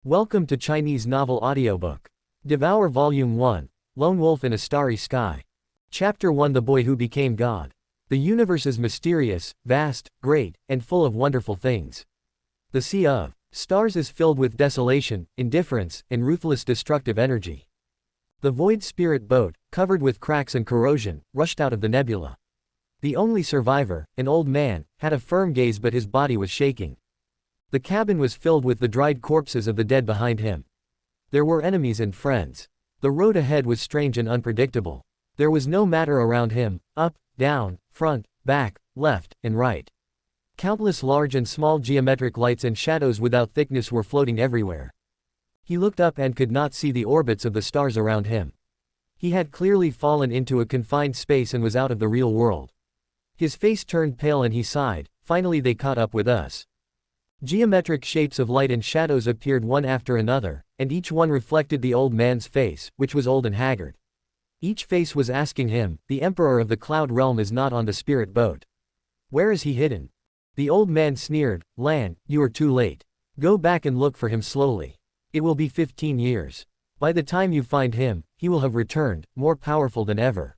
Welcome to Chinese Novel Audiobook. Devour Volume 1, Lone Wolf in a Starry Sky. Chapter 1, The Boy Who Became God. The universe is mysterious, vast, great, and full of wonderful things. The sea of stars is filled with desolation, indifference, and ruthless destructive energy. The void spirit boat, covered with cracks and corrosion, rushed out of the nebula. The only survivor, an old man, had a firm gaze, but his body was shaking. The cabin was filled with the dried corpses of the dead behind him. There were enemies and friends. The road ahead was strange and unpredictable. There was no matter around him, up, down, front, back, left, and right. Countless large and small geometric lights and shadows without thickness were floating everywhere. He looked up and could not see the orbits of the stars around him. He had clearly fallen into a confined space and was out of the real world. His face turned pale and he sighed, "Finally they caught up with us." Geometric shapes of light and shadows appeared one after another, and each one reflected the old man's face, which was old and haggard. Each face was asking him, "The emperor of the cloud realm is not on the spirit boat. Where is he hidden?" The old man sneered, "Lan, you are too late. Go back and look for him slowly. It will be 15 years. By the time you find him, he will have returned, more powerful than ever.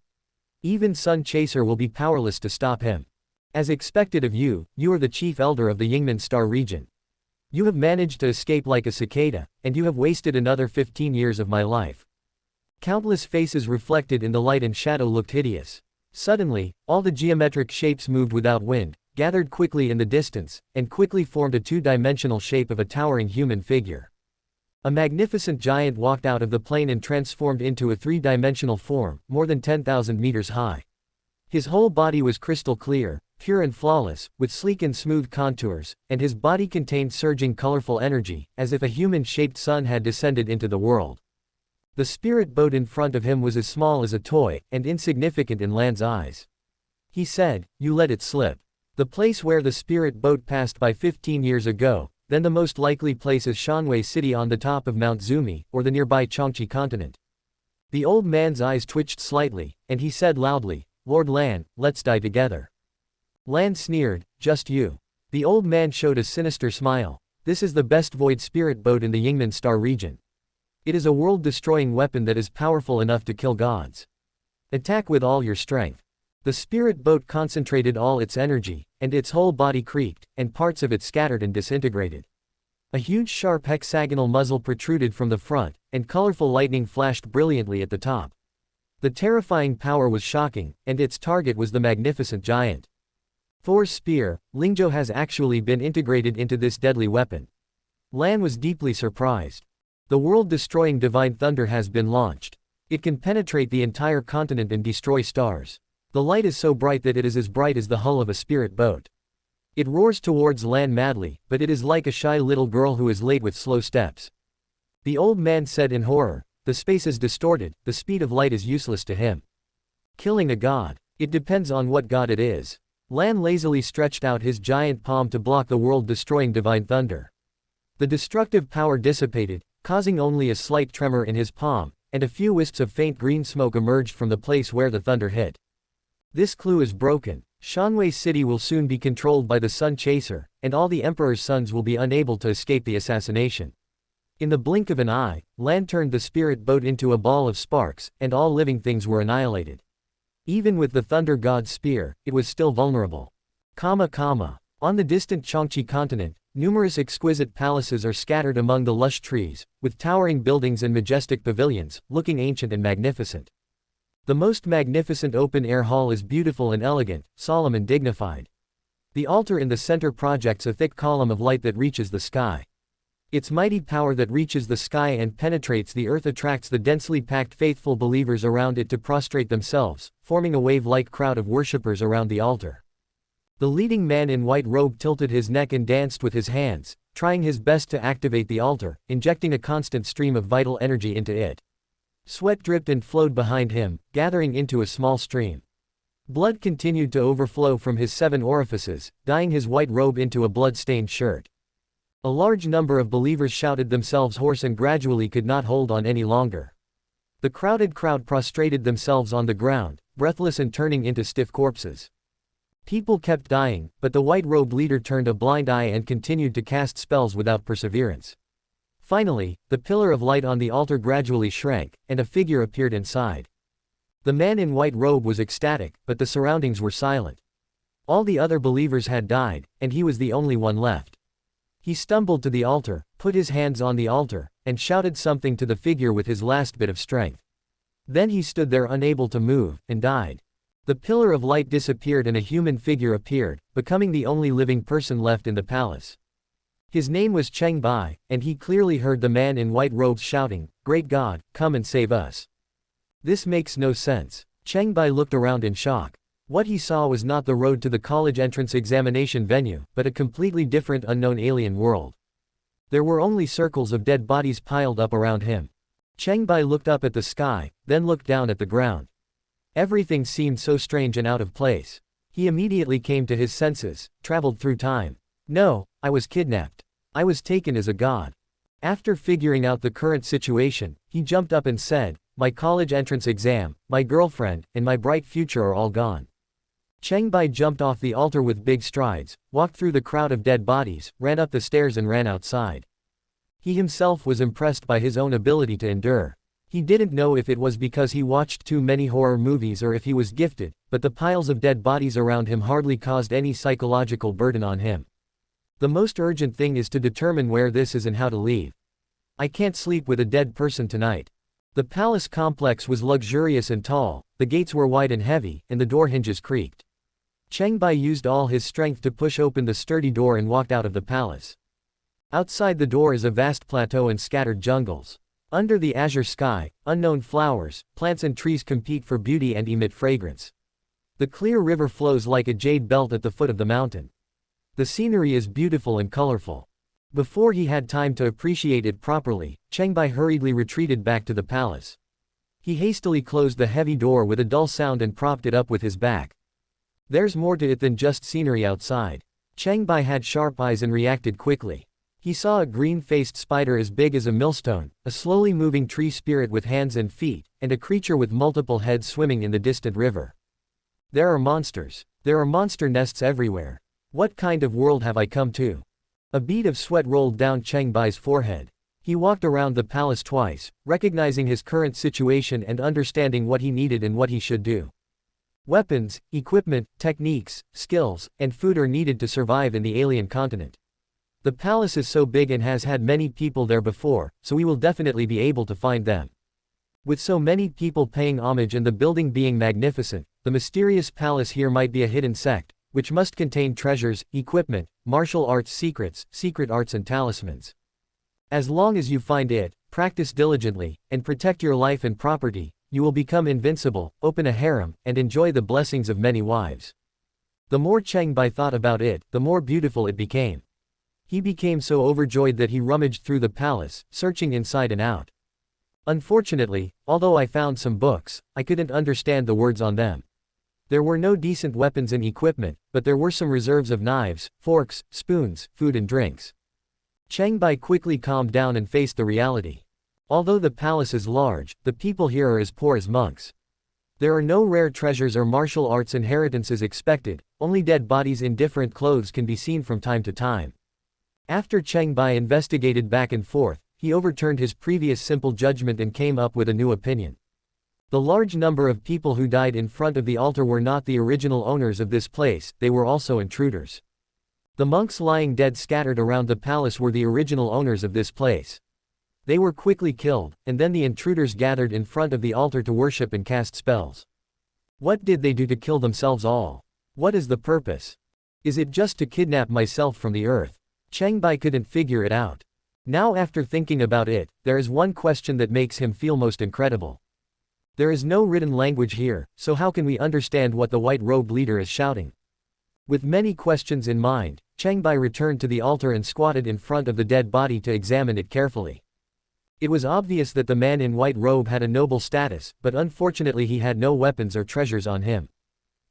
Even Sun Chaser will be powerless to stop him. As expected of you, you are the chief elder of the Yingmen Star region. You have managed to escape like a cicada, and you have wasted another 15 years of my life." Countless faces reflected in the light and shadow looked hideous. Suddenly, all the geometric shapes moved without wind, gathered quickly in the distance, and quickly formed a two-dimensional shape of a towering human figure. A magnificent giant walked out of the plane and transformed into a three-dimensional form, more than 10,000 meters high. His whole body was crystal clear, pure and flawless, with sleek and smooth contours, and his body contained surging colorful energy, as if a human-shaped sun had descended into the world. The spirit boat in front of him was as small as a toy, and insignificant in Lan's eyes. He said, "You let it slip. The place where the spirit boat passed by 15 years ago, then the most likely place is Shanwei City on the top of Mount Zumi, or the nearby Qiongqi continent." The old man's eyes twitched slightly, and he said loudly, "Lord Lan, let's die together." Lan sneered, "Just you." The old man showed a sinister smile. "This is the best void spirit boat in the Yingmen Star region. It is a world-destroying weapon that is powerful enough to kill gods. Attack with all your strength." The spirit boat concentrated all its energy, and its whole body creaked, and parts of it scattered and disintegrated. A huge sharp hexagonal muzzle protruded from the front, and colorful lightning flashed brilliantly at the top. The terrifying power was shocking, and its target was the magnificent giant. Thor's spear, Lingzhou, has actually been integrated into this deadly weapon. Lan was deeply surprised. The world-destroying divine thunder has been launched. It can penetrate the entire continent and destroy stars. The light is so bright that it is as bright as the hull of a spirit boat. It roars towards Lan madly, but it is like a shy little girl who is late with slow steps. The old man said in horror, "The space is distorted, the speed of light is useless to him. Killing a god. It depends on what god it is." Lan lazily stretched out his giant palm to block the world-destroying divine thunder. The destructive power dissipated, causing only a slight tremor in his palm, and a few wisps of faint green smoke emerged from the place where the thunder hit. "This clue is broken. Shanwei City will soon be controlled by the Sun Chaser, and all the Emperor's sons will be unable to escape the assassination." In the blink of an eye, Lan turned the spirit boat into a ball of sparks, and all living things were annihilated. Even with the thunder god's spear, it was still vulnerable. On the distant Qiongqi continent, numerous exquisite palaces are scattered among the lush trees, with towering buildings and majestic pavilions, looking ancient and magnificent. The most magnificent open-air hall is beautiful and elegant, solemn and dignified. The altar in the center projects a thick column of light that reaches the sky. Its mighty power that reaches the sky and penetrates the earth attracts the densely packed faithful believers around it to prostrate themselves, forming a wave-like crowd of worshippers around the altar. The leading man in white robe tilted his neck and danced with his hands, trying his best to activate the altar, injecting a constant stream of vital energy into it. Sweat dripped and flowed behind him, gathering into a small stream. Blood continued to overflow from his 7 orifices, dyeing his white robe into a blood-stained shirt. A large number of believers shouted themselves hoarse and gradually could not hold on any longer. The crowded crowd prostrated themselves on the ground, breathless and turning into stiff corpses. People kept dying, but the white-robed leader turned a blind eye and continued to cast spells without perseverance. Finally, the pillar of light on the altar gradually shrank, and a figure appeared inside. The man in white robe was ecstatic, but the surroundings were silent. All the other believers had died, and he was the only one left. He stumbled to the altar, put his hands on the altar, and shouted something to the figure with his last bit of strength. Then he stood there unable to move, and died. The pillar of light disappeared and a human figure appeared, becoming the only living person left in the palace. His name was Cheng Bai, and he clearly heard the man in white robes shouting, "Great God, come and save us." This makes no sense. Cheng Bai looked around in shock. What he saw was not the road to the college entrance examination venue, but a completely different unknown alien world. There were only circles of dead bodies piled up around him. Cheng Bai looked up at the sky, then looked down at the ground. Everything seemed so strange and out of place. He immediately came to his senses, traveled through time. No, I was kidnapped. I was taken as a god. After figuring out the current situation, he jumped up and said, "My college entrance exam, my girlfriend, and my bright future are all gone." Cheng Bai jumped off the altar with big strides, walked through the crowd of dead bodies, ran up the stairs and ran outside. He himself was impressed by his own ability to endure. He didn't know if it was because he watched too many horror movies or if he was gifted, but the piles of dead bodies around him hardly caused any psychological burden on him. The most urgent thing is to determine where this is and how to leave. I can't sleep with a dead person tonight. The palace complex was luxurious and tall, the gates were wide and heavy, and the door hinges creaked. Cheng Bai used all his strength to push open the sturdy door and walked out of the palace. Outside the door is a vast plateau and scattered jungles. Under the azure sky, unknown flowers, plants and trees compete for beauty and emit fragrance. The clear river flows like a jade belt at the foot of the mountain. The scenery is beautiful and colorful. Before he had time to appreciate it properly, Cheng Bai hurriedly retreated back to the palace. He hastily closed the heavy door with a dull sound and propped it up with his back. There's more to it than just scenery outside. Cheng Bai had sharp eyes and reacted quickly. He saw a green-faced spider as big as a millstone, a slowly moving tree spirit with hands and feet, and a creature with multiple heads swimming in the distant river. There are monsters. There are monster nests everywhere. What kind of world have I come to? A bead of sweat rolled down Cheng Bai's forehead. He walked around the palace twice, recognizing his current situation and understanding what he needed and what he should do. Weapons, equipment, techniques, skills, and food are needed to survive in the alien continent. The palace is so big and has had many people there before, so we will definitely be able to find them. With so many people paying homage and the building being magnificent, the mysterious palace here might be a hidden sect, which must contain treasures, equipment, martial arts secrets, secret arts and talismans. As long as you find it, practice diligently, and protect your life and property, you will become invincible, open a harem, and enjoy the blessings of many wives. The more Cheng Bai thought about it, the more beautiful it became. He became so overjoyed that he rummaged through the palace, searching inside and out. Unfortunately, although I found some books, I couldn't understand the words on them. There were no decent weapons and equipment, but there were some reserves of knives, forks, spoons, food and drinks. Cheng Bai quickly calmed down and faced the reality. Although the palace is large, the people here are as poor as monks. There are no rare treasures or martial arts inheritances expected, only dead bodies in different clothes can be seen from time to time. After Cheng Bai investigated back and forth, he overturned his previous simple judgment and came up with a new opinion. The large number of people who died in front of the altar were not the original owners of this place, they were also intruders. The monks lying dead scattered around the palace were the original owners of this place. They were quickly killed, and then the intruders gathered in front of the altar to worship and cast spells. What did they do to kill themselves all? What is the purpose? Is it just to kidnap myself from the earth? Cheng Bai couldn't figure it out. Now after thinking about it, there is one question that makes him feel most incredible. There is no written language here, so how can we understand what the white-robed leader is shouting? With many questions in mind, Cheng Bai returned to the altar and squatted in front of the dead body to examine it carefully. It was obvious that the man in white robe had a noble status, but unfortunately he had no weapons or treasures on him.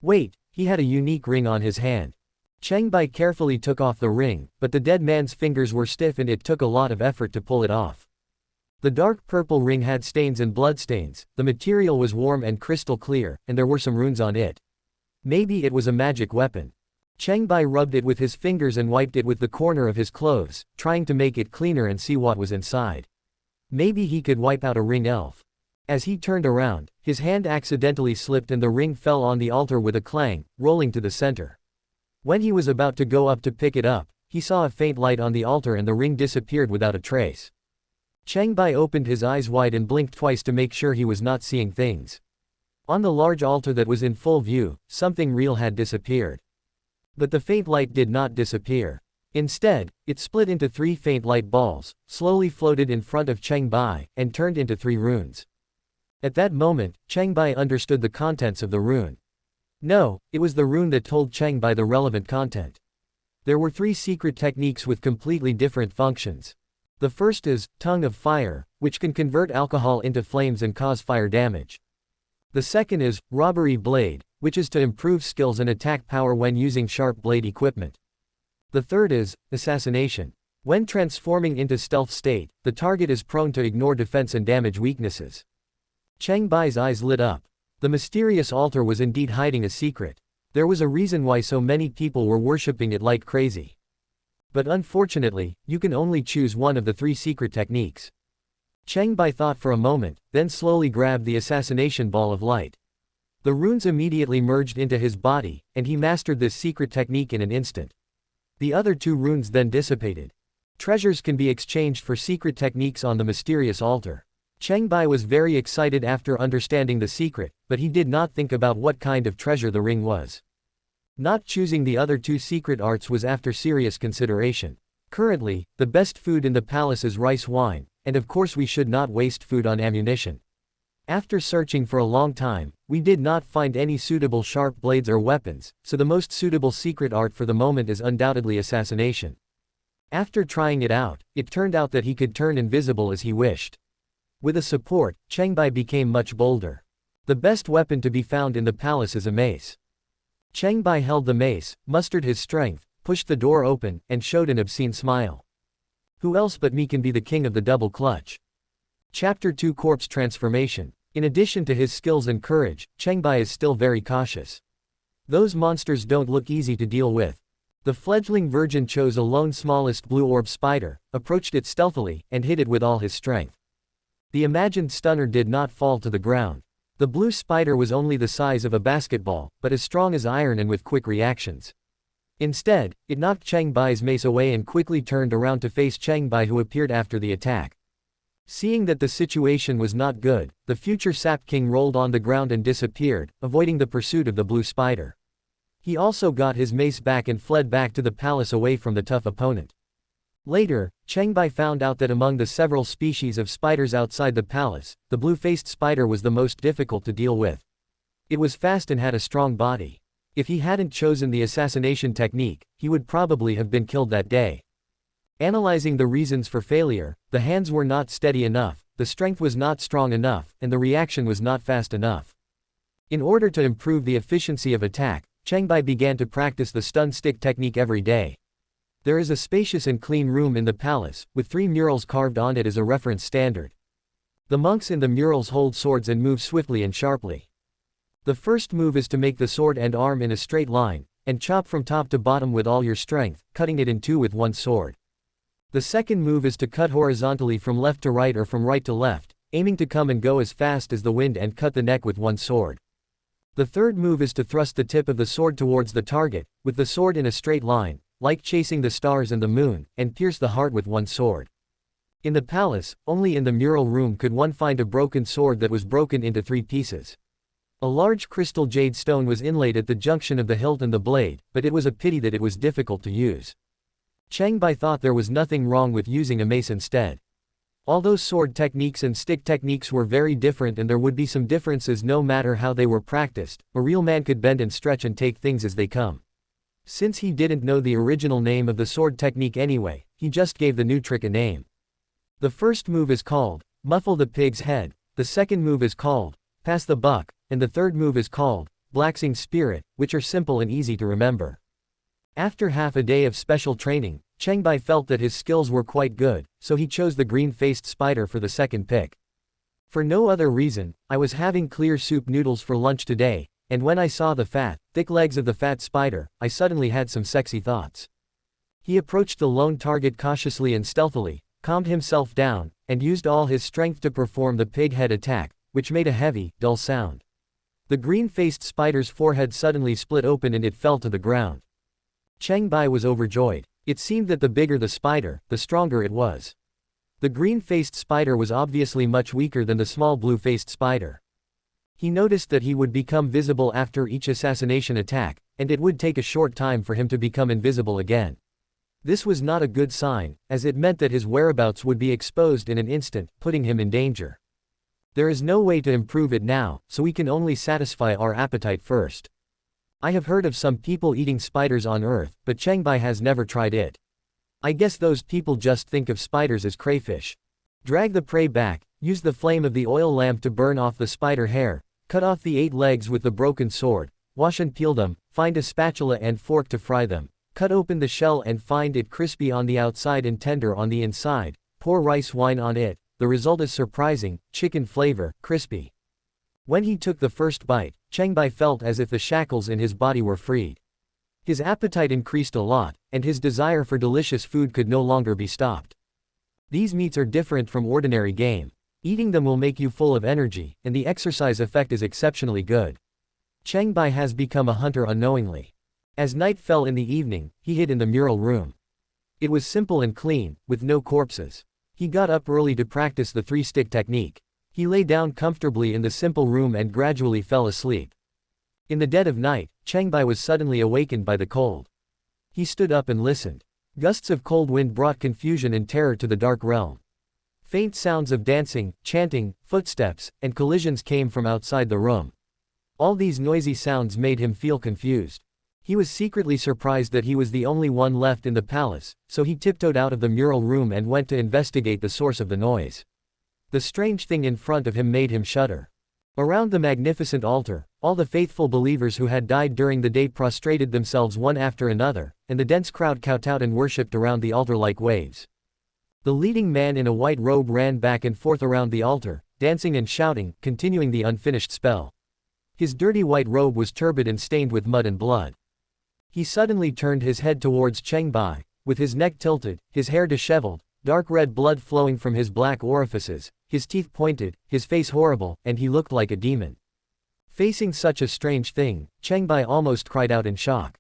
Wait, he had a unique ring on his hand. Cheng Bai carefully took off the ring, but the dead man's fingers were stiff and it took a lot of effort to pull it off. The dark purple ring had stains and bloodstains, the material was warm and crystal clear, and there were some runes on it. Maybe it was a magic weapon. Cheng Bai rubbed it with his fingers and wiped it with the corner of his clothes, trying to make it cleaner and see what was inside. Maybe he could wipe out a ring elf. As he turned around, his hand accidentally slipped and the ring fell on the altar with a clang, rolling to the center. When he was about to go up to pick it up, he saw a faint light on the altar and the ring disappeared without a trace. Cheng Bai opened his eyes wide and blinked twice to make sure he was not seeing things. On the large altar that was in full view, something real had disappeared. But the faint light did not disappear. Instead, it split into 3 faint light balls, slowly floated in front of Cheng Bai, and turned into 3 runes. At that moment, Cheng Bai understood the contents of the rune. No, it was the rune that told Cheng Bai the relevant content. There were 3 secret techniques with completely different functions. The first is, Tongue of Fire, which can convert alcohol into flames and cause fire damage. The second is, Robbery Blade, which is to improve skills and attack power when using sharp blade equipment. The third is, Assassination. When transforming into stealth state, the target is prone to ignore defense and damage weaknesses. Cheng Bai's eyes lit up. The mysterious altar was indeed hiding a secret. There was a reason why so many people were worshipping it like crazy. But unfortunately, you can only choose one of the 3 secret techniques. Cheng Bai thought for a moment, then slowly grabbed the assassination ball of light. The runes immediately merged into his body, and he mastered this secret technique in an instant. The other 2 runes then dissipated. Treasures can be exchanged for secret techniques on the mysterious altar. Cheng Bai was very excited after understanding the secret, but he did not think about what kind of treasure the ring was. Not choosing the other 2 secret arts was after serious consideration. Currently, the best food in the palace is rice wine, and of course we should not waste food on ammunition. After searching for a long time, we did not find any suitable sharp blades or weapons, so the most suitable secret art for the moment is undoubtedly assassination. After trying it out, it turned out that he could turn invisible as he wished. With a support, Cheng Bai became much bolder. The best weapon to be found in the palace is a mace. Cheng Bai held the mace, mustered his strength, pushed the door open, and showed an obscene smile. Who else but me can be the king of the double clutch? Chapter 2 Corpse Transformation. In addition to his skills and courage, Cheng Bai is still very cautious. Those monsters don't look easy to deal with. The fledgling virgin chose a lone smallest blue orb spider, approached it stealthily, and hit it with all his strength. The imagined stunner did not fall to the ground. The blue spider was only the size of a basketball, but as strong as iron and with quick reactions. Instead, it knocked Cheng Bai's mace away and quickly turned around to face Cheng Bai, who appeared after the attack. Seeing that the situation was not good, the future Sap King rolled on the ground and disappeared, avoiding the pursuit of the blue spider. He also got his mace back and fled back to the palace away from the tough opponent. Later, Cheng Bai found out that among the several species of spiders outside the palace, the blue-faced spider was the most difficult to deal with. It was fast and had a strong body. If he hadn't chosen the assassination technique, he would probably have been killed that day. Analyzing the reasons for failure, the hands were not steady enough, the strength was not strong enough, and the reaction was not fast enough. In order to improve the efficiency of attack, Cheng Bai began to practice the stun stick technique every day. There is a spacious and clean room in the palace, with 3 murals carved on it as a reference standard. The monks in the murals hold swords and move swiftly and sharply. The first move is to make the sword and arm in a straight line, and chop from top to bottom with all your strength, cutting it in 2 with one sword. The second move is to cut horizontally from left to right or from right to left, aiming to come and go as fast as the wind and cut the neck with one sword. The third move is to thrust the tip of the sword towards the target, with the sword in a straight line, like chasing the stars and the moon, and pierce the heart with one sword. In the palace, only in the mural room could one find a broken sword that was broken into 3 pieces. A large crystal jade stone was inlaid at the junction of the hilt and the blade, but it was a pity that it was difficult to use. Cheng Bai thought there was nothing wrong with using a mace instead. Although sword techniques and stick techniques were very different and there would be some differences no matter how they were practiced, a real man could bend and stretch and take things as they come. Since he didn't know the original name of the sword technique anyway, he just gave the new trick a name. The first move is called, Muffle the Pig's Head, the second move is called, Pass the Buck, and the third move is called, Blacksing Spirit, which are simple and easy to remember. After half a day of special training, Cheng Bai felt that his skills were quite good, so he chose the green-faced spider for the second pick. For no other reason, I was having clear soup noodles for lunch today, and when I saw the fat, thick legs of the fat spider, I suddenly had some sexy thoughts. He approached the lone target cautiously and stealthily, calmed himself down, and used all his strength to perform the pig head attack, which made a heavy, dull sound. The green-faced spider's forehead suddenly split open and it fell to the ground. Cheng Bai was overjoyed. It seemed that the bigger the spider, the stronger it was. The green-faced spider was obviously much weaker than the small blue-faced spider. He noticed that he would become visible after each assassination attack, and it would take a short time for him to become invisible again. This was not a good sign, as it meant that his whereabouts would be exposed in an instant, putting him in danger. There is no way to improve it now, so we can only satisfy our appetite first. I have heard of some people eating spiders on Earth, but Cheng Bai has never tried it. I guess those people just think of spiders as crayfish. Drag the prey back, use the flame of the oil lamp to burn off the spider hair, cut off the 8 legs with the broken sword, wash and peel them, find a spatula and fork to fry them, cut open the shell and find it crispy on the outside and tender on the inside, pour rice wine on it. The result is surprising, chicken flavor, crispy. When he took the first bite, Cheng Bai felt as if the shackles in his body were freed. His appetite increased a lot, and his desire for delicious food could no longer be stopped. These meats are different from ordinary game. Eating them will make you full of energy, and the exercise effect is exceptionally good. Cheng Bai has become a hunter unknowingly. As night fell in the evening, he hid in the mural room. It was simple and clean, with no corpses. He got up early to practice the 3-stick technique. He lay down comfortably in the simple room and gradually fell asleep. In the dead of night, Cheng Bai was suddenly awakened by the cold. He stood up and listened. Gusts of cold wind brought confusion and terror to the dark realm. Faint sounds of dancing, chanting, footsteps, and collisions came from outside the room. All these noisy sounds made him feel confused. He was secretly surprised that he was the only one left in the palace, so he tiptoed out of the mural room and went to investigate the source of the noise. The strange thing in front of him made him shudder. Around the magnificent altar, all the faithful believers who had died during the day prostrated themselves one after another, and the dense crowd kowtowed and worshipped around the altar like waves. The leading man in a white robe ran back and forth around the altar, dancing and shouting, continuing the unfinished spell. His dirty white robe was turbid and stained with mud and blood. He suddenly turned his head towards Cheng Bai, with his neck tilted, his hair disheveled, dark red blood flowing from his black orifices, his teeth pointed, his face horrible, and he looked like a demon. Facing such a strange thing, Cheng Bai almost cried out in shock.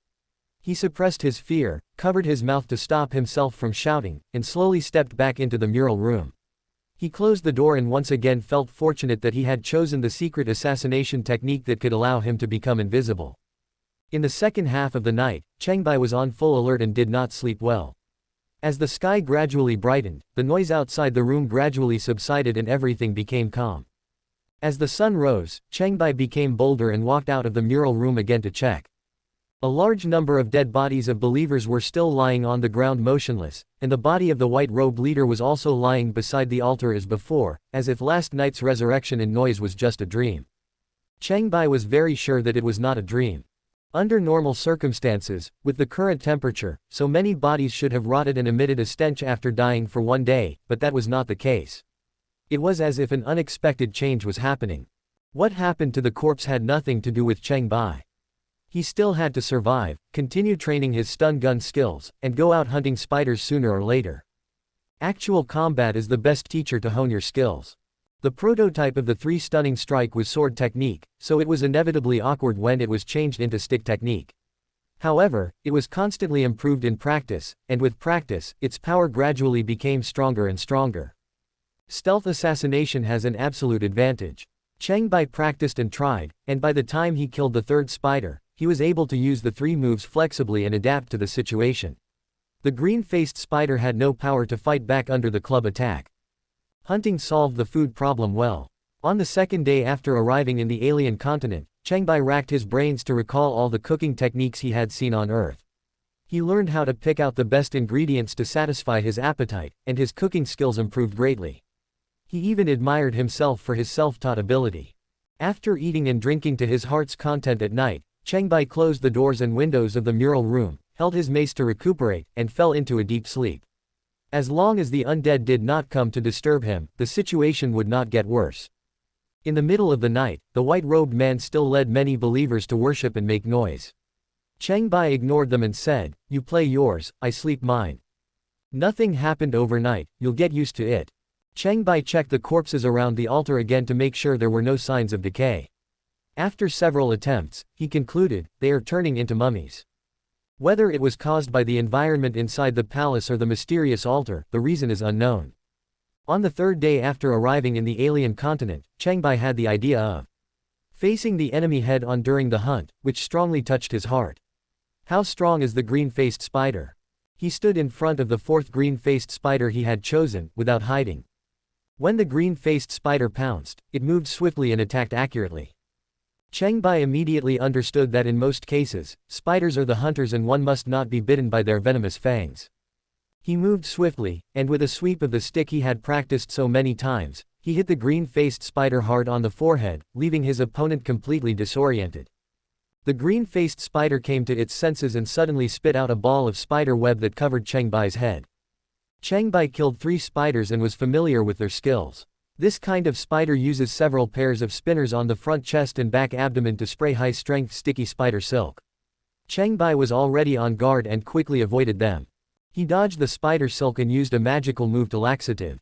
He suppressed his fear, covered his mouth to stop himself from shouting, and slowly stepped back into the mural room. He closed the door and once again felt fortunate that he had chosen the secret assassination technique that could allow him to become invisible. In the second half of the night, Cheng Bai was on full alert and did not sleep well. As the sky gradually brightened, the noise outside the room gradually subsided and everything became calm. As the sun rose, Cheng Bai became bolder and walked out of the mural room again to check. A large number of dead bodies of believers were still lying on the ground motionless, and the body of the white-robed leader was also lying beside the altar as before, as if last night's resurrection and noise was just a dream. Cheng Bai was very sure that it was not a dream. Under normal circumstances, with the current temperature, so many bodies should have rotted and emitted a stench after dying for one day, but that was not the case. It was as if an unexpected change was happening. What happened to the corpse had nothing to do with Cheng Bai. He still had to survive, continue training his stun gun skills, and go out hunting spiders sooner or later. Actual combat is the best teacher to hone your skills. The prototype of the 3 stunning strike was sword technique, so it was inevitably awkward when it was changed into stick technique. However, it was constantly improved in practice, and with practice, its power gradually became stronger and stronger. Stealth assassination has an absolute advantage. Cheng Bai practiced and tried, and by the time he killed the 3rd spider, he was able to use the 3 moves flexibly and adapt to the situation. The green-faced spider had no power to fight back under the club attack. Hunting solved the food problem well. On the 2nd day after arriving in the alien continent, Cheng Bai racked his brains to recall all the cooking techniques he had seen on Earth. He learned how to pick out the best ingredients to satisfy his appetite, and his cooking skills improved greatly. He even admired himself for his self-taught ability. After eating and drinking to his heart's content at night, Cheng Bai closed the doors and windows of the mural room, held his mace to recuperate, and fell into a deep sleep. As long as the undead did not come to disturb him, the situation would not get worse. In the middle of the night, the white-robed man still led many believers to worship and make noise. Cheng Bai ignored them and said, "You play yours, I sleep mine. Nothing happened overnight, you'll get used to it." Cheng Bai checked the corpses around the altar again to make sure there were no signs of decay. After several attempts, he concluded, they are turning into mummies. Whether it was caused by the environment inside the palace or the mysterious altar, the reason is unknown. On the third day after arriving in the alien continent, Cheng Bai had the idea of facing the enemy head-on during the hunt, which strongly touched his heart. How strong is the green-faced spider? He stood in front of the fourth green-faced spider he had chosen, without hiding. When the green-faced spider pounced, it moved swiftly and attacked accurately. Cheng Bai immediately understood that in most cases, spiders are the hunters and one must not be bitten by their venomous fangs. He moved swiftly, and with a sweep of the stick he had practiced so many times, he hit the green-faced spider hard on the forehead, leaving his opponent completely disoriented. The green-faced spider came to its senses and suddenly spit out a ball of spider web that covered Cheng Bai's head. Cheng Bai killed 3 spiders and was familiar with their skills. This kind of spider uses several pairs of spinners on the front chest and back abdomen to spray high-strength sticky spider silk. Cheng Bai was already on guard and quickly avoided them. He dodged the spider silk and used a magical move to laxative.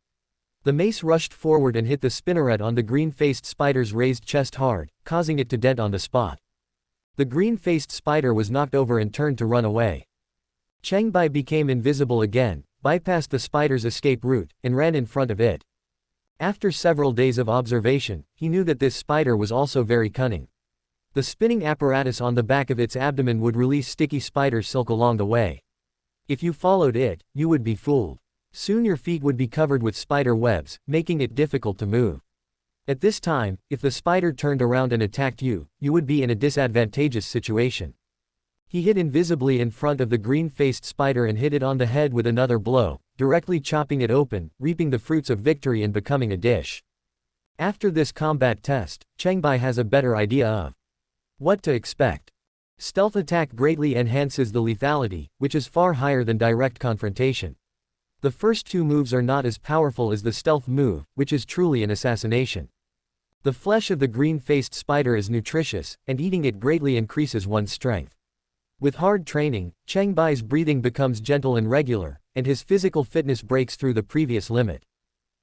The mace rushed forward and hit the spinneret on the green-faced spider's raised chest hard, causing it to dent on the spot. The green-faced spider was knocked over and turned to run away. Cheng Bai became invisible again, bypassed the spider's escape route, and ran in front of it. After several days of observation, he knew that this spider was also very cunning. The spinning apparatus on the back of its abdomen would release sticky spider silk along the way. If you followed it, you would be fooled. Soon your feet would be covered with spider webs, making it difficult to move. At this time, if the spider turned around and attacked you, you would be in a disadvantageous situation. He hid invisibly in front of the green-faced spider and hit it on the head with another blow, directly chopping it open, reaping the fruits of victory and becoming a dish. After this combat test, Cheng Bai has a better idea of what to expect. Stealth attack greatly enhances the lethality, which is far higher than direct confrontation. The first 2 moves are not as powerful as the stealth move, which is truly an assassination. The flesh of the green-faced spider is nutritious, and eating it greatly increases one's strength. With hard training, Cheng Bai's breathing becomes gentle and regular, and his physical fitness breaks through the previous limit.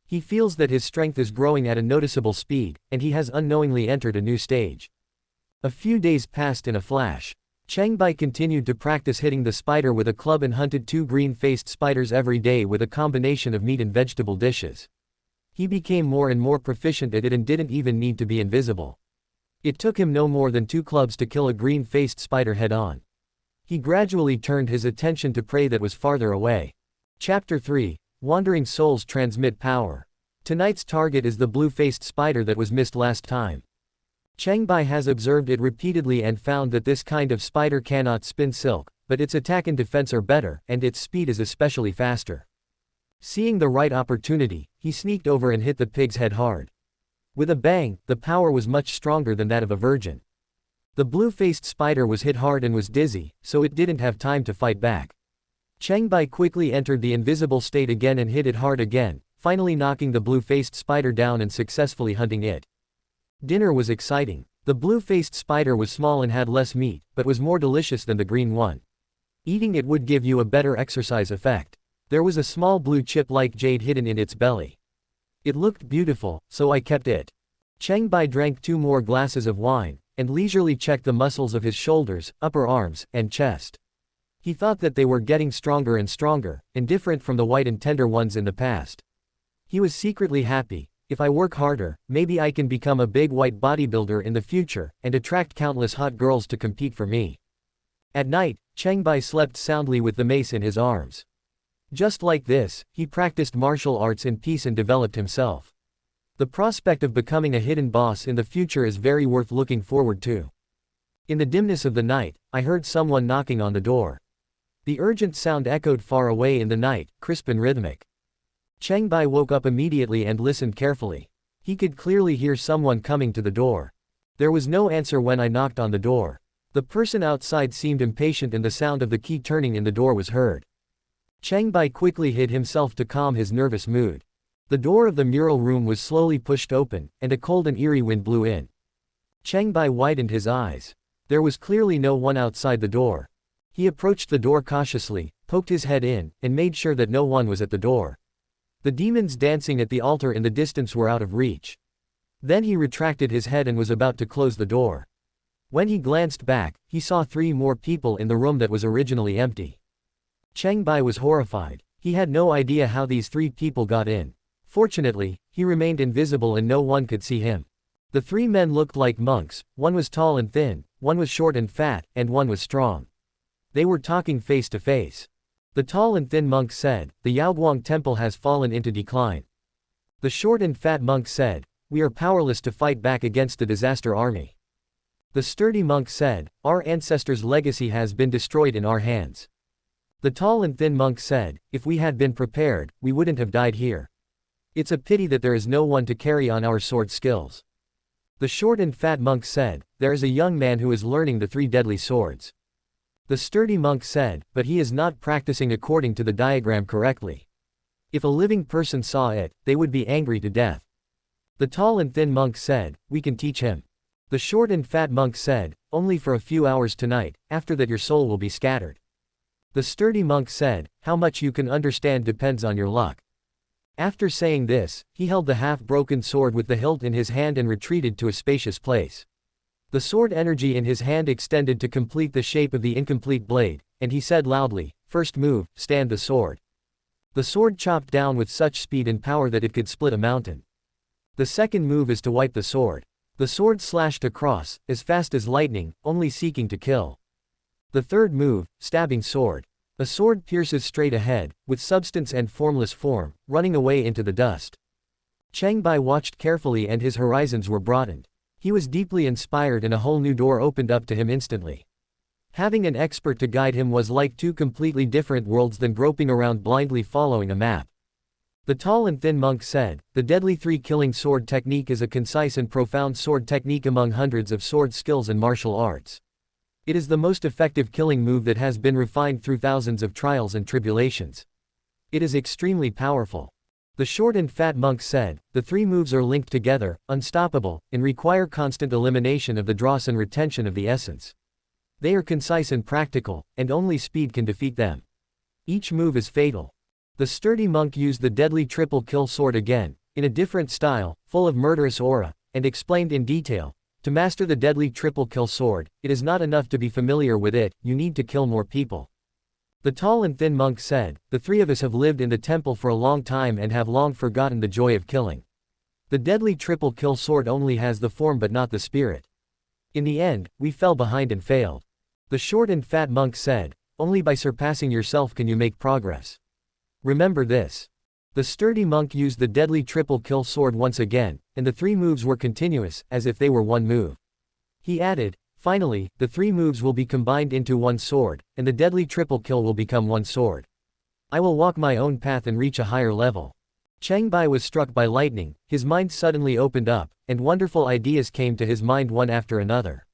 He feels that his strength is growing at a noticeable speed, and he has unknowingly entered a new stage. A few days passed in a flash. Cheng Bai continued to practice hitting the spider with a club and hunted 2 green-faced spiders every day with a combination of meat and vegetable dishes. He became more and more proficient at it and didn't even need to be invisible. It took him no more than 2 clubs to kill a green-faced spider head-on. He gradually turned his attention to prey that was farther away. Chapter 3. Wandering Souls Transmit Power. Tonight's target is the blue-faced spider that was missed last time. Cheng Bai has observed it repeatedly and found that this kind of spider cannot spin silk, but its attack and defense are better, and its speed is especially faster. Seeing the right opportunity, he sneaked over and hit the pig's head hard. With a bang, the power was much stronger than that of a virgin. The blue-faced spider was hit hard and was dizzy, so it didn't have time to fight back. Cheng Bai quickly entered the invisible state again and hit it hard again, finally knocking the blue-faced spider down and successfully hunting it. Dinner was exciting. The blue-faced spider was small and had less meat, but was more delicious than the green one. Eating it would give you a better exercise effect. There was a small blue chip like jade hidden in its belly. It looked beautiful, so I kept it. Cheng Bai drank 2 more glasses of wine, and leisurely checked the muscles of his shoulders, upper arms, and chest. He thought that they were getting stronger and stronger, and different from the white and tender ones in the past. He was secretly happy. If I work harder, maybe I can become a big white bodybuilder in the future, and attract countless hot girls to compete for me. At night, Cheng Bai slept soundly with the mace in his arms. Just like this, he practiced martial arts in peace and developed himself. The prospect of becoming a hidden boss in the future is very worth looking forward to. In the dimness of the night, I heard someone knocking on the door. The urgent sound echoed far away in the night, crisp and rhythmic. Cheng Bai woke up immediately and listened carefully. He could clearly hear someone coming to the door. There was no answer when I knocked on the door. The person outside seemed impatient and the sound of the key turning in the door was heard. Cheng Bai quickly hid himself to calm his nervous mood. The door of the mural room was slowly pushed open, and a cold and eerie wind blew in. Cheng Bai widened his eyes. There was clearly no one outside the door. He approached the door cautiously, poked his head in, and made sure that no one was at the door. The demons dancing at the altar in the distance were out of reach. Then he retracted his head and was about to close the door. When he glanced back, he saw 3 more people in the room that was originally empty. Cheng Bai was horrified. He had no idea how these 3 people got in. Fortunately, he remained invisible and no one could see him. The 3 men looked like monks, one was tall and thin, one was short and fat, and one was strong. They were talking face to face. The tall and thin monk said, "The Yaoguang temple has fallen into decline." The short and fat monk said, "We are powerless to fight back against the disaster army." The sturdy monk said, "Our ancestors' legacy has been destroyed in our hands." The tall and thin monk said, "If we had been prepared, we wouldn't have died here. It's a pity that there is no one to carry on our sword skills." The short and fat monk said, "There is a young man who is learning the 3 deadly swords." The sturdy monk said, "But he is not practicing according to the diagram correctly. If a living person saw it, they would be angry to death." The tall and thin monk said, "We can teach him." The short and fat monk said, "Only for a few hours tonight, after that your soul will be scattered." The sturdy monk said, "How much you can understand depends on your luck." After saying this, he held the half-broken sword with the hilt in his hand and retreated to a spacious place. The sword energy in his hand extended to complete the shape of the incomplete blade, and he said loudly, "First move, stand the sword." The sword chopped down with such speed and power that it could split a mountain. The second move is to wipe the sword. The sword slashed across, as fast as lightning, only seeking to kill. The third move, stabbing sword. A sword pierces straight ahead, with substance and formless form, running away into the dust. Cheng Bai watched carefully and his horizons were broadened. He was deeply inspired and a whole new door opened up to him instantly. Having an expert to guide him was like 2 completely different worlds than groping around blindly following a map. The tall and thin monk said, "The deadly 3 killing sword technique is a concise and profound sword technique among hundreds of sword skills and martial arts. It is the most effective killing move that has been refined through thousands of trials and tribulations. It is extremely powerful." The short and fat monk said, "The 3 moves are linked together, unstoppable, and require constant elimination of the dross and retention of the essence. They are concise and practical, and only speed can defeat them. Each move is fatal." The sturdy monk used the deadly triple kill sword again, in a different style, full of murderous aura, and explained in detail, "To master the deadly triple kill sword, it is not enough to be familiar with it, you need to kill more people." The tall and thin monk said, "The 3 of us have lived in the temple for a long time and have long forgotten the joy of killing. The deadly triple kill sword only has the form but not the spirit. In the end, we fell behind and failed." The short and fat monk said, "Only by surpassing yourself can you make progress. Remember this." The sturdy monk used the deadly triple kill sword once again, and the 3 moves were continuous, as if they were one move. He added, "Finally, the 3 moves will be combined into one sword, and the deadly triple kill will become one sword. I will walk my own path and reach a higher level." Cheng Bai was struck by lightning, his mind suddenly opened up, and wonderful ideas came to his mind one after another.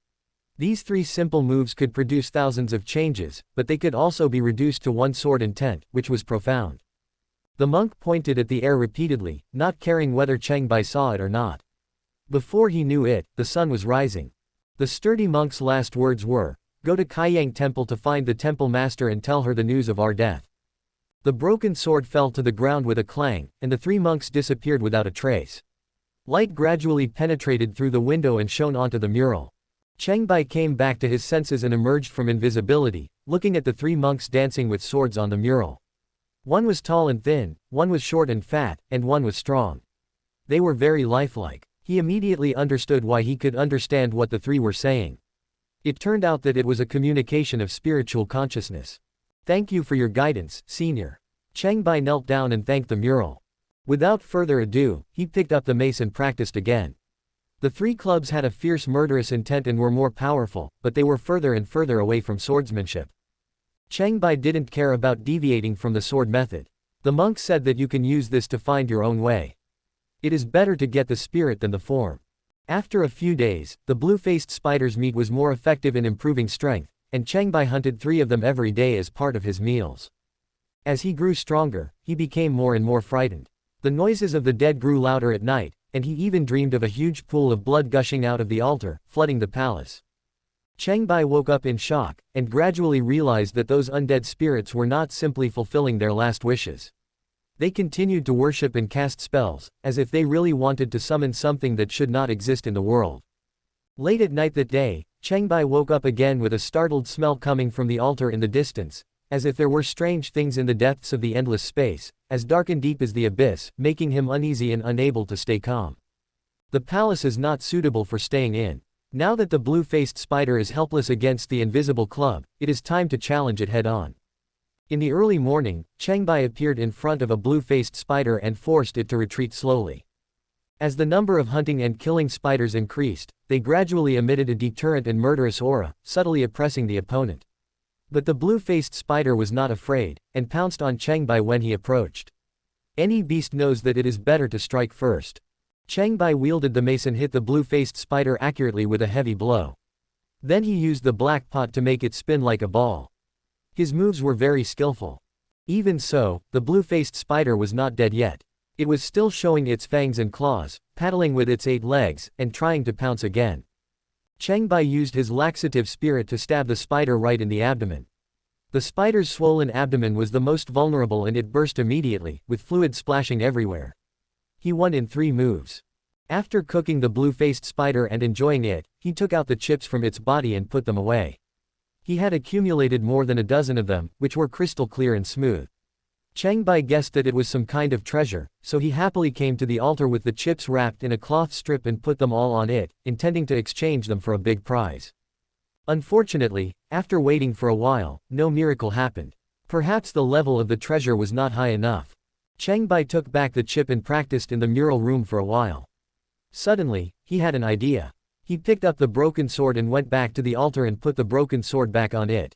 These 3 simple moves could produce thousands of changes, but they could also be reduced to one sword intent, which was profound. The monk pointed at the air repeatedly, not caring whether Cheng Bai saw it or not. Before he knew it, the sun was rising. The sturdy monk's last words were, "Go to Qiongqi temple to find the temple master and tell her the news of our death." The broken sword fell to the ground with a clang, and the 3 monks disappeared without a trace. Light gradually penetrated through the window and shone onto the mural. Cheng Bai came back to his senses and emerged from invisibility, looking at the 3 monks dancing with swords on the mural. One was tall and thin, one was short and fat, and one was strong. They were very lifelike. He immediately understood why he could understand what the 3 were saying. It turned out that it was a communication of spiritual consciousness. "Thank you for your guidance, Senior." Cheng Bai knelt down and thanked the mural. Without further ado, he picked up the mace and practiced again. The 3 clubs had a fierce murderous intent and were more powerful, but they were further and further away from swordsmanship. Cheng Bai didn't care about deviating from the sword method. The monk said that you can use this to find your own way. It is better to get the spirit than the form. After a few days, the blue-faced spider's meat was more effective in improving strength, and Cheng Bai hunted 3 of them every day as part of his meals. As he grew stronger, he became more and more frightened. The noises of the dead grew louder at night, and he even dreamed of a huge pool of blood gushing out of the altar, flooding the palace. Cheng Bai woke up in shock, and gradually realized that those undead spirits were not simply fulfilling their last wishes. They continued to worship and cast spells, as if they really wanted to summon something that should not exist in the world. Late at night that day, Cheng Bai woke up again with a startled smell coming from the altar in the distance, as if there were strange things in the depths of the endless space, as dark and deep as the abyss, making him uneasy and unable to stay calm. The palace is not suitable for staying in. Now that the blue-faced spider is helpless against the invisible club, it is time to challenge it head-on. In the early morning, Cheng Bai appeared in front of a blue-faced spider and forced it to retreat slowly. As the number of hunting and killing spiders increased, they gradually emitted a deterrent and murderous aura, subtly oppressing the opponent. But the blue-faced spider was not afraid, and pounced on Cheng Bai when he approached. Any beast knows that it is better to strike first. Cheng Bai wielded the mace and hit the blue-faced spider accurately with a heavy blow. Then he used the black pot to make it spin like a ball. His moves were very skillful. Even so, the blue-faced spider was not dead yet. It was still showing its fangs and claws, paddling with its 8 legs, and trying to pounce again. Cheng Bai used his laxative spirit to stab the spider right in the abdomen. The spider's swollen abdomen was the most vulnerable and it burst immediately, with fluid splashing everywhere. He won in 3 moves. After cooking the blue-faced spider and enjoying it, he took out the chips from its body and put them away. He had accumulated more than a dozen of them, which were crystal clear and smooth. Cheng Bai guessed that it was some kind of treasure, so he happily came to the altar with the chips wrapped in a cloth strip and put them all on it, intending to exchange them for a big prize. Unfortunately, after waiting for a while, no miracle happened. Perhaps the level of the treasure was not high enough. Cheng Bai took back the chip and practiced in the mural room for a while. Suddenly, he had an idea. He picked up the broken sword and went back to the altar and put the broken sword back on it.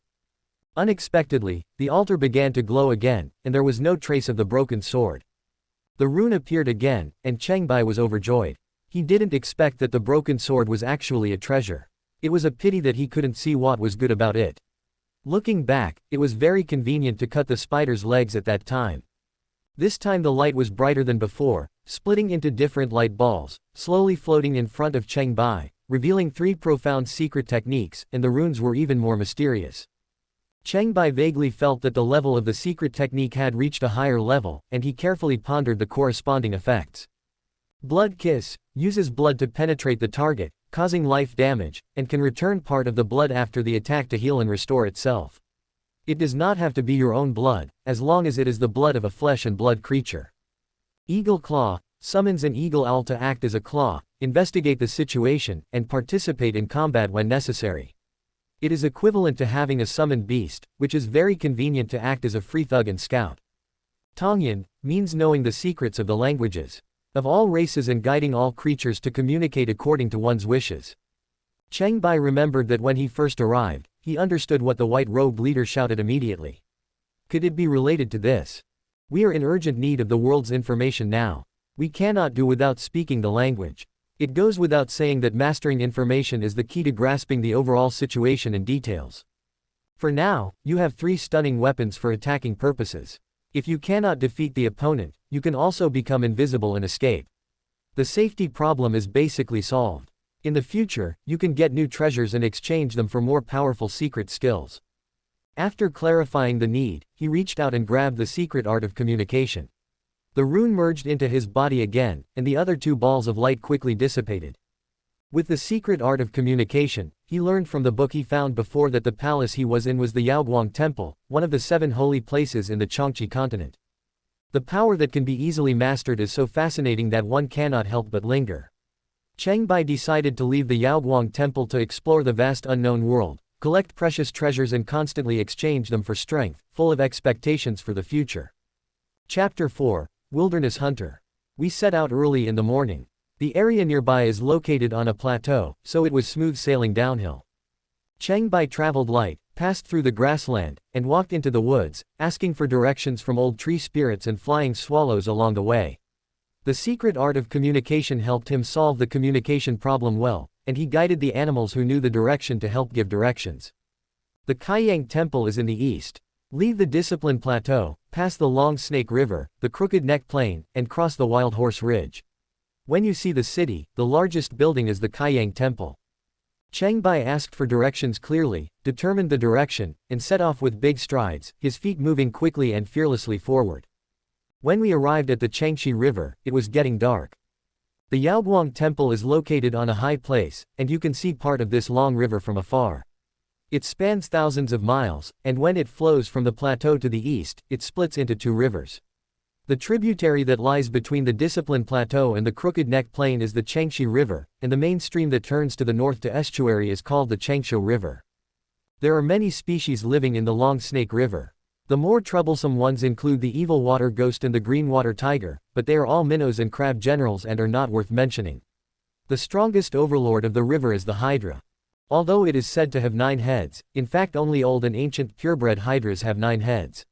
Unexpectedly, the altar began to glow again, and there was no trace of the broken sword. The rune appeared again, and Cheng Bai was overjoyed. He didn't expect that the broken sword was actually a treasure. It was a pity that he couldn't see what was good about it. Looking back, it was very convenient to cut the spider's legs at that time. This time the light was brighter than before, splitting into different light balls, slowly floating in front of Cheng Bai, revealing 3 profound secret techniques, and the runes were even more mysterious. Cheng Bai vaguely felt that the level of the secret technique had reached a higher level, and he carefully pondered the corresponding effects. Blood Kiss uses blood to penetrate the target, causing life damage, and can return part of the blood after the attack to heal and restore itself. It does not have to be your own blood, as long as it is the blood of a flesh and blood creature. Eagle Claw summons an eagle owl to act as a claw, investigate the situation, and participate in combat when necessary. It is equivalent to having a summoned beast, which is very convenient to act as a free thug and scout. Tongyan means knowing the secrets of the languages of all races and guiding all creatures to communicate according to one's wishes. Cheng Bai remembered that when he first arrived, he understood what the white-robed leader shouted immediately. Could it be related to this? We are in urgent need of the world's information now. We cannot do without speaking the language. It goes without saying that mastering information is the key to grasping the overall situation and details. For now, you have 3 stunning weapons for attacking purposes. If you cannot defeat the opponent, you can also become invisible and escape. The safety problem is basically solved. In the future, you can get new treasures and exchange them for more powerful secret skills. After clarifying the need, he reached out and grabbed the secret art of communication. The rune merged into his body again, and the other 2 balls of light quickly dissipated. With the secret art of communication, he learned from the book he found before that the palace he was in was the Yaoguang Temple, one of the 7 holy places in the Qiongqi continent. The power that can be easily mastered is so fascinating that one cannot help but linger. Cheng Bai decided to leave the Yaoguang Temple to explore the vast unknown world, collect precious treasures and constantly exchange them for strength, full of expectations for the future. Chapter 4. Wilderness Hunter. We set out early in the morning. The area nearby is located on a plateau, so it was smooth sailing downhill. Cheng Bai traveled light, passed through the grassland, and walked into the woods, asking for directions from old tree spirits and flying swallows along the way. The secret art of communication helped him solve the communication problem well, and he guided the animals who knew the direction to help give directions. The Qiongqi Temple is in the east. Leave the Discipline Plateau, pass the Long Snake River, the Crooked Neck Plain, and cross the Wild Horse Ridge. When you see the city, the largest building is the Qiongqi Temple. Cheng Bai asked for directions clearly, determined the direction, and set off with big strides, his feet moving quickly and fearlessly forward. When we arrived at the Qiongqi River, it was getting dark. The Yaoguang Temple is located on a high place, and you can see part of this long river from afar. It spans thousands of miles, and when it flows from the plateau to the east, it splits into two rivers. The tributary that lies between the Discipline Plateau and the Crooked Neck Plain is the Qiongqi River, and the main stream that turns to the north to estuary is called the Qiongqi River. There are many species living in the Long Snake River. The more troublesome ones include the evil water ghost and the green water tiger, but they are all minnows and crab generals and are not worth mentioning. The strongest overlord of the river is the hydra. Although it is said to have 9 heads, in fact only old and ancient purebred hydras have 9 heads.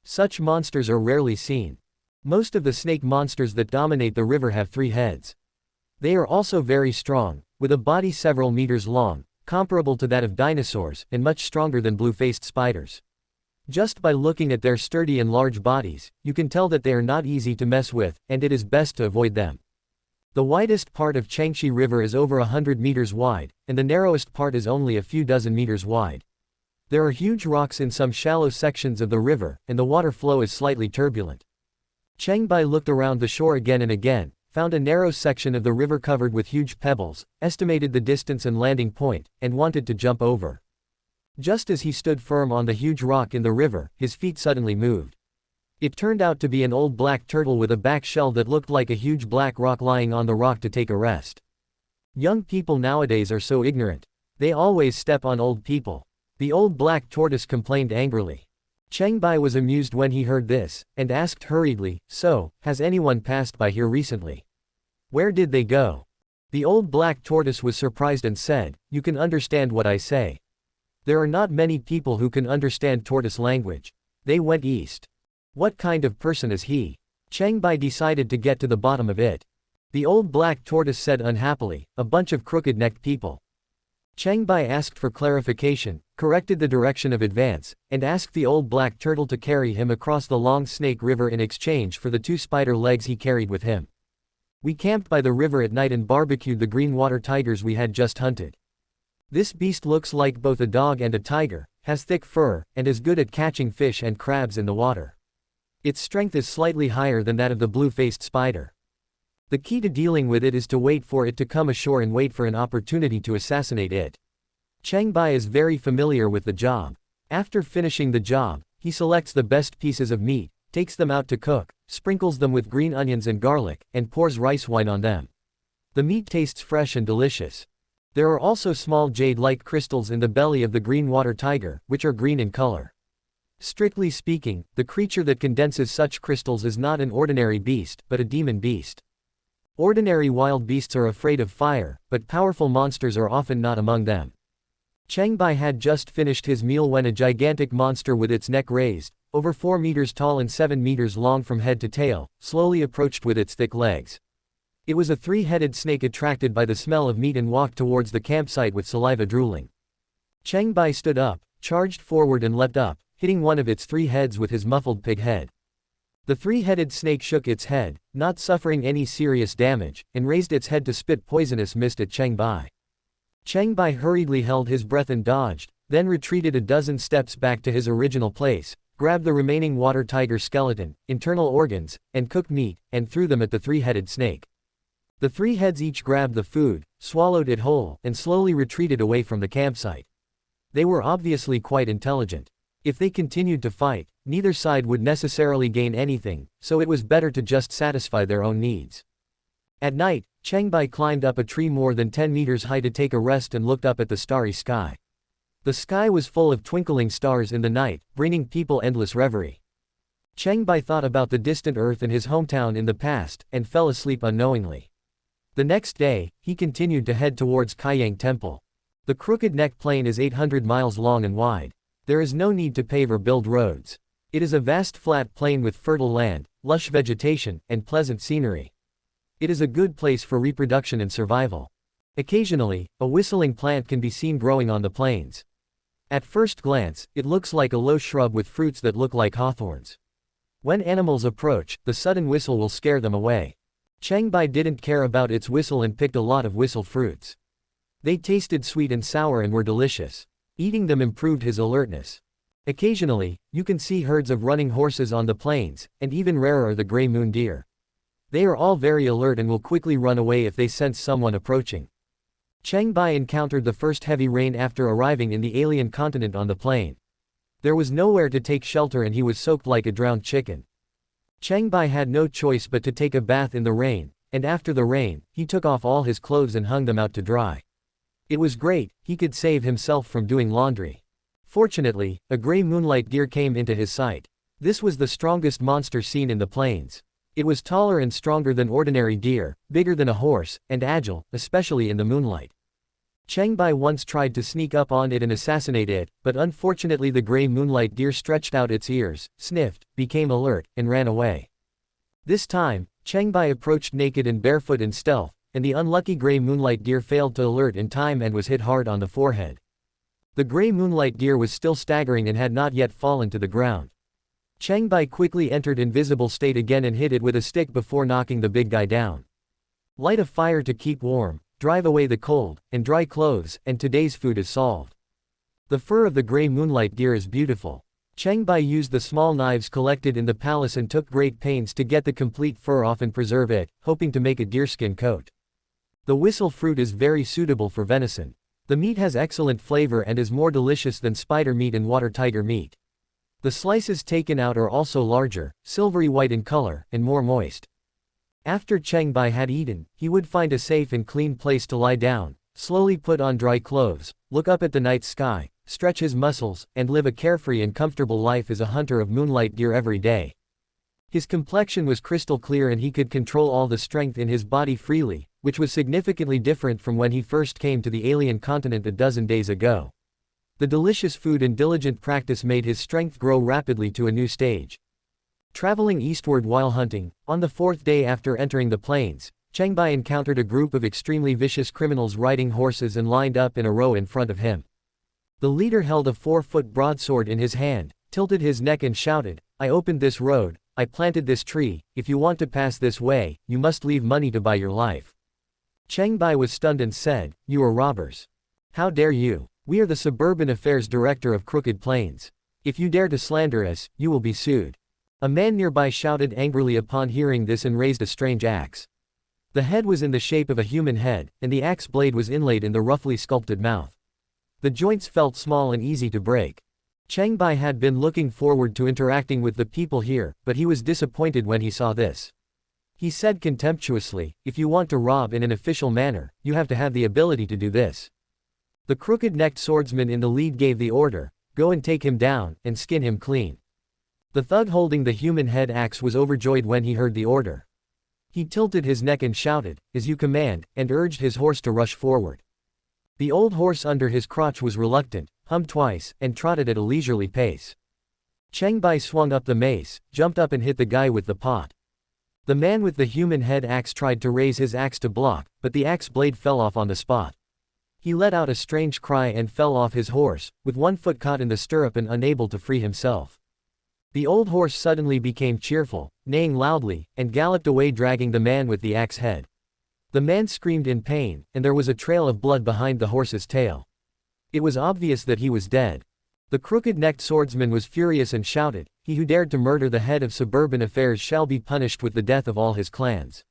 Such monsters are rarely seen. Most of the snake monsters that dominate the river have 3 heads. They are also very strong, with a body several meters long, comparable to that of dinosaurs, and much stronger than blue-faced spiders. Just by looking at their sturdy and large bodies, you can tell that they are not easy to mess with, and it is best to avoid them. The widest part of Qiongqi River is over 100 meters wide, and the narrowest part is only a few dozen meters wide. There are huge rocks in some shallow sections of the river, and the water flow is slightly turbulent. Cheng Bai looked around the shore again and again, found a narrow section of the river covered with huge pebbles, estimated the distance and landing point, and wanted to jump over. Just as he stood firm on the huge rock in the river, his feet suddenly moved. It turned out to be an old black turtle with a back shell that looked like a huge black rock lying on the rock to take a rest. Young people nowadays are so ignorant. They always step on old people. The old black tortoise complained angrily. Cheng Bai was amused when he heard this, and asked hurriedly, "So, has anyone passed by here recently? Where did they go?" The old black tortoise was surprised and said, "You can understand what I say. There are not many people who can understand tortoise language. They went east." "What kind of person is he?" Cheng Bai decided to get to the bottom of it. The old black tortoise said unhappily, "A bunch of crooked-necked people." Cheng Bai asked for clarification, corrected the direction of advance, and asked the old black turtle to carry him across the Long Snake River in exchange for the 2 spider legs he carried with him. We camped by the river at night and barbecued the green water tigers we had just hunted. This beast looks like both a dog and a tiger, has thick fur, and is good at catching fish and crabs in the water. Its strength is slightly higher than that of the blue-faced spider. The key to dealing with it is to wait for it to come ashore and wait for an opportunity to assassinate it. Cheng Bai is very familiar with the job. After finishing the job, he selects the best pieces of meat, takes them out to cook, sprinkles them with green onions and garlic, and pours rice wine on them. The meat tastes fresh and delicious. There are also small jade-like crystals in the belly of the green water tiger, which are green in color. Strictly speaking, the creature that condenses such crystals is not an ordinary beast, but a demon beast. Ordinary wild beasts are afraid of fire, but powerful monsters are often not among them. Cheng Bai had just finished his meal when a gigantic monster with its neck raised, over 4 meters tall and 7 meters long from head to tail, slowly approached with its thick legs. It was a 3-headed snake attracted by the smell of meat and walked towards the campsite with saliva drooling. Cheng Bai stood up, charged forward and leapt up, hitting one of its 3 heads with his muffled pig head. The 3-headed snake shook its head, not suffering any serious damage, and raised its head to spit poisonous mist at Cheng Bai. Cheng Bai hurriedly held his breath and dodged, then retreated a dozen steps back to his original place, grabbed the remaining water tiger skeleton, internal organs, and cooked meat, and threw them at the 3-headed snake. The 3 heads each grabbed the food, swallowed it whole, and slowly retreated away from the campsite. They were obviously quite intelligent. If they continued to fight, neither side would necessarily gain anything, so it was better to just satisfy their own needs. At night, Cheng Bai climbed up a tree more than 10 meters high to take a rest and looked up at the starry sky. The sky was full of twinkling stars in the night, bringing people endless reverie. Cheng Bai thought about the distant earth and his hometown in the past, and fell asleep unknowingly. The next day, he continued to head towards Qiongqi Temple. The Crooked Neck Plain is 800 miles long and wide. There is no need to pave or build roads. It is a vast flat plain with fertile land, lush vegetation, and pleasant scenery. It is a good place for reproduction and survival. Occasionally, a whistling plant can be seen growing on the plains. At first glance, it looks like a low shrub with fruits that look like hawthorns. When animals approach, the sudden whistle will scare them away. Cheng Bai didn't care about its whistle and picked a lot of whistle fruits. They tasted sweet and sour and were delicious. Eating them improved his alertness. Occasionally, you can see herds of running horses on the plains, and even rarer the gray moon deer. They are all very alert and will quickly run away if they sense someone approaching. Cheng Bai encountered the first heavy rain after arriving in the alien continent on the plain. There was nowhere to take shelter and he was soaked like a drowned chicken. Cheng Bai had no choice but to take a bath in the rain, and after the rain, he took off all his clothes and hung them out to dry. It was great, he could save himself from doing laundry. Fortunately, a gray moonlight deer came into his sight. This was the strongest monster seen in the plains. It was taller and stronger than ordinary deer, bigger than a horse, and agile, especially in the moonlight. Cheng Bai once tried to sneak up on it and assassinate it, but unfortunately the gray moonlight deer stretched out its ears, sniffed, became alert, and ran away. This time, Cheng Bai approached naked and barefoot in stealth, and the unlucky gray moonlight deer failed to alert in time and was hit hard on the forehead. The gray moonlight deer was still staggering and had not yet fallen to the ground. Cheng Bai quickly entered invisible state again and hit it with a stick before knocking the big guy down. Light a fire to keep warm, drive away the cold, and dry clothes, and today's food is solved. The fur of the gray moonlight deer is beautiful. Cheng Bai used the small knives collected in the palace and took great pains to get the complete fur off and preserve it, hoping to make a deerskin coat. The whistle fruit is very suitable for venison. The meat has excellent flavor and is more delicious than spider meat and water tiger meat. The slices taken out are also larger, silvery white in color, and more moist. After Cheng Bai had eaten, he would find a safe and clean place to lie down, slowly put on dry clothes, look up at the night sky, stretch his muscles, and live a carefree and comfortable life as a hunter of moonlight deer every day. His complexion was crystal clear and he could control all the strength in his body freely, which was significantly different from when he first came to the alien continent a dozen days ago. The delicious food and diligent practice made his strength grow rapidly to a new stage. Traveling eastward while hunting, on the fourth day after entering the plains, Cheng Bai encountered a group of extremely vicious criminals riding horses and lined up in a row in front of him. The leader held a 4-foot broadsword in his hand, tilted his neck and shouted, "I opened this road, I planted this tree, if you want to pass this way, you must leave money to buy your life." Cheng Bai was stunned and said, "You are robbers. How dare you? We are the Suburban Affairs Director of Crooked Plains. If you dare to slander us, you will be sued." A man nearby shouted angrily upon hearing this and raised a strange axe. The head was in the shape of a human head, and the axe blade was inlaid in the roughly sculpted mouth. The joints felt small and easy to break. Cheng Bai had been looking forward to interacting with the people here, but he was disappointed when he saw this. He said contemptuously, "If you want to rob in an official manner, you have to have the ability to do this." The crooked-necked swordsman in the lead gave the order, "Go and take him down, and skin him clean." The thug holding the human head axe was overjoyed when he heard the order. He tilted his neck and shouted, "As you command," and urged his horse to rush forward. The old horse under his crotch was reluctant, hummed twice, and trotted at a leisurely pace. Cheng Bai swung up the mace, jumped up and hit the guy with the pot. The man with the human head axe tried to raise his axe to block, but the axe blade fell off on the spot. He let out a strange cry and fell off his horse, with one foot caught in the stirrup and unable to free himself. The old horse suddenly became cheerful, neighing loudly, and galloped away dragging the man with the axe head. The man screamed in pain, and there was a trail of blood behind the horse's tail. It was obvious that he was dead. The crooked-necked swordsman was furious and shouted, "He who dared to murder the head of Suburban Affairs shall be punished with the death of all his clans.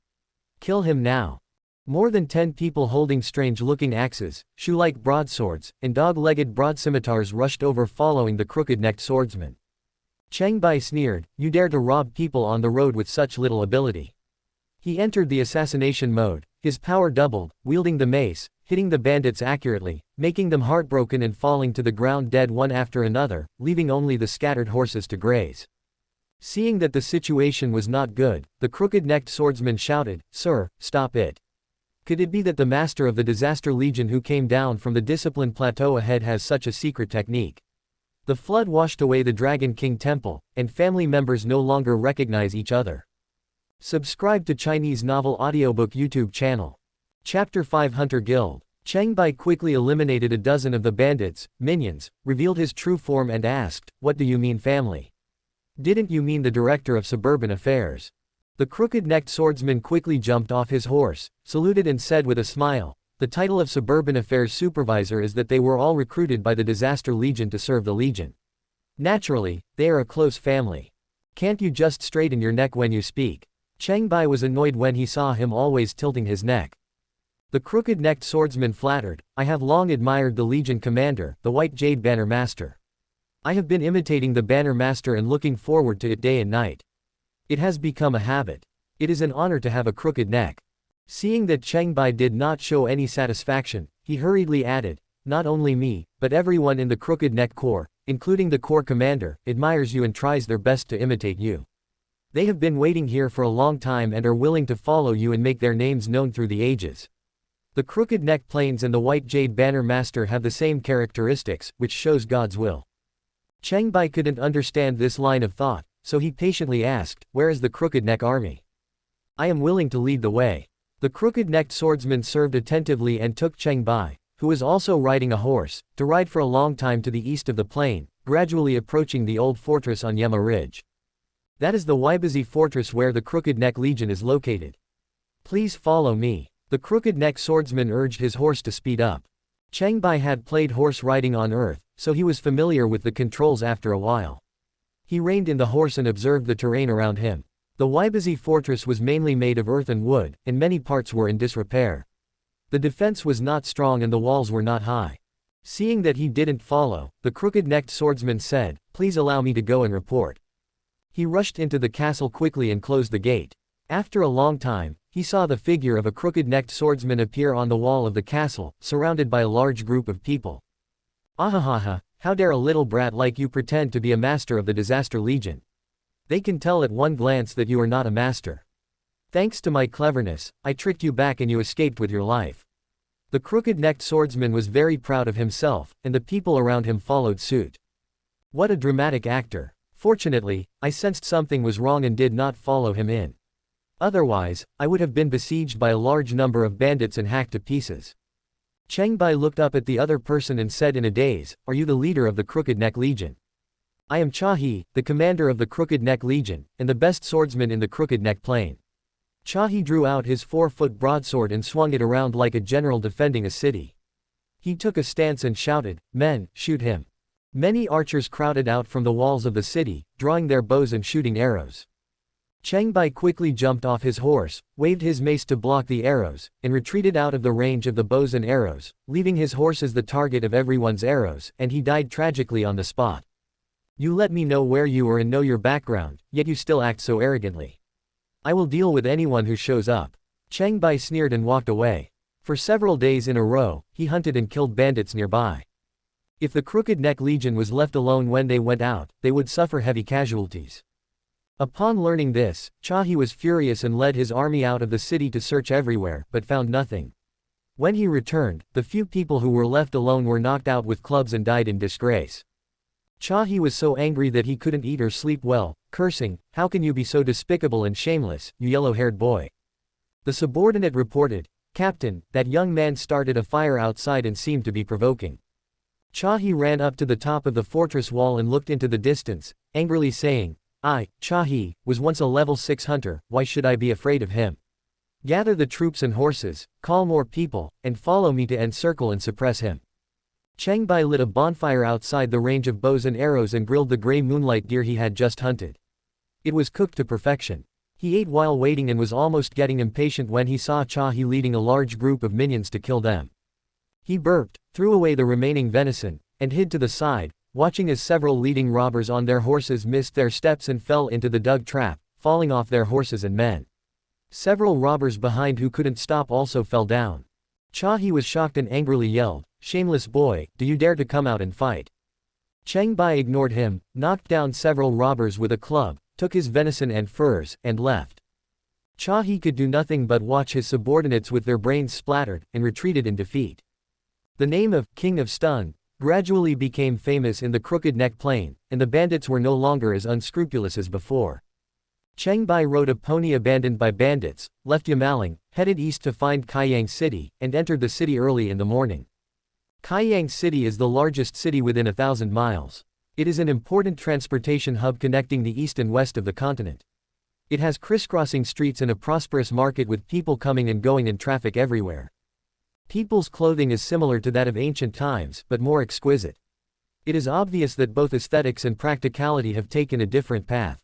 Kill him now." More than 10 people holding strange-looking axes, shoe-like broadswords, and dog-legged broad scimitars rushed over following the crooked-necked swordsman. Cheng Bai sneered, "You dare to rob people on the road with such little ability." He entered the assassination mode, his power doubled, wielding the mace, hitting the bandits accurately, making them heartbroken and falling to the ground dead one after another, leaving only the scattered horses to graze. Seeing that the situation was not good, the crooked-necked swordsman shouted, "Sir, stop it. Could it be that the master of the Disaster Legion who came down from the Discipline Plateau ahead has such a secret technique? The flood washed away the Dragon King Temple, and family members no longer recognize each other." Subscribe to Chinese Novel Audiobook YouTube channel. Chapter 5 Hunter Guild. Cheng Bai quickly eliminated a dozen of the bandits, minions, revealed his true form and asked, "What do you mean family? Didn't you mean the director of suburban affairs?" The crooked-necked swordsman quickly jumped off his horse, saluted and said with a smile, "The title of suburban affairs supervisor is that they were all recruited by the Disaster Legion to serve the Legion. Naturally, they are a close family. Can't you just straighten your neck when you speak?" Cheng Bai was annoyed when he saw him always tilting his neck. The crooked-necked swordsman flattered, "I have long admired the Legion commander, the White Jade Banner Master. I have been imitating the Banner Master and looking forward to it day and night. It has become a habit. It is an honor to have a crooked neck." Seeing that Cheng Bai did not show any satisfaction, he hurriedly added, "Not only me, but everyone in the Crooked Neck Corps, including the Corps commander, admires you and tries their best to imitate you. They have been waiting here for a long time and are willing to follow you and make their names known through the ages. The Crooked Neck Plains and the White Jade Banner Master have the same characteristics, which shows God's will." Cheng Bai couldn't understand this line of thought, so he patiently asked, "Where is the Crooked Neck Army? I am willing to lead the way." The crooked-necked swordsman served attentively and took Cheng Bai, who was also riding a horse, to ride for a long time to the east of the plain, gradually approaching the old fortress on Yema Ridge. That is the Waibazi fortress where the Crooked Neck Legion is located. "Please follow me." The crooked-necked swordsman urged his horse to speed up. Cheng Bai had played horse riding on Earth, so he was familiar with the controls after a while. He reined in the horse and observed the terrain around him. The Waibazi fortress was mainly made of earth and wood, and many parts were in disrepair. The defense was not strong and the walls were not high. Seeing that he didn't follow, the crooked-necked swordsman said, "Please allow me to go and report." He rushed into the castle quickly and closed the gate. After a long time, he saw the figure of a crooked-necked swordsman appear on the wall of the castle, surrounded by a large group of people. "Ahahaha, how dare a little brat like you pretend to be a master of the Disaster Legion? They can tell at one glance that you are not a master. Thanks to my cleverness, I tricked you back and you escaped with your life." The crooked-necked swordsman was very proud of himself, and the people around him followed suit. What a dramatic actor. Fortunately, I sensed something was wrong and did not follow him in. Otherwise, I would have been besieged by a large number of bandits and hacked to pieces. Cheng Bai looked up at the other person and said in a daze, "Are you the leader of the Crooked Neck Legion?" "I am Cha He, the commander of the Crooked Neck Legion, and the best swordsman in the Crooked Neck Plain." Cha He drew out his 4-foot broadsword and swung it around like a general defending a city. He took a stance and shouted, "Men, shoot him." Many archers crowded out from the walls of the city, drawing their bows and shooting arrows. Cheng Bai quickly jumped off his horse, waved his mace to block the arrows, and retreated out of the range of the bows and arrows, leaving his horse as the target of everyone's arrows, and he died tragically on the spot. "You let me know where you are and know your background, yet you still act so arrogantly. I will deal with anyone who shows up." Cheng Bai sneered and walked away. For several days in a row, he hunted and killed bandits nearby. If the Crooked Neck Legion was left alone when they went out, they would suffer heavy casualties. Upon learning this, Cha He was furious and led his army out of the city to search everywhere, but found nothing. When he returned, the few people who were left alone were knocked out with clubs and died in disgrace. Cha He was so angry that he couldn't eat or sleep well, cursing, "How can you be so despicable and shameless, you yellow-haired boy?" The subordinate reported, "Captain, that young man started a fire outside and seemed to be provoking." Cha He ran up to the top of the fortress wall and looked into the distance, angrily saying, "I, Cha He, was once a level 6 hunter, why should I be afraid of him? Gather the troops and horses, call more people, and follow me to encircle and suppress him." Cheng Bai lit a bonfire outside the range of bows and arrows and grilled the gray moonlight deer he had just hunted. It was cooked to perfection. He ate while waiting and was almost getting impatient when he saw Cha He leading a large group of minions to kill them. He burped, threw away the remaining venison, and hid to the side, watching as several leading robbers on their horses missed their steps and fell into the dug trap, falling off their horses and men. Several robbers behind who couldn't stop also fell down. Cha He was shocked and angrily yelled, "Shameless boy, do you dare to come out and fight?" Cheng Bai ignored him, knocked down several robbers with a club, took his venison and furs, and left. Cha He could do nothing but watch his subordinates with their brains splattered, and retreated in defeat. The name of King of Stun gradually became famous in the Crooked Neck Plain, and the bandits were no longer as unscrupulous as before. Cheng Bai rode a pony abandoned by bandits, left Yamaling, headed east to find Qiongqi City, and entered the city early in the morning. Qiongqi City is the largest city within 1,000 miles. It is an important transportation hub connecting the east and west of the continent. It has crisscrossing streets and a prosperous market with people coming and going and traffic everywhere. People's clothing is similar to that of ancient times, but more exquisite. It is obvious that both aesthetics and practicality have taken a different path.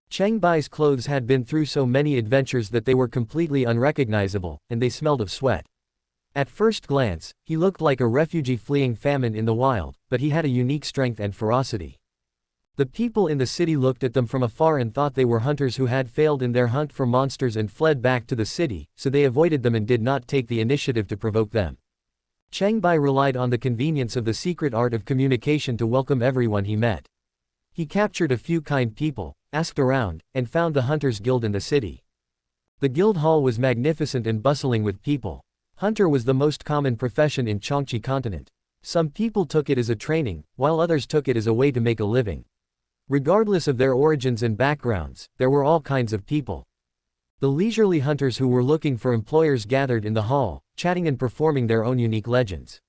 Cheng Bai's clothes had been through so many adventures that they were completely unrecognizable, and they smelled of sweat. At first glance, he looked like a refugee fleeing famine in the wild, but he had a unique strength and ferocity. The people in the city looked at them from afar and thought they were hunters who had failed in their hunt for monsters and fled back to the city, so they avoided them and did not take the initiative to provoke them. Cheng Bai relied on the convenience of the secret art of communication to welcome everyone he met. He captured a few kind people, asked around, and found the Hunters Guild in the city. The guild hall was magnificent and bustling with people. Hunter was the most common profession in Qiongqi continent. Some people took it as a training, while others took it as a way to make a living. Regardless of their origins and backgrounds, there were all kinds of people. The leisurely hunters who were looking for employers gathered in the hall, chatting and performing their own unique legends.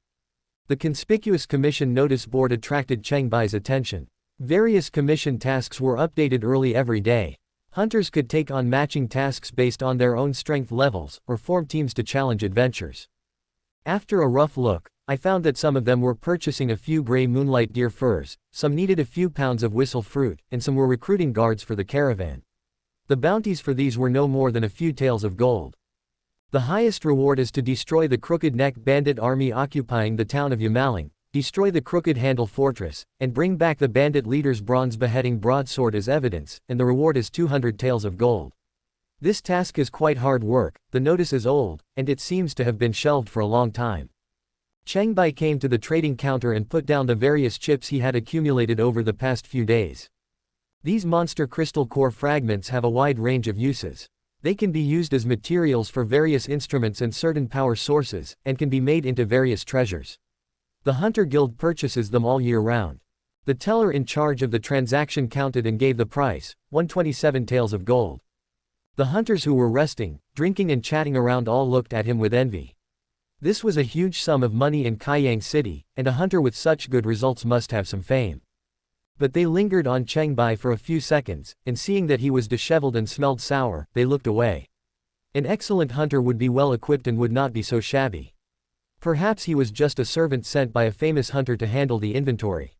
The conspicuous commission notice board attracted Cheng Bai's attention. Various commission tasks were updated early every day. Hunters could take on matching tasks based on their own strength levels, or form teams to challenge adventures. After a rough look, I found that some of them were purchasing a few gray moonlight deer furs, some needed a few pounds of whistle fruit, and some were recruiting guards for the caravan. The bounties for these were no more than a few taels of gold. The highest reward is to destroy the Crooked Neck bandit army occupying the town of Yamaling, destroy the Crooked Handle fortress, and bring back the bandit leader's bronze beheading broadsword as evidence, and the reward is 200 taels of gold. This task is quite hard work, the notice is old, and it seems to have been shelved for a long time. Cheng Bai came to the trading counter and put down the various chips he had accumulated over the past few days. These monster crystal core fragments have a wide range of uses. They can be used as materials for various instruments and certain power sources, and can be made into various treasures. The Hunter Guild purchases them all year round. The teller in charge of the transaction counted and gave the price, 127 taels of gold. The hunters who were resting, drinking and chatting around all looked at him with envy. This was a huge sum of money in Qiongqi City, and a hunter with such good results must have some fame. But they lingered on Cheng Bai for a few seconds, and seeing that he was disheveled and smelled sour, they looked away. An excellent hunter would be well equipped and would not be so shabby. Perhaps he was just a servant sent by a famous hunter to handle the inventory.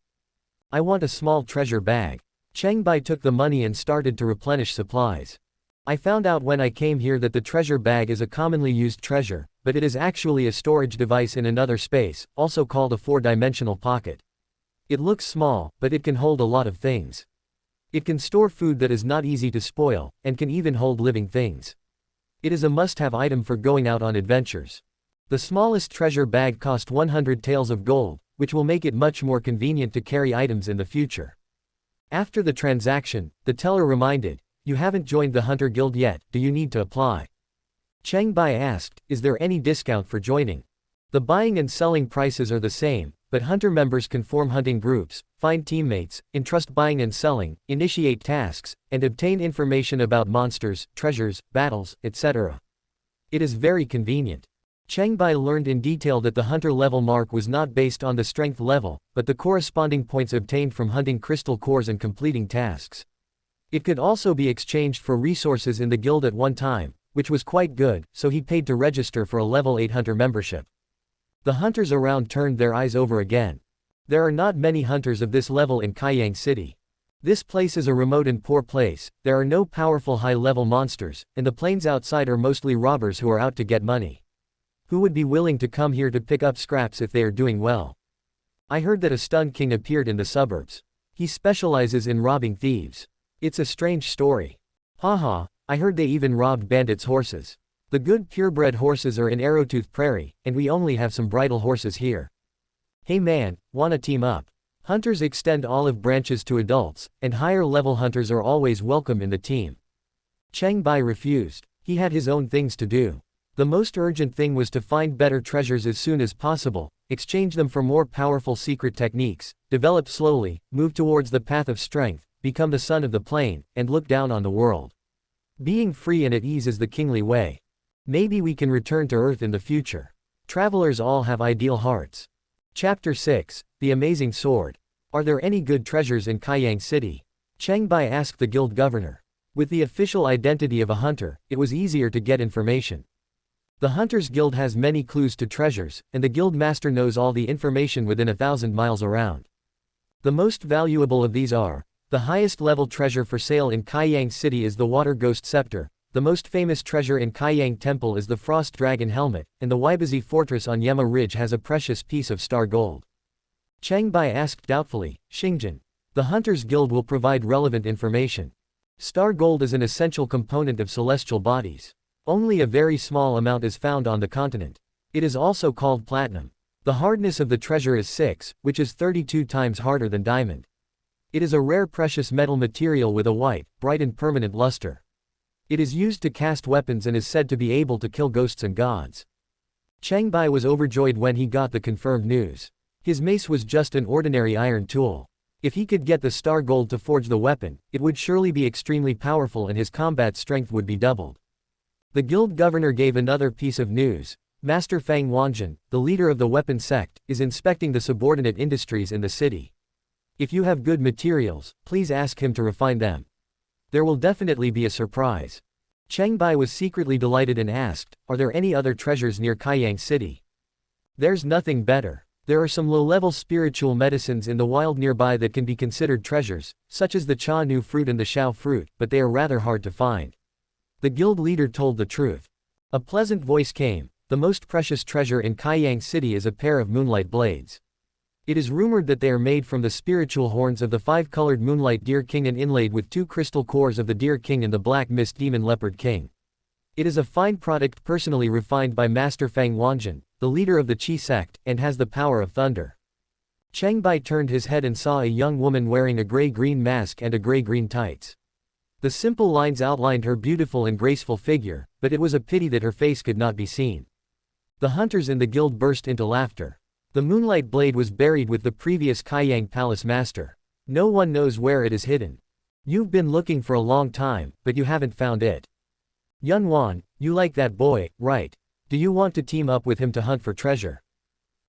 I want a small treasure bag. Cheng Bai took the money and started to replenish supplies. I found out when I came here that the treasure bag is a commonly used treasure, but it is actually a storage device in another space, also called a four-dimensional pocket. It looks small, but it can hold a lot of things. It can store food that is not easy to spoil, and can even hold living things. It is a must-have item for going out on adventures. The smallest treasure bag cost 100 taels of gold, which will make it much more convenient to carry items in the future. After the transaction, the teller reminded, "You haven't joined the Hunter Guild yet, do you need to apply?" Cheng Bai asked, "Is there any discount for joining?" The buying and selling prices are the same, but hunter members can form hunting groups, find teammates, entrust buying and selling, initiate tasks, and obtain information about monsters, treasures, battles, etc. It is very convenient. Cheng Bai learned in detail that the hunter level mark was not based on the strength level, but the corresponding points obtained from hunting crystal cores and completing tasks. It could also be exchanged for resources in the guild at one time, which was quite good, so he paid to register for a level 8 hunter membership. The hunters around turned their eyes over again. There are not many hunters of this level in Qiongqi City. This place is a remote and poor place, there are no powerful high-level monsters, and the plains outside are mostly robbers who are out to get money. Who would be willing to come here to pick up scraps if they are doing well? I heard that a stunned king appeared in the suburbs. He specializes in robbing thieves. It's a strange story. Haha, I heard they even robbed bandits' horses. The good purebred horses are in Arrowtooth Prairie, and we only have some bridle horses here. Hey man, wanna team up? Hunters extend olive branches to adults, and higher-level hunters are always welcome in the team. Cheng Bai refused. He had his own things to do. The most urgent thing was to find better treasures as soon as possible, exchange them for more powerful secret techniques, develop slowly, move towards the path of strength, become the son of the plain, and look down on the world. Being free and at ease is the kingly way. Maybe we can return to Earth in the future. Travelers all have ideal hearts. Chapter 6, The Amazing Sword. Are there any good treasures in Qiongqi City? Cheng Bai asked the guild governor. With the official identity of a hunter, it was easier to get information. The Hunters Guild has many clues to treasures, and the guild master knows all the information within 1,000 miles around. The most valuable of these are: the highest level treasure for sale in Qiongqi City is the Water Ghost Scepter, the most famous treasure in Qiongqi Temple is the Frost Dragon Helmet, and the Waibazi Fortress on Yema Ridge has a precious piece of star gold. Cheng Bai asked doubtfully, Xingjin. The Hunters Guild will provide relevant information. Star gold is an essential component of celestial bodies. Only a very small amount is found on the continent. It is also called platinum. The hardness of the treasure is 6, which is 32 times harder than diamond. It is a rare precious metal material with a white, bright and permanent luster. It is used to cast weapons and is said to be able to kill ghosts and gods. Cheng Bai was overjoyed when he got the confirmed news. His mace was just an ordinary iron tool. If he could get the star gold to forge the weapon, it would surely be extremely powerful and his combat strength would be doubled. The guild governor gave another piece of news. Master Fang Wanjun, the leader of the weapon sect, is inspecting the subordinate industries in the city. If you have good materials, please ask him to refine them. There will definitely be a surprise. Cheng Bai was secretly delighted and asked, are there any other treasures near Qiongqi City? There's nothing better. There are some low-level spiritual medicines in the wild nearby that can be considered treasures, such as the Cha Nu fruit and the Shao fruit, but they are rather hard to find. The guild leader told the truth. A pleasant voice came. The most precious treasure in Qiongqi City is a pair of moonlight blades. It is rumored that they are made from the spiritual horns of the 5-colored moonlight deer king and inlaid with 2 crystal cores of the deer king and the black mist demon leopard king. It is a fine product personally refined by Master Fang Wanjun, the leader of the Qi sect, and has the power of thunder. Cheng Bai turned his head and saw a young woman wearing a gray-green mask and a gray-green tights. The simple lines outlined her beautiful and graceful figure, but it was a pity that her face could not be seen. The hunters in the guild burst into laughter. The moonlight blade was buried with the previous Qiongqi palace master. No one knows where it is hidden. You've been looking for a long time, but you haven't found it. Yunwan, you like that boy, right? Do you want to team up with him to hunt for treasure?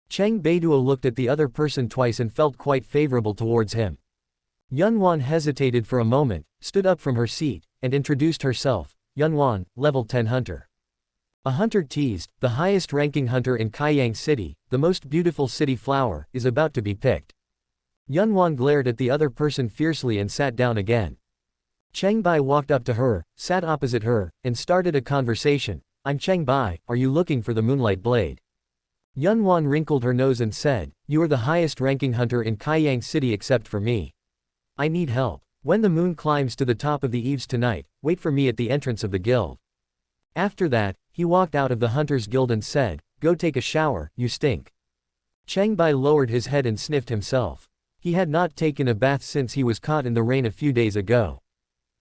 Cheng Baiduo looked at the other person twice and felt quite favorable towards him. Yunwan hesitated for a moment, stood up from her seat, and introduced herself. Yunwan, level 10 hunter. A hunter teased, the highest ranking hunter in Qiongqi City, the most beautiful city flower, is about to be picked. Yunwan glared at the other person fiercely and sat down again. Cheng Bai walked up to her, sat opposite her, and started a conversation. I'm Cheng Bai, are you looking for the moonlight blade? Yunwan wrinkled her nose and said, you are the highest ranking hunter in Qiongqi City except for me. I need help. When the moon climbs to the top of the eaves tonight, wait for me at the entrance of the guild. After that, he walked out of the Hunters Guild and said, go take a shower, you stink. Cheng Bai lowered his head and sniffed himself. He had not taken a bath since he was caught in the rain a few days ago.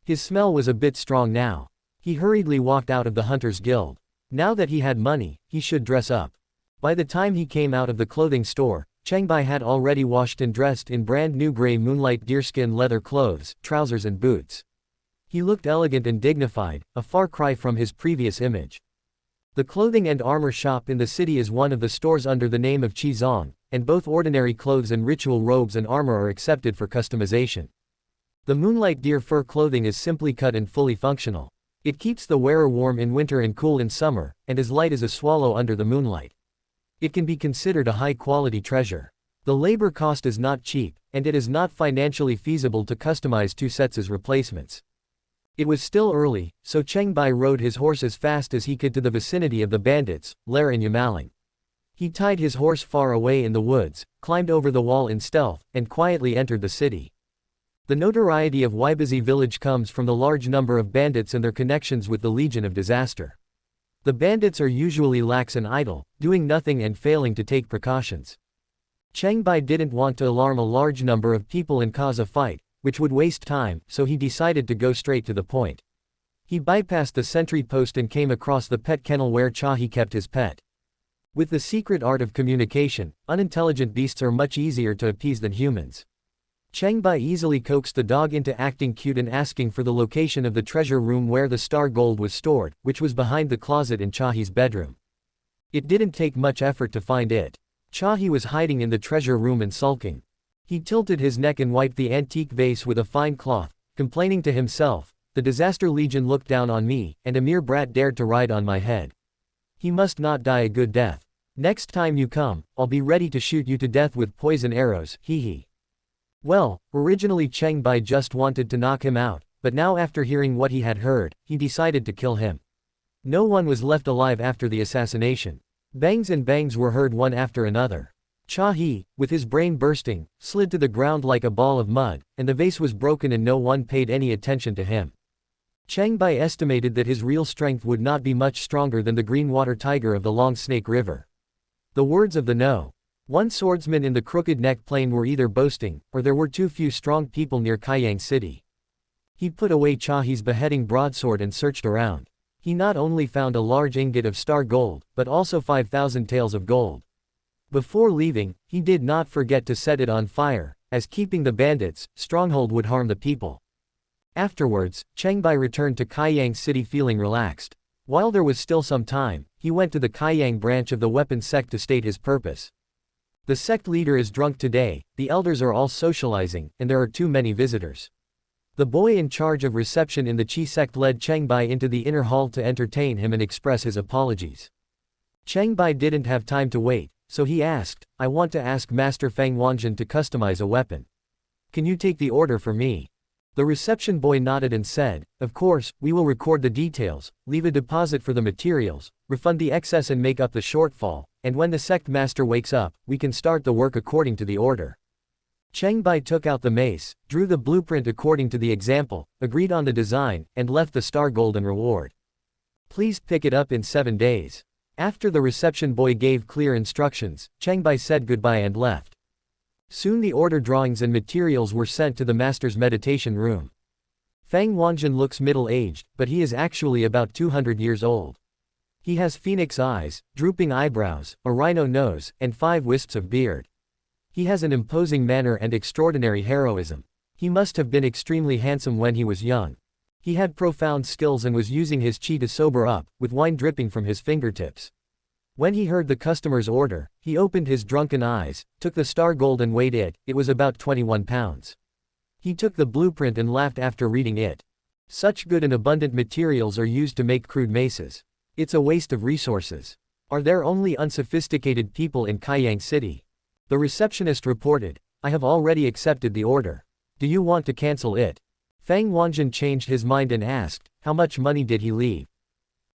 His smell was a bit strong now. He hurriedly walked out of the Hunters Guild. Now that he had money, he should dress up. By the time he came out of the clothing store, Cheng Bai had already washed and dressed in brand new gray moonlight deerskin leather clothes, trousers and boots. He looked elegant and dignified, a far cry from his previous image. The clothing and armor shop in the city is one of the stores under the name of Qizong, and both ordinary clothes and ritual robes and armor are accepted for customization. The moonlight deer fur clothing is simply cut and fully functional. It keeps the wearer warm in winter and cool in summer, and as light as a swallow under the moonlight. It can be considered a high-quality treasure. The labor cost is not cheap, and it is not financially feasible to customize 2 sets as replacements. It was still early, so Cheng Bai rode his horse as fast as he could to the vicinity of the bandits, Lair and Yamaling. He tied his horse far away in the woods, climbed over the wall in stealth, and quietly entered the city. The notoriety of Waibazi village comes from the large number of bandits and their connections with the Legion of Disaster. The bandits are usually lax and idle, doing nothing and failing to take precautions. Cheng Bai didn't want to alarm a large number of people and cause a fight, which would waste time, so he decided to go straight to the point. He bypassed the sentry post and came across the pet kennel where Chahi kept his pet. With the secret art of communication, unintelligent beasts are much easier to appease than humans. Cheng Bai easily coaxed the dog into acting cute and asking for the location of the treasure room where the star gold was stored, which was behind the closet in Chahi's bedroom. It didn't take much effort to find it. Chahi was hiding in the treasure room and sulking. He tilted his neck and wiped the antique vase with a fine cloth, complaining to himself, "The disaster legion looked down on me, and a mere brat dared to ride on my head. He must not die a good death. Next time you come, I'll be ready to shoot you to death with poison arrows, hee hee." Well, originally Cheng Bai just wanted to knock him out, but now after hearing what he had heard, he decided to kill him. No one was left alive after the assassination. Bangs and bangs were heard one after another. Chahi, with his brain bursting, slid to the ground like a ball of mud, and the vase was broken and no one paid any attention to him. Cheng Bai estimated that his real strength would not be much stronger than the green water tiger of the Long Snake River. The words of the one swordsman in the Crooked Neck Plain were either boasting, or there were too few strong people near Qiongqi City. He put away Chahi's beheading broadsword and searched around. He not only found a large ingot of star gold, but also 5,000 taels of gold. Before leaving, he did not forget to set it on fire, as keeping the bandits' stronghold would harm the people. Afterwards, Cheng Bai returned to Qiongqi City feeling relaxed. While there was still some time, he went to the Qiongqi branch of the weapon sect to state his purpose. The sect leader is drunk today, the elders are all socializing, and there are too many visitors. The boy in charge of reception in the Qi sect led Cheng Bai into the inner hall to entertain him and express his apologies. Cheng Bai didn't have time to wait, so he asked, "I want to ask Master Feng Wanjin to customize a weapon. Can you take the order for me?" The reception boy nodded and said, "Of course, we will record the details, leave a deposit for the materials, refund the excess and make up the shortfall, and when the sect master wakes up, we can start the work according to the order." Cheng Bai took out the mace, drew the blueprint according to the example, agreed on the design, and left the star golden reward. "Please pick it up in 7 days. After the reception boy gave clear instructions, Cheng Bai said goodbye and left. Soon the order drawings and materials were sent to the master's meditation room. Feng Wanjin looks middle-aged, but he is actually about 200 years old. He has phoenix eyes, drooping eyebrows, a rhino nose, and 5 wisps of beard. He has an imposing manner and extraordinary heroism. He must have been extremely handsome when he was young. He had profound skills and was using his qi to sober up, with wine dripping from his fingertips. When he heard the customer's order, he opened his drunken eyes, took the star gold and weighed it. It was about 21 pounds. He took the blueprint and laughed after reading it. Such good and abundant materials are used to make crude maces. It's a waste of resources. Are there only unsophisticated people in Qiongqi City? The receptionist reported, "I have already accepted the order. Do you want to cancel it?" Feng Wanjin changed his mind and asked, "How much money did he leave?"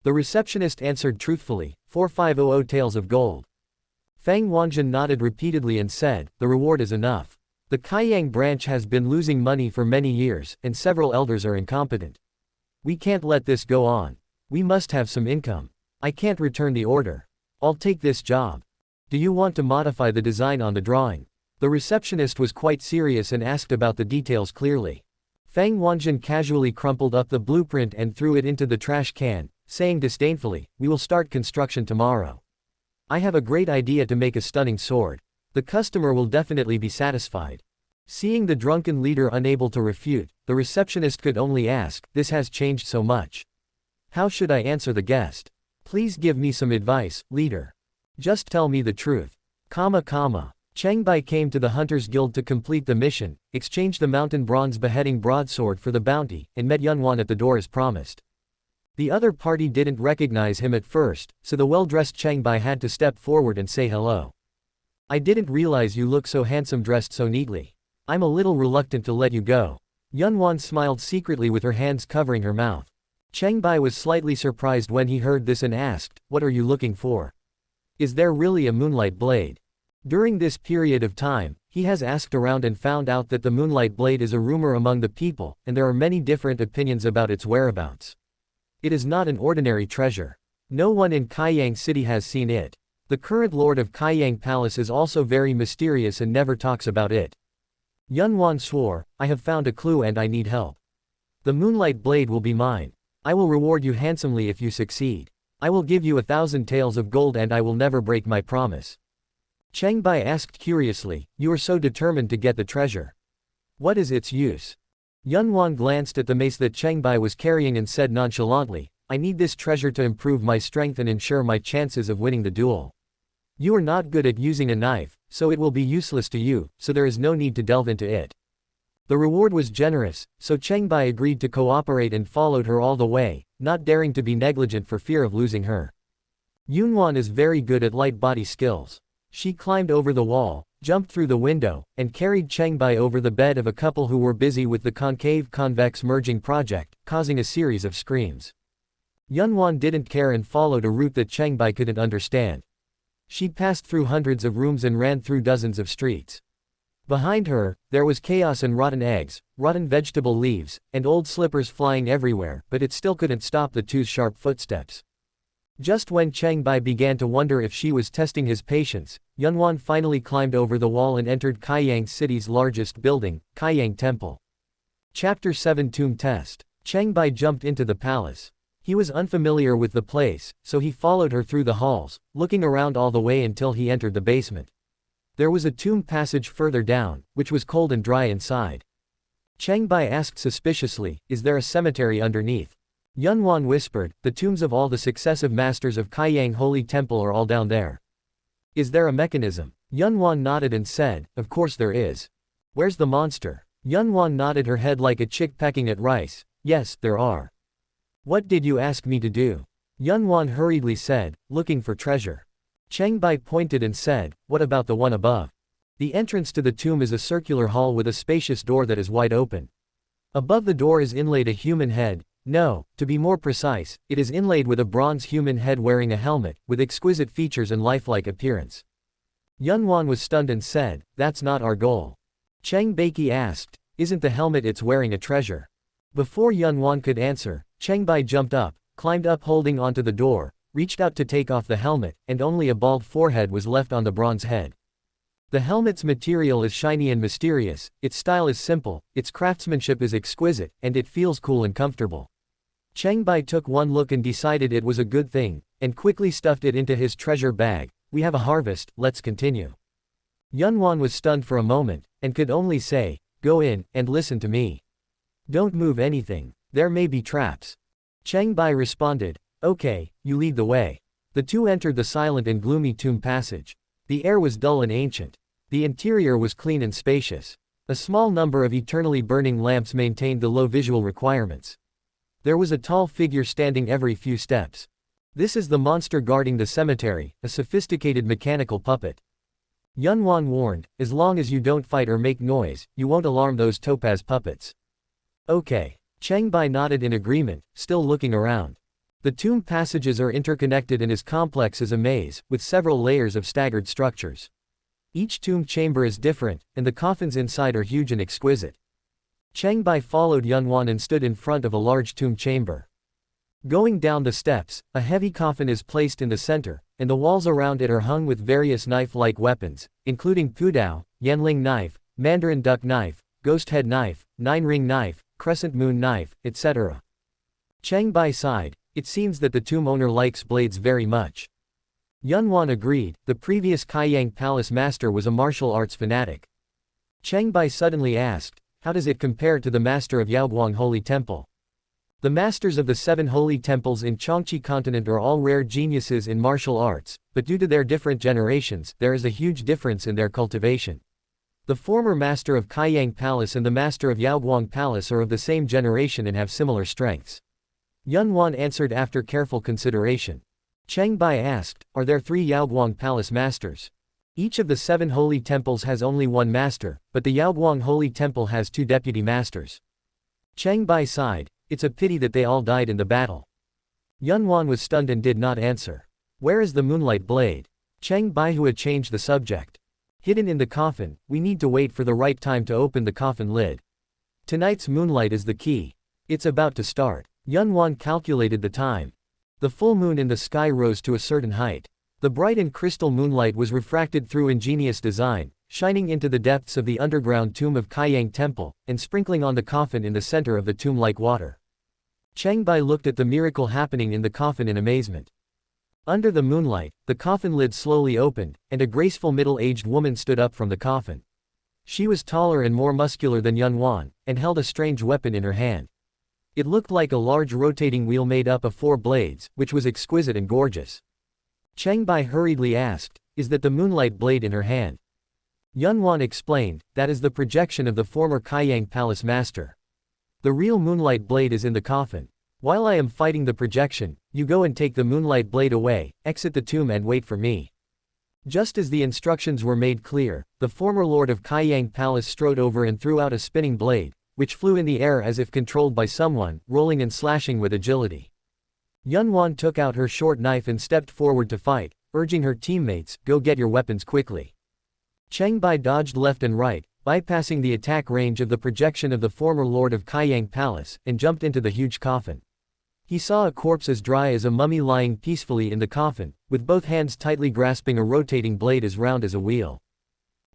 The receptionist answered truthfully, 4,500 taels of gold. Feng Wanjin nodded repeatedly and said, "The reward is enough. The Qiongqi branch has been losing money for many years, and several elders are incompetent. We can't let this go on. We must have some income. I can't return the order. I'll take this job. Do you want to modify the design on the drawing?" The receptionist was quite serious and asked about the details clearly. Feng Wanjin casually crumpled up the blueprint and threw it into the trash can, saying disdainfully, "We will start construction tomorrow. I have a great idea to make a stunning sword. The customer will definitely be satisfied." Seeing the drunken leader unable to refute, the receptionist could only ask, "This has changed so much. How should I answer the guest? Please give me some advice, leader. Just tell me the truth. Cheng Bai came to the Hunters Guild to complete the mission, exchanged the mountain bronze beheading broadsword for the bounty, and met Yunwan at the door as promised. The other party didn't recognize him at first, so the well-dressed Cheng Bai had to step forward and say hello. "I didn't realize you look so handsome dressed so neatly. I'm a little reluctant to let you go." Yunwan smiled secretly with her hands covering her mouth. Cheng Bai was slightly surprised when he heard this and asked, "What are you looking for? Is there really a moonlight blade?" During this period of time, he has asked around and found out that the moonlight blade is a rumor among the people, and there are many different opinions about its whereabouts. It is not an ordinary treasure. No one in Qiongqi City has seen it. The current lord of Qiongqi Palace is also very mysterious and never talks about it. Yunwan swore, "I have found a clue and I need help. The moonlight blade will be mine. I will reward you handsomely if you succeed. I will give you 1,000 taels of gold and I will never break my promise." Cheng Bai asked curiously, "You are so determined to get the treasure. What is its use? Yunwan glanced at the mace that Cheng Bai was carrying and said nonchalantly, I need this treasure to improve my strength and ensure my chances of winning the duel. You are not good at using a knife, so it will be useless to you, so there is no need to delve into it. The reward was generous, so Cheng Bai agreed to cooperate and followed her all the way, not daring to be negligent for fear of losing her. Yunwan is very good at light body skills. She climbed over the wall, jumped through the window, and carried Cheng Bai over the bed of a couple who were busy with the concave-convex merging project, causing a series of screams. Yunwan didn't care and followed a route that Cheng Bai couldn't understand. She passed through hundreds of rooms and ran through dozens of streets. Behind her, there was chaos and rotten eggs, rotten vegetable leaves, and old slippers flying everywhere, but it still couldn't stop the two's sharp footsteps. Just when Cheng Bai began to wonder if she was testing his patience, Yunwan finally climbed over the wall and entered Qiongqi City's largest building, Qiongqi Temple. Chapter 7 Tomb Test. Cheng Bai jumped into the palace. He was unfamiliar with the place, so he followed her through the halls, looking around all the way until he entered the basement. There was a tomb passage further down, which was cold and dry inside. Cheng Bai asked suspiciously, is there a cemetery underneath? Yunwan whispered, the tombs of all the successive masters of Qiongqi Holy Temple are all down there. Is there a mechanism? Yunwan nodded and said, of course there is. Where's the monster? Yunwan nodded her head like a chick pecking at rice, yes, there are. What did you ask me to do? Yunwan hurriedly said, looking for treasure. Cheng Bai pointed and said, what about the one above? The entrance to the tomb is a circular hall with a spacious door that is wide open. Above the door is inlaid a human head. No, to be more precise, it is inlaid with a bronze human head wearing a helmet, with exquisite features and lifelike appearance. Yunwan was stunned and said, that's not our goal. Cheng Bai asked, isn't the helmet it's wearing a treasure? Before Yunwan could answer, Cheng Bai jumped up, climbed up holding onto the door, reached out to take off the helmet, and only a bald forehead was left on the bronze head. The helmet's material is shiny and mysterious, its style is simple, its craftsmanship is exquisite, and it feels cool and comfortable. Cheng Bai took one look and decided it was a good thing, and quickly stuffed it into his treasure bag. We have a harvest, let's continue. Yunwan was stunned for a moment, and could only say, go in, and listen to me. Don't move anything, there may be traps. Cheng Bai responded, okay, you lead the way. The two entered the silent and gloomy tomb passage. The air was dull and ancient. The interior was clean and spacious. A small number of eternally burning lamps maintained the low visual requirements. There was a tall figure standing every few steps. This is the monster guarding the cemetery, a sophisticated mechanical puppet. Yunwan warned, as long as you don't fight or make noise, you won't alarm those topaz puppets. Okay. Cheng Bai nodded in agreement, still looking around. The tomb passages are interconnected and as complex as a maze, with several layers of staggered structures. Each tomb chamber is different, and the coffins inside are huge and exquisite. Cheng Bai followed Yunwan and stood in front of a large tomb chamber. Going down the steps, a heavy coffin is placed in the center, and the walls around it are hung with various knife-like weapons, including Pudao, Yanling knife, Mandarin duck knife, ghost head knife, nine-ring knife, crescent moon knife, etc. Cheng Bai sighed, it seems that the tomb owner likes blades very much. Yunwan agreed, the previous Qiongqi palace master was a martial arts fanatic. Cheng Bai suddenly asked, how does it compare to the master of Yaoguang Holy Temple? The masters of the 7 holy temples in Qiongqi continent are all rare geniuses in martial arts, but due to their different generations, there is a huge difference in their cultivation. The former master of Qiongqi Palace and the master of Yaoguang Palace are of the same generation and have similar strengths. Yunwan answered after careful consideration. Cheng Bai asked, are there 3 Yaoguang Palace masters? Each of the 7 holy temples has only one master, but the Yaoguang Holy Temple has 2 deputy masters. Cheng Bai sighed, it's a pity that they all died in the battle. Yunwan was stunned and did not answer. Where is the moonlight blade? Cheng Bai had changed the subject. Hidden in the coffin, we need to wait for the right time to open the coffin lid. Tonight's moonlight is the key. It's about to start. Yunwan calculated the time. The full moon in the sky rose to a certain height. The bright and crystal moonlight was refracted through ingenious design, shining into the depths of the underground tomb of Qiongqi Temple, and sprinkling on the coffin in the center of the tomb like water. Cheng Bai looked at the miracle happening in the coffin in amazement. Under the moonlight, the coffin lid slowly opened, and a graceful middle-aged woman stood up from the coffin. She was taller and more muscular than Yunwan, and held a strange weapon in her hand. It looked like a large rotating wheel made up of 4 blades, which was exquisite and gorgeous. Cheng Bai hurriedly asked, "Is that the moonlight blade in her hand?" Yunwan explained, "That is the projection of the former Qiongqi palace master. The real moonlight blade is in the coffin. While I am fighting the projection, you go and take the moonlight blade away, exit the tomb and wait for me." Just as the instructions were made clear, the former lord of Qiongqi palace strode over and threw out a spinning blade, which flew in the air as if controlled by someone, rolling and slashing with agility. Yunwan took out her short knife and stepped forward to fight, urging her teammates, "Go get your weapons quickly." Cheng Bai dodged left and right, bypassing the attack range of the projection of the former lord of Qiongqi palace, and jumped into the huge coffin. He saw a corpse as dry as a mummy lying peacefully in the coffin, with both hands tightly grasping a rotating blade as round as a wheel.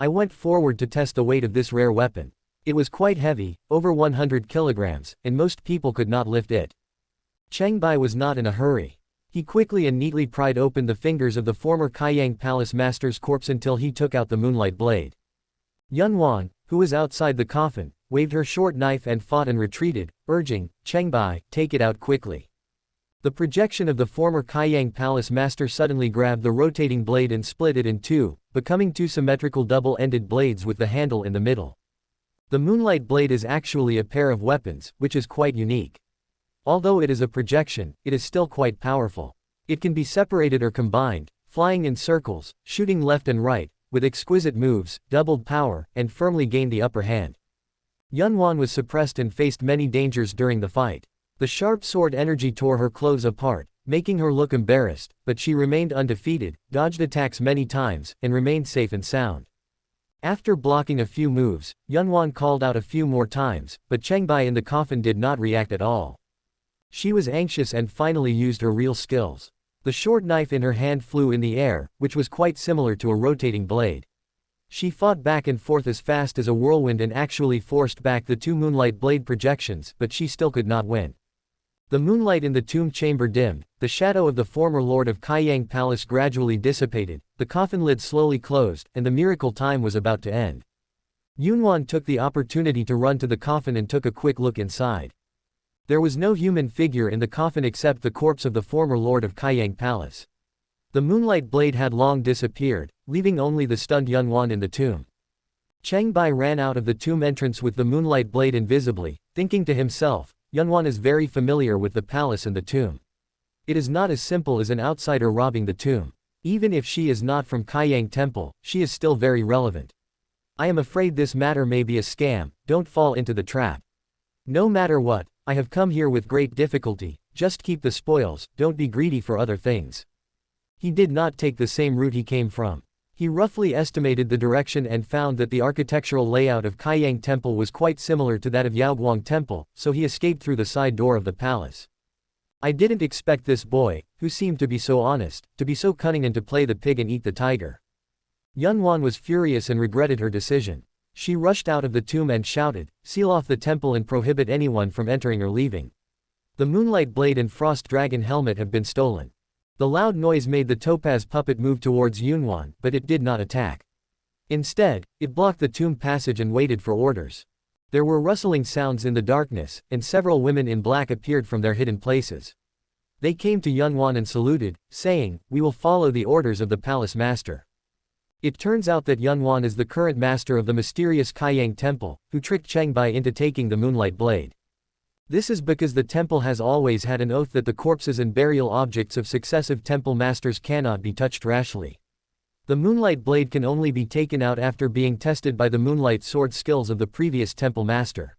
I went forward to test the weight of this rare weapon. It was quite heavy, over 100 kilograms, and most people could not lift it. Cheng Bai was not in a hurry. He quickly and neatly pried open the fingers of the former Qiongqi palace master's corpse until he took out the moonlight blade. Yunwan, who was outside the coffin, waved her short knife and fought and retreated, urging, "Cheng Bai, take it out quickly." The projection of the former Qiongqi palace master suddenly grabbed the rotating blade and split it in 2, becoming 2 symmetrical double-ended blades with the handle in the middle. The moonlight blade is actually a pair of weapons, which is quite unique. Although it is a projection, it is still quite powerful. It can be separated or combined, flying in circles, shooting left and right, with exquisite moves, doubled power, and firmly gained the upper hand. Yunwan was suppressed and faced many dangers during the fight. The sharp sword energy tore her clothes apart, making her look embarrassed, but she remained undefeated, dodged attacks many times, and remained safe and sound. After blocking a few moves, Yunwan called out a few more times, but Cheng Bai in the coffin did not react at all. She was anxious and finally used her real skills. The short knife in her hand flew in the air, which was quite similar to a rotating blade. She fought back and forth as fast as a whirlwind and actually forced back the 2 moonlight blade projections, but she still could not win. The moonlight in the tomb chamber dimmed, the shadow of the former lord of Qiongqi palace gradually dissipated, the coffin lid slowly closed, and the miracle time was about to end. Yunwan took the opportunity to run to the coffin and took a quick look inside. There was no human figure in the coffin except the corpse of the former lord of Qiongqi palace. The moonlight blade had long disappeared, leaving only the stunned Yunwan in the tomb. Cheng Bai ran out of the tomb entrance with the moonlight blade invisibly, thinking to himself, "Yunwan is very familiar with the palace and the tomb. It is not as simple as an outsider robbing the tomb. Even if she is not from Qiongqi temple, she is still very relevant. I am afraid this matter may be a scam, don't fall into the trap. No matter what, I have come here with great difficulty, just keep the spoils, don't be greedy for other things." He did not take the same route he came from. He roughly estimated the direction and found that the architectural layout of Qiongqi temple was quite similar to that of Yaoguang temple, so he escaped through the side door of the palace. I didn't expect this boy, who seemed to be so honest, to be so cunning and to play the pig and eat the tiger. Yunwan was furious and regretted her decision. She rushed out of the tomb and shouted, "Seal off the temple and prohibit anyone from entering or leaving. The moonlight blade and frost dragon helmet have been stolen." The loud noise made the topaz puppet move towards Yunwan, but it did not attack. Instead, it blocked the tomb passage and waited for orders. There were rustling sounds in the darkness, and several women in black appeared from their hidden places. They came to Yunwan and saluted, saying, "We will follow the orders of the palace master." It turns out that Yunwan is the current master of the mysterious Qiongqi temple, who tricked Cheng Bai into taking the moonlight blade. This is because the temple has always had an oath that the corpses and burial objects of successive temple masters cannot be touched rashly. The moonlight blade can only be taken out after being tested by the moonlight sword skills of the previous temple master.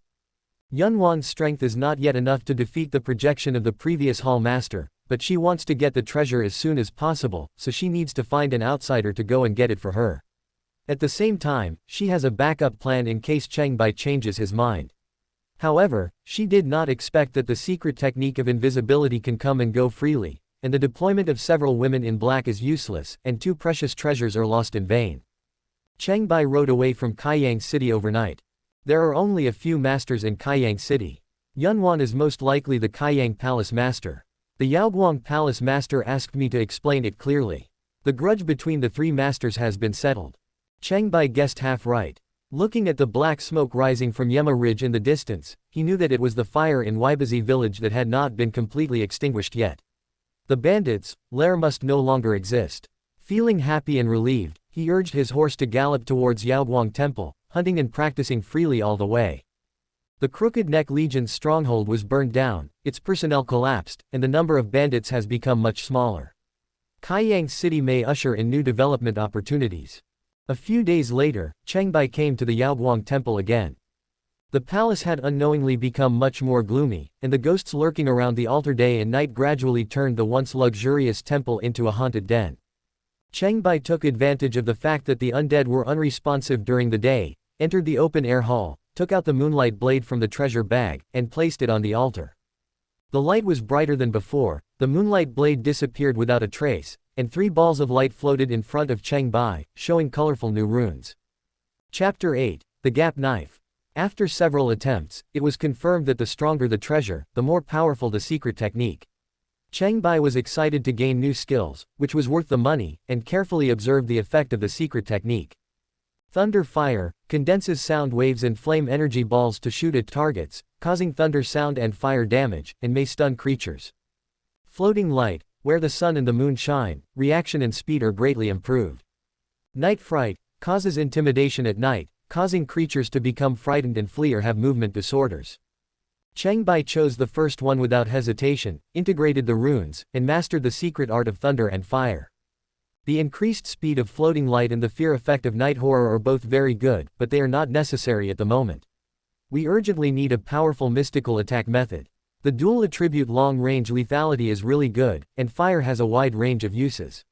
Yunwan's strength is not yet enough to defeat the projection of the previous hall master, but she wants to get the treasure as soon as possible, so she needs to find an outsider to go and get it for her. At the same time, she has a backup plan in case Cheng Bai changes his mind. However, she did not expect that the secret technique of invisibility can come and go freely, and the deployment of several women in black is useless, and 2 precious treasures are lost in vain. Cheng Bai rode away from Qiongqi city overnight. There are only a few masters in Qiongqi city. Yunwan is most likely the Qiongqi palace master. The Yaoguang palace master asked me to explain it clearly. The grudge between the 3 masters has been settled. Cheng Bai guessed half right. Looking at the black smoke rising from Yema Ridge in the distance, he knew that it was the fire in Waibazi village that had not been completely extinguished yet. The bandits' lair must no longer exist. Feeling happy and relieved, he urged his horse to gallop towards Yaoguang Temple, hunting and practicing freely all the way. The Crooked Neck Legion's stronghold was burned down, its personnel collapsed, and the number of bandits has become much smaller. Kaiyang City may usher in new development opportunities. A few days later, Cheng Bai came to the Yaoguang Temple again. The palace had unknowingly become much more gloomy, and the ghosts lurking around the altar day and night gradually turned the once luxurious temple into a haunted den. Cheng Bai took advantage of the fact that the undead were unresponsive during the day, entered the open-air hall, took out the moonlight blade from the treasure bag, and placed it on the altar. The light was brighter than before, the moonlight blade disappeared without a trace, and 3 balls of light floated in front of Cheng Bai, showing colorful new runes. Chapter 8, The Gap Knife. After several attempts, it was confirmed that the stronger the treasure, the more powerful the secret technique. Cheng Bai was excited to gain new skills, which was worth the money, and carefully observed the effect of the secret technique. Thunder fire condenses sound waves and flame energy balls to shoot at targets, causing thunder sound and fire damage, and may stun creatures. Floating light, where the sun and the moon shine, reaction and speed are greatly improved. Night fright causes intimidation at night, causing creatures to become frightened and flee or have movement disorders. Cheng Bai chose the first one without hesitation, integrated the runes, and mastered the secret art of thunder and fire. The increased speed of floating light and the fear effect of night horror are both very good, but they are not necessary at the moment. We urgently need a powerful mystical attack method. The dual attribute long-range lethality is really good, and fire has a wide range of uses.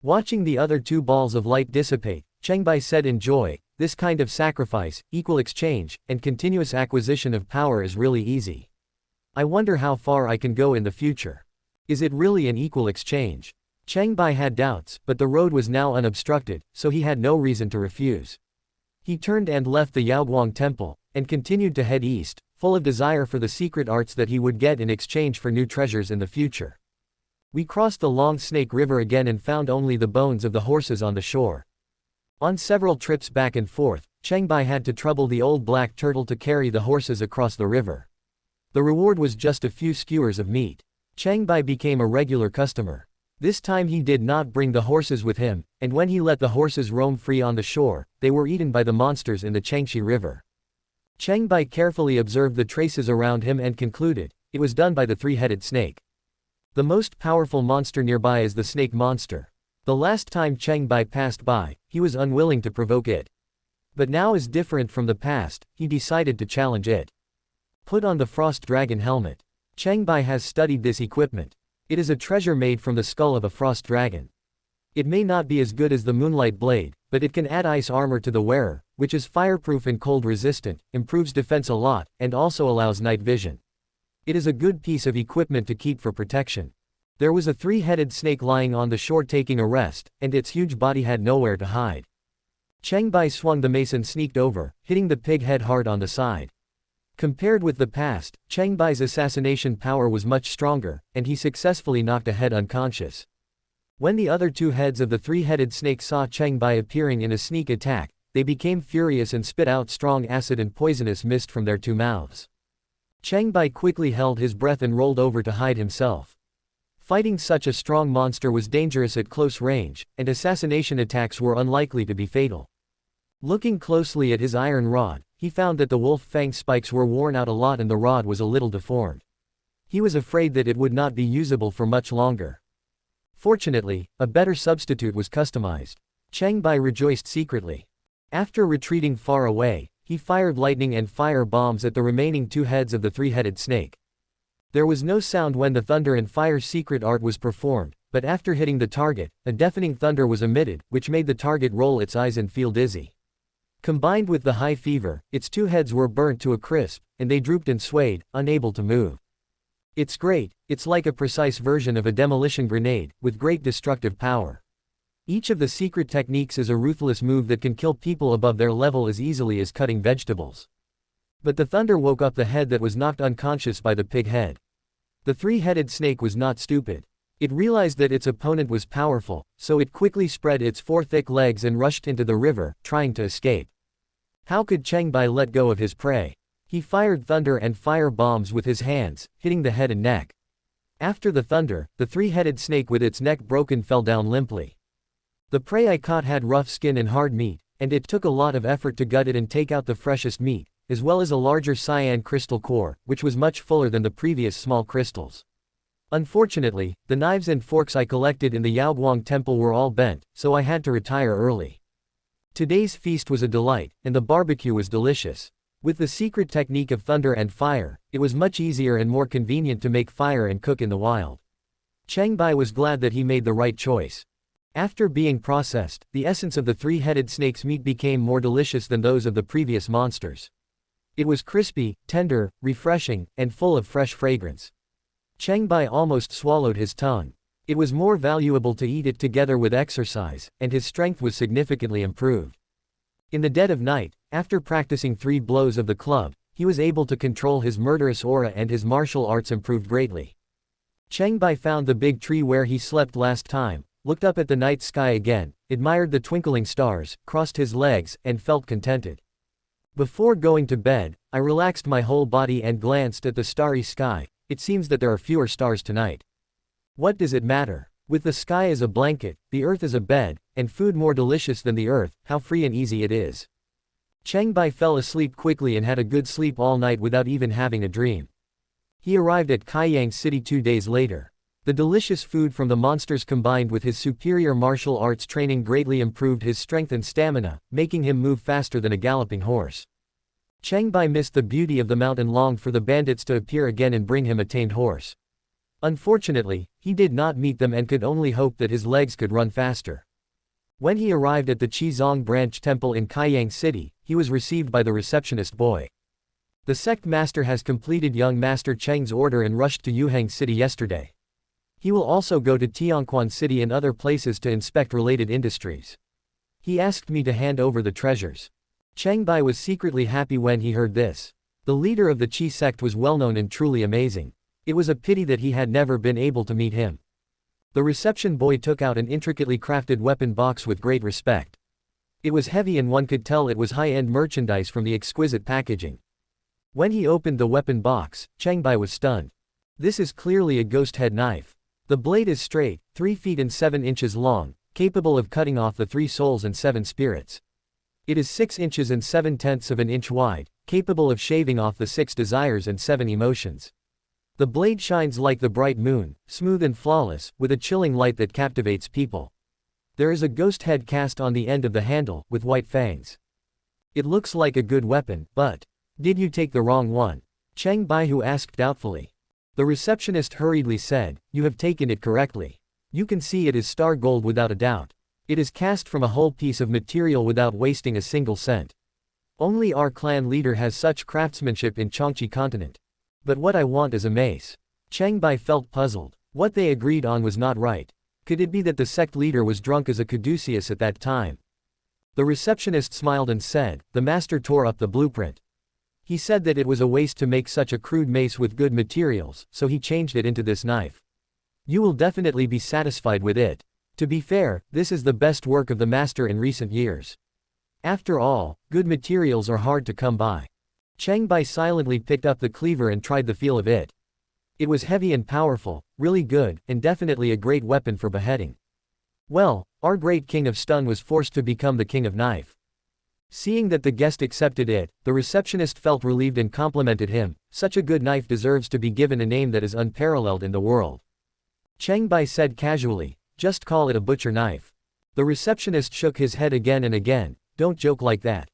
Watching the other 2 balls of light dissipate, Cheng Bai said in joy, "This kind of sacrifice, equal exchange, and continuous acquisition of power is really easy. I wonder how far I can go in the future. Is it really an equal exchange?" Cheng Bai had doubts, but the road was now unobstructed, so he had no reason to refuse. He turned and left the Yaoguang Temple, and continued to head east, full of desire for the secret arts that he would get in exchange for new treasures in the future. We crossed the Long Snake River again and found only the bones of the horses on the shore. On several trips back and forth, Cheng Bai had to trouble the old black turtle to carry the horses across the river. The reward was just a few skewers of meat. Cheng Bai became a regular customer. This time he did not bring the horses with him, and when he let the horses roam free on the shore, they were eaten by the monsters in the Qiongqi River. Cheng Bai carefully observed the traces around him and concluded, it was done by the 3-headed snake. The most powerful monster nearby is the snake monster. The last time Cheng Bai passed by, he was unwilling to provoke it. But now is different from the past, he decided to challenge it. Put on the frost dragon helmet. Cheng Bai has studied this equipment. It is a treasure made from the skull of a frost dragon. It may not be as good as the moonlight blade, but it can add ice armor to the wearer, which is fireproof and cold resistant, improves defense a lot, and also allows night vision. It is a good piece of equipment to keep for protection. There was a 3-headed snake lying on the shore taking a rest, and its huge body had nowhere to hide. Cheng Bai swung the mace and sneaked over, hitting the pig head hard on the side. Compared with the past, Cheng Bai's assassination power was much stronger, and he successfully knocked a head unconscious. When the other 2 heads of the 3-headed snake saw Cheng Bai appearing in a sneak attack, they became furious and spit out strong acid and poisonous mist from their 2 mouths. Cheng Bai quickly held his breath and rolled over to hide himself. Fighting such a strong monster was dangerous at close range, and assassination attacks were unlikely to be fatal. Looking closely at his iron rod, he found that the wolf fang spikes were worn out a lot and the rod was a little deformed. He was afraid that it would not be usable for much longer. Fortunately, a better substitute was customized. Cheng Bai rejoiced secretly. After retreating far away, he fired lightning and fire bombs at the remaining 2 heads of the 3-headed snake. There was no sound when the thunder and fire secret art was performed, but after hitting the target, a deafening thunder was emitted, which made the target roll its eyes and feel dizzy. Combined with the high fever, its 2 heads were burnt to a crisp, and they drooped and swayed, unable to move. It's great, it's like a precise version of a demolition grenade, with great destructive power. Each of the secret techniques is a ruthless move that can kill people above their level as easily as cutting vegetables. But the thunder woke up the head that was knocked unconscious by the pig head. The 3-headed snake was not stupid. It realized that its opponent was powerful, so it quickly spread its 4 thick legs and rushed into the river, trying to escape. How could Cheng Bai let go of his prey? He fired thunder and fire bombs with his hands, hitting the head and neck. After the thunder, the three-headed snake with its neck broken fell down limply. The prey I caught had rough skin and hard meat, and it took a lot of effort to gut it and take out the freshest meat, as well as a larger cyan crystal core, which was much fuller than the previous small crystals. Unfortunately, the knives and forks I collected in the Yaoguang temple were all bent, so I had to retire early. Today's feast was a delight, and the barbecue was delicious. With the secret technique of thunder and fire, it was much easier and more convenient to make fire and cook in the wild. Cheng Bai was glad that he made the right choice. After being processed, the essence of the three-headed snake's meat became more delicious than those of the previous monsters. It was crispy, tender, refreshing, and full of fresh fragrance. Cheng Bai almost swallowed his tongue. It was more valuable to eat it together with exercise, and his strength was significantly improved. In the dead of night, after practicing 3 blows of the club, he was able to control his murderous aura and his martial arts improved greatly. Cheng Bai found the big tree where he slept last time, looked up at the night sky again, admired the twinkling stars, crossed his legs, and felt contented. Before going to bed, I relaxed my whole body and glanced at the starry sky. It seems that there are fewer stars tonight. What does it matter? With the sky as a blanket, the earth as a bed, and food more delicious than the earth, how free and easy it is. Cheng Bai fell asleep quickly and had a good sleep all night without even having a dream. He arrived at Qiongqi City 2 days later. The delicious food from the monsters combined with his superior martial arts training greatly improved his strength and stamina, making him move faster than a galloping horse. Cheng Bai missed the beauty of the mount and longed for the bandits to appear again and bring him a tamed horse. Unfortunately, he did not meet them and could only hope that his legs could run faster. When he arrived at the Qizong branch temple in Qiongqi City, he was received by the receptionist boy. The sect master has completed young master Cheng's order and rushed to Yuheng City yesterday. He will also go to Tianquan City and other places to inspect related industries. He asked me to hand over the treasures. Cheng Bai was secretly happy when he heard this. The leader of the Qi sect was well known and truly amazing. It was a pity that he had never been able to meet him. The reception boy took out an intricately crafted weapon box with great respect. It was heavy and one could tell it was high-end merchandise from the exquisite packaging. When he opened the weapon box, Cheng Bai was stunned. This is clearly a ghost head knife. The blade is straight, 3 feet and 7 inches long, capable of cutting off the 3 souls and 7 spirits. It is 6 inches and 7/10 of an inch wide, capable of shaving off the 6 desires and 7 emotions. The blade shines like the bright moon, smooth and flawless, with a chilling light that captivates people. There is a ghost head cast on the end of the handle, with white fangs. It looks like a good weapon, but did you take the wrong one? Cheng Bai who asked doubtfully. The receptionist hurriedly said, you have taken it correctly. You can see it is star gold without a doubt. It is cast from a whole piece of material without wasting a single cent. Only our clan leader has such craftsmanship in Qiongqi continent. But what I want is a mace. Cheng Bai felt puzzled. What they agreed on was not right. Could it be that the sect leader was drunk as a caduceus at that time? The receptionist smiled and said, the master tore up the blueprint. He said that it was a waste to make such a crude mace with good materials, so he changed it into this knife. You will definitely be satisfied with it. To be fair, this is the best work of the master in recent years. After all, good materials are hard to come by. Cheng Bai silently picked up the cleaver and tried the feel of it. It was heavy and powerful, really good, and definitely a great weapon for beheading. Well, our great king of stun was forced to become the king of knife. Seeing that the guest accepted it, the receptionist felt relieved and complimented him. Such a good knife deserves to be given a name that is unparalleled in the world. Cheng Bai said casually, just call it a butcher knife. The receptionist shook his head again and again, don't joke like that.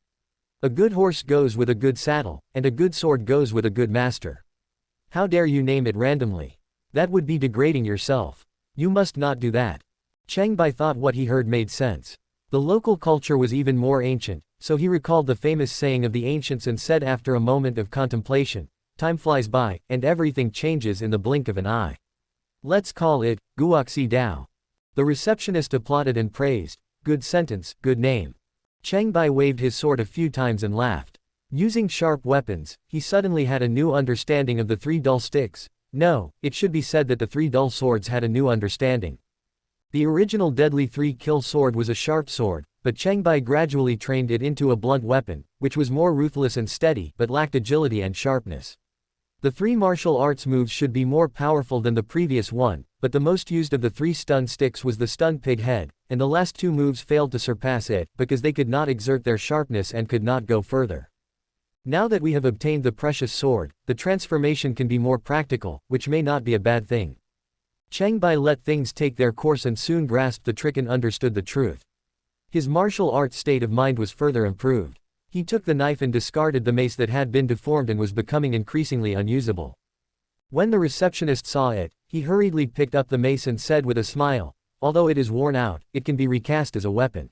A good horse goes with a good saddle, and a good sword goes with a good master. How dare you name it randomly? That would be degrading yourself. You must not do that. Cheng Bai thought what he heard made sense. The local culture was even more ancient, so he recalled the famous saying of the ancients and said after a moment of contemplation, time flies by, and everything changes in the blink of an eye. Let's call it, Guoxi Dao. The receptionist applauded and praised, good sentence, good name. Cheng Bai waved his sword a few times and laughed. Using sharp weapons, he suddenly had a new understanding of the 3 dull sticks. No, it should be said that the 3 dull swords had a new understanding. The original deadly 3-kill sword was a sharp sword, but Cheng Bai gradually trained it into a blunt weapon, which was more ruthless and steady but lacked agility and sharpness. The 3 martial arts moves should be more powerful than the previous one, but the most used of the 3 stun sticks was the stun pig head, and the last 2 moves failed to surpass it because they could not exert their sharpness and could not go further. Now that we have obtained the precious sword, the transformation can be more practical, which may not be a bad thing. Cheng Bai let things take their course and soon grasped the trick and understood the truth. His martial arts state of mind was further improved. He took the knife and discarded the mace that had been deformed and was becoming increasingly unusable. When the receptionist saw it, he hurriedly picked up the mace and said with a smile, "Although it is worn out, it can be recast as a weapon.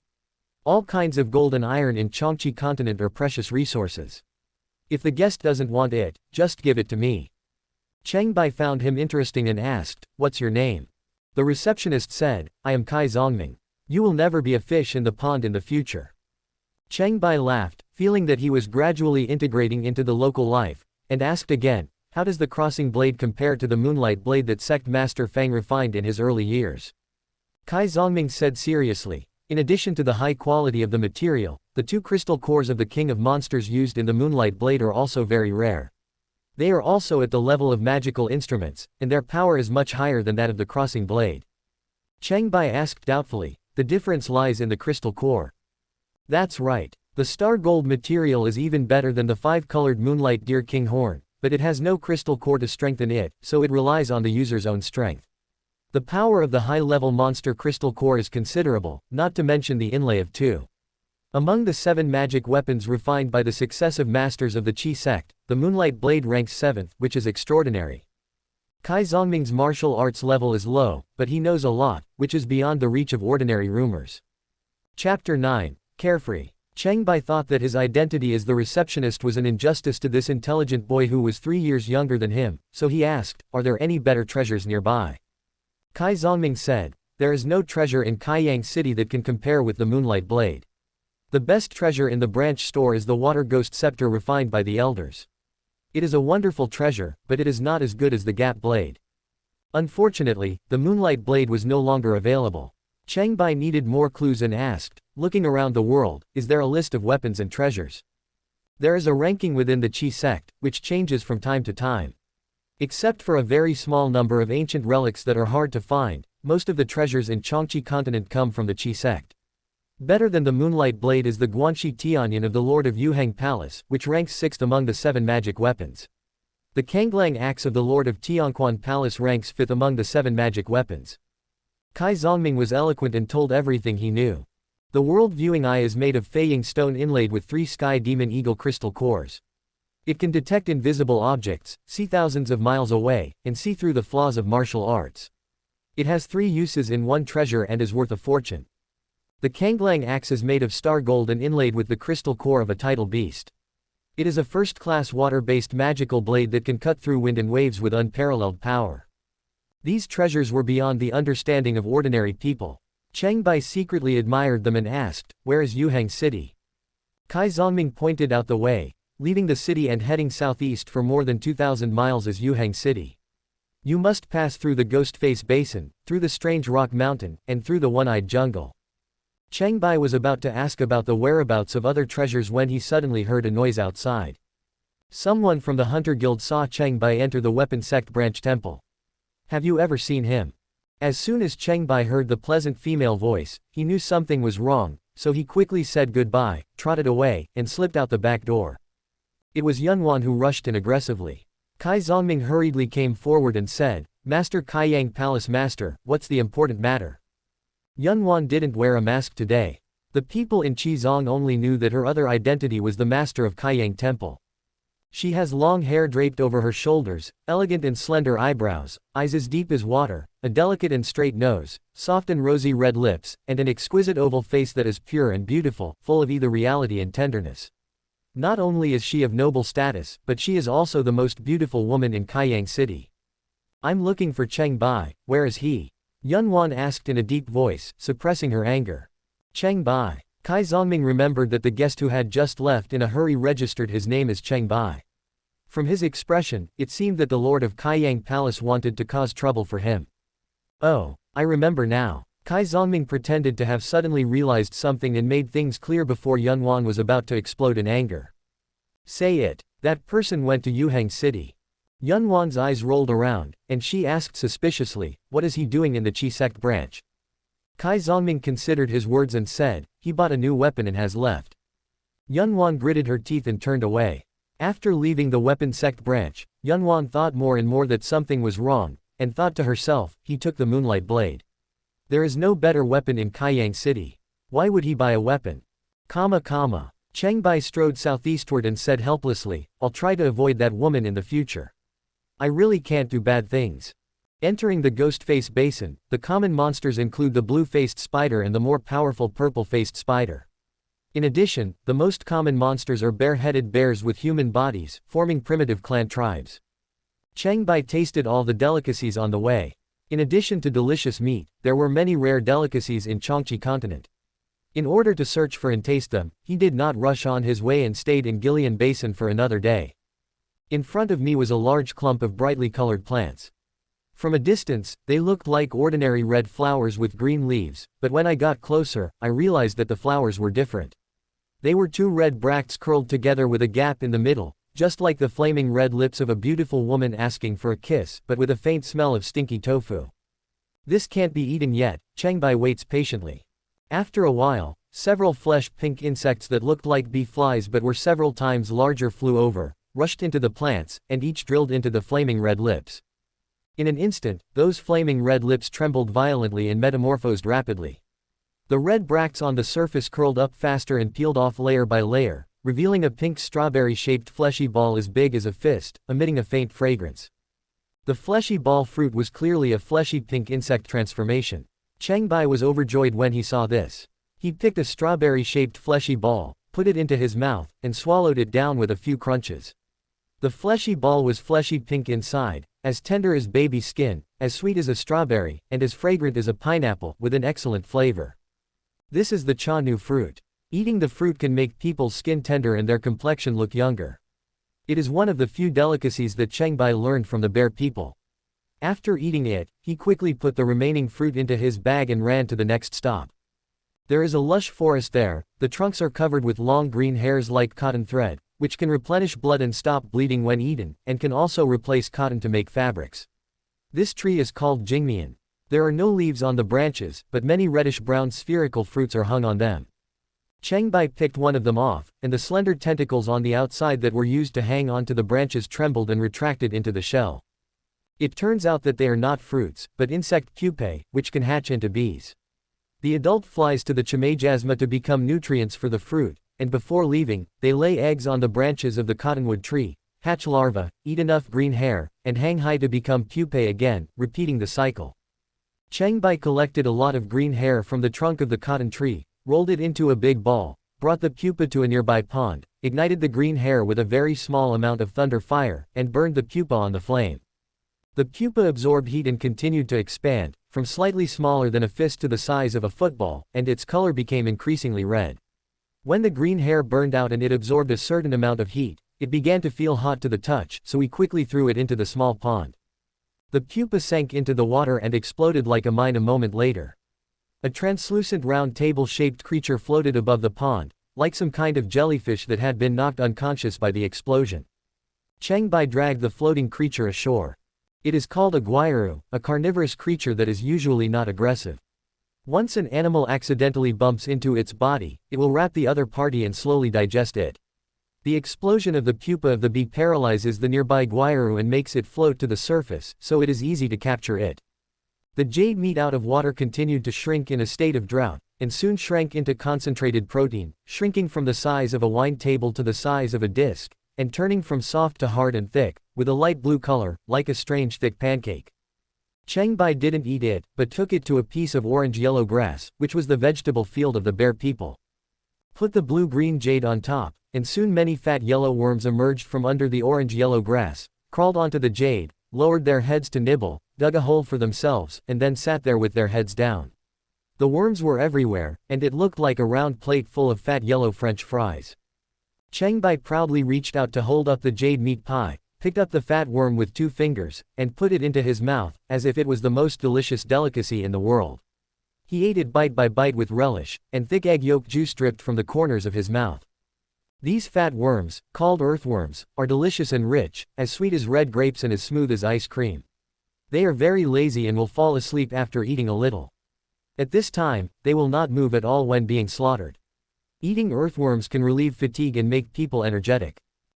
All kinds of gold and iron in Qiongqi continent are precious resources. If the guest doesn't want it, just give it to me." Cheng Bai found him interesting and asked, "What's your name?" The receptionist said, "I am Kai Zongming. You will never be a fish in the pond in the future." Cheng Bai laughed, feeling that he was gradually integrating into the local life, and asked again, "How does the crossing blade compare to the moonlight blade that sect master Fang refined in his early years?" Kai Zongming said seriously, "In addition to the high quality of the material, the 2 crystal cores of the King of Monsters used in the moonlight blade are also very rare. They are also at the level of magical instruments, and their power is much higher than that of the crossing blade." Cheng Bai asked doubtfully, "The difference lies in the crystal core." "That's right. The star gold material is even better than the 5-colored moonlight deer king horn, but it has no crystal core to strengthen it, so it relies on the user's own strength. The power of the high-level monster crystal core is considerable, not to mention the inlay of 2. Among the 7 magic weapons refined by the successive masters of the Qi sect, the moonlight blade ranks 7th, which is extraordinary. Kai Zongming's martial arts level is low, but he knows a lot, which is beyond the reach of ordinary rumors. Chapter 9. Carefree. Cheng Bai thought that his identity as the receptionist was an injustice to this intelligent boy who was 3 years younger than him, so he asked, "Are there any better treasures nearby?" Kai Zongming said, "There is no treasure in Qiongqi City that can compare with the moonlight blade. The best treasure in the branch store is the water ghost scepter refined by the elders. It is a wonderful treasure, but it is not as good as the gap blade." Unfortunately, the moonlight blade was no longer available. Cheng Bai needed more clues and asked, looking around the world, "Is there a list of weapons and treasures?" There is a ranking within the Qi sect, which changes from time to time. Except for a very small number of ancient relics that are hard to find, most of the treasures in Qiongqi continent come from the Qi sect. Better than the moonlight blade is the Guanxi Tianyan of the Lord of Yuhang Palace, which ranks 6th among the 7 magic weapons. The Kanglang axe of the Lord of Qiongqi Palace ranks 5th among the 7 magic weapons. Kai Zongming was eloquent and told everything he knew. The world-viewing eye is made of Feiying stone inlaid with 3 sky demon eagle crystal cores. It can detect invisible objects, see thousands of miles away, and see through the flaws of martial arts. It has 3 uses in one treasure and is worth a fortune. The Kanglang axe is made of star gold and inlaid with the crystal core of a tidal beast. It is a first-class water-based magical blade that can cut through wind and waves with unparalleled power. These treasures were beyond the understanding of ordinary people. Cheng Bai secretly admired them and asked, "Where is Yuhang City?" Kai Zongming pointed out the way. Leaving the city and heading southeast for more than 2,000 miles is Yuhang City. You must pass through the Ghost Face Basin, through the Strange Rock Mountain, and through the One-Eyed Jungle. Cheng Bai was about to ask about the whereabouts of other treasures when he suddenly heard a noise outside. Someone from the Hunter Guild saw Cheng Bai enter the Weapon Sect branch temple. "Have you ever seen him?" As soon as Cheng Bai heard the pleasant female voice, he knew something was wrong, so he quickly said goodbye, trotted away, and slipped out the back door. It was Yunwan who rushed in aggressively. Kai Zongming hurriedly came forward and said, "Master Qiongqi Palace Master, what's the important matter?" Yunwan didn't wear a mask today. The people in Qizong only knew that her other identity was the master of Qiongqi Temple. She has long hair draped over her shoulders, elegant and slender eyebrows, eyes as deep as water, a delicate and straight nose, soft and rosy red lips, and an exquisite oval face that is pure and beautiful, full of either reality and tenderness. Not only is she of noble status, but she is also the most beautiful woman in Qiongqi City. "I'm looking for Cheng Bai, where is he?" Yunwan asked in a deep voice, suppressing her anger. Cheng Bai. Kai Zongming remembered that the guest who had just left in a hurry registered his name as Cheng Bai. From his expression, it seemed that the Lord of Qiongqi Palace wanted to cause trouble for him. "Oh, I remember now. Kai Zongming pretended to have suddenly realized something and made things clear before Yunwan was about to explode in anger. Say it. That person went to Yuhang City. Yunwan's eyes rolled around, and she asked suspiciously, what is he doing in the Qi sect branch? Kai Zongming considered his words and said, he bought a new weapon and has left. Yunwan gritted her teeth and turned away. After leaving the weapon sect branch, Yunwan thought more and more that something was wrong, and thought to herself, he took the moonlight blade. There is no better weapon in Kaiyang City. Why would he buy a weapon? Cheng Bai strode southeastward and said helplessly, I'll try to avoid that woman in the future. I really can't do bad things. Entering the ghost-face basin, the common monsters include the blue-faced spider and the more powerful purple-faced spider. In addition, the most common monsters are bare-headed bears with human bodies, forming primitive clan tribes. Cheng Bai tasted all the delicacies on the way. In addition to delicious meat, there were many rare delicacies in Qiongqi continent. In order to search for and taste them, he did not rush on his way and stayed in Gillian Basin for another day. In front of me was a large clump of brightly colored plants. From a distance, they looked like ordinary red flowers with green leaves, but when I got closer, I realized that the flowers were different. They were two red bracts curled together with a gap in the middle, just like the flaming red lips of a beautiful woman asking for a kiss, but with a faint smell of stinky tofu. This can't be eaten yet. Cheng Bai waits patiently. After a while, several flesh-pink insects that looked like bee flies but were several times larger flew over, rushed into the plants, and each drilled into the flaming red lips. In an instant, those flaming red lips trembled violently and metamorphosed rapidly. The red bracts on the surface curled up faster and peeled off layer by layer, revealing a pink strawberry-shaped fleshy ball as big as a fist, emitting a faint fragrance. The fleshy ball fruit was clearly a fleshy pink insect transformation. Cheng Bai was overjoyed when he saw this. He picked a strawberry-shaped fleshy ball, put it into his mouth, and swallowed it down with a few crunches. The fleshy ball was fleshy pink inside, as tender as baby skin, as sweet as a strawberry, and as fragrant as a pineapple, with an excellent flavor. This is the cha nu fruit. Eating the fruit can make people's skin tender and their complexion look younger. It is one of the few delicacies that Cheng Bai learned from the bear people. After eating it, he quickly put the remaining fruit into his bag and ran to the next stop. There is a lush forest there. The trunks are covered with long green hairs like cotton thread, which can replenish blood and stop bleeding when eaten, and can also replace cotton to make fabrics. This tree is called jingmian. There are no leaves on the branches, but many reddish-brown spherical fruits are hung on them. Cheng Bai picked one of them off, and the slender tentacles on the outside that were used to hang onto the branches trembled and retracted into the shell. It turns out that they are not fruits, but insect pupae, which can hatch into bees. The adult flies to the chimajasma to become nutrients for the fruit, and before leaving, they lay eggs on the branches of the cottonwood tree, hatch larvae, eat enough green hair, and hang high to become pupae again, repeating the cycle. Cheng Bai collected a lot of green hair from the trunk of the cotton tree, rolled it into a big ball, brought the pupa to a nearby pond, ignited the green hair with a very small amount of thunder fire, and burned the pupa on the flame. The pupa absorbed heat and continued to expand, from slightly smaller than a fist to the size of a football, and its color became increasingly red. When the green hair burned out and it absorbed a certain amount of heat, it began to feel hot to the touch, so he quickly threw it into the small pond. The pupa sank into the water and exploded like a mine a moment later. A translucent round table-shaped creature floated above the pond, like some kind of jellyfish that had been knocked unconscious by the explosion. Cheng Bai dragged the floating creature ashore. It is called a guairu, a carnivorous creature that is usually not aggressive. Once an animal accidentally bumps into its body, it will wrap the other party and slowly digest it. The explosion of the pupa of the bee paralyzes the nearby guairu and makes it float to the surface, so it is easy to capture it. The jade meat out of water continued to shrink in a state of drought, and soon shrank into concentrated protein, shrinking from the size of a wine table to the size of a disc, and turning from soft to hard and thick, with a light blue color, like a strange thick pancake. Cheng Bai didn't eat it, but took it to a piece of orange-yellow grass, which was the vegetable field of the bear people. Put the blue-green jade on top, and soon many fat yellow worms emerged from under the orange-yellow grass, crawled onto the jade, lowered their heads to nibble, dug a hole for themselves, and then sat there with their heads down. The worms were everywhere, and it looked like a round plate full of fat yellow French fries. Cheng Bai proudly reached out to hold up the jade meat pie, picked up the fat worm with 2 fingers, and put it into his mouth, as if it was the most delicious delicacy in the world. He ate it bite by bite with relish, and thick egg yolk juice dripped from the corners of his mouth. These fat worms, called earthworms, are delicious and rich, as sweet as red grapes and as smooth as ice cream. They are very lazy and will fall asleep after eating a little. At this time, they will not move at all when being slaughtered. Eating earthworms can relieve fatigue and make people energetic.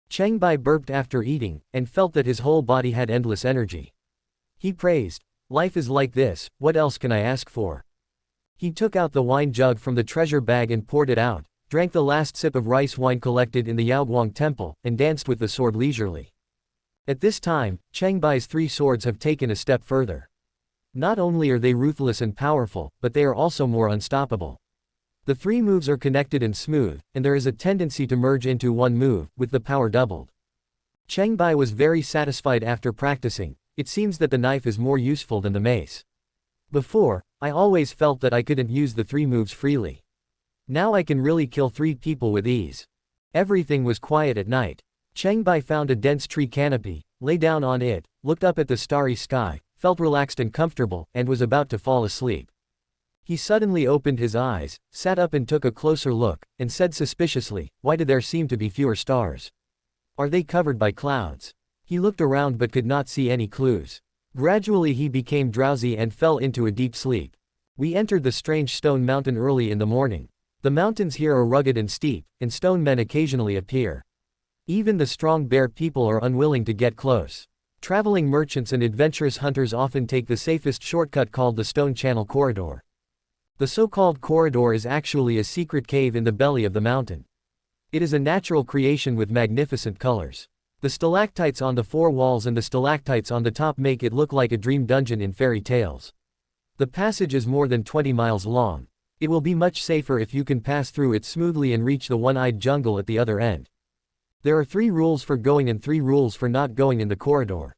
Cheng Bai burped after eating, and felt that his whole body had endless energy. He praised, "Life is like this, what else can I ask for?" He took out the wine jug from the treasure bag and poured it out, drank the last sip of rice wine collected in the Yaoguang temple, and danced with the sword leisurely. At this time, Cheng Bai's 3 swords have taken a step further. Not only are they ruthless and powerful, but they are also more unstoppable. The 3 moves are connected and smooth, and there is a tendency to merge into one move, with the power doubled. Cheng Bai was very satisfied after practicing. It seems that the knife is more useful than the mace. Before, I always felt that I couldn't use the 3 moves freely. Now I can really kill 3 people with ease. Everything was quiet at night. Cheng Bai found a dense tree canopy, lay down on it, looked up at the starry sky, felt relaxed and comfortable, and was about to fall asleep. He suddenly opened his eyes, sat up and took a closer look, and said suspiciously, "Why do there seem to be fewer stars? Are they covered by clouds?" He looked around but could not see any clues. Gradually he became drowsy and fell into a deep sleep. We entered the strange stone mountain early in the morning. The mountains here are rugged and steep, and stone men occasionally appear. Even the strong bear people are unwilling to get close. Traveling merchants and adventurous hunters often take the safest shortcut called the Stone Channel Corridor. The so-called corridor is actually a secret cave in the belly of the mountain. It is a natural creation with magnificent colors. The stalactites on the 4 walls and the stalactites on the top make it look like a dream dungeon in fairy tales. The passage is more than 20 miles long. It will be much safer if you can pass through it smoothly and reach the one-eyed jungle at the other end. There are 3 rules for going and 3 rules for not going in the corridor.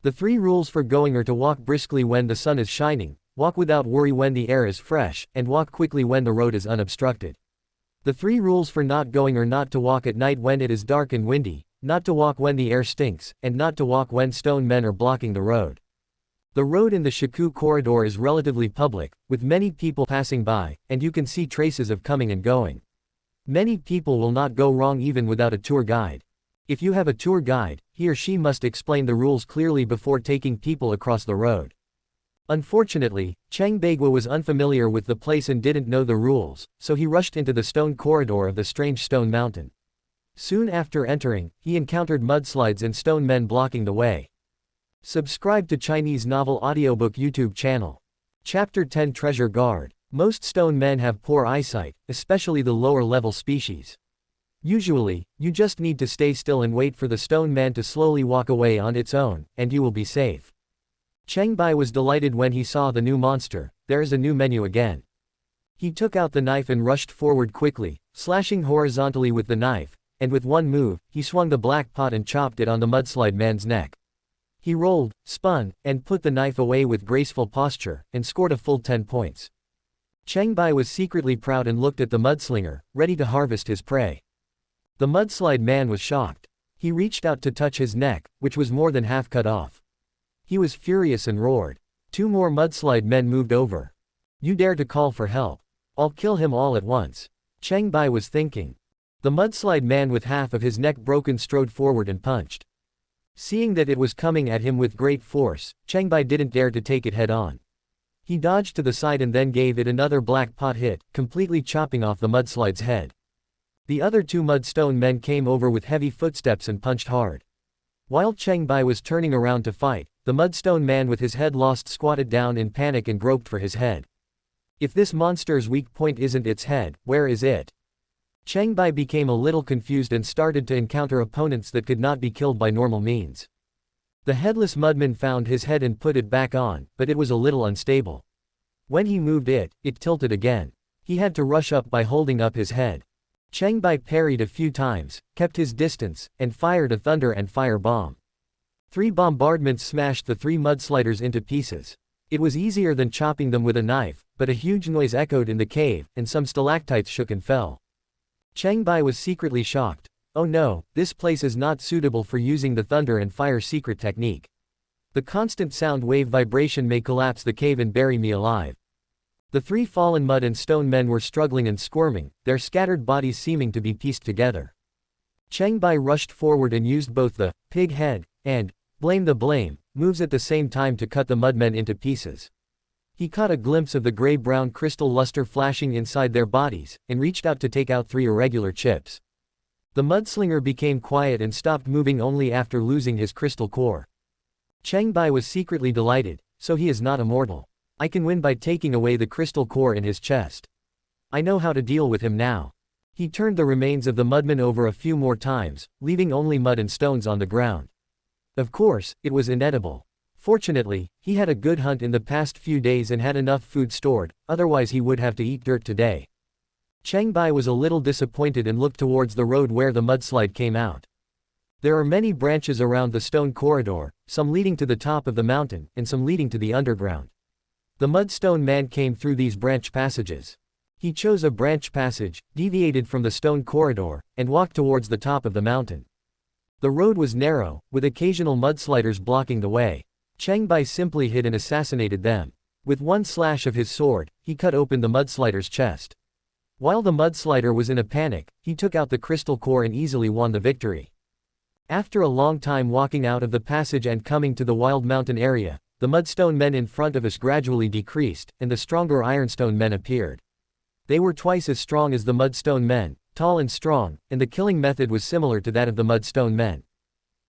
The 3 rules for going are to walk briskly when the sun is shining, walk without worry when the air is fresh, and walk quickly when the road is unobstructed. The 3 rules for not going are not to walk at night when it is dark and windy, not to walk when the air stinks, and not to walk when stone men are blocking the road. The road in the Shiku corridor is relatively public, with many people passing by, and you can see traces of coming and going. Many people will not go wrong even without a tour guide. If you have a tour guide, he or she must explain the rules clearly before taking people across the road. Unfortunately, Cheng Bai was unfamiliar with the place and didn't know the rules, so he rushed into the stone corridor of the strange stone mountain. Soon after entering, he encountered mudslides and stone men blocking the way. Subscribe to Chinese Novel Audiobook YouTube channel. Chapter 10 Treasure Guard. Most stone men have poor eyesight, especially the lower-level species. Usually, you just need to stay still and wait for the stone man to slowly walk away on its own, and you will be safe. Cheng Bai was delighted when he saw the new monster. There is a new menu again. He took out the knife and rushed forward quickly, slashing horizontally with the knife, and with one move, he swung the black pot and chopped it on the mudslide man's neck. He rolled, spun, and put the knife away with graceful posture, and scored a full 10 points. Cheng Bai was secretly proud and looked at the mudslinger, ready to harvest his prey. The mudslide man was shocked. He reached out to touch his neck, which was more than half cut off. He was furious and roared. 2 more mudslide men moved over. "You dare to call for help? I'll kill him all at once," Cheng Bai was thinking. The mudslide man with half of his neck broken strode forward and punched. Seeing that it was coming at him with great force, Cheng Bai didn't dare to take it head-on. He dodged to the side and then gave it another black pot hit, completely chopping off the mudslide's head. The other 2 mudstone men came over with heavy footsteps and punched hard. While Cheng Bai was turning around to fight, the mudstone man with his head lost squatted down in panic and groped for his head. If this monster's weak point isn't its head, where is it? Cheng Bai became a little confused and started to encounter opponents that could not be killed by normal means. The headless mudman found his head and put it back on, but it was a little unstable. When he moved it, it tilted again. He had to rush up by holding up his head. Cheng Bai parried a few times, kept his distance, and fired a thunder and fire bomb. 3 bombardments smashed the 3 mudsliders into pieces. It was easier than chopping them with a knife, but a huge noise echoed in the cave, and some stalactites shook and fell. Cheng Bai was secretly shocked. Oh no, this place is not suitable for using the thunder and fire secret technique. The constant sound wave vibration may collapse the cave and bury me alive. The three fallen mud and stone men were struggling and squirming, their scattered bodies seeming to be pieced together. Cheng Bai rushed forward and used both the pig head and blame moves at the same time to cut the mudmen into pieces. He caught a glimpse of the gray-brown crystal luster flashing inside their bodies, and reached out to take out 3 irregular chips. The mudslinger became quiet and stopped moving only after losing his crystal core. Cheng Bai was secretly delighted, so he is not immortal. I can win by taking away the crystal core in his chest. I know how to deal with him now. He turned the remains of the mudmen over a few more times, leaving only mud and stones on the ground. Of course, it was inedible. Fortunately, he had a good hunt in the past few days and had enough food stored, otherwise he would have to eat dirt today. Cheng Bai was a little disappointed and looked towards the road where the mudslide came out. There are many branches around the stone corridor, some leading to the top of the mountain, and some leading to the underground. The mudstone man came through these branch passages. He chose a branch passage, deviated from the stone corridor, and walked towards the top of the mountain. The road was narrow, with occasional mudsliders blocking the way. Cheng Bai simply hid and assassinated them. With one slash of his sword, he cut open the mudslider's chest. While the mudslider was in a panic, he took out the crystal core and easily won the victory. After a long time walking out of the passage and coming to the wild mountain area, the mudstone men in front of us gradually decreased, and the stronger ironstone men appeared. They were twice as strong as the mudstone men, tall and strong, and the killing method was similar to that of the mudstone men.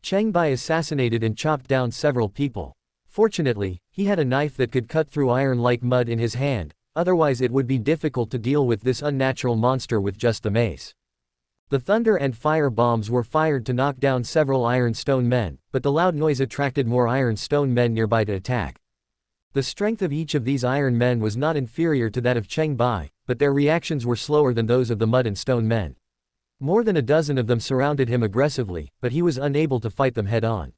Cheng Bai assassinated and chopped down several people. Fortunately, he had a knife that could cut through iron like mud in his hand, otherwise it would be difficult to deal with this unnatural monster with just the mace. The thunder and fire bombs were fired to knock down several iron stone men, but the loud noise attracted more iron stone men nearby to attack. The strength of each of these iron men was not inferior to that of Cheng Bai, but their reactions were slower than those of the mud and stone men. More than a dozen of them surrounded him aggressively, but he was unable to fight them head-on.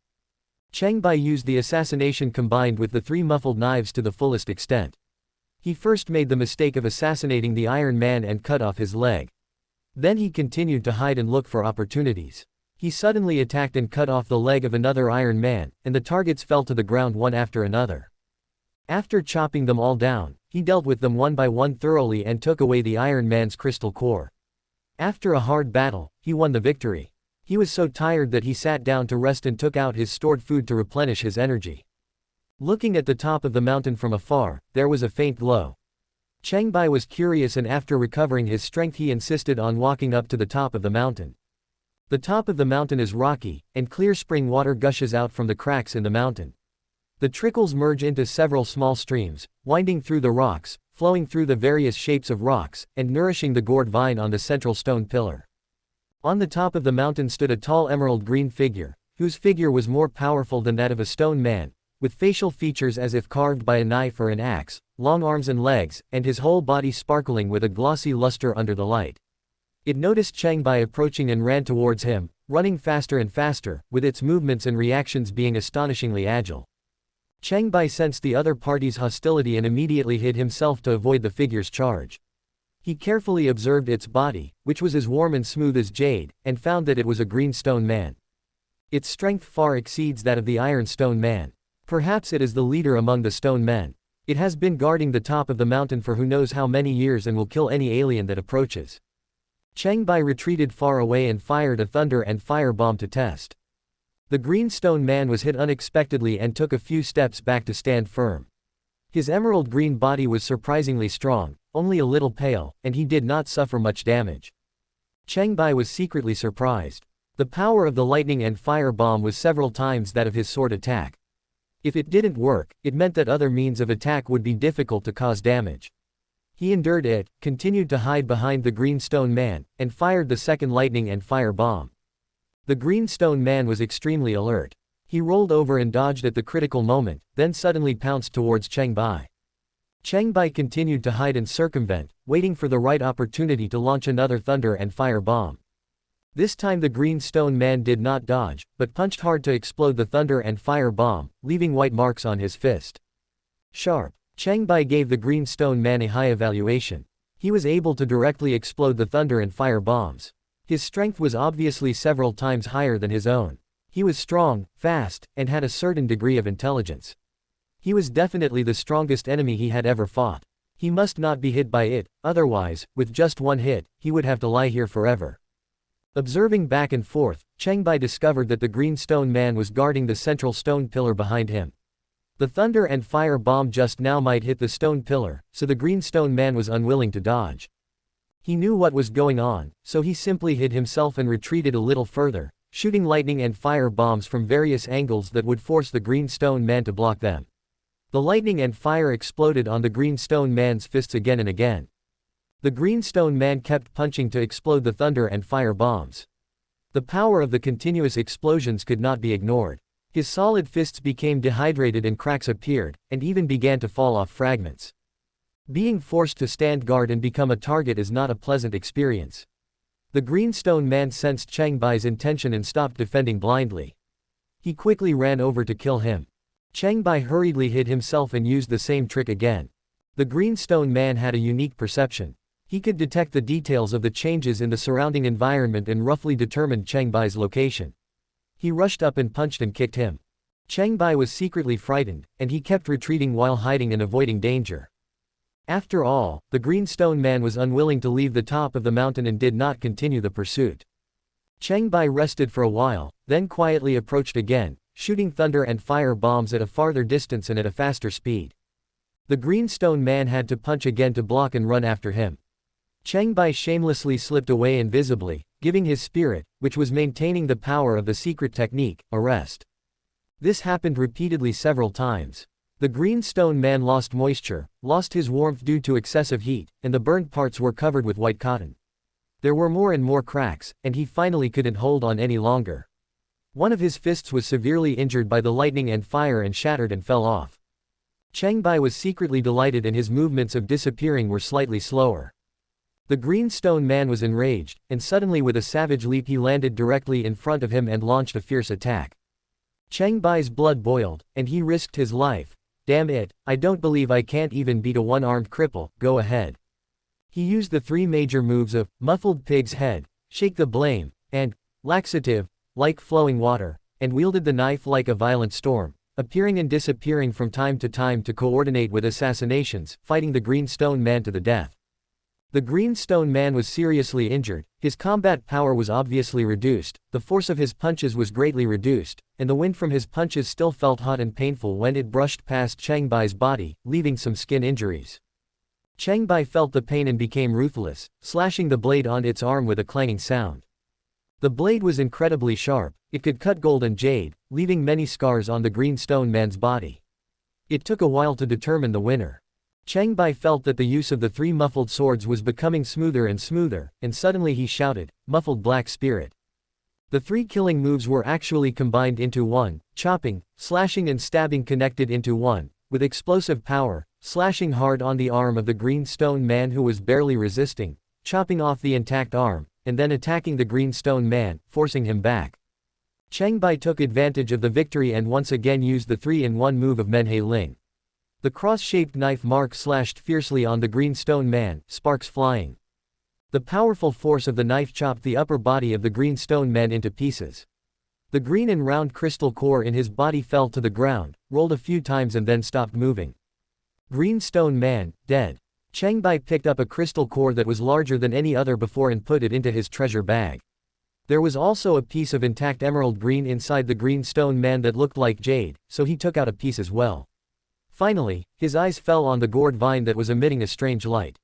Cheng Bai used the assassination combined with the 3 muffled knives to the fullest extent. He first made the mistake of assassinating the Iron Man and cut off his leg. Then he continued to hide and look for opportunities. He suddenly attacked and cut off the leg of another Iron Man, and the targets fell to the ground one after another. After chopping them all down, he dealt with them one by one thoroughly and took away the Iron Man's crystal core. After a hard battle, he won the victory. He was so tired that he sat down to rest and took out his stored food to replenish his energy. Looking at the top of the mountain from afar, there was a faint glow. Cheng Bai was curious, and after recovering his strength he insisted on walking up to the top of the mountain. The top of the mountain is rocky, and clear spring water gushes out from the cracks in the mountain. The trickles merge into several small streams, winding through the rocks, flowing through the various shapes of rocks, and nourishing the gourd vine on the central stone pillar. On the top of the mountain stood a tall emerald green figure, whose figure was more powerful than that of a stone man, with facial features as if carved by a knife or an axe, long arms and legs, and his whole body sparkling with a glossy luster under the light. It noticed Cheng Bai approaching and ran towards him, running faster and faster, with its movements and reactions being astonishingly agile. Cheng Bai sensed the other party's hostility and immediately hid himself to avoid the figure's charge. He carefully observed its body, which was as warm and smooth as jade, and found that it was a green stone man. Its strength far exceeds that of the iron stone man. Perhaps it is the leader among the stone men. It has been guarding the top of the mountain for who knows how many years and will kill any alien that approaches. Cheng Bai retreated far away and fired a thunder and fire bomb to test. The green stone man was hit unexpectedly and took a few steps back to stand firm. His emerald green body was surprisingly strong, only a little pale, and he did not suffer much damage. Cheng Bai was secretly surprised. The power of the lightning and fire bomb was several times that of his sword attack. If it didn't work, it meant that other means of attack would be difficult to cause damage. He endured it, continued to hide behind the green stone man, and fired the second lightning and fire bomb. The green stone man was extremely alert. He rolled over and dodged at the critical moment, then suddenly pounced towards Cheng Bai. Cheng Bai continued to hide and circumvent, waiting for the right opportunity to launch another thunder and fire bomb. This time the green stone man did not dodge, but punched hard to explode the thunder and fire bomb, leaving white marks on his fist. Sharp. Cheng Bai gave the green stone man a high evaluation. He was able to directly explode the thunder and fire bombs. His strength was obviously several times higher than his own. He was strong, fast, and had a certain degree of intelligence. He was definitely the strongest enemy he had ever fought. He must not be hit by it, otherwise, with just one hit, he would have to lie here forever. Observing back and forth, Cheng Bai discovered that the green stone man was guarding the central stone pillar behind him. The thunder and fire bomb just now might hit the stone pillar, so the green stone man was unwilling to dodge. He knew what was going on, so he simply hid himself and retreated a little further, shooting lightning and fire bombs from various angles that would force the green stone man to block them. The lightning and fire exploded on the green stone man's fists again and again. The green stone man kept punching to explode the thunder and fire bombs. The power of the continuous explosions could not be ignored. His solid fists became dehydrated and cracks appeared, and even began to fall off fragments. Being forced to stand guard and become a target is not a pleasant experience. The green stone man sensed Cheng Bai's intention and stopped defending blindly. He quickly ran over to kill him. Cheng Bai hurriedly hid himself and used the same trick again. The green stone man had a unique perception. He could detect the details of the changes in the surrounding environment and roughly determined Cheng Bai's location. He rushed up and punched and kicked him. Cheng Bai was secretly frightened, and he kept retreating while hiding and avoiding danger. After all, the green stone man was unwilling to leave the top of the mountain and did not continue the pursuit. Cheng Bai rested for a while, then quietly approached again, shooting thunder and fire bombs at a farther distance and at a faster speed. The green stone man had to punch again to block and run after him. Cheng Bai shamelessly slipped away invisibly, giving his spirit, which was maintaining the power of the secret technique, a rest. This happened repeatedly several times. The green stone man lost moisture, lost his warmth due to excessive heat, and the burnt parts were covered with white cotton. There were more and more cracks, and he finally couldn't hold on any longer. One of his fists was severely injured by the lightning and fire and shattered and fell off. Cheng Bai was secretly delighted and his movements of disappearing were slightly slower. The green stone man was enraged, and suddenly with a savage leap he landed directly in front of him and launched a fierce attack. Cheng Bai's blood boiled, and he risked his life. Damn it, I don't believe I can't even beat a one-armed cripple, go ahead. He used the three major moves of muffled pig's head, shake the blame, and laxative, like flowing water, and wielded the knife like a violent storm, appearing and disappearing from time to coordinate with assassinations, fighting the green stone man to the death. The green stone man was seriously injured, his combat power was obviously reduced, the force of his punches was greatly reduced, and the wind from his punches still felt hot and painful when it brushed past Cheng Bai's body, leaving some skin injuries. Cheng Bai felt the pain and became ruthless, slashing the blade on its arm with a clanging sound. The blade was incredibly sharp, it could cut gold and jade, leaving many scars on the green stone man's body. It took a while to determine the winner. Cheng Bai felt that the use of the three muffled swords was becoming smoother, and suddenly he shouted, "Muffled Black Spirit." The three killing moves were actually combined into one, chopping, slashing and stabbing connected into one, with explosive power, slashing hard on the arm of the green stone man who was barely resisting, chopping off the intact arm, and then attacking the green stone man, forcing him back. Cheng Bai took advantage of the victory and once again used the 3-in-1 move of Menhei Ling. The cross-shaped knife mark slashed fiercely on the green stone man, sparks flying. The powerful force of the knife chopped the upper body of the green stone man into pieces. The green and round crystal core in his body fell to the ground, rolled a few times and then stopped moving. Green stone man, dead. Cheng Bai picked up a crystal core that was larger than any other before and put it into his treasure bag. There was also a piece of intact emerald green inside the green stone man that looked like jade, so he took out a piece as well. Finally, his eyes fell on the gourd vine that was emitting a strange light.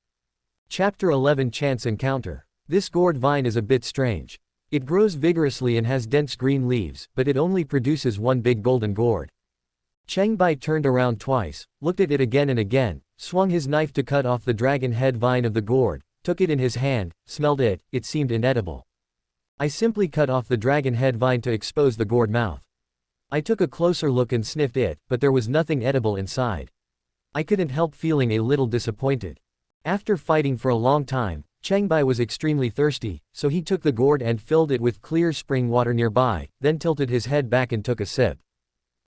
Chapter 11 Chance Encounter. This gourd vine is a bit strange. It grows vigorously and has dense green leaves, but it only produces one big golden gourd. Cheng Bai turned around twice, looked at it again and again, swung his knife to cut off the dragon head vine of the gourd, took it in his hand, smelled it, it seemed inedible. I simply cut off the dragon head vine to expose the gourd mouth. I took a closer look and sniffed it, but there was nothing edible inside. I couldn't help feeling a little disappointed. After fighting for a long time, Cheng Bai was extremely thirsty, so he took the gourd and filled it with clear spring water nearby, then tilted his head back and took a sip.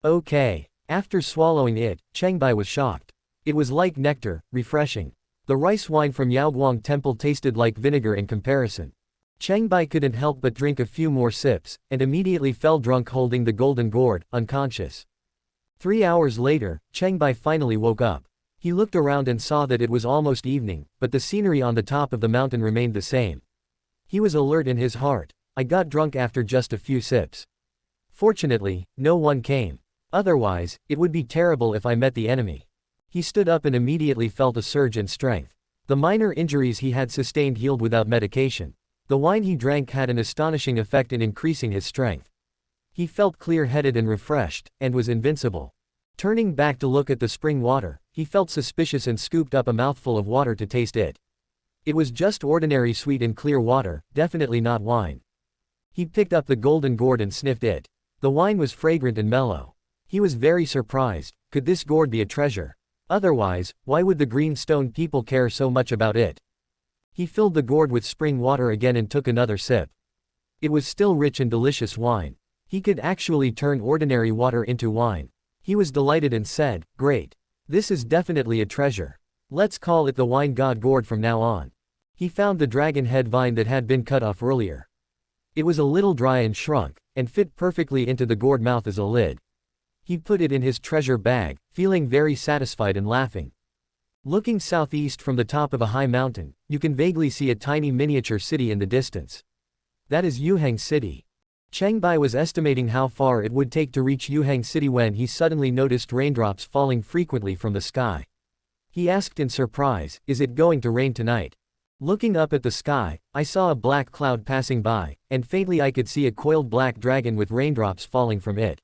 Okay. After swallowing it, Cheng Bai was shocked. It was like nectar, refreshing. The rice wine from Yaoguang Temple tasted like vinegar in comparison. Cheng Bai couldn't help but drink a few more sips, and immediately fell drunk holding the golden gourd, unconscious. 3 hours later, Cheng Bai finally woke up. He looked around and saw that it was almost evening, but the scenery on the top of the mountain remained the same. He was alert in his heart. I got drunk after just a few sips. Fortunately, no one came. Otherwise, it would be terrible if I met the enemy. He stood up and immediately felt a surge in strength. The minor injuries he had sustained healed without medication. The wine he drank had an astonishing effect in increasing his strength. He felt clear-headed and refreshed, and was invincible. Turning back to look at the spring water, he felt suspicious and scooped up a mouthful of water to taste it. It was just ordinary sweet and clear water, definitely not wine. He picked up the golden gourd and sniffed it. The wine was fragrant and mellow. He was very surprised. Could this gourd be a treasure? Otherwise, why would the green stone people care so much about it? He filled the gourd with spring water again and took another sip. It was still rich and delicious wine. He could actually turn ordinary water into wine. He was delighted and said, "Great. This is definitely a treasure. Let's call it the wine god gourd from now on." He found the dragon head vine that had been cut off earlier. It was a little dry and shrunk, and fit perfectly into the gourd mouth as a lid. He put it in his treasure bag, feeling very satisfied and laughing. Looking southeast from the top of a high mountain, you can vaguely see a tiny miniature city in the distance. That is Yuhang City. Cheng Bai was estimating how far it would take to reach Yuhang City when he suddenly noticed raindrops falling frequently from the sky. He asked in surprise, "Is it going to rain tonight?" Looking up at the sky, I saw a black cloud passing by, and faintly I could see a coiled black dragon with raindrops falling from it.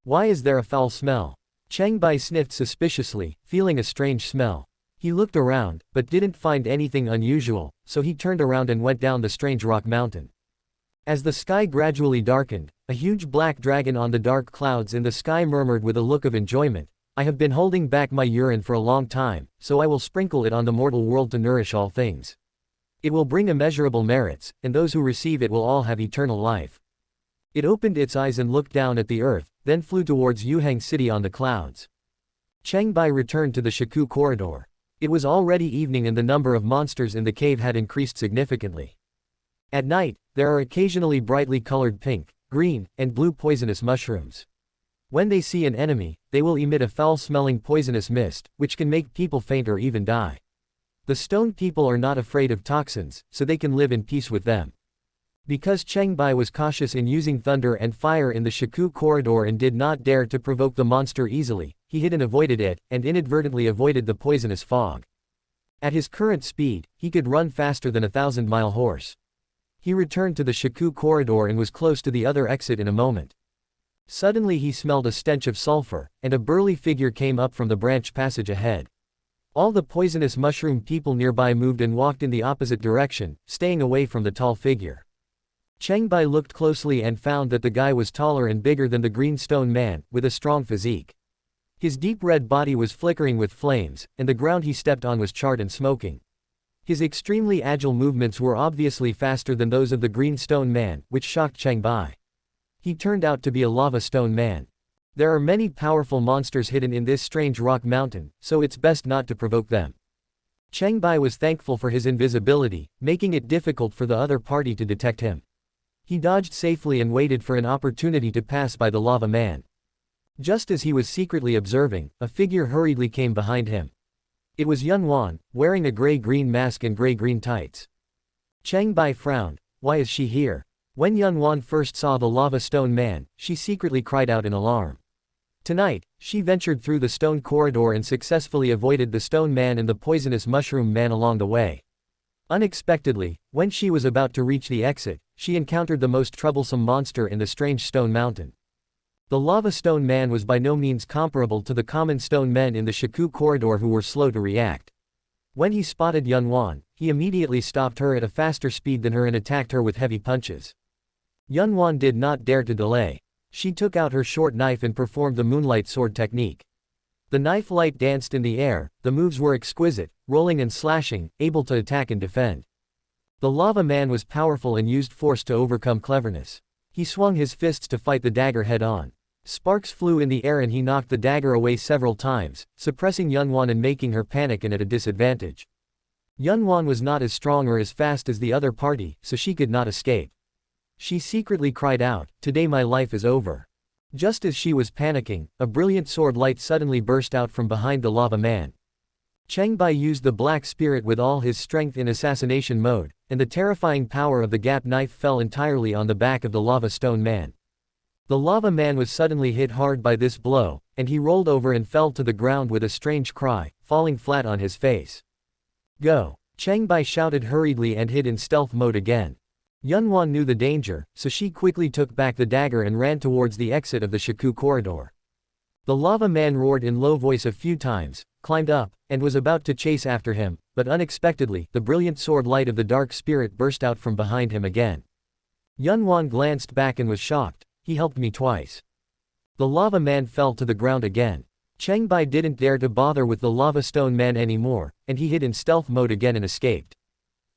Why is there a foul smell? Cheng Bai sniffed suspiciously, feeling a strange smell. He looked around, but didn't find anything unusual, so he turned around and went down the strange rock mountain. As the sky gradually darkened, a huge black dragon on the dark clouds in the sky murmured with a look of enjoyment, "I have been holding back my urine for a long time, so I will sprinkle it on the mortal world to nourish all things. It will bring immeasurable merits, and those who receive it will all have eternal life." It opened its eyes and looked down at the earth, then flew towards Yuhang City on the clouds. Cheng Bai returned to the Shaku corridor. It was already evening and the number of monsters in the cave had increased significantly. At night, there are occasionally brightly colored pink, green, and blue poisonous mushrooms. When they see an enemy, they will emit a foul-smelling poisonous mist, which can make people faint or even die. The stone people are not afraid of toxins, so they can live in peace with them. Because Cheng Bai was cautious in using thunder and fire in the Shaku corridor and did not dare to provoke the monster easily, he hid and avoided it, and inadvertently avoided the poisonous fog. At his current speed, he could run faster than a 1,000-mile horse. He returned to the Shaku corridor and was close to the other exit in a moment. Suddenly he smelled a stench of sulfur, and a burly figure came up from the branch passage ahead. All the poisonous mushroom people nearby moved and walked in the opposite direction, staying away from the tall figure. Cheng Bai looked closely and found that the guy was taller and bigger than the green stone man, with a strong physique. His deep red body was flickering with flames, and the ground he stepped on was charred and smoking. His extremely agile movements were obviously faster than those of the green stone man, which shocked Cheng Bai. He turned out to be a lava stone man. There are many powerful monsters hidden in this strange rock mountain, so it's best not to provoke them. Cheng Bai was thankful for his invisibility, making it difficult for the other party to detect him. He dodged safely and waited for an opportunity to pass by the lava man. Just as he was secretly observing, a figure hurriedly came behind him. It was Yunwan, wearing a gray-green mask and gray-green tights. Cheng Bai frowned. Why is she here? When Yunwan first saw the lava stone man, she secretly cried out in alarm. Tonight, she ventured through the stone corridor and successfully avoided the stone man and the poisonous mushroom man along the way. Unexpectedly, when she was about to reach the exit, she encountered the most troublesome monster in the strange stone mountain. The lava stone man was by no means comparable to the common stone men in the Shaku corridor who were slow to react. When he spotted Yunwan, he immediately stopped her at a faster speed than her and attacked her with heavy punches. Yunwan did not dare to delay. She took out her short knife and performed the moonlight sword technique. The knife light danced in the air, the moves were exquisite, rolling and slashing, able to attack and defend. The lava man was powerful and used force to overcome cleverness. He swung his fists to fight the dagger head-on. Sparks flew in the air and he knocked the dagger away several times, suppressing Yunwan and making her panic and at a disadvantage. Yunwan was not as strong or as fast as the other party, so she could not escape. She secretly cried out, "Today my life is over." Just as she was panicking, a brilliant sword light suddenly burst out from behind the lava man. Cheng Bai used the black spirit with all his strength in assassination mode, and the terrifying power of the gap knife fell entirely on the back of the lava stone man. The lava man was suddenly hit hard by this blow, and he rolled over and fell to the ground with a strange cry, falling flat on his face. Go! Cheng Bai shouted hurriedly and hid in stealth mode again. Yunwan knew the danger, so she quickly took back the dagger and ran towards the exit of the Shaku corridor. The lava man roared in low voice a few times, climbed up, and was about to chase after him, but unexpectedly, the brilliant sword light of the dark spirit burst out from behind him again. Yunwan glanced back and was shocked. He helped me twice. The lava man fell to the ground again. Cheng Bai didn't dare to bother with the lava stone man anymore, and he hid in stealth mode again and escaped.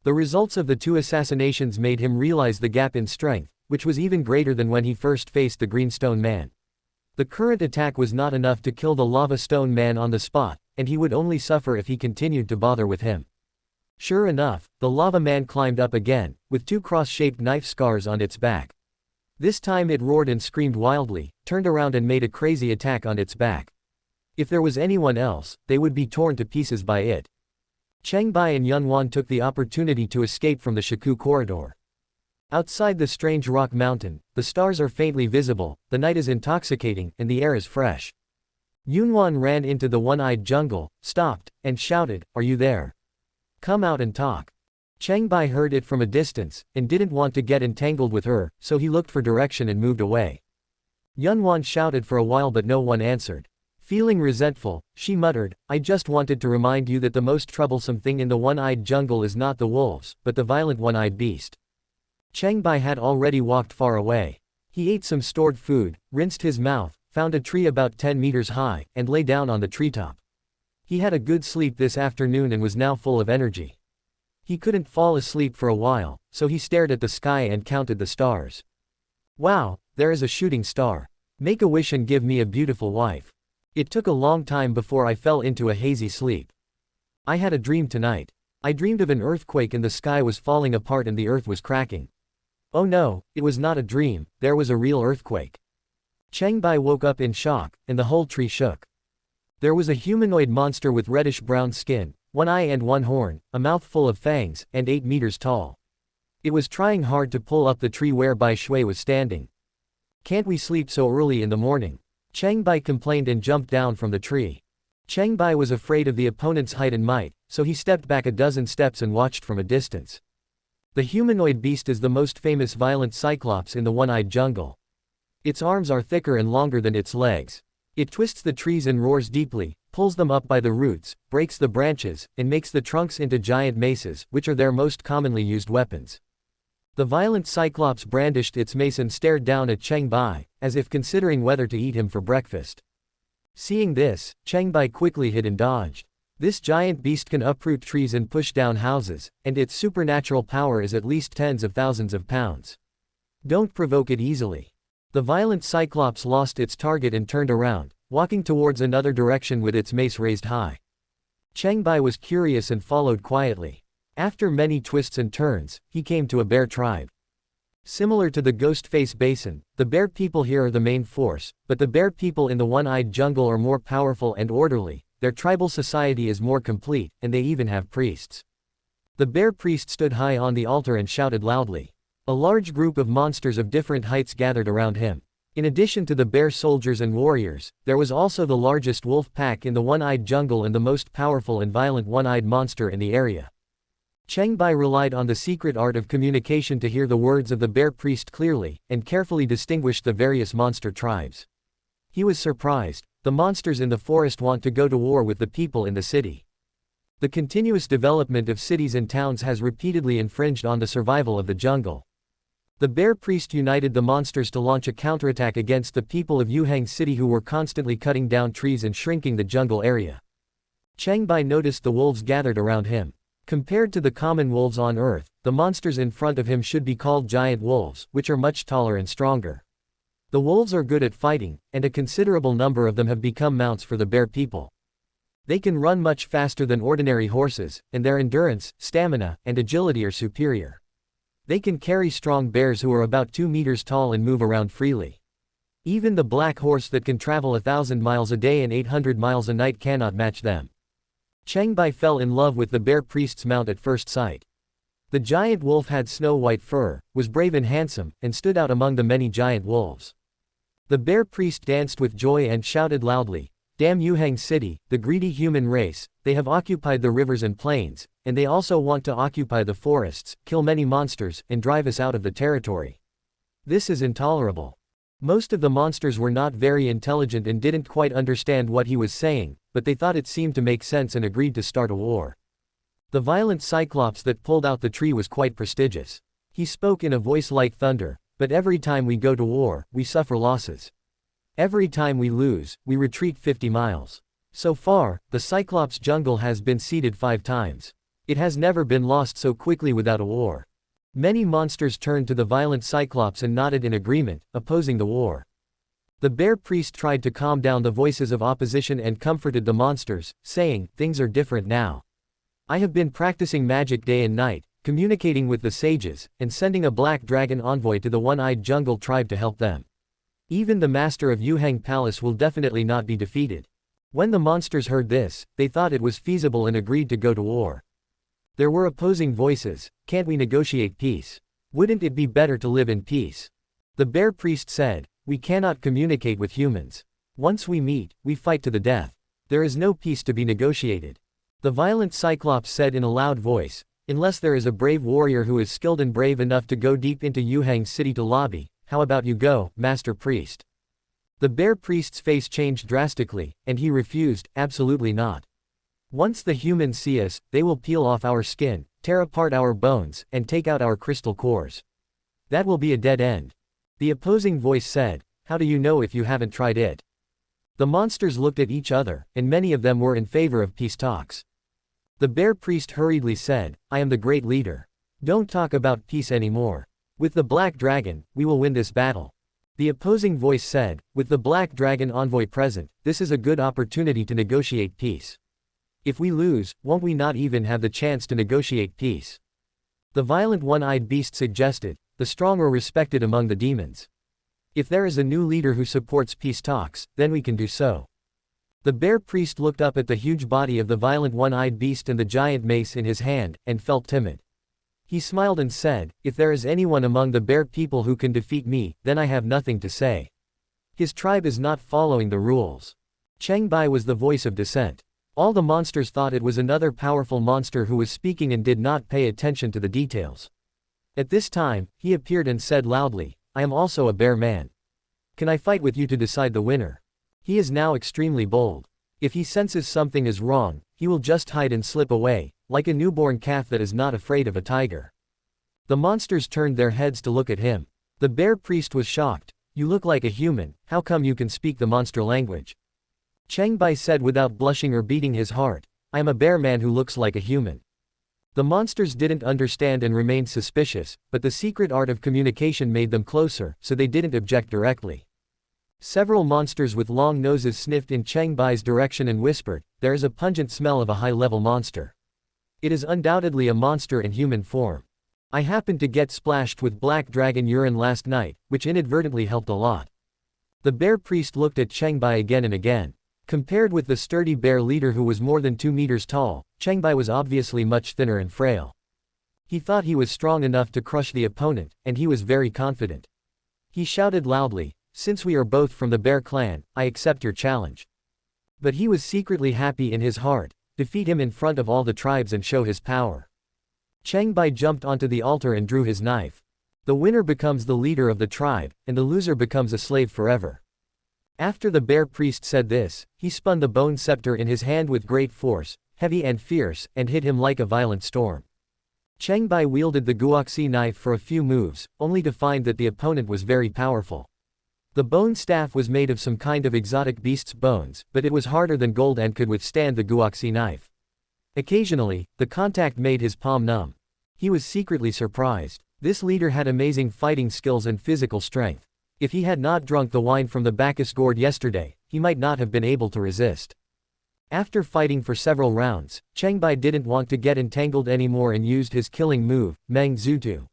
The results of the 2 assassinations made him realize the gap in strength, which was even greater than when he first faced the green stone man. The current attack was not enough to kill the lava stone man on the spot, and he would only suffer if he continued to bother with him. Sure enough, the lava man climbed up again, with 2 cross-shaped knife scars on its back. This time it roared and screamed wildly, turned around and made a crazy attack on its back. If there was anyone else, they would be torn to pieces by it. Cheng Bai and Yunwan took the opportunity to escape from the Shaku corridor. Outside the strange rock mountain, the stars are faintly visible, the night is intoxicating, and the air is fresh. Yunwan ran into the one-eyed jungle, stopped, and shouted, "Are you there? Come out and talk." Cheng Bai heard it from a distance, and didn't want to get entangled with her, so he looked for direction and moved away. Yunwan shouted for a while but no one answered. Feeling resentful, she muttered, "I just wanted to remind you that the most troublesome thing in the one-eyed jungle is not the wolves, but the violent one-eyed beast." Cheng Bai had already walked far away. He ate some stored food, rinsed his mouth, found a tree about 10 meters high, and lay down on the treetop. He had a good sleep this afternoon and was now full of energy. He couldn't fall asleep for a while, so he stared at the sky and counted the stars. "Wow, there is a shooting star. Make a wish and give me a beautiful wife." It took a long time before I fell into a hazy sleep. I had a dream tonight. I dreamed of an earthquake and the sky was falling apart and the earth was cracking. Oh no, it was not a dream, there was a real earthquake. Cheng Bai woke up in shock, and the whole tree shook. There was a humanoid monster with reddish-brown skin, 1 eye and 1 horn, a mouth full of fangs, and 8 meters tall. It was trying hard to pull up the tree where Bai Shui was standing. "Can't we sleep so early in the morning?" Cheng Bai complained and jumped down from the tree. Cheng Bai was afraid of the opponent's height and might, so he stepped back a dozen steps and watched from a distance. The humanoid beast is the most famous violent cyclops in the one-eyed jungle. Its arms are thicker and longer than its legs. It twists the trees and roars deeply, pulls them up by the roots, breaks the branches, and makes the trunks into giant maces, which are their most commonly used weapons. The violent cyclops brandished its mace and stared down at Cheng Bai, as if considering whether to eat him for breakfast. Seeing this, Cheng Bai quickly hid and dodged. This giant beast can uproot trees and push down houses, and its supernatural power is at least tens of thousands of pounds. Don't provoke it easily. The violent cyclops lost its target and turned around, walking towards another direction with its mace raised high. Cheng Bai was curious and followed quietly. After many twists and turns, he came to a bear tribe. Similar to the Ghost Face Basin, the bear people here are the main force, but the bear people in the one-eyed jungle are more powerful and orderly, their tribal society is more complete, and they even have priests. The bear priest stood high on the altar and shouted loudly. A large group of monsters of different heights gathered around him. In addition to the bear soldiers and warriors, there was also the largest wolf pack in the one-eyed jungle and the most powerful and violent one-eyed monster in the area. Cheng Bai relied on the secret art of communication to hear the words of the bear priest clearly, and carefully distinguished the various monster tribes. He was surprised. The monsters in the forest want to go to war with the people in the city. The continuous development of cities and towns has repeatedly infringed on the survival of the jungle. The bear priest united the monsters to launch a counterattack against the people of Yuhang City who were constantly cutting down trees and shrinking the jungle area. Cheng Bai noticed the wolves gathered around him. Compared to the common wolves on Earth, the monsters in front of him should be called giant wolves, which are much taller and stronger. The wolves are good at fighting, and a considerable number of them have become mounts for the bear people. They can run much faster than ordinary horses, and their endurance, stamina, and agility are superior. They can carry strong bears who are about 2 meters tall and move around freely. Even the black horse that can travel 1,000 miles a day and 800 miles a night cannot match them. Cheng Bai fell in love with the bear priest's mount at first sight. The giant wolf had snow-white fur, was brave and handsome, and stood out among the many giant wolves. The bear priest danced with joy and shouted loudly, "Damn Yuhang City, the greedy human race, they have occupied the rivers and plains, and they also want to occupy the forests, kill many monsters, and drive us out of the territory. This is intolerable." Most of the monsters were not very intelligent and didn't quite understand what he was saying, but they thought it seemed to make sense and agreed to start a war. The violent cyclops that pulled out the tree was quite prestigious. He spoke in a voice like thunder, "But every time we go to war, we suffer losses. Every time we lose, we retreat 50 miles. So far, the Cyclops jungle has been ceded 5 times. It has never been lost so quickly without a war." Many monsters turned to the violent Cyclops and nodded in agreement, opposing the war. The bear priest tried to calm down the voices of opposition and comforted the monsters, saying, "Things are different now. I have been practicing magic day and night, communicating with the sages, and sending a black dragon envoy to the one-eyed jungle tribe to help them. Even the master of Yuhang Palace will definitely not be defeated." When the monsters heard this, they thought it was feasible and agreed to go to war. There were opposing voices. "Can't we negotiate peace? Wouldn't it be better to live in peace?" The bear priest said, "We cannot communicate with humans. Once we meet, we fight to the death. There is no peace to be negotiated." The violent Cyclops said in a loud voice, "Unless there is a brave warrior who is skilled and brave enough to go deep into Yuhang City to lobby, how about you go, Master Priest?" The bear priest's face changed drastically, and he refused, "Absolutely not. Once the humans see us, they will peel off our skin, tear apart our bones, and take out our crystal cores. That will be a dead end." The opposing voice said, "How do you know if you haven't tried it?" The monsters looked at each other, and many of them were in favor of peace talks. The bear priest hurriedly said, "I am the great leader. Don't talk about peace anymore. With the black dragon, we will win this battle." The opposing voice said, "With the black dragon envoy present, this is a good opportunity to negotiate peace. If we lose, won't we not even have the chance to negotiate peace?" The violent one-eyed beast suggested, "The strong are respected among the demons. If there is a new leader who supports peace talks, then we can do so." The bear priest looked up at the huge body of the violent one-eyed beast and the giant mace in his hand, and felt timid. He smiled and said, "If there is anyone among the bear people who can defeat me, then I have nothing to say. His tribe is not following the rules." Cheng Bai was the voice of dissent. All the monsters thought it was another powerful monster who was speaking and did not pay attention to the details. At this time, he appeared and said loudly, "I am also a bear man. Can I fight with you to decide the winner?" He is now extremely bold. If he senses something is wrong, he will just hide and slip away, like a newborn calf that is not afraid of a tiger. The monsters turned their heads to look at him. The bear priest was shocked. "You look like a human, how come you can speak the monster language?" Cheng Bai said without blushing or beating his heart, "I am a bear man who looks like a human." The monsters didn't understand and remained suspicious, but the secret art of communication made them closer, so they didn't object directly. Several monsters with long noses sniffed in Cheng Bai's direction and whispered, "There is a pungent smell of a high-level monster. It is undoubtedly a monster in human form. I happened to get splashed with black dragon urine last night, which inadvertently helped a lot." The bear priest looked at Cheng Bai again and again. Compared with the sturdy bear leader who was more than 2 meters tall, Cheng Bai was obviously much thinner and frail. He thought he was strong enough to crush the opponent, and he was very confident. He shouted loudly, "Since we are both from the bear clan, I accept your challenge." But he was secretly happy in his heart. Defeat him in front of all the tribes and show his power. Cheng Bai jumped onto the altar and drew his knife. The winner becomes the leader of the tribe, and the loser becomes a slave forever. After the bear priest said this, he spun the bone scepter in his hand with great force, heavy and fierce, and hit him like a violent storm. Cheng Bai wielded the Qiongqi knife for a few moves, only to find that the opponent was very powerful. The bone staff was made of some kind of exotic beast's bones, but it was harder than gold and could withstand the Qiongqi knife. Occasionally, the contact made his palm numb. He was secretly surprised. This leader had amazing fighting skills and physical strength. If he had not drunk the wine from the Bacchus gourd yesterday, he might not have been able to resist. After fighting for several rounds, Cheng Bai didn't want to get entangled anymore and used his killing move, Meng Zutu.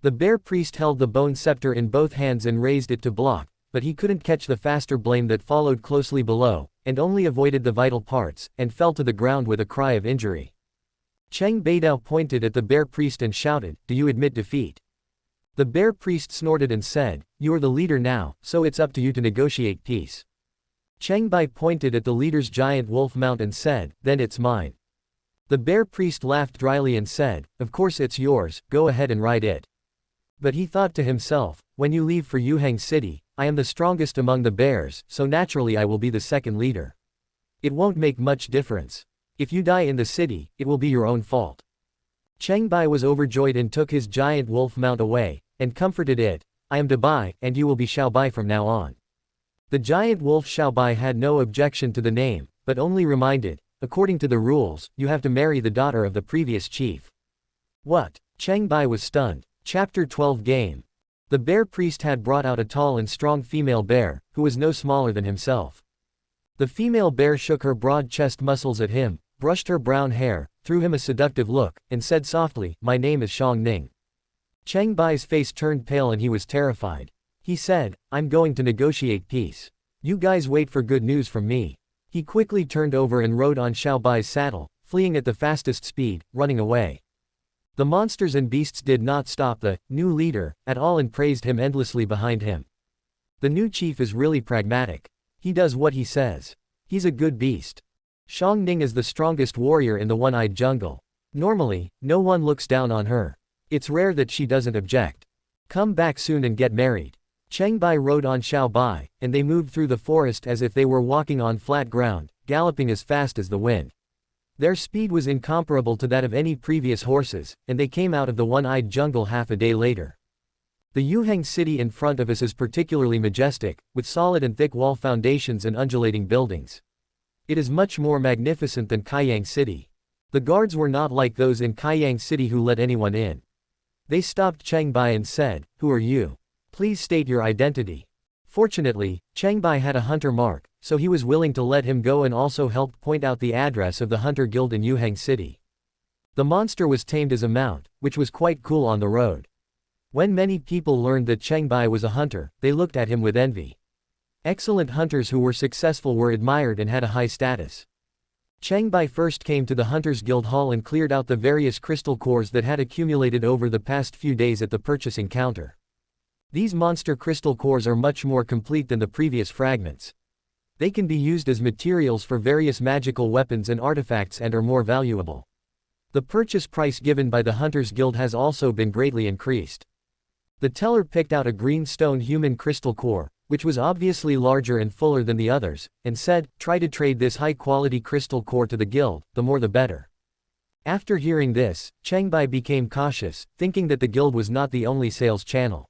The bear priest held the bone scepter in both hands and raised it to block, but he couldn't catch the faster blade that followed closely below, and only avoided the vital parts, and fell to the ground with a cry of injury. Cheng Bai pointed at the bear priest and shouted, "Do you admit defeat?" The bear priest snorted and said, "You are the leader now, so it's up to you to negotiate peace." Cheng Bai pointed at the leader's giant wolf mount and said, "Then it's mine." The bear priest laughed dryly and said, "Of course it's yours, go ahead and ride it." But he thought to himself, "When you leave for Yuhang City, I am the strongest among the bears, so naturally I will be the second leader. It won't make much difference. If you die in the city, it will be your own fault." Cheng Bai was overjoyed and took his giant wolf mount away, and comforted it, "I am Dubai, and you will be Xiao Bai from now on." The giant wolf Xiao Bai had no objection to the name, but only reminded, "According to the rules, you have to marry the daughter of the previous chief." What? Cheng Bai was stunned. Chapter 12 Game. The bear priest had brought out a tall and strong female bear, who was no smaller than himself. The female bear shook her broad chest muscles at him, brushed her brown hair, threw him a seductive look, and said softly, "My name is Shang Ning." Cheng Bai's face turned pale and he was terrified. He said, "I'm going to negotiate peace. You guys wait for good news from me." He quickly turned over and rode on Xiao Bai's saddle, fleeing at the fastest speed, running away. The monsters and beasts did not stop the new leader at all and praised him endlessly behind him. The new chief is really pragmatic. He does what he says. He's a good beast. Shang Ning is the strongest warrior in the one-eyed jungle. Normally, no one looks down on her. It's rare that she doesn't object. Come back soon and get married. Cheng Bai rode on Xiao Bai, and they moved through the forest as if they were walking on flat ground, galloping as fast as the wind. Their speed was incomparable to that of any previous horses, and they came out of the one-eyed jungle half a day later. The Yuhang city in front of us is particularly majestic, with solid and thick wall foundations and undulating buildings. It is much more magnificent than Qiongqi city. The guards were not like those in Qiongqi city who let anyone in. They stopped Cheng Bai and said, "Who are you? Please state your identity." Fortunately, Cheng Bai had a hunter mark, so he was willing to let him go and also helped point out the address of the hunter guild in Yuhang city. The monster was tamed as a mount, which was quite cool on the road. When many people learned that Cheng Bai was a hunter, they looked at him with envy. Excellent hunters who were successful were admired and had a high status. Cheng Bai first came to the Hunters Guild Hall and cleared out the various crystal cores that had accumulated over the past few days at the purchasing counter. These monster crystal cores are much more complete than the previous fragments. They can be used as materials for various magical weapons and artifacts and are more valuable. The purchase price given by the Hunters Guild has also been greatly increased. The teller picked out a green stone human crystal core, which was obviously larger and fuller than the others, and said, "Try to trade this high-quality crystal core to the guild, the more the better." After hearing this, Cheng Bai became cautious, thinking that the guild was not the only sales channel.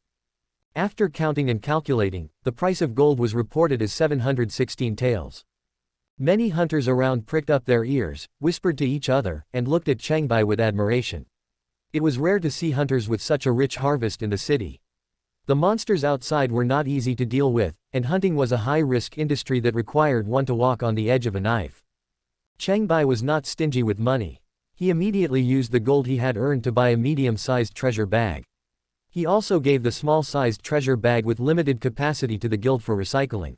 After counting and calculating, the price of gold was reported as 716 taels. Many hunters around pricked up their ears, whispered to each other, and looked at Cheng Bai with admiration. It was rare to see hunters with such a rich harvest in the city. The monsters outside were not easy to deal with, and hunting was a high-risk industry that required one to walk on the edge of a knife. Cheng Bai was not stingy with money. He immediately used the gold he had earned to buy a medium-sized treasure bag. He also gave the small-sized treasure bag with limited capacity to the guild for recycling.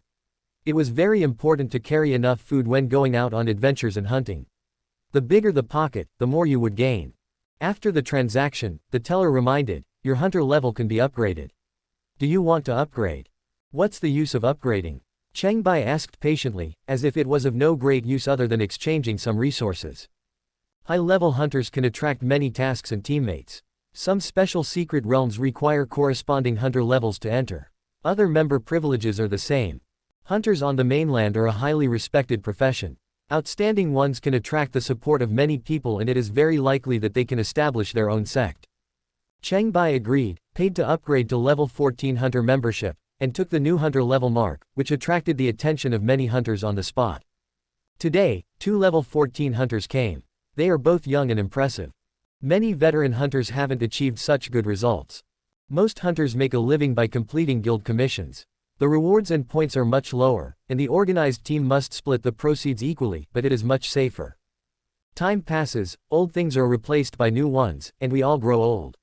It was very important to carry enough food when going out on adventures and hunting. The bigger the pocket, the more you would gain. After the transaction, the teller reminded, "Your hunter level can be upgraded. Do you want to upgrade?" "What's the use of upgrading?" Cheng Bai asked patiently, as if it was of no great use other than exchanging some resources. High-level hunters can attract many tasks and teammates. Some special secret realms require corresponding hunter levels to enter. Other member privileges are the same. Hunters on the mainland are a highly respected profession. Outstanding ones can attract the support of many people and it is very likely that they can establish their own sect. Cheng Bai agreed, paid to upgrade to level 14 hunter membership, and took the new hunter level mark, which attracted the attention of many hunters on the spot. Today, 2 level 14 hunters came. They are both young and impressive. Many veteran hunters haven't achieved such good results. Most hunters make a living by completing guild commissions. The rewards and points are much lower, and the organized team must split the proceeds equally, but it is much safer. Time passes, old things are replaced by new ones, and we all grow old.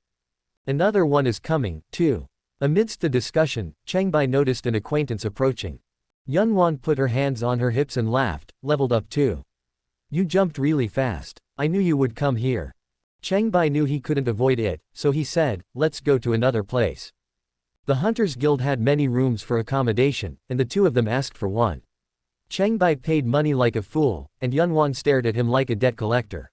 Another one is coming, too. Amidst the discussion, Cheng Bai noticed an acquaintance approaching. Yunwan put her hands on her hips and laughed, leveled up too. You jumped really fast. I knew you would come here. Cheng Bai knew he couldn't avoid it, so he said, let's go to another place. The Hunters Guild had many rooms for accommodation, and the two of them asked for one. Cheng Bai paid money like a fool, and Yunwan stared at him like a debt collector.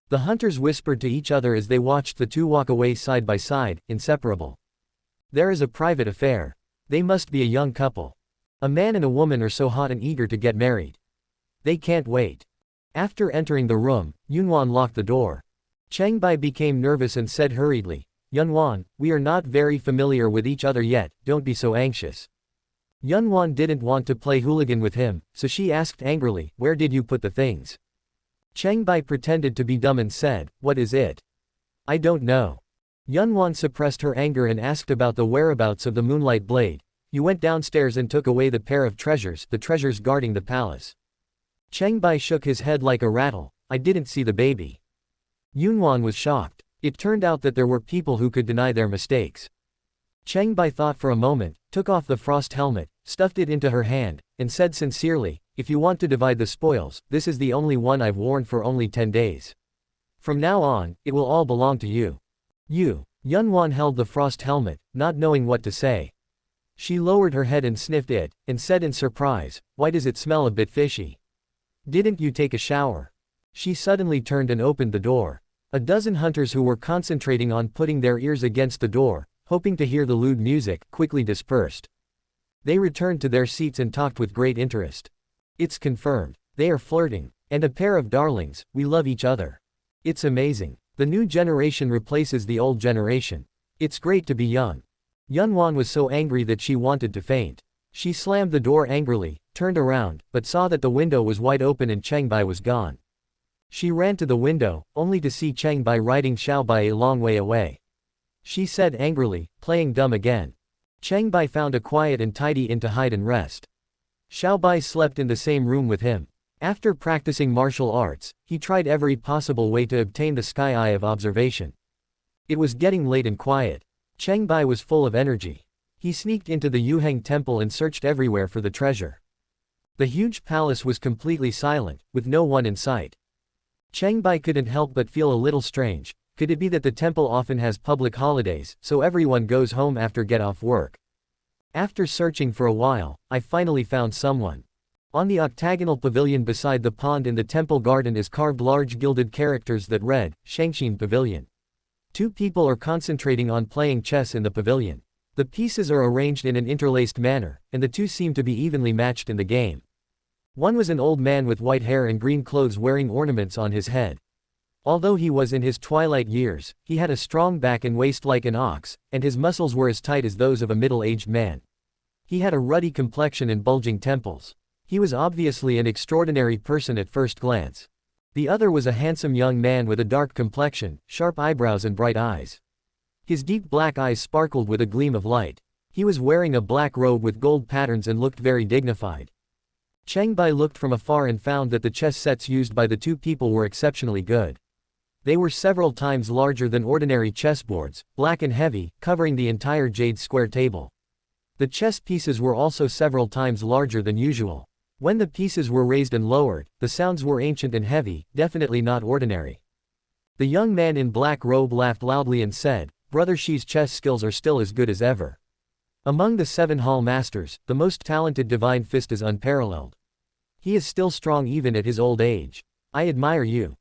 The hunters whispered to each other as they watched the two walk away side by side, inseparable. There is a private affair. They must be a young couple. A man and a woman are so hot and eager to get married. They can't wait. After entering the room, Yunwan locked the door. Cheng Bai became nervous and said hurriedly, Yunwan, we are not very familiar with each other yet, don't be so anxious. Yunwan didn't want to play hooligan with him, so she asked angrily, where did you put the things? Cheng Bai pretended to be dumb and said, what is it? I don't know. Yunwan suppressed her anger and asked about the whereabouts of the moonlight blade. You went downstairs and took away the pair of treasures, the treasures guarding the palace. Cheng Bai shook his head like a rattle, I didn't see the baby. Yunwan was shocked. It turned out that there were people who could deny their mistakes. Cheng Bai thought for a moment, took off the frost helmet, stuffed it into her hand, and said sincerely, if you want to divide the spoils, this is the only one I've worn for only 10 days. From now on, it will all belong to you. You. Yunwan held the frost helmet, not knowing what to say. She lowered her head and sniffed it, and said in surprise, why does it smell a bit fishy? Didn't you take a shower? She suddenly turned and opened the door. A dozen hunters who were concentrating on putting their ears against the door, hoping to hear the lewd music, quickly dispersed. They returned to their seats and talked with great interest. It's confirmed. They are flirting. And a pair of darlings, we love each other. It's amazing. The new generation replaces the old generation. It's great to be young. Yunwan was so angry that she wanted to faint. She slammed the door angrily, turned around, but saw that the window was wide open and Cheng Bai was gone. She ran to the window, only to see Cheng Bai riding Xiao Bai a long way away. She said angrily, playing dumb again. Cheng Bai found a quiet and tidy inn to hide and rest. Xiao Bai slept in the same room with him. After practicing martial arts, he tried every possible way to obtain the sky eye of observation. It was getting late and quiet. Cheng Bai was full of energy. He sneaked into the Yuheng temple and searched everywhere for the treasure. The huge palace was completely silent, with no one in sight. Cheng Bai couldn't help but feel a little strange. Could it be that the temple often has public holidays, so everyone goes home after get off work? After searching for a while, I finally found someone. On the octagonal pavilion beside the pond in the temple garden is carved large gilded characters that read, Shangxin Pavilion. Two people are concentrating on playing chess in the pavilion. The pieces are arranged in an interlaced manner, and the two seem to be evenly matched in the game. One was an old man with white hair and green clothes wearing ornaments on his head. Although he was in his twilight years, he had a strong back and waist like an ox, and his muscles were as tight as those of a middle-aged man. He had a ruddy complexion and bulging temples. He was obviously an extraordinary person at first glance. The other was a handsome young man with a dark complexion, sharp eyebrows and bright eyes. His deep black eyes sparkled with a gleam of light. He was wearing a black robe with gold patterns and looked very dignified. Cheng Bai looked from afar and found that the chess sets used by the two people were exceptionally good. They were several times larger than ordinary chessboards, black and heavy, covering the entire jade square table. The chess pieces were also several times larger than usual. When the pieces were raised and lowered, the sounds were ancient and heavy, definitely not ordinary. The young man in black robe laughed loudly and said, Brother Shi's chess skills are still as good as ever. Among the 7 hall masters, the most talented Divine Fist is unparalleled. He is still strong even at his old age. I admire you.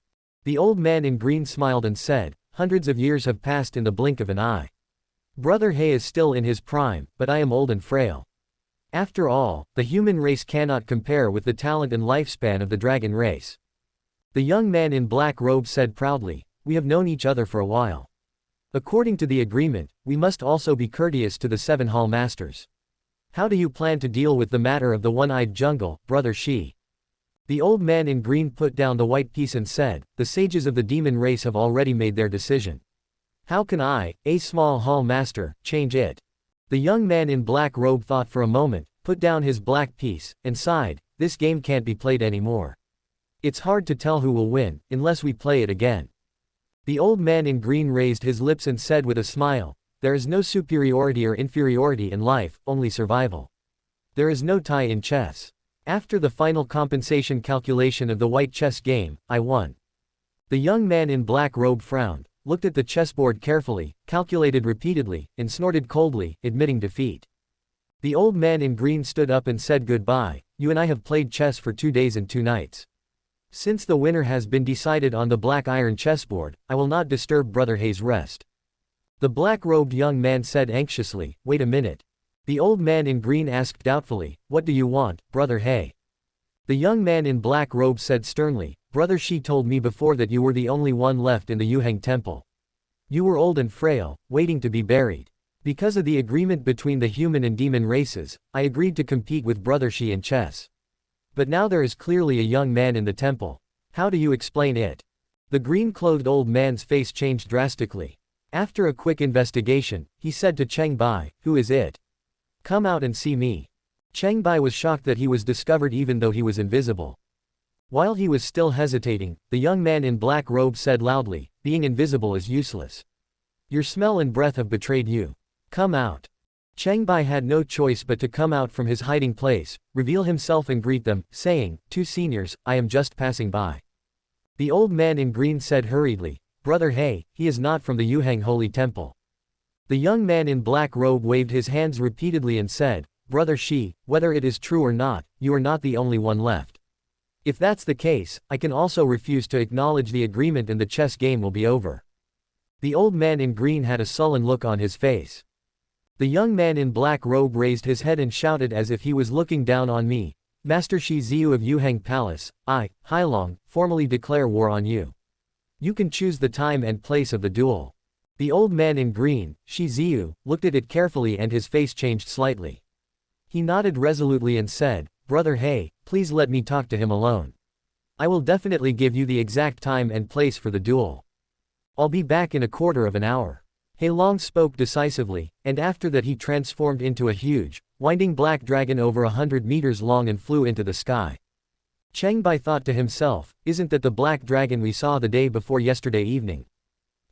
The old man in green smiled and said, hundreds of years have passed in the blink of an eye. Brother He is still in his prime, but I am old and frail. After all, the human race cannot compare with the talent and lifespan of the dragon race. The young man in black robe said proudly, we have known each other for a while. According to the agreement, we must also be courteous to the 7 hall masters. How do you plan to deal with the matter of the one-eyed jungle, Brother Shi? The old man in green put down the white piece and said, the sages of the demon race have already made their decision. How can I, a small hall master, change it? The young man in black robe thought for a moment, put down his black piece, and sighed, this game can't be played anymore. It's hard to tell who will win, unless we play it again. The old man in green raised his lips and said with a smile, there is no superiority or inferiority in life, only survival. There is no tie in chess. After the final compensation calculation of the white chess game, I won. The young man in black robe frowned, looked at the chessboard carefully, calculated repeatedly, and snorted coldly, admitting defeat. The old man in green stood up and said goodbye. You and I have played chess for 2 days and 2 nights. Since the winner has been decided on the black iron chessboard, I will not disturb Brother Hei's rest. The black-robed young man said anxiously, wait a minute. The old man in green asked doubtfully, what do you want, Brother Hei? The young man in black robe said sternly, Brother Shi told me before that you were the only one left in the Yuheng temple. You were old and frail, waiting to be buried. Because of the agreement between the human and demon races, I agreed to compete with Brother Shi in chess. But now there is clearly a young man in the temple. How do you explain it? The green-clothed old man's face changed drastically. After a quick investigation, he said to Cheng Bai, who is it? Come out and see me. Cheng Bai was shocked that he was discovered even though he was invisible. While he was still hesitating, the young man in black robe said loudly, being invisible is useless. Your smell and breath have betrayed you. Come out. Cheng Bai had no choice but to come out from his hiding place, reveal himself and greet them, saying, Two seniors, I am just passing by. The old man in green said hurriedly, Brother Hei, he is not from the Yuheng Holy Temple. The young man in black robe waved his hands repeatedly and said, Brother Shi, whether it is true or not, you are not the only one left. If that's the case, I can also refuse to acknowledge the agreement and the chess game will be over. The old man in green had a sullen look on his face. The young man in black robe raised his head and shouted as if he was looking down on me. Master Shi Ziyu of Yuheng Palace, I, Hailong, formally declare war on you. You can choose the time and place of the duel. The old man in green, Shi Ziyu, looked at it carefully and his face changed slightly. He nodded resolutely and said, Brother Hei, please let me talk to him alone. I will definitely give you the exact time and place for the duel. I'll be back in a quarter of an hour. Hailong spoke decisively, and after that he transformed into a huge, winding black dragon over 100 meters long and flew into the sky. Cheng Bai thought to himself, isn't that the black dragon we saw the day before yesterday evening?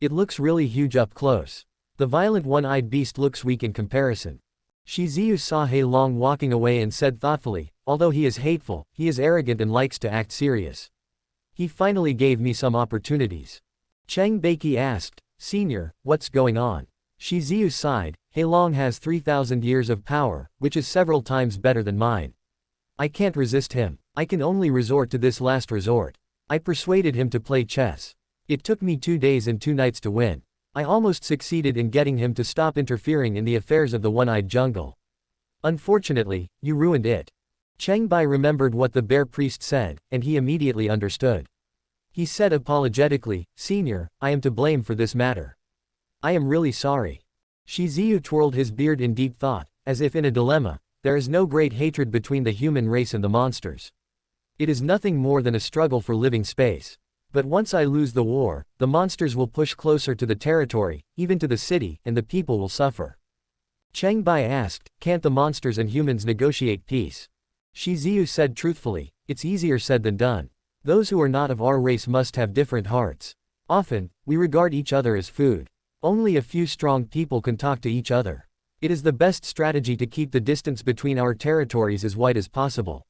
It looks really huge up close. The violent one-eyed beast looks weak in comparison. Shi Ziyu saw Hailong walking away and said thoughtfully, although he is hateful, he is arrogant and likes to act serious. He finally gave me some opportunities. Cheng Bai asked, Senior, what's going on? Shi Ziyu sighed, Hailong has 3,000 years of power, which is several times better than mine. I can't resist him. I can only resort to this last resort. I persuaded him to play chess. It took me 2 days and 2 nights to win. I almost succeeded in getting him to stop interfering in the affairs of the one-eyed jungle. Unfortunately, you ruined it. Cheng Bai remembered what the bear priest said, and he immediately understood. He said apologetically, Senior, I am to blame for this matter. I am really sorry. Shi Ziyu twirled his beard in deep thought, as if in a dilemma. There is no great hatred between the human race and the monsters. It is nothing more than a struggle for living space. But once I lose the war, the monsters will push closer to the territory, even to the city, and the people will suffer. Cheng Bai asked, can't the monsters and humans negotiate peace? Shi Ziyu said truthfully, it's easier said than done. Those who are not of our race must have different hearts. Often, we regard each other as food. Only a few strong people can talk to each other. It is the best strategy to keep the distance between our territories as wide as possible.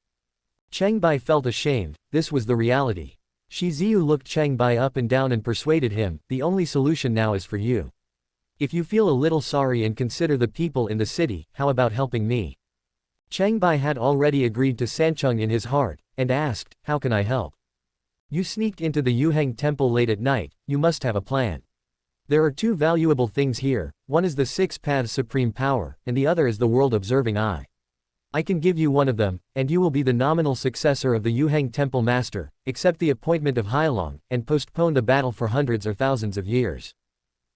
Cheng Bai felt ashamed, this was the reality. Shi Ziyu looked Cheng Bai up and down and persuaded him, the only solution now is for you. If you feel a little sorry and consider the people in the city, how about helping me? Cheng Bai had already agreed to Sancheng in his heart, and asked, how can I help? You sneaked into the Yuheng temple late at night, you must have a plan. There are 2 valuable things here, one is the 6 paths supreme power, and the other is the world-observing eye. I can give you one of them, and you will be the nominal successor of the Yuheng temple master, accept the appointment of Hailong, and postpone the battle for hundreds or thousands of years.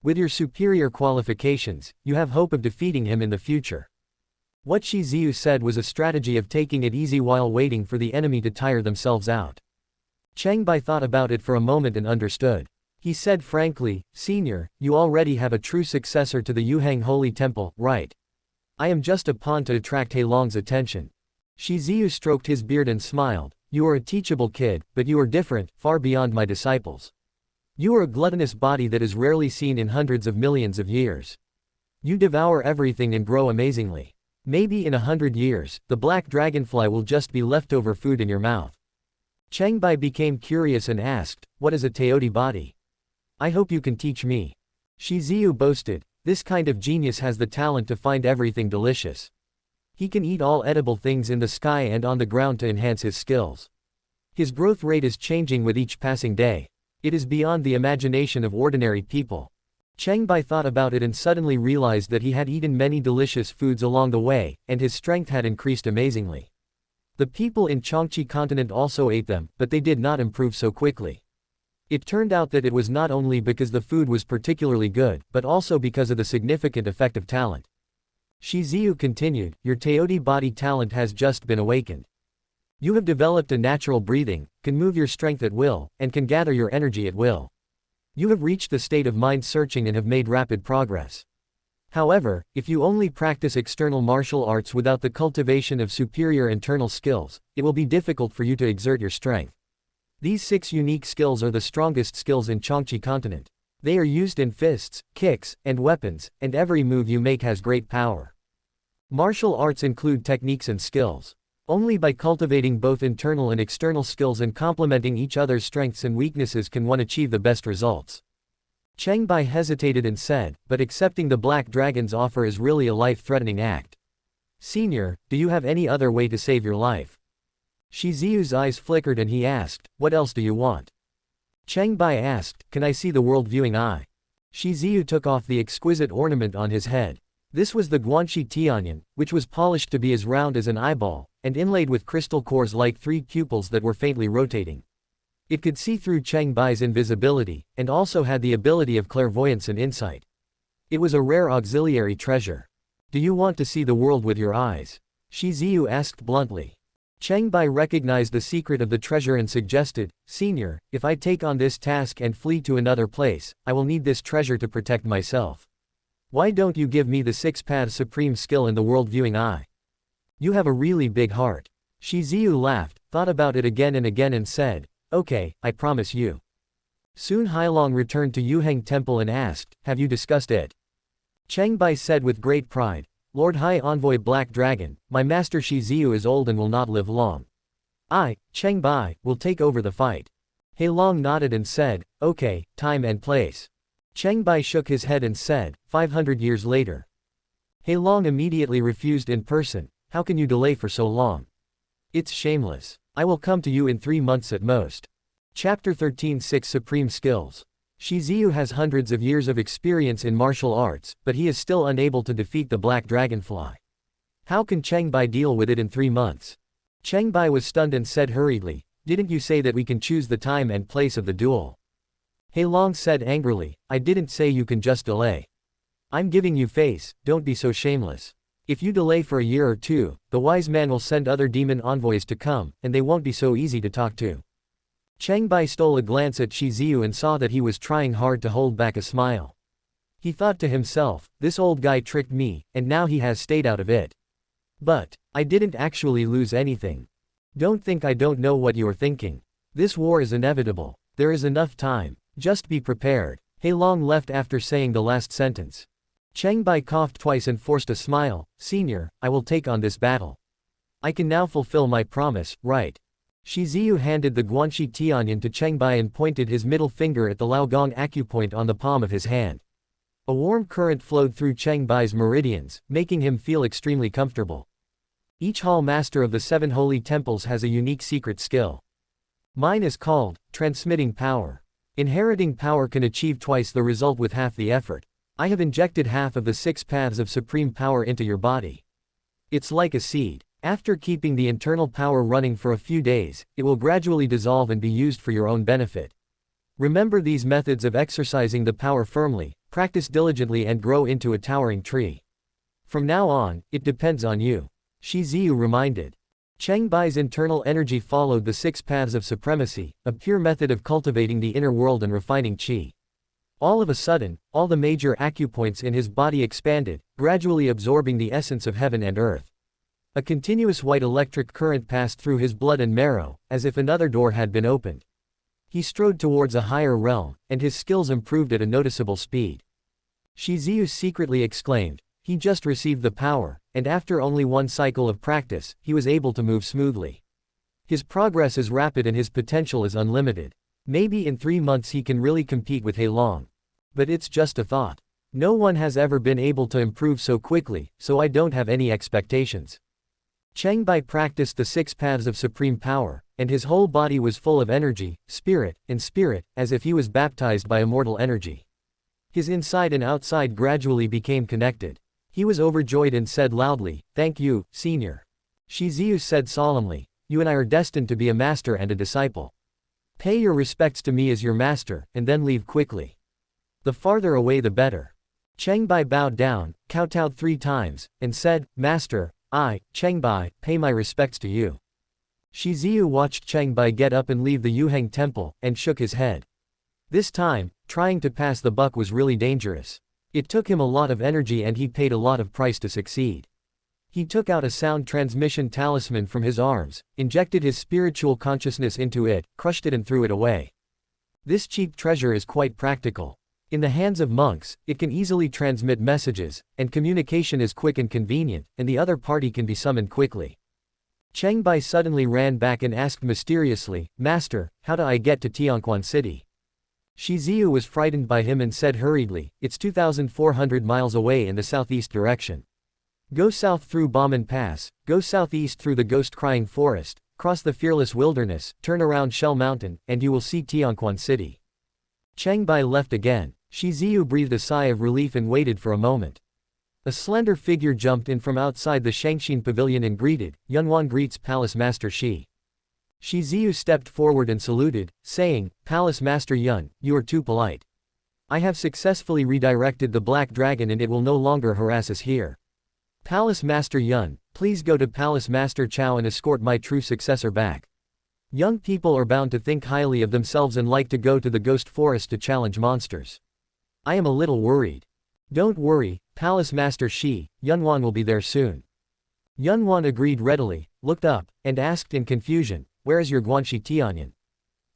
With your superior qualifications, you have hope of defeating him in the future. What Shi Ziyu said was a strategy of taking it easy while waiting for the enemy to tire themselves out. Cheng Bai thought about it for a moment and understood. He said frankly, Senior, you already have a true successor to the Yuheng Holy Temple, right? I am just a pawn to attract Hailong's attention. Shi Ziyu stroked his beard and smiled, you are a teachable kid, but you are different, far beyond my disciples. You are a gluttonous body that is rarely seen in hundreds of millions of years. You devour everything and grow amazingly. Maybe in 100 years, the black dragonfly will just be leftover food in your mouth. Cheng Bai became curious and asked, what is a Taoist body? I hope you can teach me. Shi Ziyu boasted, this kind of genius has the talent to find everything delicious. He can eat all edible things in the sky and on the ground to enhance his skills. His growth rate is changing with each passing day. It is beyond the imagination of ordinary people. Cheng Bai thought about it and suddenly realized that he had eaten many delicious foods along the way, and his strength had increased amazingly. The people in Qiongqi continent also ate them, but they did not improve so quickly. It turned out that it was not only because the food was particularly good, but also because of the significant effect of talent. Shi Ziyu continued, your Taoist body talent has just been awakened. You have developed a natural breathing, can move your strength at will, and can gather your energy at will. You have reached the state of mind searching and have made rapid progress. However, if you only practice external martial arts without the cultivation of superior internal skills, it will be difficult for you to exert your strength. These 6 unique skills are the strongest skills in Qiongqi continent. They are used in fists, kicks, and weapons, and every move you make has great power. Martial arts include techniques and skills. Only by cultivating both internal and external skills and complementing each other's strengths and weaknesses can one achieve the best results. Cheng Bai hesitated and said, but accepting the Black Dragon's offer is really a life-threatening act. Senior, do you have any other way to save your life? Shi Ziyu's eyes flickered and he asked, what else do you want? Cheng Bai asked, can I see the world-viewing eye? Shi Ziyu took off the exquisite ornament on his head. This was the Guanxi Tianyan, which was polished to be as round as an eyeball, and inlaid with crystal cores like 3 pupils that were faintly rotating. It could see through Cheng Bai's invisibility, and also had the ability of clairvoyance and insight. It was a rare auxiliary treasure. Do you want to see the world with your eyes? Shi Ziyu asked bluntly. Cheng Bai recognized the secret of the treasure and suggested, Senior, if I take on this task and flee to another place, I will need this treasure to protect myself. Why don't you give me the 6 paths supreme skill in the world-viewing eye? You have a really big heart. Shi Ziyu laughed, thought about it again and said, okay, I promise you. Soon Hailong returned to Yuheng Temple and asked, have you discussed it? Cheng Bai said with great pride, Lord High Envoy Black Dragon, my master Shi Ziyu is old and will not live long. I, Cheng Bai, will take over the fight. Hailong nodded and said, okay, time and place. Cheng Bai shook his head and said, 500 years later. Hailong immediately refused in person, how can you delay for so long? It's shameless. I will come to you in 3 months at most. Chapter 13 6 Supreme Skills. Shi Ziyu has hundreds of years of experience in martial arts, but he is still unable to defeat the Black Dragonfly. How can Cheng Bai deal with it in 3 months? Cheng Bai was stunned and said hurriedly, didn't you say that we can choose the time and place of the duel? Hailong said angrily, I didn't say you can just delay. I'm giving you face, don't be so shameless. If you delay for a year or 2, the wise man will send other demon envoys to come, and they won't be so easy to talk to. Cheng Bai stole a glance at Shi Ziyu and saw that he was trying hard to hold back a smile. He thought to himself, this old guy tricked me, and now he has stayed out of it. But, I didn't actually lose anything. Don't think I don't know what you are thinking. This war is inevitable. There is enough time. Just be prepared. Hailong left after saying the last sentence. Cheng Bai coughed twice and forced a smile, Senior, I will take on this battle. I can now fulfill my promise, right? Shi Ziyu handed the Guanxi Tianyan to Cheng Bai and pointed his middle finger at the Laogong acupoint on the palm of his hand. A warm current flowed through Cheng Bai's meridians, making him feel extremely comfortable. Each hall master of the 7 holy temples has a unique secret skill. Mine is called, transmitting power. Inheriting power can achieve twice the result with half the effort. I have injected half of the 6 paths of supreme power into your body. It's like a seed. After keeping the internal power running for a few days, it will gradually dissolve and be used for your own benefit. Remember these methods of exercising the power firmly, practice diligently and grow into a towering tree. From now on, it depends on you. Shi Ziyu reminded. Cheng Bai's internal energy followed the 6 paths of supremacy, a pure method of cultivating the inner world and refining qi. All of a sudden, all the major acupoints in his body expanded, gradually absorbing the essence of heaven and earth. A continuous white electric current passed through his blood and marrow, as if another door had been opened. He strode towards a higher realm, and his skills improved at a noticeable speed. Shi Ziyu secretly exclaimed, He just received the power, and after only one cycle of practice, he was able to move smoothly. His progress is rapid and his potential is unlimited. Maybe in 3 months he can really compete with Heilong. But it's just a thought. No one has ever been able to improve so quickly, so I don't have any expectations. Cheng Bai practiced the 6 paths of supreme power, and his whole body was full of energy, spirit, as if he was baptized by immortal energy. His inside and outside gradually became connected. He was overjoyed and said loudly, "Thank you, Senior." Shiziu said solemnly, "You and I are destined to be a master and a disciple. Pay your respects to me as your master, and then leave quickly. The farther away the better." Cheng Bai bowed down, kowtowed 3 times, and said, "Master, I, Cheng Bai, pay my respects to you." Shiziu watched Cheng Bai get up and leave the Yuheng temple, and shook his head. This time, trying to pass the buck was really dangerous. It took him a lot of energy and he paid a lot of price to succeed. He took out a sound transmission talisman from his arms, injected his spiritual consciousness into it, crushed it and threw it away. This cheap treasure is quite practical. In the hands of monks, it can easily transmit messages, and communication is quick and convenient, and the other party can be summoned quickly. Cheng Bai suddenly ran back and asked mysteriously, "Master, how do I get to Qiongqi city?" Shiziu was frightened by him and said hurriedly, "It's 2,400 miles away in the southeast direction. Go south through Bauman Pass, go southeast through the ghost-crying forest, cross the fearless wilderness, turn around Shell Mountain, and you will see Qiongqi city." Cheng Bai left again. Shiziu breathed a sigh of relief and waited for a moment. A slender figure jumped in from outside the Shangxin pavilion and greeted, "Yunwan greets Palace Master Shi." Shiziu stepped forward and saluted, saying, "Palace Master Yun, you are too polite. I have successfully redirected the Black Dragon and it will no longer harass us here. Palace Master Yun, please go to Palace Master Chao and escort my true successor back. Young people are bound to think highly of themselves and like to go to the ghost forest to challenge monsters. I am a little worried." "Don't worry, Palace Master Shi, Yunwan will be there soon." Yunwan agreed readily, looked up, and asked in confusion, "Where is your Guanxi Tianyan?"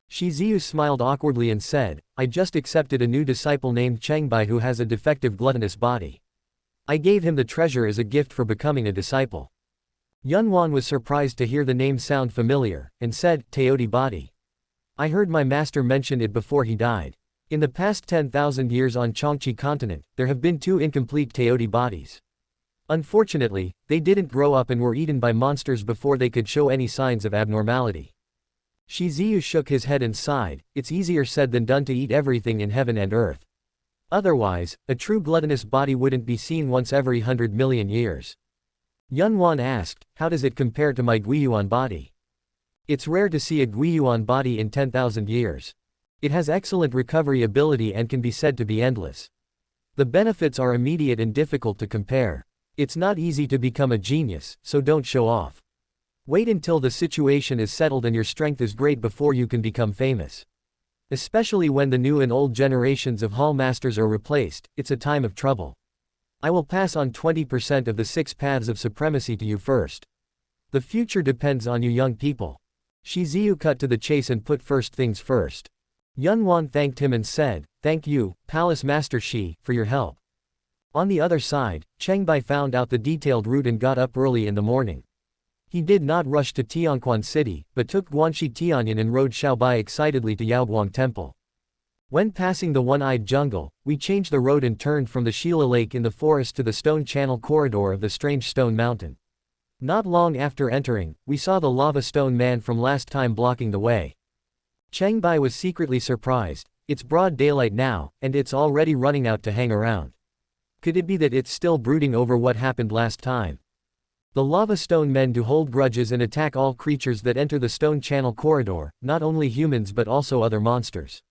Shiziu smiled awkwardly and said, "I just accepted a new disciple named Cheng Bai who has a defective gluttonous body. I gave him the treasure as a gift for becoming a disciple." Yunwan was surprised to hear the name sound familiar, and said, "Taoist body. I heard my master mention it before he died. In the past 10,000 years on Qiongqi continent, there have been 2 incomplete Taoist bodies. Unfortunately, they didn't grow up and were eaten by monsters before they could show any signs of abnormality." Shiziu shook his head and sighed, "It's easier said than done to eat everything in heaven and earth. Otherwise, a true gluttonous body wouldn't be seen once every 100 million years." Yunwan asked, "How does it compare to my Guiyuan body?" "It's rare to see a Guiyuan body in 10,000 years. It has excellent recovery ability and can be said to be endless. The benefits are immediate and difficult to compare. It's not easy to become a genius, so don't show off. Wait until the situation is settled and your strength is great before you can become famous. Especially when the new and old generations of hall masters are replaced, it's a time of trouble. I will pass on 20% of the 6 paths of supremacy to you first. The future depends on you young people." Shiziu cut to the chase and put first things first. Yunwan thanked him and said, "Thank you, Palace Master Shi, for your help." On the other side, Cheng Bai found out the detailed route and got up early in the morning. He did not rush to Qiongqi city, but took Guanxi Tianyan and rode Qiaobai excitedly to Yaoguang Temple. When passing the one-eyed jungle, we changed the road and turned from the Sheila Lake in the forest to the stone channel corridor of the strange stone mountain. Not long after entering, we saw the lava stone man from last time blocking the way. Cheng Bai was secretly surprised. It's broad daylight now, and it's already running out to hang around. Could it be that it's still brooding over what happened last time? The lava stone men do hold grudges and attack all creatures that enter the stone channel corridor, not only humans but also other monsters.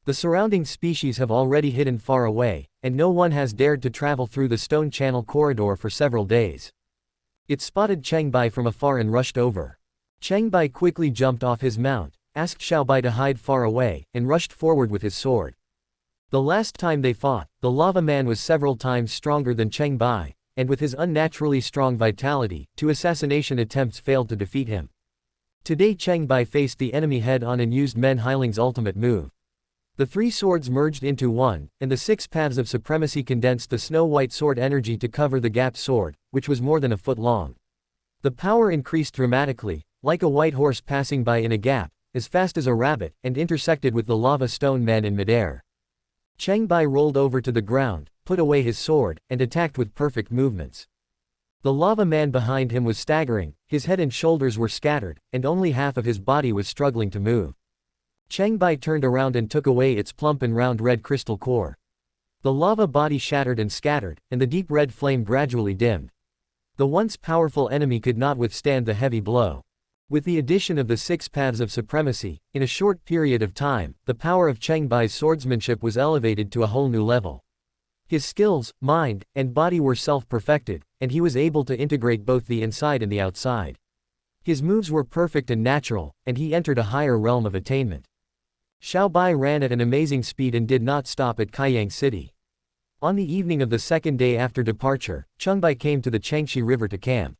The surrounding species have already hidden far away, and no one has dared to travel through the stone channel corridor for several days. It spotted Cheng Bai from afar and rushed over. Cheng Bai quickly jumped off his mount, asked Qiaobai to hide far away, and rushed forward with his sword. The last time they fought, the lava man was several times stronger than Cheng Bai, and with his unnaturally strong vitality, 2 assassination attempts failed to defeat him. Today Cheng Bai faced the enemy head-on and used Men Heiling's ultimate move. The three swords merged into one, and the six paths of supremacy condensed the snow-white sword energy to cover the gapped sword, which was more than a foot long. The power increased dramatically, like a white horse passing by in a gap, as fast as a rabbit, and intersected with the lava stone man in midair. Cheng Bai rolled over to the ground, put away his sword, and attacked with perfect movements. The lava man behind him was staggering, his head and shoulders were scattered, and only half of his body was struggling to move. Cheng Bai turned around and took away its plump and round red crystal core. The lava body shattered and scattered, and the deep red flame gradually dimmed. The once powerful enemy could not withstand the heavy blow. With the addition of the six paths of supremacy, in a short period of time, the power of Cheng Bai's swordsmanship was elevated to a whole new level. His skills, mind, and body were self-perfected, and he was able to integrate both the inside and the outside. His moves were perfect and natural, and he entered a higher realm of attainment. Qiao Bai ran at an amazing speed and did not stop at Qiongqi City. On the evening of the second day after departure, Cheng Bai came to the Qiongqi River to camp.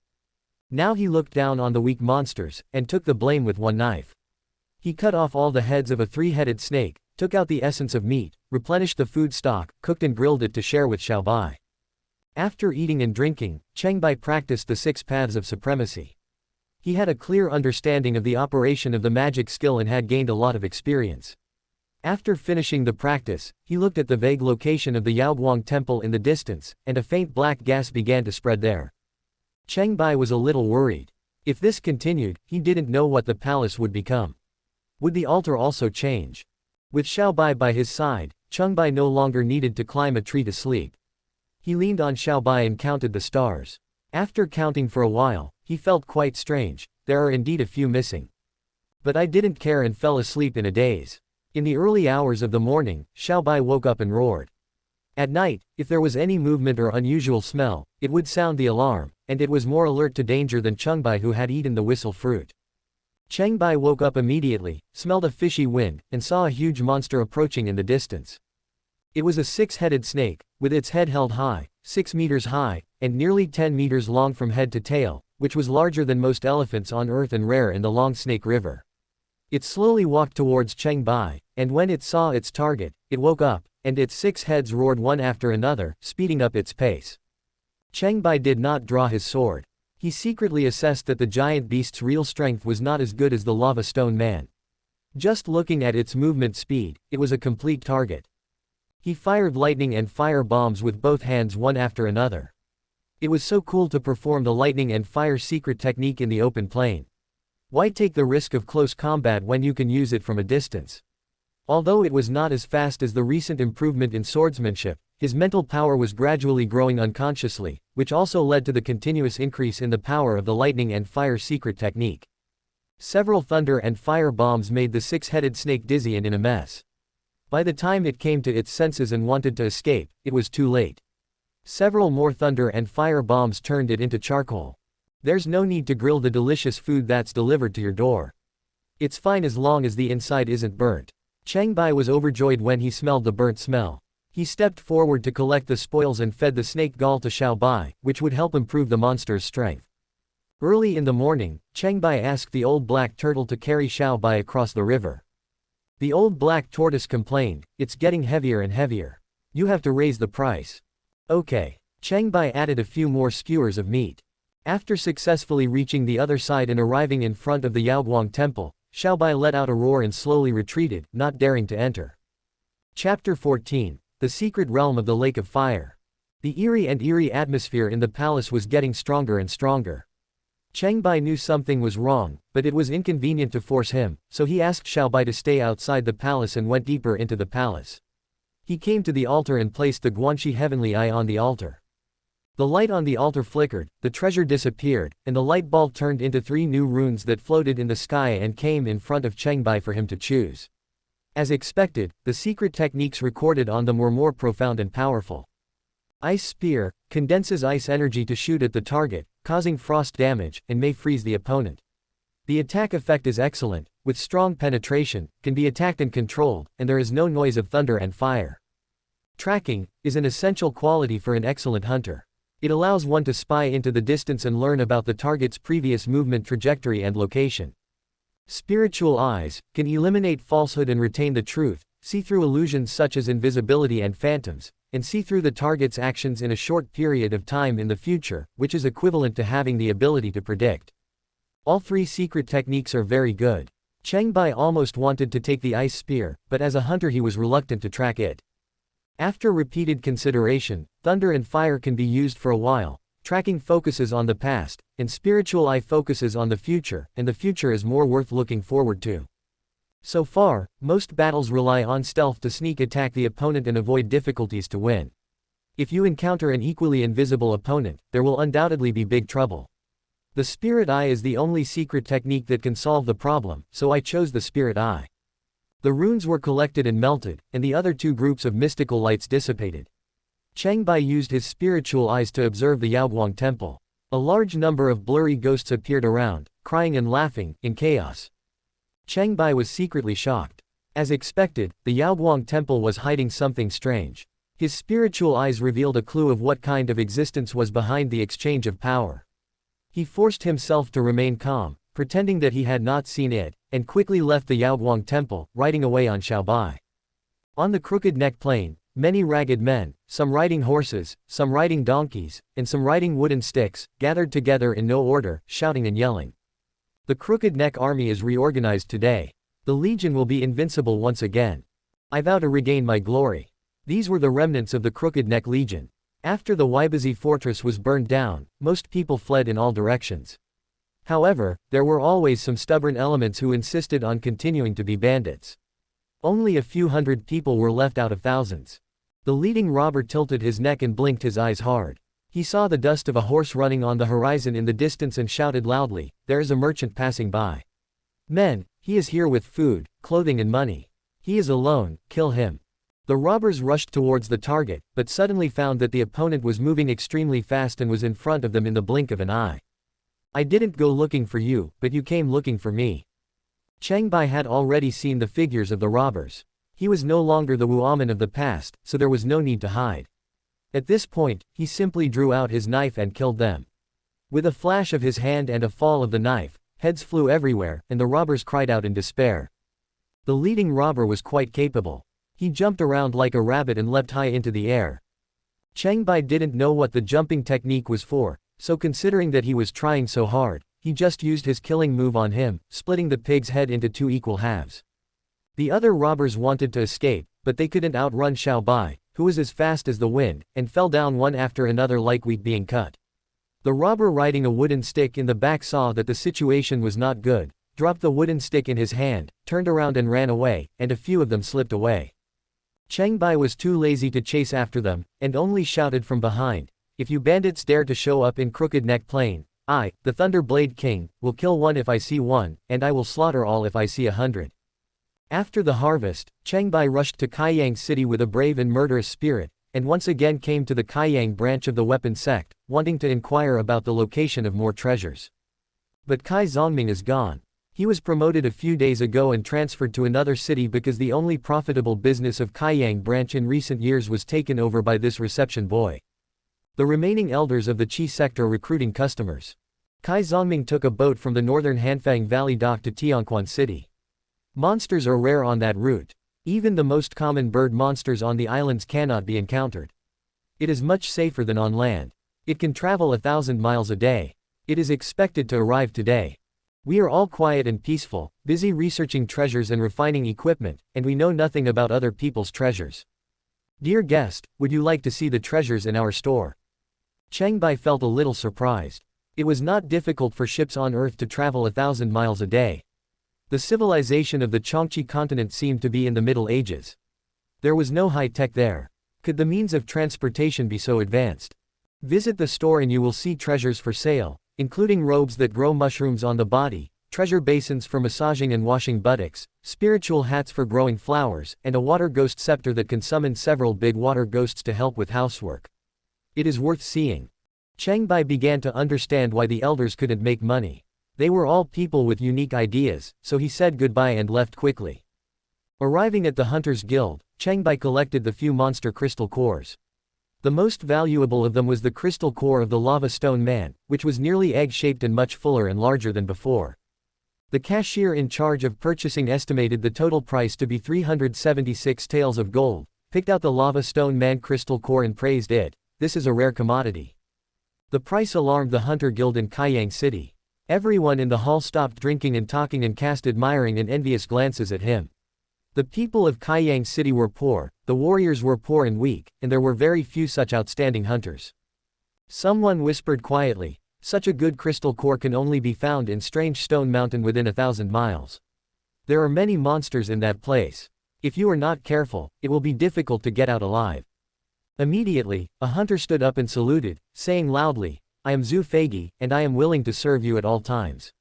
Now he looked down on the weak monsters, and took the blame with one knife. He cut off all the heads of a three-headed snake, took out the essence of meat, replenished the food stock, cooked and grilled it to share with Qiao Bai. After eating and drinking, Cheng Bai practiced the six paths of supremacy. He had a clear understanding of the operation of the magic skill and had gained a lot of experience. After finishing the practice, he looked at the vague location of the Yaoguang temple in the distance, and a faint black gas began to spread there. Cheng Bai was a little worried. If this continued, he didn't know what the palace would become. Would the altar also change? With Qiao Bai by his side, Cheng Bai no longer needed to climb a tree to sleep. He leaned on Qiao Bai and counted the stars. After counting for a while, he felt quite strange. There are indeed a few missing. But I didn't care and fell asleep in a daze. In the early hours of the morning, Qiao Bai woke up and roared. At night, if there was any movement or unusual smell, it would sound the alarm, and it was more alert to danger than Cheng Bai, who had eaten the whistle fruit. Cheng Bai woke up immediately, smelled a fishy wind, and saw a huge monster approaching in the distance. It was a six-headed snake, with its head held high, 6 meters high, and nearly 10 meters long from head to tail, which was larger than most elephants on Earth and rare in the Long Snake River. It slowly walked towards Cheng Bai, and when it saw its target, it woke up, and its 6 heads roared one after another, speeding up its pace. Cheng Bai did not draw his sword. He secretly assessed that the giant beast's real strength was not as good as the lava stone man. Just looking at its movement speed, it was a complete target. He fired lightning and fire bombs with both hands one after another. It was so cool to perform the lightning and fire secret technique in the open plain. Why take the risk of close combat when you can use it from a distance? Although it was not as fast as the recent improvement in swordsmanship, his mental power was gradually growing unconsciously, which also led to the continuous increase in the power of the lightning and fire secret technique. Several thunder and fire bombs made the six-headed snake dizzy and in a mess. By the time it came to its senses and wanted to escape, it was too late. Several more thunder and fire bombs turned it into charcoal. There's no need to grill the delicious food that's delivered to your door. It's fine as long as the inside isn't burnt. Cheng Bai was overjoyed when he smelled the burnt smell. He stepped forward to collect the spoils and fed the snake gall to Qiao Bai, which would help improve the monster's strength. Early in the morning, Cheng Bai asked the old black turtle to carry Qiao Bai across the river. The old black tortoise complained, "It's getting heavier and heavier. You have to raise the price." Okay. Cheng Bai added a few more skewers of meat. After successfully reaching the other side and arriving in front of the Yaoguang temple, Qiao Bai let out a roar and slowly retreated, not daring to enter. Chapter 14. The Secret Realm of the Lake of Fire. The eerie atmosphere in the palace was getting stronger and stronger. Cheng Bai knew something was wrong, but it was inconvenient to force him, so he asked Qiao Bai to stay outside the palace and went deeper into the palace. He came to the altar and placed the Guanxi Heavenly Eye on the altar. The light on the altar flickered, the treasure disappeared, and the light ball turned into 3 new runes that floated in the sky and came in front of Cheng Bai for him to choose. As expected, the secret techniques recorded on them were more profound and powerful. Ice Spear condenses ice energy to shoot at the target, causing frost damage, and may freeze the opponent. The attack effect is excellent, with strong penetration, can be attacked and controlled, and there is no noise of thunder and fire. Tracking is an essential quality for an excellent hunter. It allows one to spy into the distance and learn about the target's previous movement trajectory and location. Spiritual Eyes can eliminate falsehood and retain the truth, see through illusions such as invisibility and phantoms, and see through the target's actions in a short period of time in the future, which is equivalent to having the ability to predict. All three secret techniques are very good. Cheng Bai almost wanted to take the ice spear, but as a hunter he was reluctant to track it. After repeated consideration, thunder and fire can be used for a while. Tracking focuses on the past, and spiritual eye focuses on the future, and the future is more worth looking forward to. So far, most battles rely on stealth to sneak attack the opponent and avoid difficulties to win. If you encounter an equally invisible opponent, there will undoubtedly be big trouble. The spirit eye is the only secret technique that can solve the problem, so I chose the spirit eye. The runes were collected and melted, and the other two groups of mystical lights dissipated. Cheng Bai used his spiritual eyes to observe the Yaoguang temple. A large number of blurry ghosts appeared around, crying and laughing, in chaos. Cheng Bai was secretly shocked. As expected, the Yaoguang temple was hiding something strange. His spiritual eyes revealed a clue of what kind of existence was behind the exchange of power. He forced himself to remain calm, pretending that he had not seen it, and quickly left the Yaoguang temple, riding away on Qiongqi. On the Crooked Neck Plain, many ragged men, some riding horses, some riding donkeys, and some riding wooden sticks, gathered together in no order, shouting and yelling. The Crooked Neck Army is reorganized today. The Legion will be invincible once again. I vow to regain my glory. These were the remnants of the Crooked Neck Legion. After the Waibazi fortress was burned down, most people fled in all directions. However, there were always some stubborn elements who insisted on continuing to be bandits. Only a few hundred people were left out of thousands. The leading robber tilted his neck and blinked his eyes hard. He saw the dust of a horse running on the horizon in the distance and shouted loudly, "There is a merchant passing by. Men, he is here with food, clothing and money. He is alone, kill him." The robbers rushed towards the target, but suddenly found that the opponent was moving extremely fast and was in front of them in the blink of an eye. "I didn't go looking for you, but you came looking for me." Cheng Bai had already seen the figures of the robbers. He was no longer the Wuoman of the past, so there was no need to hide. At this point, he simply drew out his knife and killed them. With a flash of his hand and a fall of the knife, heads flew everywhere, and the robbers cried out in despair. The leading robber was quite capable. He jumped around like a rabbit and leapt high into the air. Cheng Bai didn't know what the jumping technique was for, so considering that he was trying so hard, he just used his killing move on him, splitting the pig's head into two equal halves. The other robbers wanted to escape, but they couldn't outrun Qiao Bai, who was as fast as the wind, and fell down one after another like wheat being cut. The robber riding a wooden stick in the back saw that the situation was not good, dropped the wooden stick in his hand, turned around and ran away, and a few of them slipped away. Cheng Bai was too lazy to chase after them, and only shouted from behind, "If you bandits dare to show up in Crooked Neck Plain, I, the Thunder Blade King, will kill one if I see one, and I will slaughter all if I see 100. After the harvest, Cheng Bai rushed to Qaiyang City with a brave and murderous spirit, and once again came to the Qaiyang branch of the weapon sect, wanting to inquire about the location of more treasures. But Kai Zongming is gone. He was promoted a few days ago and transferred to another city because the only profitable business of Qaiyang branch in recent years was taken over by this reception boy. The remaining elders of the Qi sector recruiting customers. Kai Zongming took a boat from the northern Hanfang Valley dock to Qiongqi City. Monsters are rare on that route. Even the most common bird monsters on the islands cannot be encountered. It is much safer than on land. It can travel 1,000 miles a day. It is expected to arrive today. We are all quiet and peaceful, busy researching treasures and refining equipment, and we know nothing about other people's treasures. Dear guest, would you like to see the treasures in our store? Cheng Bai felt a little surprised. It was not difficult for ships on Earth to travel 1,000 miles a day. The civilization of the Qiongqi continent seemed to be in the Middle Ages. There was no high tech there. Could the means of transportation be so advanced? Visit the store and you will see treasures for sale, including robes that grow mushrooms on the body, treasure basins for massaging and washing buttocks, spiritual hats for growing flowers, and a water ghost scepter that can summon several big water ghosts to help with housework. It is worth seeing. Cheng Bai began to understand why the elders couldn't make money. They were all people with unique ideas, so he said goodbye and left quickly. Arriving at the Hunters Guild, Cheng Bai collected the few monster crystal cores. The most valuable of them was the crystal core of the lava stone man, which was nearly egg-shaped and much fuller and larger than before. The cashier in charge of purchasing estimated the total price to be 376 taels of gold, picked out the lava stone man crystal core and praised it. This is a rare commodity. The price alarmed the hunter guild in Qiongqi City. Everyone in the hall stopped drinking and talking and cast admiring and envious glances at him. The people of Qiongqi City were poor, the warriors were poor and weak, and there were very few such outstanding hunters. Someone whispered quietly, "Such a good crystal core can only be found in Strange Stone Mountain within 1,000 miles. There are many monsters in that place. If you are not careful, it will be difficult to get out alive." Immediately, a hunter stood up and saluted, saying loudly, "I am Zhu Feigi, and I am willing to serve you at all times.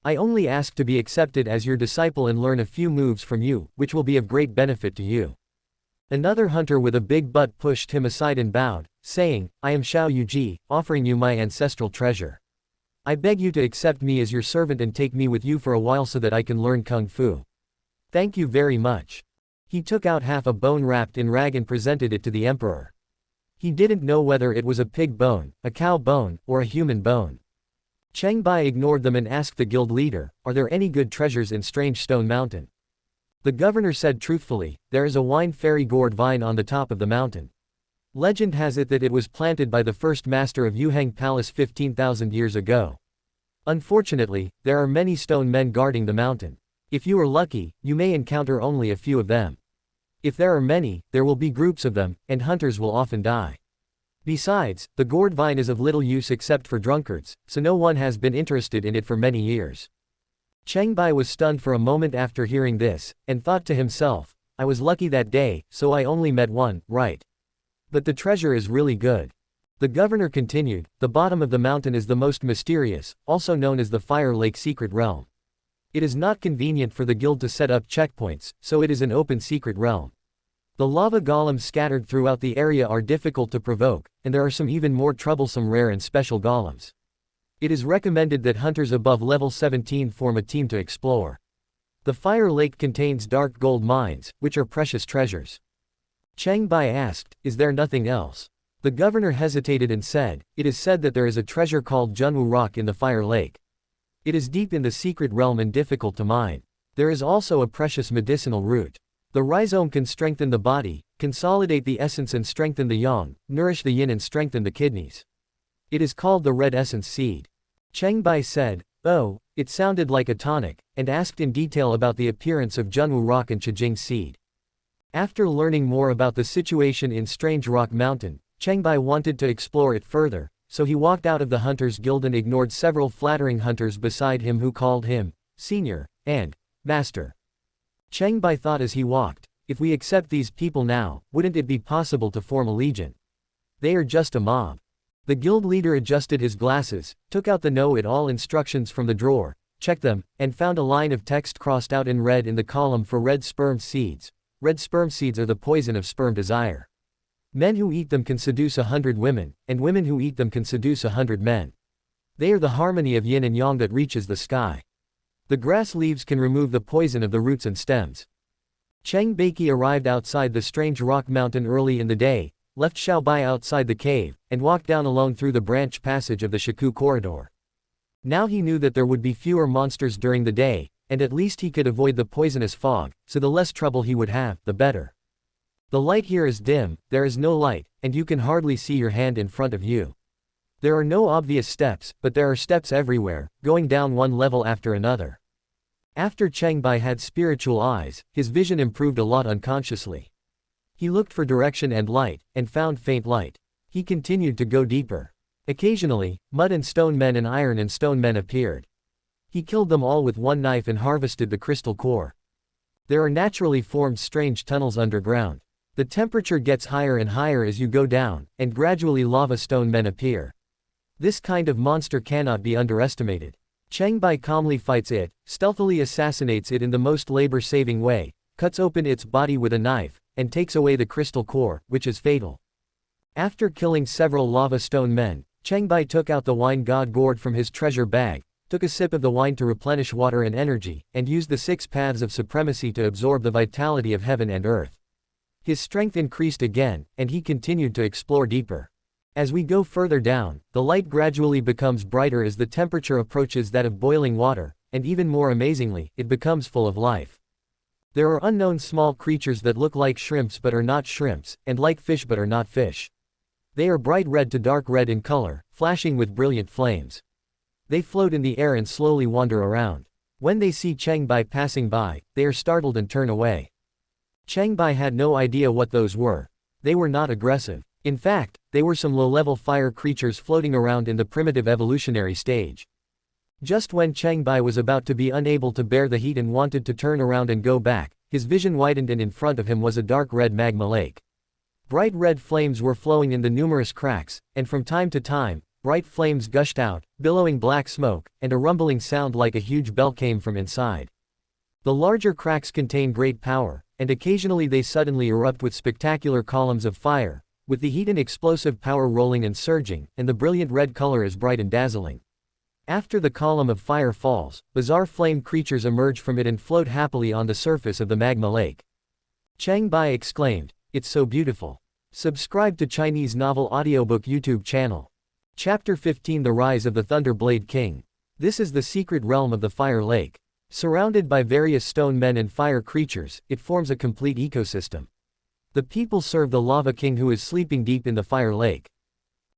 I only ask to be accepted as your disciple and learn a few moves from you, which will be of great benefit to you." Another hunter with a big butt pushed him aside and bowed, saying, "I am Xiao Yuji, offering you my ancestral treasure. I beg you to accept me as your servant and take me with you for a while so that I can learn Kung Fu. Thank you very much." He took out half a bone wrapped in rag and presented it to the emperor. He didn't know whether it was a pig bone, a cow bone, or a human bone. Cheng Bai ignored them and asked the guild leader, "Are there any good treasures in Strange Stone Mountain?" The governor said truthfully, "There is a wine fairy gourd vine on the top of the mountain. Legend has it that it was planted by the first master of Yuheng Palace 15,000 years ago. Unfortunately, there are many stone men guarding the mountain. If you are lucky, you may encounter only a few of them. If there are many, there will be groups of them, and hunters will often die. Besides, the gourd vine is of little use except for drunkards, so no one has been interested in it for many years." Cheng Bai was stunned for a moment after hearing this, and thought to himself, "I was lucky that day, so I only met one, right? But the treasure is really good." The governor continued, "The bottom of the mountain is the most mysterious, also known as the Fire Lake Secret Realm. It is not convenient for the guild to set up checkpoints, so it is an open secret realm. The lava golems scattered throughout the area are difficult to provoke, and there are some even more troublesome rare and special golems. It is recommended that hunters above level 17 form a team to explore. The Fire Lake contains dark gold mines, which are precious treasures." Cheng Bai asked, "Is there nothing else?" The governor hesitated and said, "It is said that there is a treasure called Junwu Rock in the Fire Lake. It is deep in the secret realm and difficult to mine. There is also a precious medicinal root. The rhizome can strengthen the body, consolidate the essence and strengthen the yang, nourish the yin and strengthen the kidneys. It is called the red essence seed." Cheng Bai said, "Oh, it sounded like a tonic," and asked in detail about the appearance of Junwu Rock and Chijing seed. After learning more about the situation in Strange Rock Mountain, Cheng Bai wanted to explore it further, so he walked out of the Hunters Guild and ignored several flattering hunters beside him who called him Senior and Master. Cheng Bai thought as he walked, "If we accept these people now, wouldn't it be possible to form a legion? They are just a mob." The guild leader adjusted his glasses, took out the know-it-all instructions from the drawer, checked them, and found a line of text crossed out in red in the column for red sperm seeds. Red sperm seeds are the poison of sperm desire. Men who eat them can seduce 100 women, and women who eat them can seduce 100 men. They are the harmony of yin and yang that reaches the sky. The grass leaves can remove the poison of the roots and stems. Cheng Bai arrived outside the Strange Rock Mountain early in the day, left Xiao Bai outside the cave, and walked down alone through the branch passage of the Shaku corridor. Now he knew that there would be fewer monsters during the day, and at least he could avoid the poisonous fog, so the less trouble he would have, the better. The light here is dim, there is no light, and you can hardly see your hand in front of you. There are no obvious steps, but there are steps everywhere, going down one level after another. After Cheng Bai had spiritual eyes, his vision improved a lot unconsciously. He looked for direction and light, and found faint light. He continued to go deeper. Occasionally, mud and stone men and iron and stone men appeared. He killed them all with one knife and harvested the crystal core. There are naturally formed strange tunnels underground. The temperature gets higher and higher as you go down, and gradually lava stone men appear. This kind of monster cannot be underestimated. Cheng Bai calmly fights it, stealthily assassinates it in the most labor-saving way, cuts open its body with a knife, and takes away the crystal core, which is fatal. After killing several lava stone men, Cheng Bai took out the wine god gourd from his treasure bag, took a sip of the wine to replenish water and energy, and used the 6 paths of supremacy to absorb the vitality of heaven and earth. His strength increased again, and he continued to explore deeper. As we go further down, the light gradually becomes brighter as the temperature approaches that of boiling water, and even more amazingly, it becomes full of life. There are unknown small creatures that look like shrimps but are not shrimps, and like fish but are not fish. They are bright red to dark red in color, flashing with brilliant flames. They float in the air and slowly wander around. When they see Cheng Bai passing by, they are startled and turn away. Cheng Bai had no idea what those were. They were not aggressive. In fact, they were some low-level fire creatures floating around in the primitive evolutionary stage. Just when Cheng Bai was about to be unable to bear the heat and wanted to turn around and go back, his vision widened and in front of him was a dark red magma lake. Bright red flames were flowing in the numerous cracks, and from time to time, bright flames gushed out, billowing black smoke, and a rumbling sound like a huge bell came from inside. The larger cracks contain great power, and occasionally they suddenly erupt with spectacular columns of fire, with the heat and explosive power rolling and surging, and the brilliant red color is bright and dazzling. After the column of fire falls, bizarre flame creatures emerge from it and float happily on the surface of the magma lake. Cheng Bai exclaimed, "It's so beautiful." Subscribe to Chinese Novel Audiobook YouTube channel. Chapter 15 The Rise of the Thunderblade King. This is the secret realm of the Fire Lake. Surrounded by various stone men and fire creatures, it forms a complete ecosystem. The people serve the Lava King who is sleeping deep in the Fire Lake.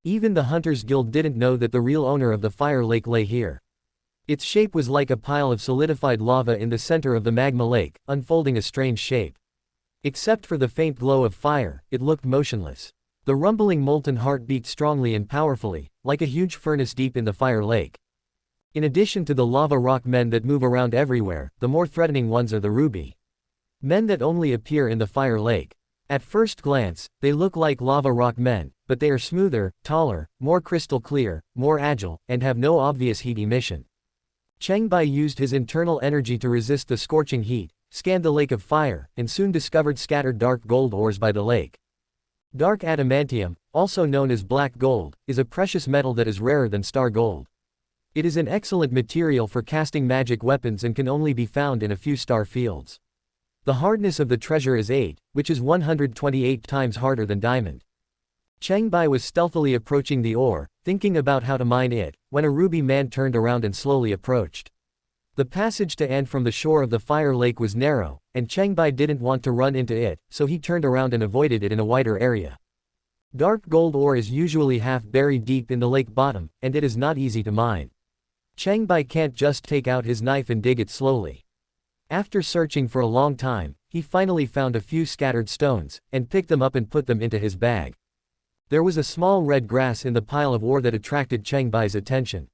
Even the Hunters Guild didn't know that the real owner of the Fire Lake lay here. Its shape was like a pile of solidified lava in the center of the magma lake, unfolding a strange shape. Except for the faint glow of fire, it looked motionless. The rumbling molten heart beat strongly and powerfully, like a huge furnace deep in the Fire Lake. In addition to the lava rock men that move around everywhere, the more threatening ones are the ruby men that only appear in the Fire Lake. At first glance, they look like lava rock men, but they are smoother, taller, more crystal clear, more agile, and have no obvious heat emission. Cheng Bai used his internal energy to resist the scorching heat, scanned the lake of fire, and soon discovered scattered dark gold ores by the lake. Dark adamantium, also known as black gold, is a precious metal that is rarer than star gold. It is an excellent material for casting magic weapons and can only be found in a few star fields. The hardness of the treasure is 8, which is 128 times harder than diamond. Cheng Bai was stealthily approaching the ore, thinking about how to mine it, when a ruby man turned around and slowly approached. The passage to and from the shore of the Fire Lake was narrow, and Cheng Bai didn't want to run into it, so he turned around and avoided it in a wider area. Dark gold ore is usually half buried deep in the lake bottom, and it is not easy to mine. Cheng Bai can't just take out his knife and dig it slowly. After searching for a long time, he finally found a few scattered stones, and picked them up and put them into his bag. There was a small red grass in the pile of ore that attracted Cheng Bai's attention.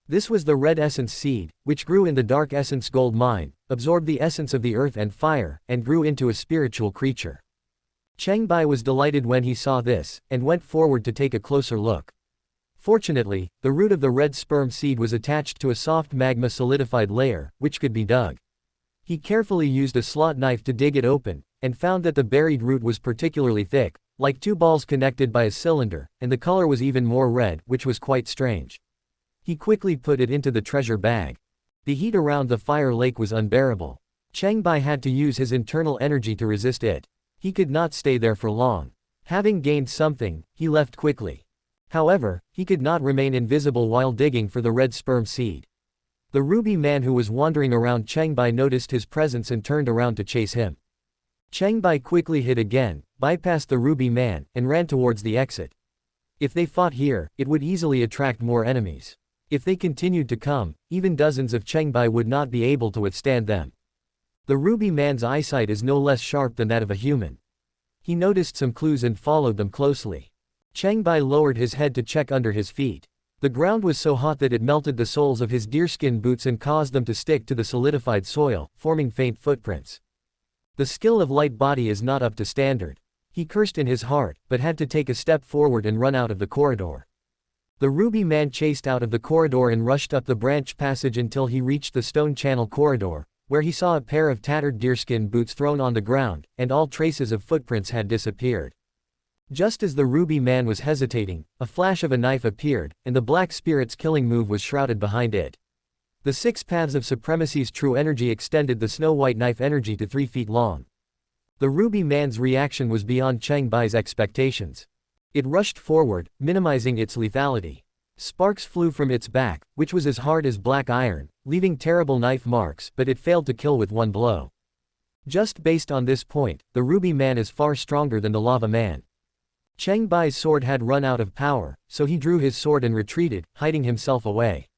This was the red essence seed, which grew in the dark essence gold mine, absorbed the essence of the earth and fire, and grew into a spiritual creature. Cheng Bai was delighted when he saw this, and went forward to take a closer look. Fortunately, the root of the red sperm seed was attached to a soft magma solidified layer, which could be dug. He carefully used a slot knife to dig it open, and found that the buried root was particularly thick, like two balls connected by a cylinder, and the color was even more red, which was quite strange. He quickly put it into the treasure bag. The heat around the Fire Lake was unbearable. Cheng Bai had to use his internal energy to resist it. He could not stay there for long. Having gained something, he left quickly. However, he could not remain invisible while digging for the red sperm seed. The ruby man who was wandering around Cheng Bai noticed his presence and turned around to chase him. Cheng Bai quickly hid again, bypassed the ruby man, and ran towards the exit. If they fought here, it would easily attract more enemies. If they continued to come, even dozens of Cheng Bai would not be able to withstand them. The ruby man's eyesight is no less sharp than that of a human. He noticed some clues and followed them closely. Cheng Bai lowered his head to check under his feet. The ground was so hot that it melted the soles of his deerskin boots and caused them to stick to the solidified soil, forming faint footprints. The skill of Light Body is not up to standard. He cursed in his heart, but had to take a step forward and run out of the corridor. The ruby man chased out of the corridor and rushed up the branch passage until he reached the stone channel corridor, where he saw a pair of tattered deerskin boots thrown on the ground, and all traces of footprints had disappeared. Just as the ruby man was hesitating, a flash of a knife appeared, and the black spirit's killing move was shrouded behind it. The 6 paths of supremacy's true energy extended the snow-white knife energy to 3 feet long. The ruby man's reaction was beyond Cheng Bai's expectations. It rushed forward, minimizing its lethality. Sparks flew from its back, which was as hard as black iron, leaving terrible knife marks, but it failed to kill with one blow. Just based on this point, the Ruby Man is far stronger than the Lava Man. Cheng Bai's sword had run out of power, so he drew his sword and retreated, hiding himself away.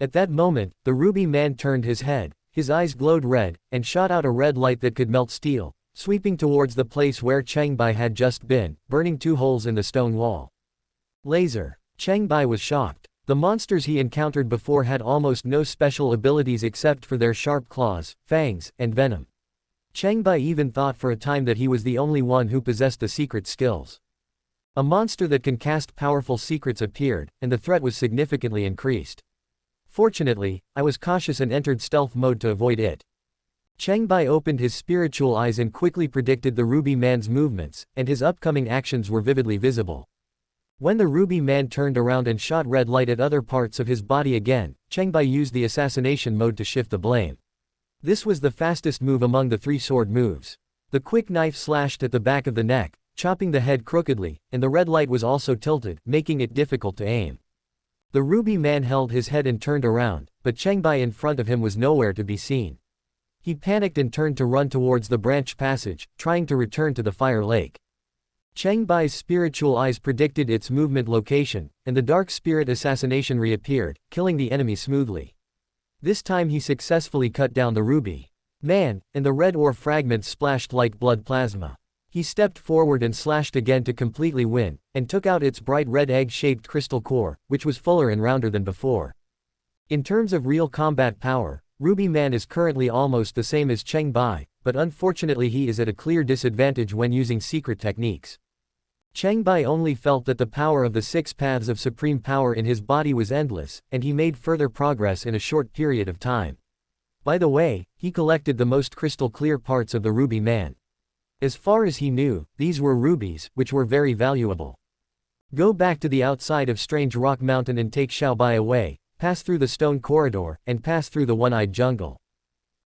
At that moment, the Ruby Man turned his head, his eyes glowed red, and shot out a red light that could melt steel, sweeping towards the place where Cheng Bai had just been, burning 2 holes in the stone wall. Laser. Cheng Bai was shocked. The monsters he encountered before had almost no special abilities except for their sharp claws, fangs, and venom. Cheng Bai even thought for a time that he was the only one who possessed the secret skills. A monster that can cast powerful secrets appeared, and the threat was significantly increased. Fortunately, I was cautious and entered stealth mode to avoid it. Cheng Bai opened his spiritual eyes and quickly predicted the Ruby Man's movements, and his upcoming actions were vividly visible. When the Ruby Man turned around and shot red light at other parts of his body again, Cheng Bai used the assassination mode to shift the blame. This was the fastest move among the 3 sword moves. The quick knife slashed at the back of the neck, chopping the head crookedly, and the red light was also tilted, making it difficult to aim. The Ruby Man held his head and turned around, but Cheng Bai in front of him was nowhere to be seen. He panicked and turned to run towards the branch passage, trying to return to the fire lake. Cheng Bai's spiritual eyes predicted its movement location, and the dark spirit assassination reappeared, killing the enemy smoothly. This time he successfully cut down the Ruby Man, and the red ore fragments splashed like blood plasma. He stepped forward and slashed again to completely win, and took out its bright red egg-shaped crystal core, which was fuller and rounder than before. In terms of real combat power, Ruby Man is currently almost the same as Cheng Bai, but unfortunately he is at a clear disadvantage when using secret techniques. Cheng Bai only felt that the power of the 6 paths of supreme power in his body was endless, and he made further progress in a short period of time. By the way, he collected the most crystal-clear parts of the Ruby Man. As far as he knew, these were rubies, which were very valuable. Go back to the outside of Strange Rock Mountain and take Xiao Bai away, pass through the stone corridor, and pass through the one-eyed jungle.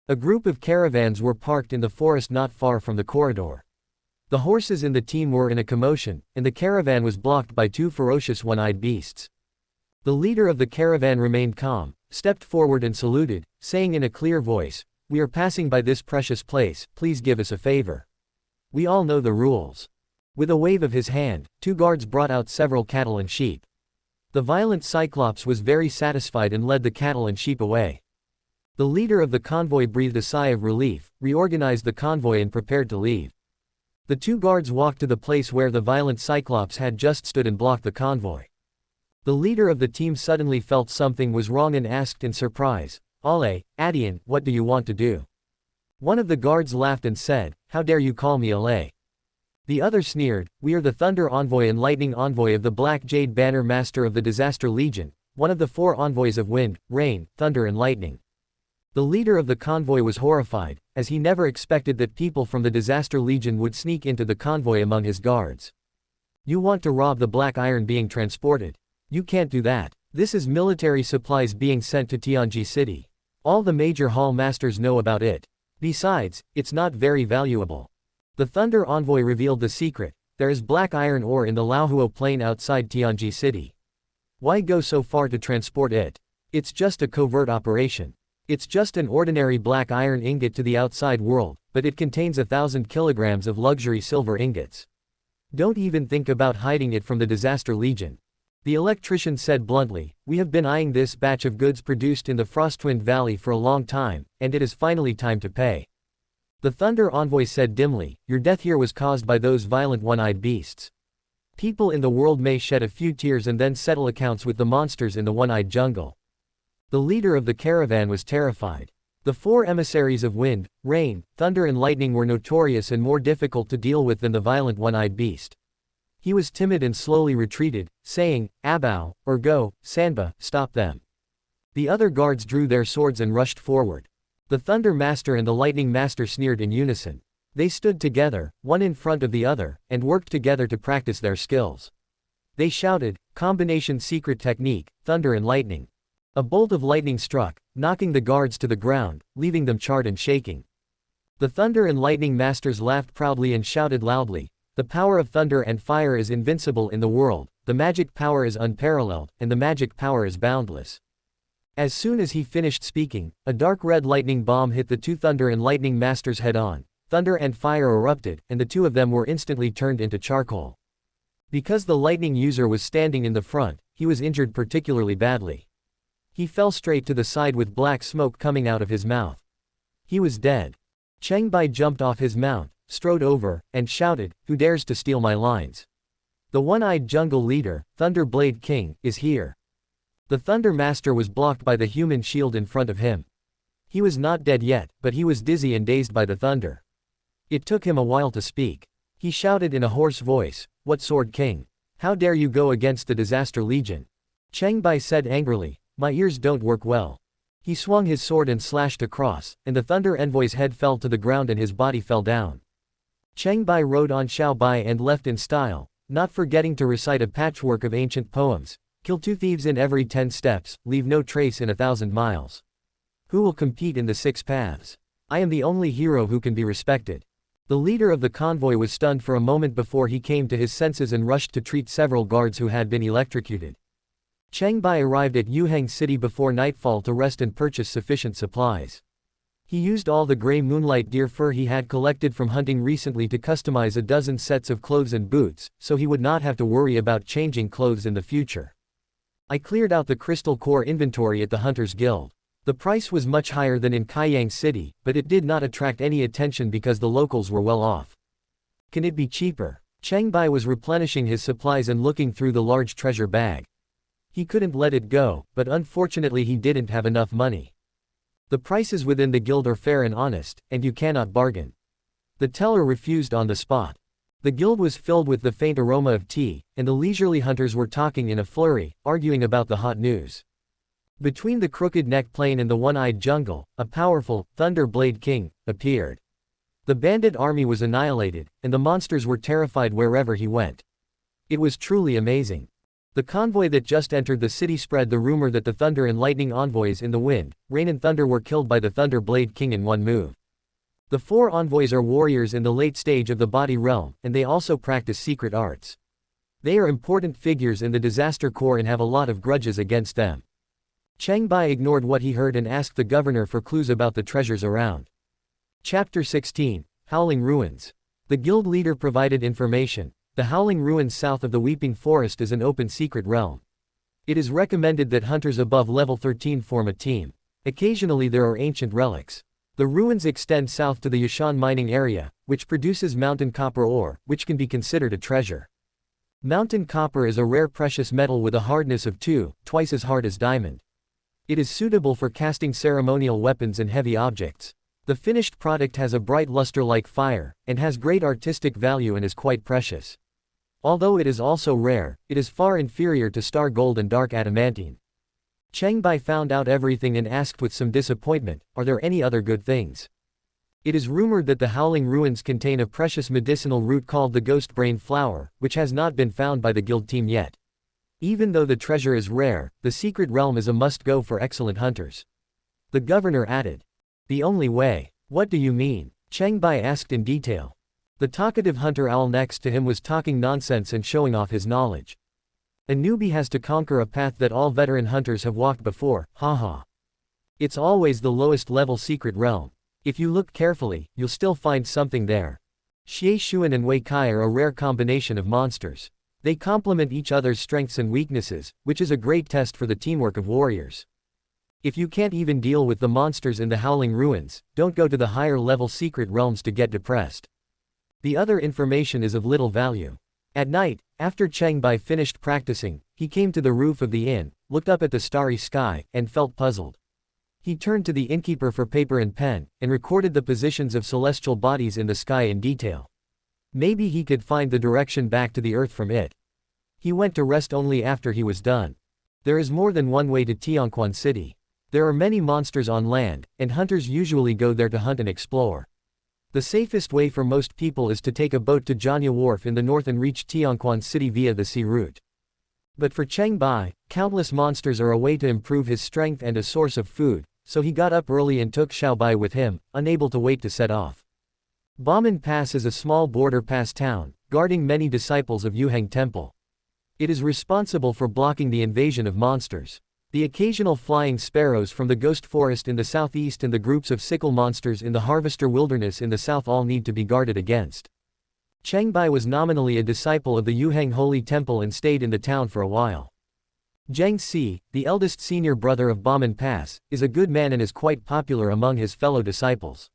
A group of caravans were parked in the forest not far from the corridor. The horses in the team were in a commotion, and the caravan was blocked by 2 ferocious one-eyed beasts. The leader of the caravan remained calm, stepped forward and saluted, saying in a clear voice, "We are passing by this precious place, please give us a favor. We all know the rules." With a wave of his hand, 2 guards brought out several cattle and sheep. The violent Cyclops was very satisfied and led the cattle and sheep away. The leader of the convoy breathed a sigh of relief, reorganized the convoy and prepared to leave. The 2 guards walked to the place where the violent Cyclops had just stood and blocked the convoy. The leader of the team suddenly felt something was wrong and asked in surprise, "Ale, Adian, what do you want to do?" One of the guards laughed and said, "How dare you call me Ale?" The other sneered, "We are the Thunder Envoy and Lightning Envoy of the Black Jade Banner Master of the Disaster Legion, one of the 4 envoys of Wind, Rain, Thunder and Lightning." The leader of the convoy was horrified, as he never expected that people from the Disaster Legion would sneak into the convoy among his guards. "You want to rob the black iron being transported? You can't do that. This is military supplies being sent to Qiongqi City. All the major hall masters know about it. Besides, it's not very valuable." The Thunder Envoy revealed the secret: there is black iron ore in the Laohuo plain outside Qiongqi City. Why go so far to transport it? It's just a covert operation. It's just an ordinary black iron ingot to the outside world, but it contains 1,000 kilograms of luxury silver ingots. Don't even think about hiding it from the Disaster Legion. The electrician said bluntly, "We have been eyeing this batch of goods produced in the Frostwind Valley for a long time, and it is finally time to pay." The Thunder Envoy said dimly, "Your death here was caused by those violent one-eyed beasts. People in the world may shed a few tears and then settle accounts with the monsters in the one-eyed jungle." The leader of the caravan was terrified. The 4 emissaries of Wind, Rain, Thunder and Lightning were notorious and more difficult to deal with than the violent one-eyed beast. He was timid and slowly retreated, saying, "Abao, or go, Sanba, stop them." The other guards drew their swords and rushed forward. The Thunder Master and the Lightning Master sneered in unison. They stood together, one in front of the other, and worked together to practice their skills. They shouted, "Combination secret technique, Thunder and Lightning." A bolt of lightning struck, knocking the guards to the ground, leaving them charred and shaking. The Thunder and Lightning Masters laughed proudly and shouted loudly, "The power of thunder and fire is invincible in the world, the magic power is unparalleled, and the magic power is boundless." As soon as he finished speaking, a dark red lightning bomb hit the two thunder and lightning masters head-on. Thunder and fire erupted, and the two of them were instantly turned into charcoal. Because the lightning user was standing in the front, he was injured particularly badly. He fell straight to the side with black smoke coming out of his mouth. He was dead. Cheng Bai jumped off his mount, strode over, and shouted, "Who dares to steal my lines? The one-eyed jungle leader, Thunder Blade King, is here." The Thunder Master was blocked by the human shield in front of him. He was not dead yet, but he was dizzy and dazed by the thunder. It took him a while to speak. He shouted in a hoarse voice, "What Sword King? How dare you go against the Disaster Legion?" Cheng Bai said angrily, "My ears don't work well." He swung his sword and slashed across, and the Thunder Envoy's head fell to the ground and his body fell down. Cheng Bai rode on Qiao Bai and left in style, not forgetting to recite a patchwork of ancient poems. Kill 2 thieves in every 10 steps, leave no trace in 1,000 miles. Who will compete in the 6 paths? I am the only hero who can be respected. The leader of the convoy was stunned for a moment before he came to his senses and rushed to treat several guards who had been electrocuted. Cheng Bai arrived at Yuheng City before nightfall to rest and purchase sufficient supplies. He used all the gray moonlight deer fur he had collected from hunting recently to customize a dozen sets of clothes and boots, so he would not have to worry about changing clothes in the future. I cleared out the crystal core inventory at the Hunters Guild. The price was much higher than in Qiongqi City, but it did not attract any attention because the locals were well off. Can it be cheaper? Cheng Bai was replenishing his supplies and looking through the large treasure bag. He couldn't let it go, but unfortunately he didn't have enough money. The prices within the guild are fair and honest, and you cannot bargain. The teller refused on the spot. The guild was filled with the faint aroma of tea, and the leisurely hunters were talking in a flurry, arguing about the hot news. Between the crooked neck plain and the one-eyed jungle, a powerful, Thunder Blade King appeared. The bandit army was annihilated, and the monsters were terrified wherever he went. It was truly amazing. The convoy that just entered the city spread the rumor that the Thunder and Lightning envoys in the Wind, Rain and Thunder were killed by the Thunder Blade King in one move. The 4 envoys are warriors in the late stage of the body realm, and they also practice secret arts. They are important figures in the Disaster Corps and have a lot of grudges against them. Cheng Bai ignored what he heard and asked the governor for clues about the treasures around. Chapter 16, Howling Ruins. The guild leader provided information. The Howling Ruins south of the Weeping Forest is an open secret realm. It is recommended that hunters above level 13 form a team. Occasionally there are ancient relics. The ruins extend south to the Yushan mining area, which produces mountain copper ore, which can be considered a treasure. Mountain copper is a rare precious metal with a hardness of 2, twice as hard as diamond. It is suitable for casting ceremonial weapons and heavy objects. The finished product has a bright luster like fire, and has great artistic value and is quite precious. Although it is also rare, it is far inferior to star gold and dark adamantine. Cheng Bai found out everything and asked with some disappointment, "Are there any other good things?" It is rumored that the Howling Ruins contain a precious medicinal root called the Ghost Brain Flower, which has not been found by the guild team yet. Even though the treasure is rare, the secret realm is a must-go for excellent hunters. The governor added. "The only way. What do you mean?" Cheng Bai asked in detail. The talkative hunter owl next to him was talking nonsense and showing off his knowledge. A newbie has to conquer a path that all veteran hunters have walked before, haha. It's always the lowest level secret realm. If you look carefully, you'll still find something there. Xie Xuan and Wei Kai are a rare combination of monsters. They complement each other's strengths and weaknesses, which is a great test for the teamwork of warriors. If you can't even deal with the monsters in the Howling Ruins, don't go to the higher level secret realms to get depressed. The other information is of little value. At night, after Cheng Bai finished practicing, he came to the roof of the inn, looked up at the starry sky, and felt puzzled. He turned to the innkeeper for paper and pen, and recorded the positions of celestial bodies in the sky in detail. Maybe he could find the direction back to the earth from it. He went to rest only after he was done. There is more than one way to Qiongqi City. There are many monsters on land, and hunters usually go there to hunt and explore. The safest way for most people is to take a boat to Janya Wharf in the north and reach Qiongqi City via the sea route. But for Cheng Bai, countless monsters are a way to improve his strength and a source of food, so he got up early and took Qiao Bai with him, unable to wait to set off. Bamen Pass is a small border pass town, guarding many disciples of Yuheng Temple. It is responsible for blocking the invasion of monsters. The occasional flying sparrows from the ghost forest in the southeast and the groups of sickle monsters in the harvester wilderness in the south all need to be guarded against. Cheng Bai was nominally a disciple of the Yuheng Holy Temple and stayed in the town for a while. Zhang Si, the eldest senior brother of Baman Pass, is a good man and is quite popular among his fellow disciples.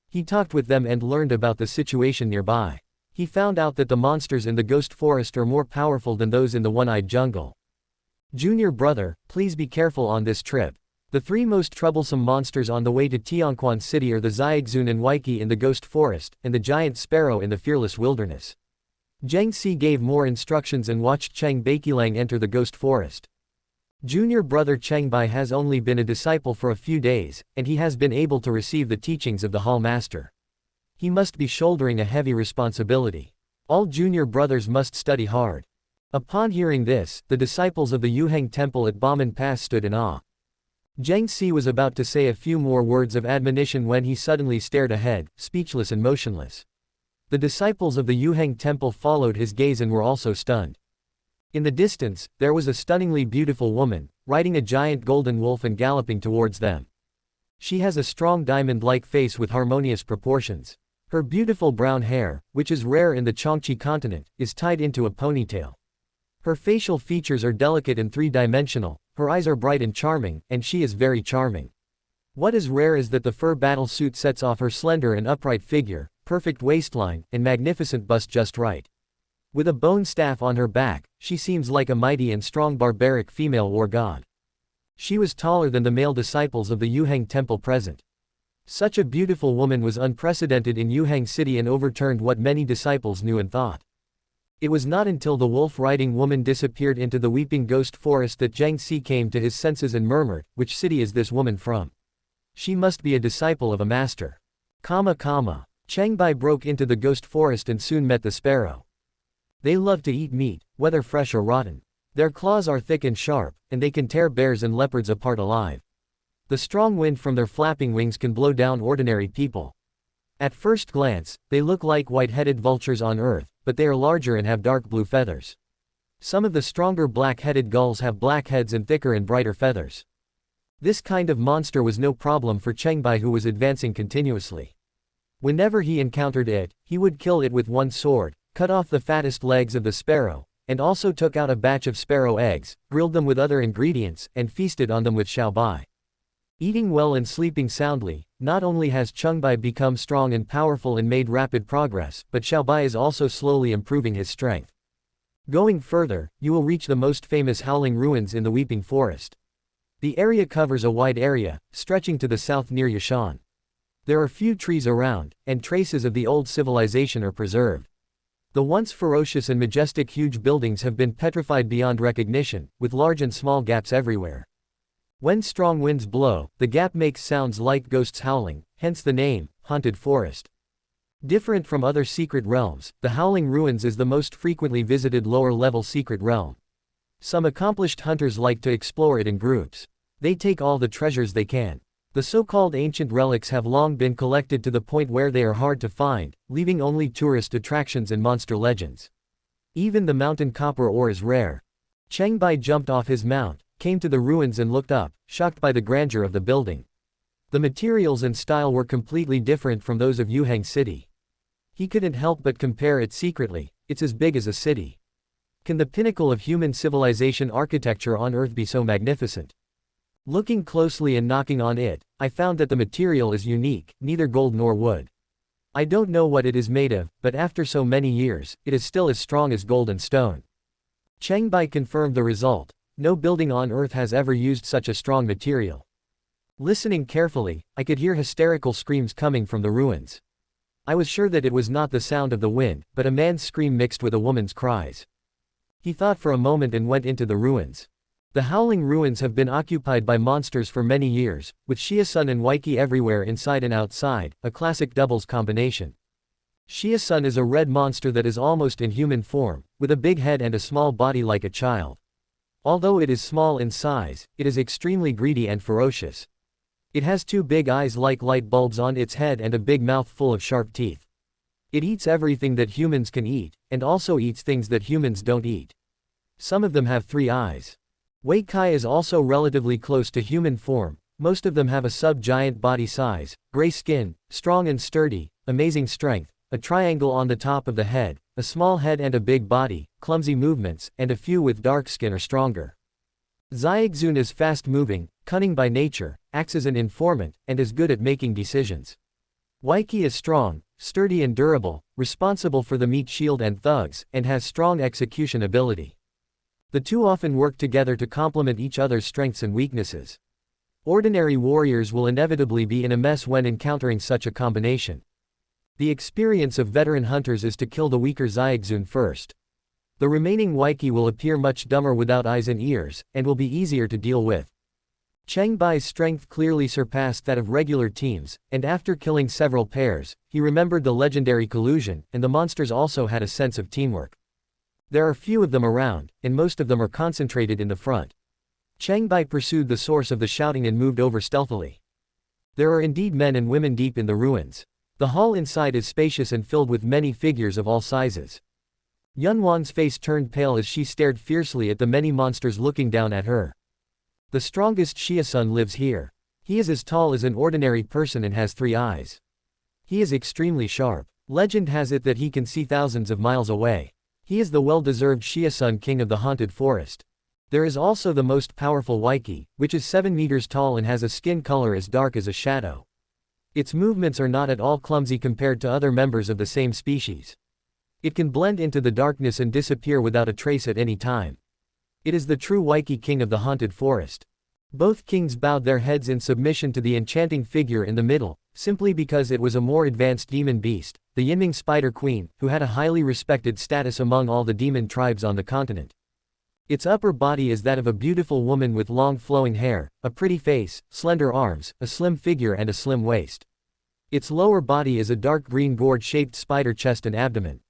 He talked with them and learned about the situation nearby. He found out that the monsters in the ghost forest are more powerful than those in the one-eyed jungle. Junior brother, please be careful on this trip. The three most troublesome monsters on the way to Qiongqi City are the Xiaoxun and Weiki in the ghost forest, and the giant sparrow in the fearless wilderness. Zhang Si gave more instructions and watched Cheng Baiqilang enter the ghost forest. Junior brother Cheng Bai has only been a disciple for a few days, and he has been able to receive the teachings of the Hall Master. He must be shouldering a heavy responsibility. All junior brothers must study hard. Upon hearing this, the disciples of the Yuheng Temple at Baman Pass stood in awe. Zhang Si was about to say a few more words of admonition when he suddenly stared ahead, speechless and motionless. The disciples of the Yuheng Temple followed his gaze and were also stunned. In the distance, there was a stunningly beautiful woman, riding a giant golden wolf and galloping towards them. She has a strong diamond-like face with harmonious proportions. Her beautiful brown hair, which is rare in the Qiongqi continent, is tied into a ponytail. Her facial features are delicate and three-dimensional, her eyes are bright and charming, and she is very charming. What is rare is that the fur battle suit sets off her slender and upright figure, perfect waistline, and magnificent bust just right. With a bone staff on her back, she seems like a mighty and strong barbaric female war god. She was taller than the male disciples of the Yuheng Temple present. Such a beautiful woman was unprecedented in Yuheng City and overturned what many disciples knew and thought. It was not until the wolf-riding woman disappeared into the weeping ghost forest that Zhang Si came to his senses and murmured, "Which city is this woman from? She must be a disciple of a master." Cheng Bai broke into the ghost forest and soon met the sparrow. They love to eat meat, whether fresh or rotten. Their claws are thick and sharp, and they can tear bears and leopards apart alive. The strong wind from their flapping wings can blow down ordinary people. At first glance, they look like white-headed vultures on earth, but they are larger and have dark blue feathers. Some of the stronger black-headed gulls have black heads and thicker and brighter feathers. This kind of monster was no problem for Cheng Bai, who was advancing continuously. Whenever he encountered it, he would kill it with one sword, cut off the fattest legs of the sparrow, and also took out a batch of sparrow eggs, grilled them with other ingredients, and feasted on them with Xiao Bai. Eating well and sleeping soundly, not only has Cheng Bai become strong and powerful and made rapid progress, but Xiao Bai is also slowly improving his strength. Going further, you will reach the most famous howling ruins in the Weeping Forest. The area covers a wide area, stretching to the south near Yashan. There are few trees around, and traces of the old civilization are preserved. The once ferocious and majestic huge buildings have been petrified beyond recognition, with large and small gaps everywhere. When strong winds blow, the gap makes sounds like ghosts howling, hence the name, Haunted Forest. Different from other secret realms, the Howling Ruins is the most frequently visited lower-level secret realm. Some accomplished hunters like to explore it in groups. They take all the treasures they can. The so-called ancient relics have long been collected to the point where they are hard to find, leaving only tourist attractions and monster legends. Even the mountain copper ore is rare. Cheng Bai jumped off his mount, came to the ruins and looked up, shocked by the grandeur of the building. The materials and style were completely different from those of Yuheng City. He couldn't help but compare it secretly. It's as big as a city. Can the pinnacle of human civilization architecture on Earth be so magnificent? Looking closely and knocking on it, I found that the material is unique, neither gold nor wood. I don't know what it is made of, but after so many years, it is still as strong as gold and stone. Cheng Bai confirmed the result. No building on Earth has ever used such a strong material. Listening carefully, I could hear hysterical screams coming from the ruins. I was sure that it was not the sound of the wind, but a man's scream mixed with a woman's cries. He thought for a moment and went into the ruins. The Howling Ruins have been occupied by monsters for many years, with Qiongqi and Weiki everywhere inside and outside, a classic doubles combination. Qiongqi is a red monster that is almost in human form, with a big head and a small body like a child. Although it is small in size, it is extremely greedy and ferocious. It has two big eyes like light bulbs on its head and a big mouth full of sharp teeth. It eats everything that humans can eat, and also eats things that humans don't eat. Some of them have 3 eyes. Wei Kai is also relatively close to human form. Most of them have a sub-giant body size, gray skin, strong and sturdy, amazing strength, a triangle on the top of the head, a small head and a big body, clumsy movements, and a few with dark skin are stronger. Xiaxun is fast-moving, cunning by nature, acts as an informant, and is good at making decisions. Weiki is strong, sturdy and durable, responsible for the meat shield and thugs, and has strong execution ability. The two often work together to complement each other's strengths and weaknesses. Ordinary warriors will inevitably be in a mess when encountering such a combination. The experience of veteran hunters is to kill the weaker Xiaxun first. The remaining Weiki will appear much dumber without eyes and ears, and will be easier to deal with. Cheng Bai's strength clearly surpassed that of regular teams, and after killing several pairs, he remembered the legendary collusion, and the monsters also had a sense of teamwork. There are few of them around, and most of them are concentrated in the front. Cheng Bai pursued the source of the shouting and moved over stealthily. There are indeed men and women deep in the ruins. The hall inside is spacious and filled with many figures of all sizes. Yunwan's face turned pale as she stared fiercely at the many monsters looking down at her. The strongest Qiongqi lives here. He is as tall as an ordinary person and has 3 eyes. He is extremely sharp. Legend has it that he can see thousands of miles away. He is the well-deserved Qiongqi king of the haunted forest. There is also the most powerful Weiki, which is 7 meters tall and has a skin color as dark as a shadow. Its movements are not at all clumsy compared to other members of the same species. It can blend into the darkness and disappear without a trace at any time. It is the true Weiki king of the haunted forest. Both kings bowed their heads in submission to the enchanting figure in the middle, simply because it was a more advanced demon beast, the Yinming Spider Queen, who had a highly respected status among all the demon tribes on the continent. Its upper body is that of a beautiful woman with long flowing hair, a pretty face, slender arms, a slim figure and a slim waist. Its lower body is a dark green gourd-shaped spider chest and abdomen.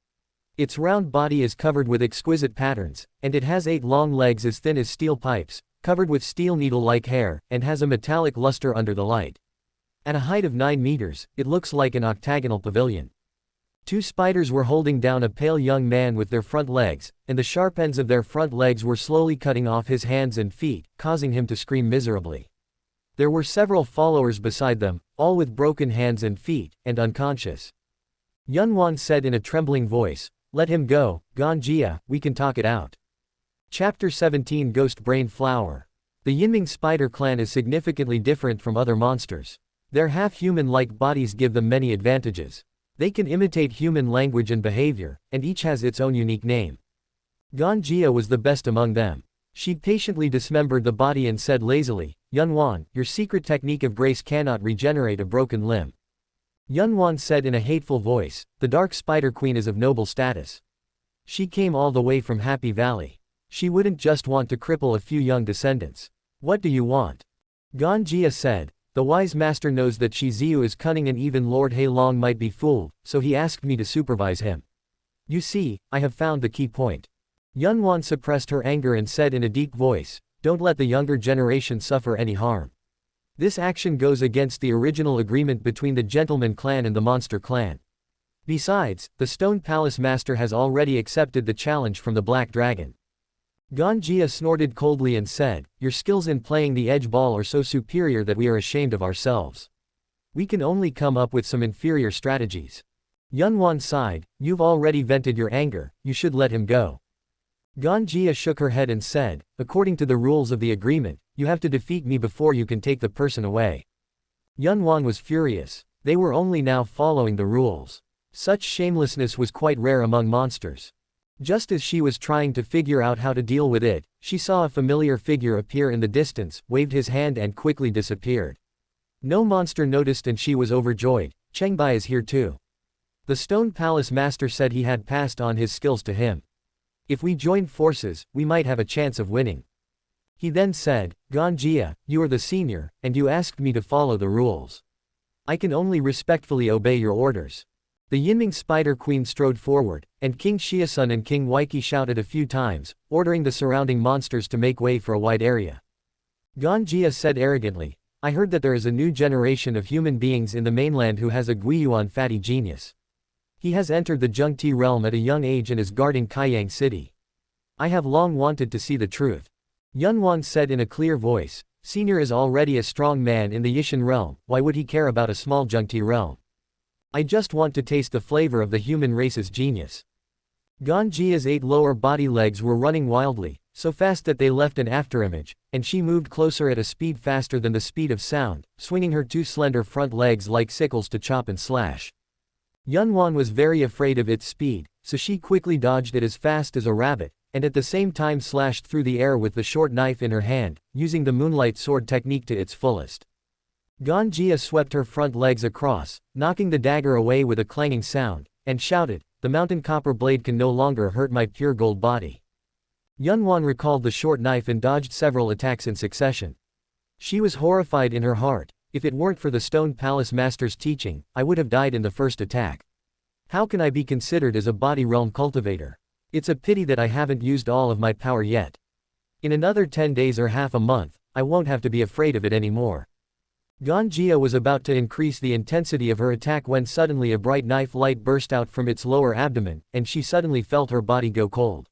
Its round body is covered with exquisite patterns, and it has 8 long legs as thin as steel pipes, covered with steel needle-like hair, and has a metallic luster under the light. At a height of 9 meters, it looks like an octagonal pavilion. 2 spiders were holding down a pale young man with their front legs, and the sharp ends of their front legs were slowly cutting off his hands and feet, causing him to scream miserably. There were several followers beside them, all with broken hands and feet, and unconscious. Yunwan said in a trembling voice, "Let him go, Ganjia, we can talk it out." Chapter 17 Ghost Brain Flower. The Yinming Spider Clan is significantly different from other monsters. Their half-human-like bodies give them many advantages. They can imitate human language and behavior, and each has its own unique name. Ganjia was the best among them. She patiently dismembered the body and said lazily, "Yunwan, your secret technique of grace cannot regenerate a broken limb." Yunwan said in a hateful voice, "The Dark Spider Queen is of noble status. She came all the way from Happy Valley. She wouldn't just want to cripple a few young descendants. What do you want?" Ganjia said, "The wise master knows that Shiziu is cunning and even Lord Heilong might be fooled, so he asked me to supervise him. You see, I have found the key point." Yunwan suppressed her anger and said in a deep voice, "Don't let the younger generation suffer any harm. This action goes against the original agreement between the Gentleman Clan and the Monster Clan. Besides, the Stone Palace Master has already accepted the challenge from the Black Dragon." Ganjia snorted coldly and said, "Your skills in playing the edge ball are so superior that we are ashamed of ourselves. We can only come up with some inferior strategies." Yunwan sighed, "You've already vented your anger, you should let him go." Ganjia shook her head and said, "According to the rules of the agreement, you have to defeat me before you can take the person away." Yunwan was furious. They were only now following the rules. Such shamelessness was quite rare among monsters. Just as she was trying to figure out how to deal with it, she saw a familiar figure appear in the distance, waved his hand and quickly disappeared. No monster noticed and she was overjoyed. "Cheng Bai is here too." The Stone Palace Master said he had passed on his skills to him. "If we joined forces, we might have a chance of winning." He then said, "Ganjia, you are the senior, and you asked me to follow the rules. I can only respectfully obey your orders." The Yinming Spider Queen strode forward, and King Qiongqi and King Weiki shouted a few times, ordering the surrounding monsters to make way for a wide area. Ganjia said arrogantly, "I heard that there is a new generation of human beings in the mainland who has a Guiyuan fatty genius. He has entered the Qiongqi realm at a young age and is guarding Kaiyang City. I have long wanted to see the truth." Yunwan said in a clear voice, Senior is already a strong man in the Yishan realm, why would he care about a small Qiongqi realm? I just want to taste the flavor of the human race's genius. Ganjia's 8 lower body legs were running wildly, so fast that they left an afterimage, and she moved closer at a speed faster than the speed of sound, swinging her 2 slender front legs like sickles to chop and slash. Yunwan was very afraid of its speed, so she quickly dodged it as fast as a rabbit, and at the same time slashed through the air with the short knife in her hand, using the moonlight sword technique to its fullest. Ganjia swept her front legs across, knocking the dagger away with a clanging sound, and shouted, the mountain copper blade can no longer hurt my pure gold body. Yunwan recalled the short knife and dodged several attacks in succession. She was horrified in her heart. If it weren't for the Stone Palace Master's teaching, I would have died in the first attack. How can I be considered as a body realm cultivator? It's a pity that I haven't used all of my power yet. In another 10 days or half a month, I won't have to be afraid of it anymore. Ganjia was about to increase the intensity of her attack when suddenly a bright knife light burst out from its lower abdomen, and she suddenly felt her body go cold.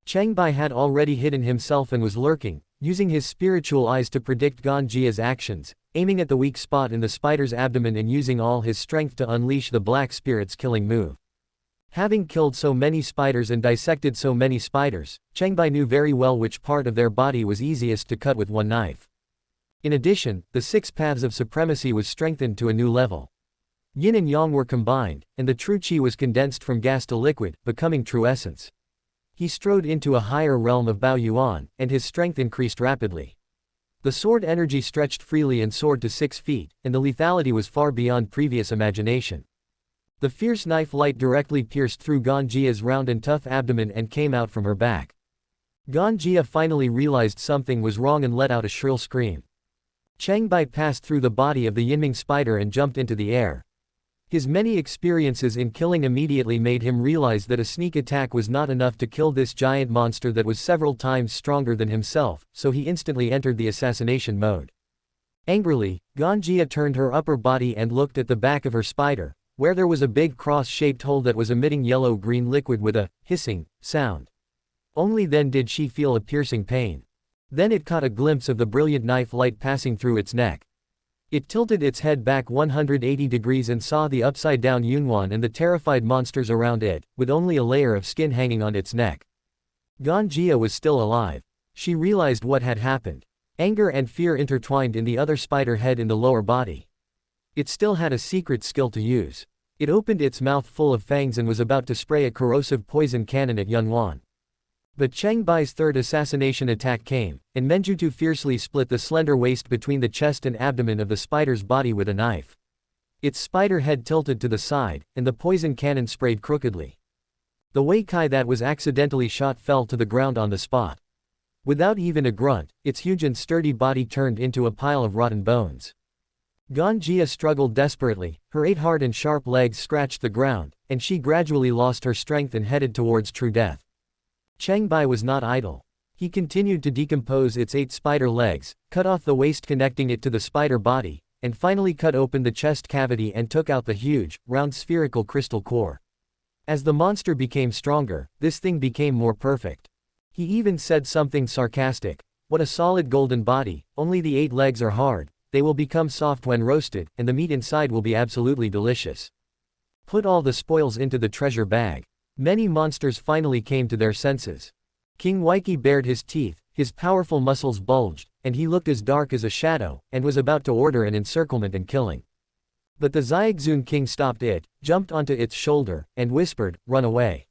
Cheng Bai had already hidden himself and was lurking, using his spiritual eyes to predict Ganjia's actions, aiming at the weak spot in the spider's abdomen and using all his strength to unleash the black spirit's killing move. Having killed so many spiders and dissected so many spiders, Cheng Bai knew very well which part of their body was easiest to cut with one knife. In addition, the 6 paths of supremacy was strengthened to a new level. Yin and Yang were combined, and the true Qi was condensed from gas to liquid, becoming true essence. He strode into a higher realm of Bao Yuan, and his strength increased rapidly. The sword energy stretched freely and soared to 6 feet, and the lethality was far beyond previous imagination. The fierce knife light directly pierced through Ganjia's round and tough abdomen and came out from her back. Ganjia finally realized something was wrong and let out a shrill scream. Cheng Bai passed through the body of the Yinming spider and jumped into the air. His many experiences in killing immediately made him realize that a sneak attack was not enough to kill this giant monster that was several times stronger than himself, so he instantly entered the assassination mode. Angrily, Ganjia turned her upper body and looked at the back of her spider, where there was a big cross-shaped hole that was emitting yellow-green liquid with a hissing sound. Only then did she feel a piercing pain. Then it caught a glimpse of the brilliant knife light passing through its neck. It tilted its head back 180 degrees and saw the upside-down Yunwan and the terrified monsters around it, with only a layer of skin hanging on its neck. Ganjia was still alive. She realized what had happened. Anger and fear intertwined in the other spider head in the lower body. It still had a secret skill to use. It opened its mouth full of fangs and was about to spray a corrosive poison cannon at Yunwan. But Cheng Bai's third assassination attack came, and Menjutu fiercely split the slender waist between the chest and abdomen of the spider's body with a knife. Its spider head tilted to the side, and the poison cannon sprayed crookedly. The Wei Kai that was accidentally shot fell to the ground on the spot. Without even a grunt, its huge and sturdy body turned into a pile of rotten bones. Ganjia struggled desperately, her 8 hard and sharp legs scratched the ground, and she gradually lost her strength and headed towards true death. Cheng Bai was not idle. He continued to decompose its 8 spider legs, cut off the waist connecting it to the spider body, and finally cut open the chest cavity and took out the huge, round spherical crystal core. As the monster became stronger, this thing became more perfect. He even said something sarcastic, "What a solid golden body, only the 8 legs are hard. They will become soft when roasted, and the meat inside will be absolutely delicious. Put all the spoils into the treasure bag." Many monsters finally came to their senses. Qiongqi bared his teeth, his powerful muscles bulged, and he looked as dark as a shadow, and was about to order an encirclement and killing. But the Xiaoxun king stopped it, jumped onto its shoulder, and whispered, "Run away."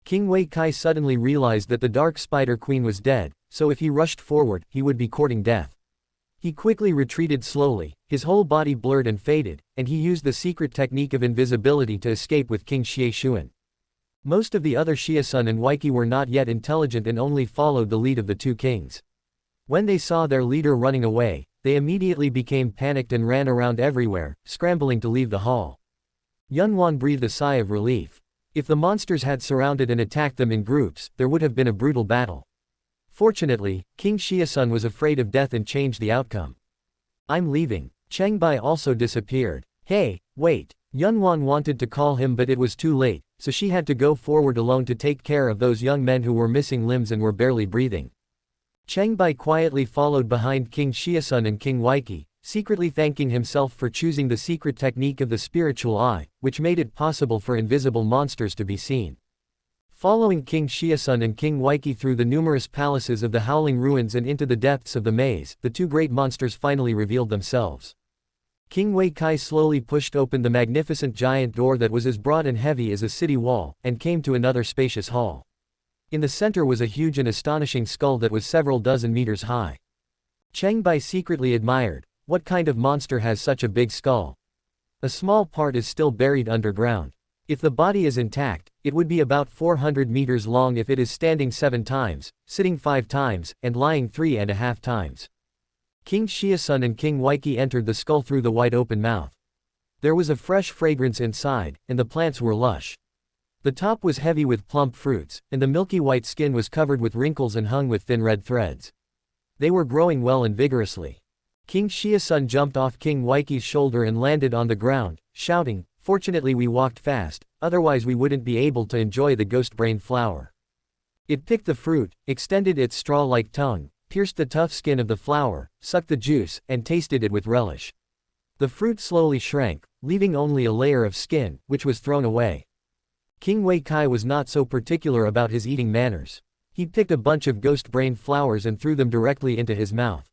Qiongqi suddenly realized that the dark spider queen was dead, so if he rushed forward, he would be courting death. He quickly retreated slowly, his whole body blurred and faded, and he used the secret technique of invisibility to escape with King Xie. Most of the other Xiesun and Weiki were not yet intelligent and only followed the lead of the 2 kings. When they saw their leader running away, they immediately became panicked and ran around everywhere, scrambling to leave the hall. Yunwan breathed a sigh of relief. If the monsters had surrounded and attacked them in groups, there would have been a brutal battle. Fortunately, King Xiesun was afraid of death and changed the outcome. "I'm leaving." Cheng Bai also disappeared. "Hey, wait." Yunwan wanted to call him but it was too late, so she had to go forward alone to take care of those young men who were missing limbs and were barely breathing. Cheng Bai quietly followed behind King Xiasun and Qiongqi, secretly thanking himself for choosing the secret technique of the spiritual eye, which made it possible for invisible monsters to be seen. Following King Xiasun and Qiongqi through the numerous palaces of the Howling Ruins and into the depths of the maze, the two great monsters finally revealed themselves. King Wei Kai slowly pushed open the magnificent giant door that was as broad and heavy as a city wall, and came to another spacious hall. In the center was a huge and astonishing skull that was several dozen meters high. Cheng Bai secretly admired, what kind of monster has such a big skull? A small part is still buried underground. If the body is intact, it would be about 400 meters long if it is standing 7 times, sitting 5 times, and lying 3.5 times. King Xiasun and Qiongqi entered the skull through the wide open mouth. There was a fresh fragrance inside, and the plants were lush. The top was heavy with plump fruits, and the milky white skin was covered with wrinkles and hung with thin red threads. They were growing well and vigorously. King Xiasun jumped off Qiongqi's shoulder and landed on the ground, shouting, "Fortunately we walked fast, otherwise we wouldn't be able to enjoy the ghost brain flower." It picked the fruit, extended its straw-like tongue, pierced the tough skin of the flower, sucked the juice, and tasted it with relish. The fruit slowly shrank, leaving only a layer of skin, which was thrown away. King Wei Kai was not so particular about his eating manners. He picked a bunch of ghost brain flowers and threw them directly into his mouth.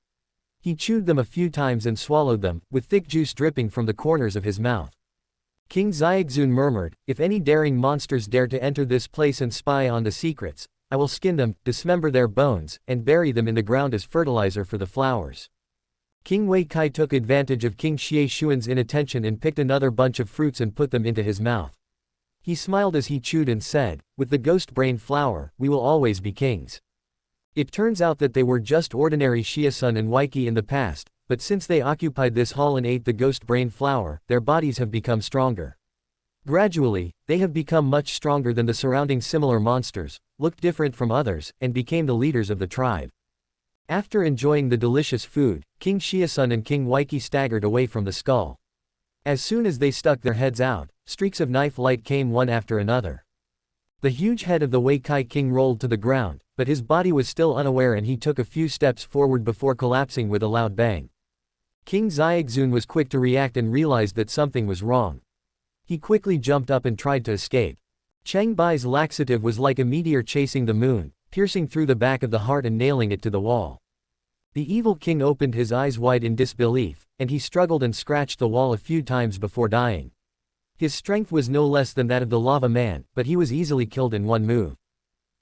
He chewed them a few times and swallowed them, with thick juice dripping from the corners of his mouth. King Xiaxun murmured, "If any daring monsters dare to enter this place and spy on the secrets, I will skin them, dismember their bones, and bury them in the ground as fertilizer for the flowers." King Wei Kai took advantage of King Xiaxun's inattention and picked another bunch of fruits and put them into his mouth. He smiled as he chewed and said, "With the ghost brain flower, we will always be kings." It turns out that they were just ordinary Xiasun and Qiongqi in the past, but since they occupied this hall and ate the ghost brain flower, their bodies have become stronger. Gradually, they have become much stronger than the surrounding similar monsters, looked different from others, and became the leaders of the tribe. After enjoying the delicious food, King Xiasun and Qiongqi staggered away from the skull. As soon as they stuck their heads out, streaks of knife light came one after another. The huge head of the Wei Kai king rolled to the ground, but his body was still unaware and he took a few steps forward before collapsing with a loud bang. King Xiaxun was quick to react and realized that something was wrong. He quickly jumped up and tried to escape. Cheng Bai's laxative was like a meteor chasing the moon, piercing through the back of the heart and nailing it to the wall. The evil king opened his eyes wide in disbelief, and he struggled and scratched the wall a few times before dying. His strength was no less than that of the lava man, but he was easily killed in one move.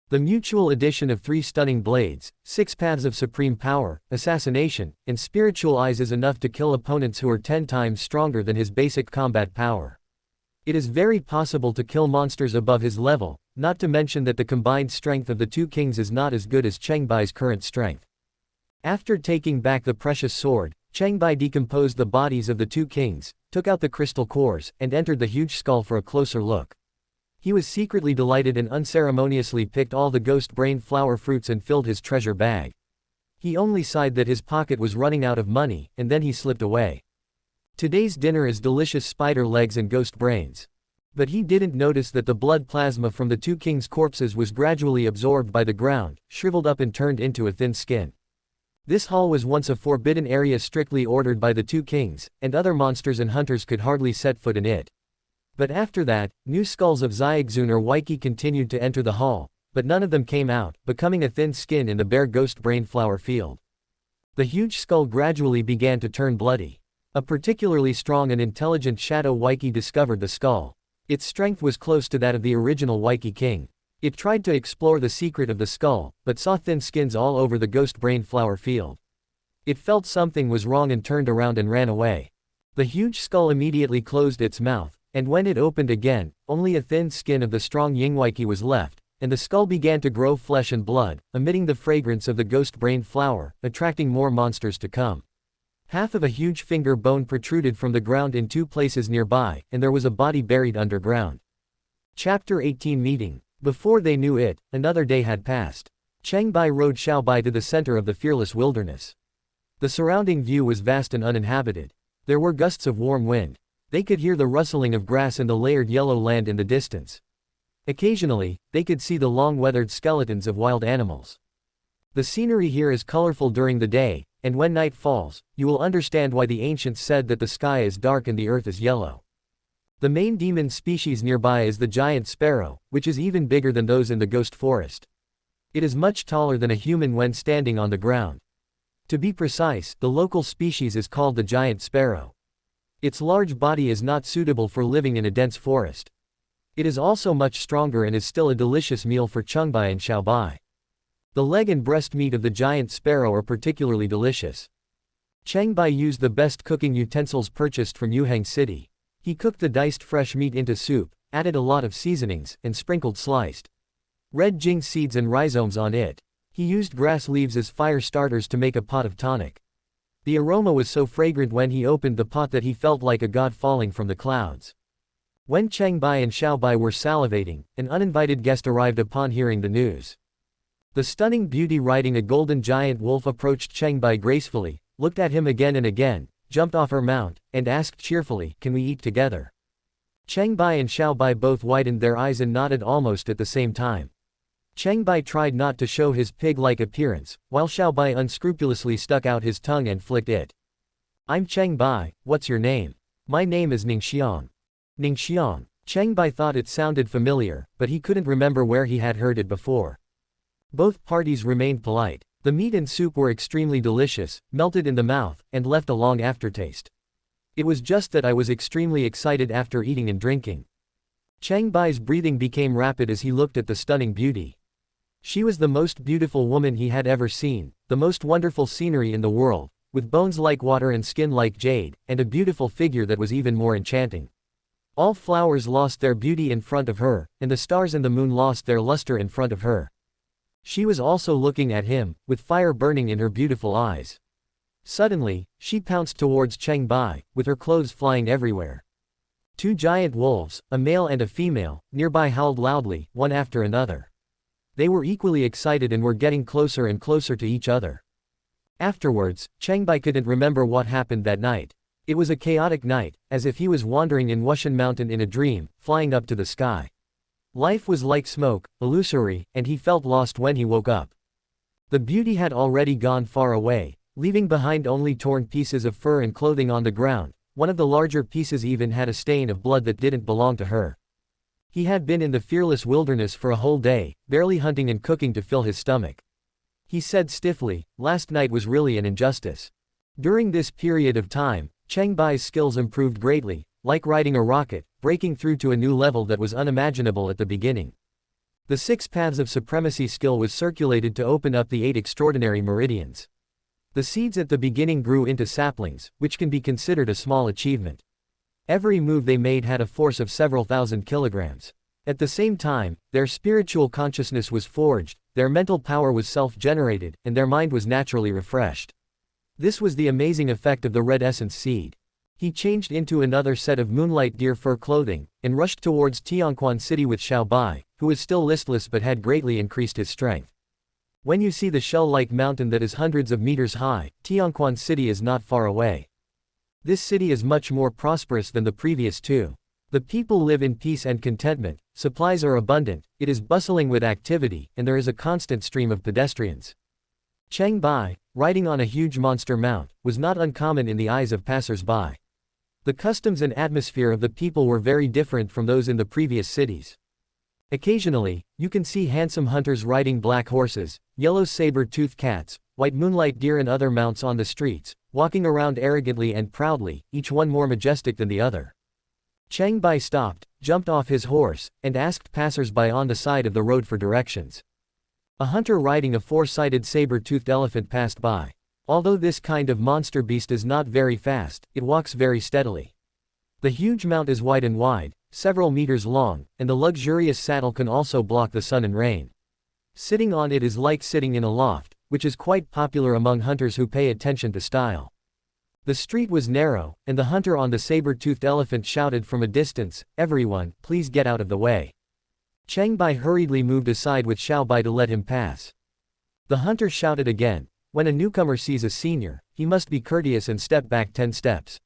The mutual addition of 3 stunning blades, 6 paths of supreme power, assassination, and spiritual eyes is enough to kill opponents who are 10 times stronger than his basic combat power. It is very possible to kill monsters above his level, not to mention that the combined strength of the two kings is not as good as Cheng Bai's current strength. After taking back the precious sword, Cheng Bai decomposed the bodies of the two kings, took out the crystal cores, and entered the huge skull for a closer look. He was secretly delighted and unceremoniously picked all the ghost brain flower fruits and filled his treasure bag. He only sighed that his pocket was running out of money, and then he slipped away. Today's dinner is delicious spider legs and ghost brains. But he didn't notice that the blood plasma from the two kings' corpses was gradually absorbed by the ground, shriveled up and turned into a thin skin. This hall was once a forbidden area strictly ordered by the two kings, and other monsters and hunters could hardly set foot in it. But after that, new skulls of Xiaxun or Qiongqi continued to enter the hall, but none of them came out, becoming a thin skin in the bare ghost brain flower field. The huge skull gradually began to turn bloody. A particularly strong and intelligent shadow Qiongqi discovered the skull. Its strength was close to that of the original Qiongqi king. It tried to explore the secret of the skull, but saw thin skins all over the ghost brain flower field. It felt something was wrong and turned around and ran away. The huge skull immediately closed its mouth, and when it opened again, only a thin skin of the strong Qiongqi was left, and the skull began to grow flesh and blood, emitting the fragrance of the ghost brain flower, attracting more monsters to come. Half of a huge finger bone protruded from the ground in 2 places nearby, and there was a body buried underground. Chapter 18 Meeting. Before they knew it, another day had passed. Cheng Bai rode Xiao Bai to the center of the fearless wilderness. The surrounding view was vast and uninhabited. There were gusts of warm wind. They could hear the rustling of grass and the layered yellow land in the distance. Occasionally, they could see the long weathered skeletons of wild animals. The scenery here is colorful during the day, and when night falls, you will understand why the ancients said that the sky is dark and the earth is yellow. The main demon species nearby is the giant sparrow, which is even bigger than those in the ghost forest. It is much taller than a human when standing on the ground. To be precise, the local species is called the giant sparrow. Its large body is not suitable for living in a dense forest. It is also much stronger and is still a delicious meal for Cheng Bai and Xiao Bai. The leg and breast meat of the giant sparrow are particularly delicious. Cheng Bai used the best cooking utensils purchased from Yuhang City. He cooked the diced fresh meat into soup, added a lot of seasonings, and sprinkled sliced red jing seeds and rhizomes on it. He used grass leaves as fire starters to make a pot of tonic. The aroma was so fragrant when he opened the pot that he felt like a god falling from the clouds. When Cheng Bai and Xiao Bai were salivating, an uninvited guest arrived upon hearing the news. The stunning beauty riding a golden giant wolf approached Cheng Bai gracefully, looked at him again and again, jumped off her mount, and asked cheerfully, "Can we eat together?" Cheng Bai and Xiao Bai both widened their eyes and nodded almost at the same time. Cheng Bai tried not to show his pig-like appearance, while Xiao Bai unscrupulously stuck out his tongue and flicked it. "I'm Cheng Bai, what's your name?" "My name is Ningxiang." Ningxiang. Cheng Bai thought it sounded familiar, but he couldn't remember where he had heard it before. Both parties remained polite. The meat and soup were extremely delicious, melted in the mouth, and left a long aftertaste. It was just that I was extremely excited after eating and drinking. Cheng Bai's breathing became rapid as he looked at the stunning beauty. She was the most beautiful woman he had ever seen, the most wonderful scenery in the world, with bones like water and skin like jade, and a beautiful figure that was even more enchanting. All flowers lost their beauty in front of her, and the stars and the moon lost their luster in front of her. She was also looking at him, with fire burning in her beautiful eyes. Suddenly, she pounced towards Cheng Bai, with her clothes flying everywhere. Two giant wolves, a male and a female, nearby howled loudly, one after another. They were equally excited and were getting closer and closer to each other. Afterwards, Cheng Bai couldn't remember what happened that night. It was a chaotic night, as if he was wandering in Wushan Mountain in a dream, flying up to the sky. Life was like smoke, illusory, and he felt lost when he woke up. The beauty had already gone far away, leaving behind only torn pieces of fur and clothing on the ground. One of the larger pieces even had a stain of blood that didn't belong to her. He had been in the fearless wilderness for a whole day, barely hunting and cooking to fill his stomach. He said stiffly, "Last night was really an injustice." During this period of time, Cheng Bai's skills improved greatly, like riding a rocket, breaking through to a new level that was unimaginable at the beginning. The 6 paths of supremacy skill was circulated to open up the 8 extraordinary meridians. The seeds at the beginning grew into saplings, which can be considered a small achievement. Every move they made had a force of several thousand kilograms. At the same time, their spiritual consciousness was forged, their mental power was self-generated, and their mind was naturally refreshed. This was the amazing effect of the red essence seed. He changed into another set of moonlight deer fur clothing, and rushed towards Qiongqi city with Xiao Bai, who was still listless but had greatly increased his strength. When you see the shell-like mountain that is hundreds of meters high, Qiongqi city is not far away. This city is much more prosperous than the previous two. The people live in peace and contentment, supplies are abundant, it is bustling with activity, and there is a constant stream of pedestrians. Cheng Bai, riding on a huge monster mount, was not uncommon in the eyes of passers-by. The customs and atmosphere of the people were very different from those in the previous cities. Occasionally, you can see handsome hunters riding black horses, yellow saber-toothed cats, white moonlight deer and other mounts on the streets, walking around arrogantly and proudly, each one more majestic than the other. Cheng Bai stopped, jumped off his horse, and asked passers-by on the side of the road for directions. A hunter riding a 4-sided saber-toothed elephant passed by. Although this kind of monster beast is not very fast, it walks very steadily. The huge mount is wide and wide, several meters long, and the luxurious saddle can also block the sun and rain. Sitting on it is like sitting in a loft, which is quite popular among hunters who pay attention to style. The street was narrow, and the hunter on the saber-toothed elephant shouted from a distance, "Everyone, please get out of the way." Cheng Bai hurriedly moved aside with Xiao Bai to let him pass. The hunter shouted again, "When a newcomer sees a senior, he must be courteous and step back 10 steps.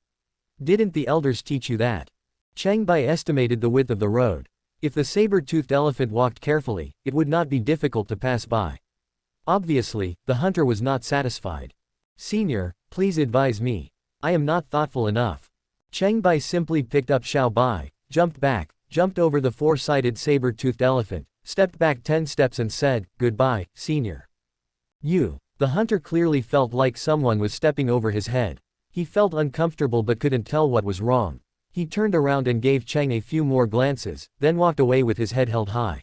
Didn't the elders teach you that?" Cheng Bai estimated the width of the road. If the saber-toothed elephant walked carefully, it would not be difficult to pass by. Obviously, the hunter was not satisfied. "Senior, please advise me. I am not thoughtful enough." Cheng Bai simply picked up Xiao Bai, jumped back, jumped over the four-sided saber-toothed elephant, stepped back 10 steps and said, "Goodbye, senior." The hunter clearly felt like someone was stepping over his head. He felt uncomfortable but couldn't tell what was wrong. He turned around and gave Cheng a few more glances, then walked away with his head held high.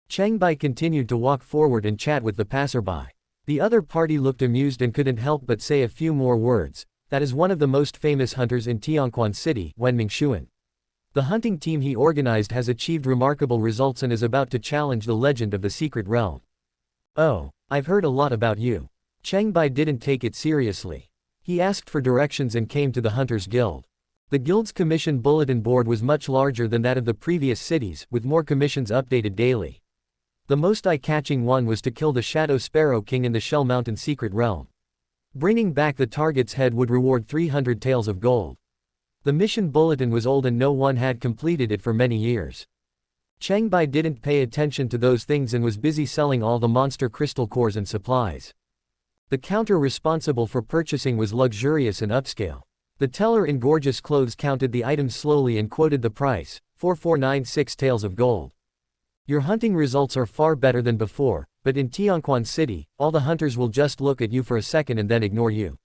Cheng Bai continued to walk forward and chat with the passerby. The other party looked amused and couldn't help but say a few more words. "That is one of the most famous hunters in Qiongqi City, Wenming Xuan. The hunting team he organized has achieved remarkable results and is about to challenge the legend of the secret realm." "Oh, I've heard a lot about you." Cheng Bai didn't take it seriously. He asked for directions and came to the Hunters Guild. The guild's commission bulletin board was much larger than that of the previous cities, with more commissions updated daily. The most eye-catching one was to kill the Shadow Sparrow King in the Shell Mountain secret realm. Bringing back the target's head would reward 300 taels of gold. The mission bulletin was old and no one had completed it for many years. Cheng Bai didn't pay attention to those things and was busy selling all the monster crystal cores and supplies. The counter responsible for purchasing was luxurious and upscale. The teller in gorgeous clothes counted the items slowly and quoted the price, 4496 taels of gold. "Your hunting results are far better than before, but in Qiongqi City, all the hunters will just look at you for a second and then ignore you.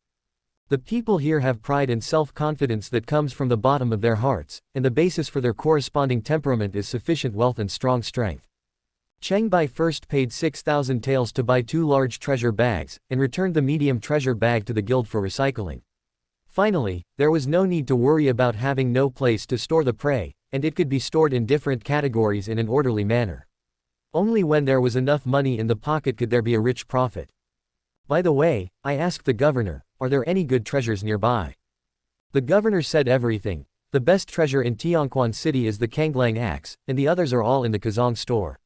The people here have pride and self-confidence that comes from the bottom of their hearts, and the basis for their corresponding temperament is sufficient wealth and strong strength." Cheng Bai first paid 6,000 taels to buy 2 large treasure bags, and returned the medium treasure bag to the guild for recycling. Finally, there was no need to worry about having no place to store the prey, and it could be stored in different categories in an orderly manner. Only when there was enough money in the pocket could there be a rich profit. "By the way, I asked the governor, are there any good treasures nearby?" The governor said everything. The best treasure in Qiongqi City is the Kanglang axe, and the others are all in the Kazong store.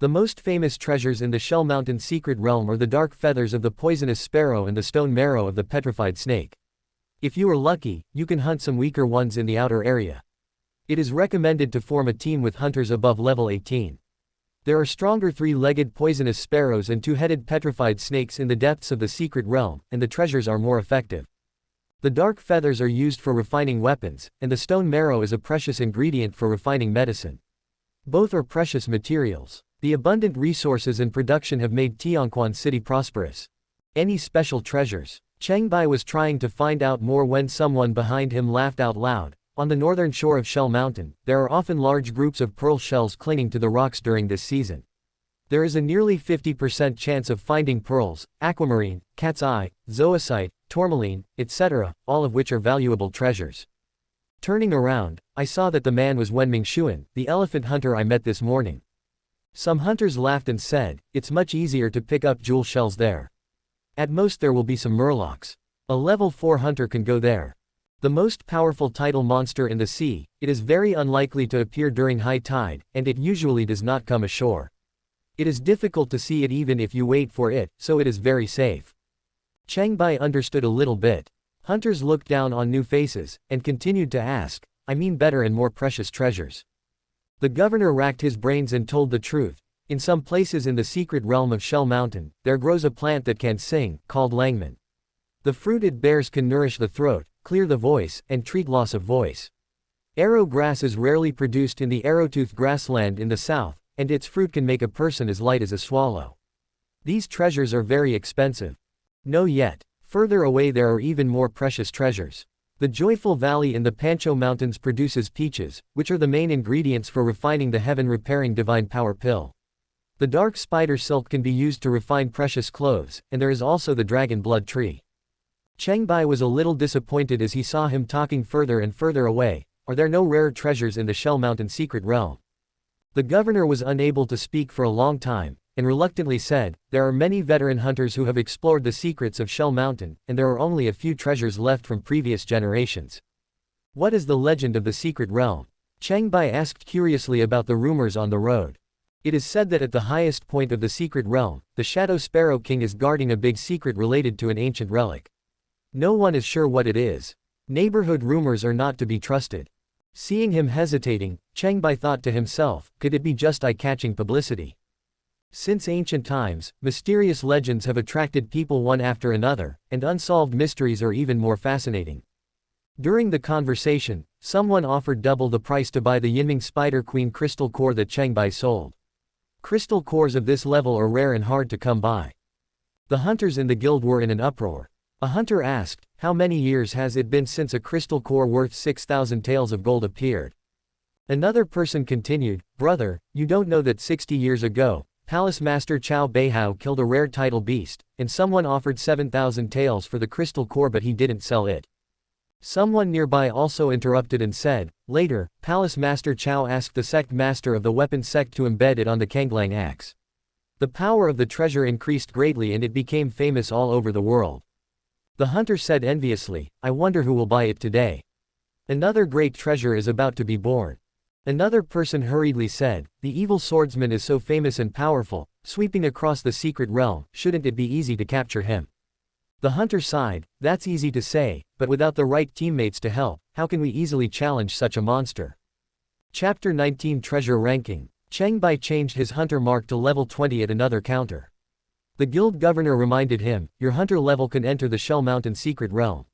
The most famous treasures in the Shell Mountain secret realm are the dark feathers of the poisonous sparrow and the stone marrow of the petrified snake. If you are lucky, you can hunt some weaker ones in the outer area. It is recommended to form a team with hunters above level 18. There are stronger 3-legged poisonous sparrows and 2-headed petrified snakes in the depths of the secret realm, and the treasures are more effective. The dark feathers are used for refining weapons, and the stone marrow is a precious ingredient for refining medicine. Both are precious materials. The abundant resources and production have made Qiongqi City prosperous. Any special treasures? Cheng Bai was trying to find out more when someone behind him laughed out loud. On the northern shore of Shell Mountain, there are often large groups of pearl shells clinging to the rocks during this season. There is a nearly 50% chance of finding pearls, aquamarine, cat's eye, zoisite, tourmaline, etc., all of which are valuable treasures. Turning around, I saw that the man was Wenming Xuan, the elephant hunter I met this morning. Some hunters laughed and said, "It's much easier to pick up jewel shells there. At most there will be some murlocs. A level 4 hunter can go there. The most powerful tidal monster in the sea, it is very unlikely to appear during high tide, and it usually does not come ashore. It is difficult to see it even if you wait for it, so it is very safe." Cheng Bai understood a little bit. Hunters looked down on new faces, and continued to ask, "I mean better and more precious treasures?" The governor racked his brains and told the truth. In some places in the secret realm of Shell Mountain, there grows a plant that can sing, called langman. The fruit it bears can nourish the throat, clear the voice, and treat loss of voice. Arrow grass is rarely produced in the arrowtooth grassland in the south, and its fruit can make a person as light as a swallow. These treasures are very expensive. No yet. Further away there are even more precious treasures. The Joyful Valley in the Pancho Mountains produces peaches, which are the main ingredients for refining the heaven-repairing divine power pill. The dark spider silk can be used to refine precious clothes, and there is also the dragon blood tree. Cheng Bai was a little disappointed as he saw him talking further and further away. Are there no rare treasures in the Shell Mountain secret realm? The governor was unable to speak for a long time, and reluctantly said, "There are many veteran hunters who have explored the secrets of Shell Mountain, and there are only a few treasures left from previous generations." "What is the legend of the secret realm?" Cheng Bai asked curiously about the rumors on the road. "It is said that at the highest point of the secret realm, the Shadow Sparrow King is guarding a big secret related to an ancient relic. No one is sure what it is. Neighborhood rumors are not to be trusted." Seeing him hesitating, Cheng Bai thought to himself, could it be just eye-catching publicity? Since ancient times, mysterious legends have attracted people one after another, and unsolved mysteries are even more fascinating. During the conversation, someone offered double the price to buy the Yinming Spider Queen crystal core that Cheng Bai sold. Crystal cores of this level are rare and hard to come by. The hunters in the guild were in an uproar. A hunter asked, "How many years has it been since a crystal core worth 6,000 taels of gold appeared?" Another person continued, "Brother, you don't know that 60 years ago, Palace Master Qiao Beihao killed a rare tidal beast, and someone offered 7,000 taels for the crystal core but he didn't sell it." Someone nearby also interrupted and said, "Later, Palace Master Qiao asked the sect master of the weapon sect to embed it on the Kanglang axe. The power of the treasure increased greatly and it became famous all over the world." The hunter said enviously, "I wonder who will buy it today. Another great treasure is about to be born." Another person hurriedly said, "The evil swordsman is so famous and powerful, sweeping across the secret realm, shouldn't it be easy to capture him?" The hunter sighed, "That's easy to say, but without the right teammates to help, how can we easily challenge such a monster?" Chapter 19 Treasure Ranking. Cheng Bai changed his hunter mark to level 20 at another counter. The guild governor reminded him, "Your hunter level can enter the Shell Mountain secret realm.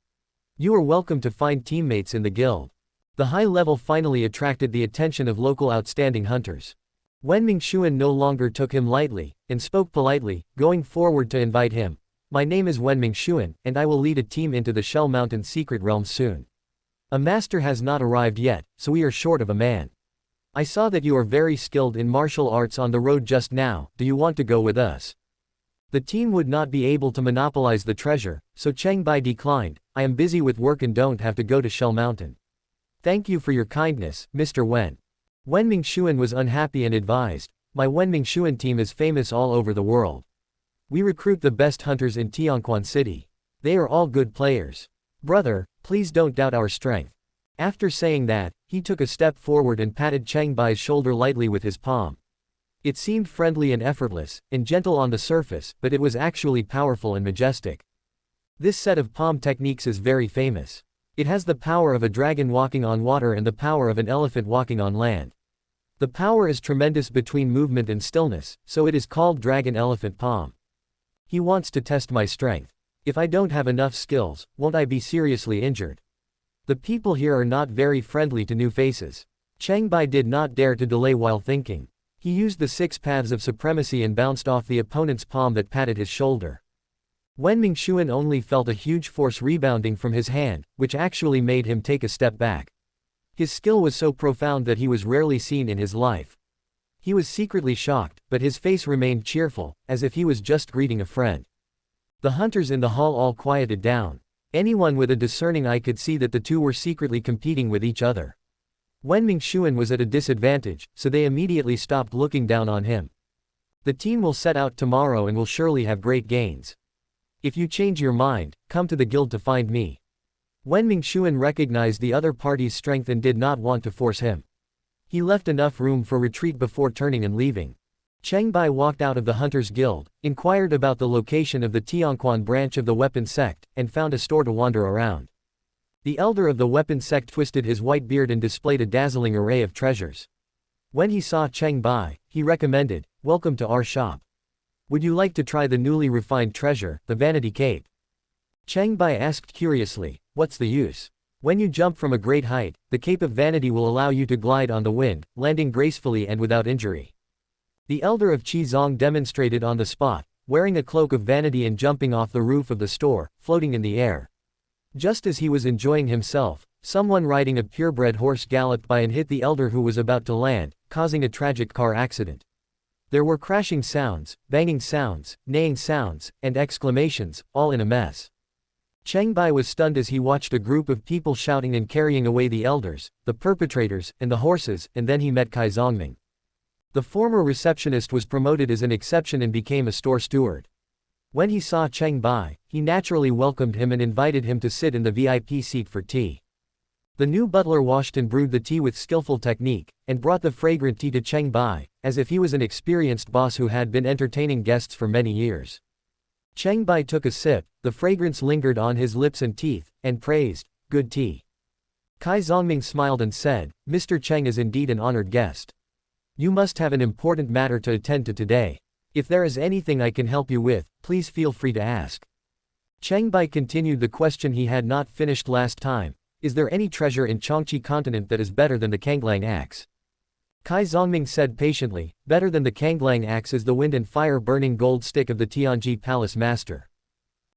You are welcome to find teammates in the guild." The high level finally attracted the attention of local outstanding hunters. Wenming Xuan no longer took him lightly, and spoke politely, going forward to invite him. "My name is Wenming Xuan, and I will lead a team into the Shell Mountain secret realm soon. A master has not arrived yet, so we are short of a man. I saw that you are very skilled in martial arts on the road just now, do you want to go with us?" The team would not be able to monopolize the treasure, so Cheng Bai declined, "I am busy with work and don't have to go to Shell Mountain." "Thank you for your kindness, Mr. Wen." Wenming Xuan was unhappy and advised, "My Wenming Xuan team is famous all over the world. We recruit the best hunters in Qiongqi City. They are all good players. Brother, please don't doubt our strength." After saying that, he took a step forward and patted Cheng Bai's shoulder lightly with his palm. It seemed friendly and effortless, and gentle on the surface, but it was actually powerful and majestic. This set of palm techniques is very famous. It has the power of a dragon walking on water and the power of an elephant walking on land. The power is tremendous between movement and stillness, so it is called dragon-elephant palm. He wants to test my strength. If I don't have enough skills, won't I be seriously injured? The people here are not very friendly to new faces. Cheng Bai did not dare to delay while thinking. He used the 6 paths of supremacy and bounced off the opponent's palm that patted his shoulder. Wenming Xuan only felt a huge force rebounding from his hand, which actually made him take a step back. His skill was so profound that he was rarely seen in his life. He was secretly shocked, but his face remained cheerful, as if he was just greeting a friend. The hunters in the hall all quieted down. Anyone with a discerning eye could see that the two were secretly competing with each other. Wenming Xuan was at a disadvantage, so they immediately stopped looking down on him. "The team will set out tomorrow and will surely have great gains. If you change your mind, come to the guild to find me." Wenming Xuan recognized the other party's strength and did not want to force him. He left enough room for retreat before turning and leaving. Cheng Bai walked out of the Hunters Guild, inquired about the location of the Qiongqi branch of the weapon sect, and found a store to wander around. The elder of the weapon sect twisted his white beard and displayed a dazzling array of treasures. When he saw Cheng Bai, he recommended, "Welcome to our shop. Would you like to try the newly refined treasure, the Vanity Cape?" Cheng Bai asked curiously, "What's the use? When you jump from a great height, the Cape of Vanity will allow you to glide on the wind, landing gracefully and without injury." The elder of Qizong demonstrated on the spot, wearing a cloak of vanity and jumping off the roof of the store, floating in the air. Just as he was enjoying himself, someone riding a purebred horse galloped by and hit the elder who was about to land, causing a tragic car accident. There were crashing sounds, banging sounds, neighing sounds, and exclamations, all in a mess. Cheng Bai was stunned as he watched a group of people shouting and carrying away the elders, the perpetrators, and the horses, and then he met Kai Zongming. The former receptionist was promoted as an exception and became a store steward. When he saw Cheng Bai, he naturally welcomed him and invited him to sit in the VIP seat for tea. The new butler washed and brewed the tea with skillful technique, and brought the fragrant tea to Cheng Bai, as if he was an experienced boss who had been entertaining guests for many years. Cheng Bai took a sip, the fragrance lingered on his lips and teeth, and praised, "Good tea." Kai Zongming smiled and said, "Mr. Cheng is indeed an honored guest. You must have an important matter to attend to today. If there is anything I can help you with, please feel free to ask. Cheng Bai continued the question he had not finished last time. Is there any treasure in Qiongqi continent that is better than the Kanglang axe? Kai Zongming said patiently, better than the Kanglang axe is the wind and fire burning gold stick of the Tianji palace master.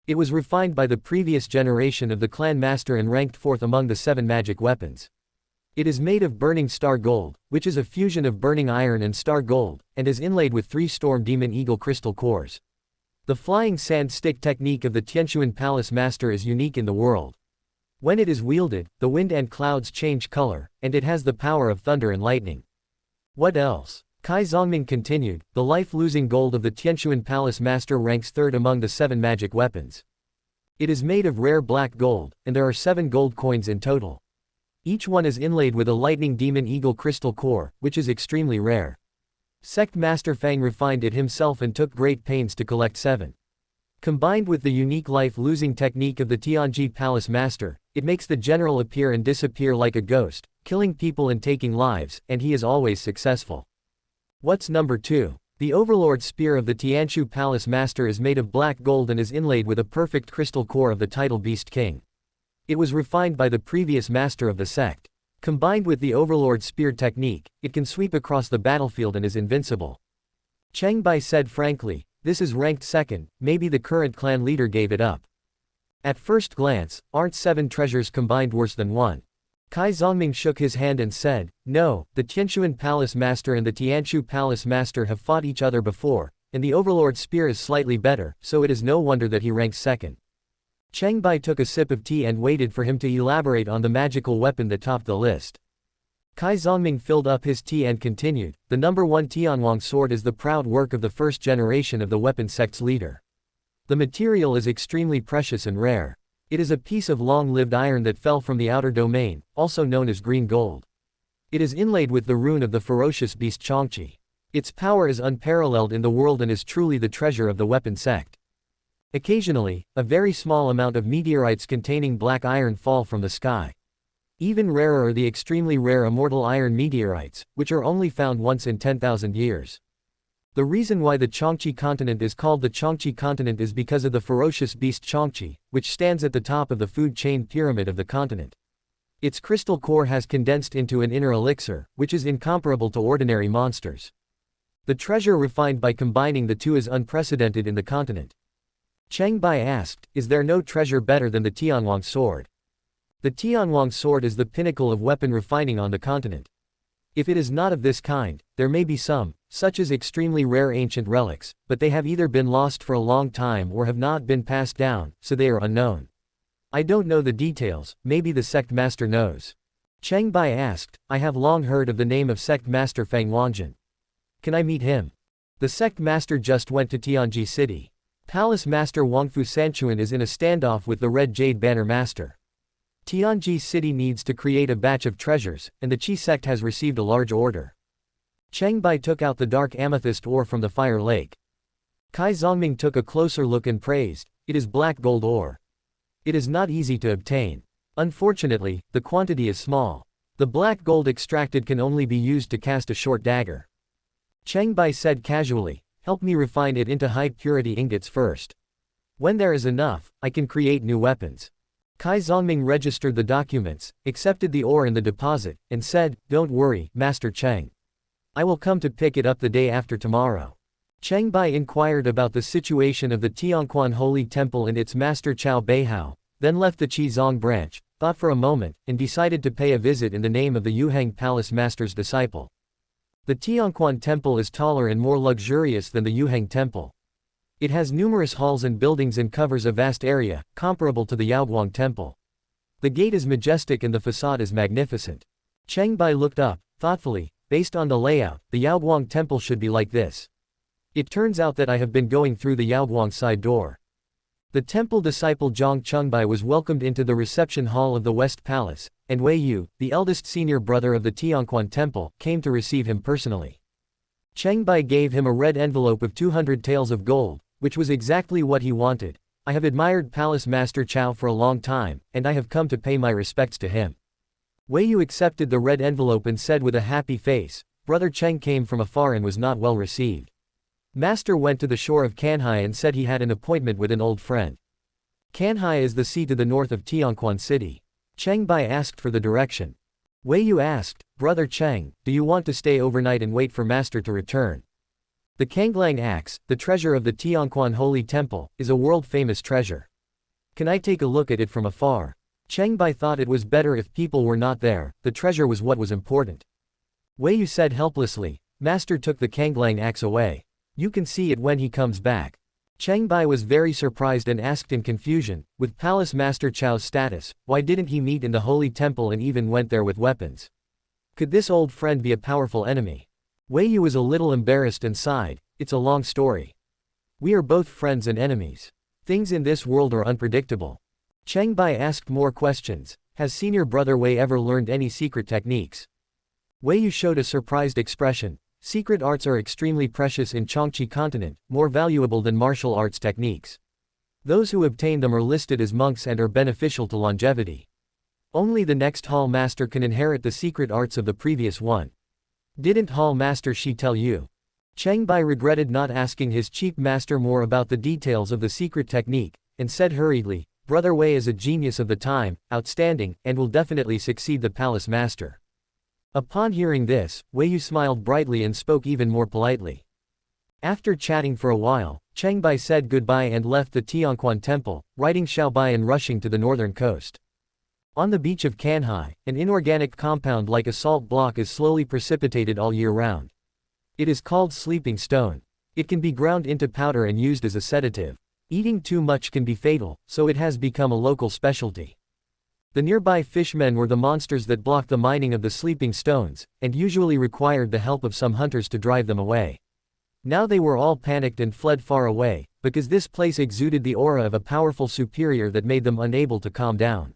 It was refined by the previous generation of the clan master and ranked fourth among the 7 magic weapons. It is made of burning star gold, which is a fusion of burning iron and star gold, and is inlaid with 3 storm demon eagle crystal cores. The flying sand stick technique of the Tianchuan palace master is unique in the world. When it is wielded, the wind and clouds change color, and it has the power of thunder and lightning. What else? Kai Zongming continued, the life-losing gold of the Tianchuan palace master ranks 3rd among the 7 magic weapons. It is made of rare black gold, and there are 7 gold coins in total. Each one is inlaid with a lightning demon eagle crystal core, which is extremely rare. Sect Master Fang refined it himself and took great pains to collect 7. Combined with the unique life-losing technique of the Tianji Palace Master, it makes the general appear and disappear like a ghost, killing people and taking lives, and he is always successful. What's number 2? The Overlord Spear of the Tianchu Palace Master is made of black gold and is inlaid with a perfect crystal core of the title Beast King. It was refined by the previous master of the sect. Combined with the Overlord Spear technique, it can sweep across the battlefield and is invincible. Cheng Bai said frankly, this is ranked 2nd, maybe the current clan leader gave it up. At first glance, aren't 7 treasures combined worse than 1? Kai Zongming shook his hand and said, no, the Tianchuan Palace Master and the Tianchu Palace Master have fought each other before, and the Overlord Spear is slightly better, so it is no wonder that he ranks 2nd. Cheng Bai took a sip of tea and waited for him to elaborate on the magical weapon that topped the list. Kai Zongming filled up his tea and continued, the number 1 Tianwang sword is the proud work of the first generation of the weapon sect's leader. The material is extremely precious and rare. It is a piece of long-lived iron that fell from the outer domain, also known as green gold. It is inlaid with the rune of the ferocious beast Qiongqi. Its power is unparalleled in the world and is truly the treasure of the weapon sect. Occasionally, a very small amount of meteorites containing black iron fall from the sky. Even rarer are the extremely rare immortal iron meteorites, which are only found once in 10,000 years. The reason why the Qiongqi continent is called the Qiongqi continent is because of the ferocious beast Qiongqi, which stands at the top of the food chain pyramid of the continent. Its crystal core has condensed into an inner elixir, which is incomparable to ordinary monsters. The treasure refined by combining the two is unprecedented in the continent. Cheng Bai asked, is there no treasure better than the Tianwang sword? The Tianwang sword is the pinnacle of weapon refining on the continent. If it is not of this kind, there may be some, such as extremely rare ancient relics, but they have either been lost for a long time or have not been passed down, so they are unknown. I don't know the details, maybe the sect master knows. Cheng Bai asked, I have long heard of the name of sect master Fang Wanjun. Can I meet him? The sect master just went to Tianji city. Palace master Wangfu Sanchuan is in a standoff with the Red Jade Banner master. Tianji city needs to create a batch of treasures, and the Qi sect has received a large order. Cheng Bai took out the dark amethyst ore from the fire lake. Kai Zongming took a closer look and praised, it is black gold ore. It is not easy to obtain. Unfortunately, the quantity is small. The black gold extracted can only be used to cast a short dagger. Cheng Bai said casually, help me refine it into high-purity ingots first. When there is enough, I can create new weapons. Kai Zongming registered the documents, accepted the ore in the deposit, and said, don't worry, Master Cheng. I will come to pick it up the day after tomorrow. Cheng Bai inquired about the situation of the Tianquan Holy Temple and its master Chao Beihao, then left the Qizong branch, thought for a moment, and decided to pay a visit in the name of the Yuheng Palace Master's disciple. The Tianquan Temple is taller and more luxurious than the Yuheng Temple. It has numerous halls and buildings and covers a vast area, comparable to the Yaoguang Temple. The gate is majestic and the facade is magnificent. Cheng Bai looked up, thoughtfully, based on the layout, the Yaoguang Temple should be like this. It turns out that I have been going through the Yaoguang side door. The temple disciple Cheng Bai was welcomed into the reception hall of the West Palace, and Wei Yu, the eldest senior brother of the Tianquan Temple, came to receive him personally. Cheng Bai gave him a red envelope of 200 taels of gold, which was exactly what he wanted. I have admired Palace Master Chao for a long time, and I have come to pay my respects to him. Wei Yu accepted the red envelope and said with a happy face, Brother Cheng came from afar and was not well received. Master went to the shore of Qiongqi and said he had an appointment with an old friend. Qiongqi is the sea to the north of Qiongqi city. Cheng Bai asked for the direction. Wei Yu asked, Brother Cheng, do you want to stay overnight and wait for Master to return? The Kanglang axe, the treasure of the Qiongqi Holy Temple, is a world-famous treasure. Can I take a look at it from afar? Cheng Bai thought it was better if people were not there, the treasure was what was important. Wei Yu said helplessly, Master took the Kanglang axe away. You can see it when he comes back. Cheng Bai was very surprised and asked in confusion, with Palace Master Chao's status, why didn't he meet in the Holy Temple and even went there with weapons? Could this old friend be a powerful enemy? Wei Yu was a little embarrassed and sighed, it's a long story. We are both friends and enemies. Things in this world are unpredictable. Cheng Bai asked more questions. Has senior brother Wei ever learned any secret techniques? Wei Yu showed a surprised expression. Secret arts are extremely precious in Qiongqi continent, more valuable than martial arts techniques. Those who obtain them are listed as monks and are beneficial to longevity. Only the next hall master can inherit the secret arts of the previous one. Didn't hall master Shi tell you? Cheng Bai regretted not asking his chief master more about the details of the secret technique, and said hurriedly, Brother Wei is a genius of the time, outstanding, and will definitely succeed the palace master. Upon hearing this, Wei Yu smiled brightly and spoke even more politely. After chatting for a while, Cheng Bai said goodbye and left the Qiongqi temple, riding Xiaobai and rushing to the northern coast. On the beach of Qiongqi, an inorganic compound like a salt block is slowly precipitated all year round. It is called sleeping stone. It can be ground into powder and used as a sedative. Eating too much can be fatal, so it has become a local specialty. The nearby fishmen were the monsters that blocked the mining of the sleeping stones, and usually required the help of some hunters to drive them away. Now they were all panicked and fled far away, because this place exuded the aura of a powerful superior that made them unable to calm down.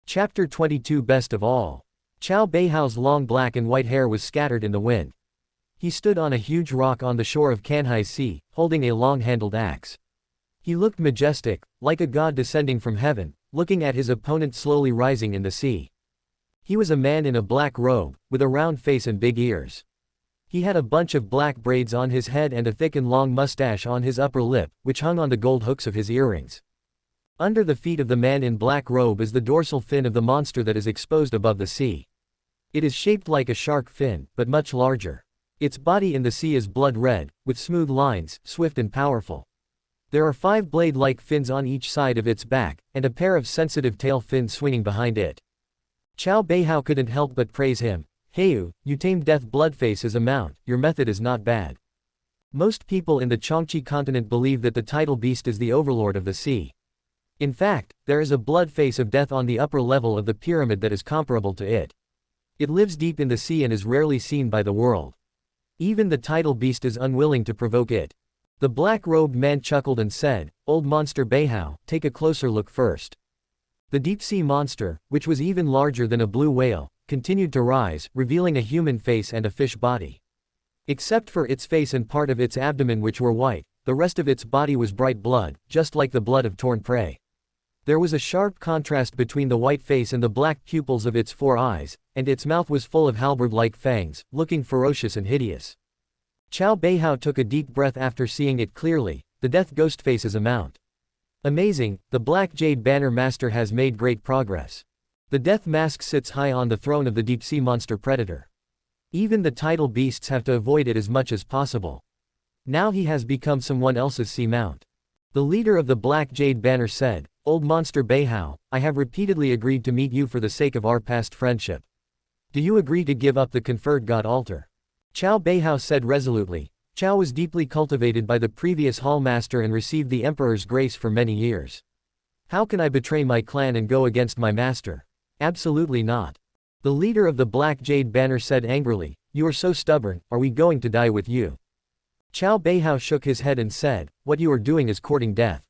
Chapter 22 Best of all. Chao Beihao's long black and white hair was scattered in the wind. He stood on a huge rock on the shore of Qiongqi Sea, holding a long-handled axe. He looked majestic, like a god descending from heaven, looking at his opponent slowly rising in the sea. He was a man in a black robe, with a round face and big ears. He had a bunch of black braids on his head and a thick and long mustache on his upper lip, which hung on the gold hooks of his earrings. Under the feet of the man in black robe is the dorsal fin of the monster that is exposed above the sea. It is shaped like a shark fin, but much larger. Its body in the sea is blood red, with smooth lines, swift and powerful. There are 5 blade-like fins on each side of its back, and a pair of sensitive tail fins swinging behind it. Chao Beihao couldn't help but praise him. Heyu, you tamed Death Bloodface as a mount, your method is not bad. Most people in the Qiongqi continent believe that the tidal beast is the overlord of the sea. In fact, there is a blood face of death on the upper level of the pyramid that is comparable to it. It lives deep in the sea and is rarely seen by the world. Even the tidal beast is unwilling to provoke it. The black-robed man chuckled and said, Old monster Beihao, take a closer look first. The deep-sea monster, which was even larger than a blue whale, continued to rise, revealing a human face and a fish body. Except for its face and part of its abdomen which were white, the rest of its body was bright blood, just like the blood of torn prey. There was a sharp contrast between the white face and the black pupils of its 4 eyes, and its mouth was full of halberd-like fangs, looking ferocious and hideous. Chao Beihao took a deep breath after seeing it clearly. The death ghost face is a mount. Amazing, the Black Jade Banner Master has made great progress. The death mask sits high on the throne of the deep-sea monster predator. Even the tidal beasts have to avoid it as much as possible. Now he has become someone else's sea mount. The leader of the Black Jade Banner said, Old monster Beihao, I have repeatedly agreed to meet you for the sake of our past friendship. Do you agree to give up the conferred god altar? Chao Beihao said resolutely. Chao was deeply cultivated by the previous hall master and received the emperor's grace for many years. How can I betray my clan and go against my master? Absolutely not. The leader of the Black Jade Banner said angrily, You are so stubborn, are we going to die with you? Chao Beihao shook his head and said, What you are doing is courting death.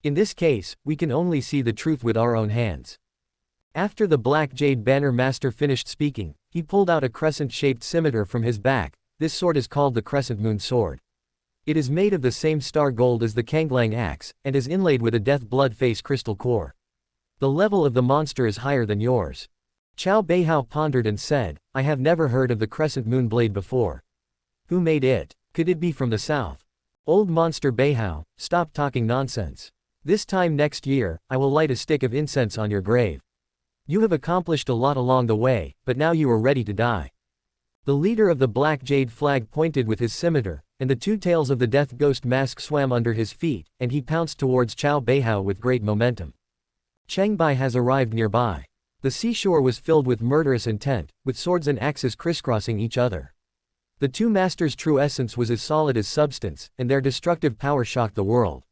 In this case, we can only see the truth with our own hands. After the Black Jade Banner Master finished speaking, he pulled out a crescent-shaped scimitar from his back. This sword is called the Crescent Moon Sword. It is made of the same star gold as the Kanglang axe, and is inlaid with a death blood face crystal core. The level of the monster is higher than yours. Chao Beihao pondered and said, I have never heard of the Crescent Moon Blade before. Who made it? Could it be from the south? Old monster Beihao, stop talking nonsense. This time next year, I will light a stick of incense on your grave. You have accomplished a lot along the way, but now you are ready to die. The leader of the Black Jade Flag pointed with his scimitar, and the two tails of the death ghost mask swam under his feet, and he pounced towards Chao Beihao with great momentum. Cheng Bai has arrived nearby. The seashore was filled with murderous intent, with swords and axes crisscrossing each other. The two masters' true essence was as solid as substance, and their destructive power shocked the world.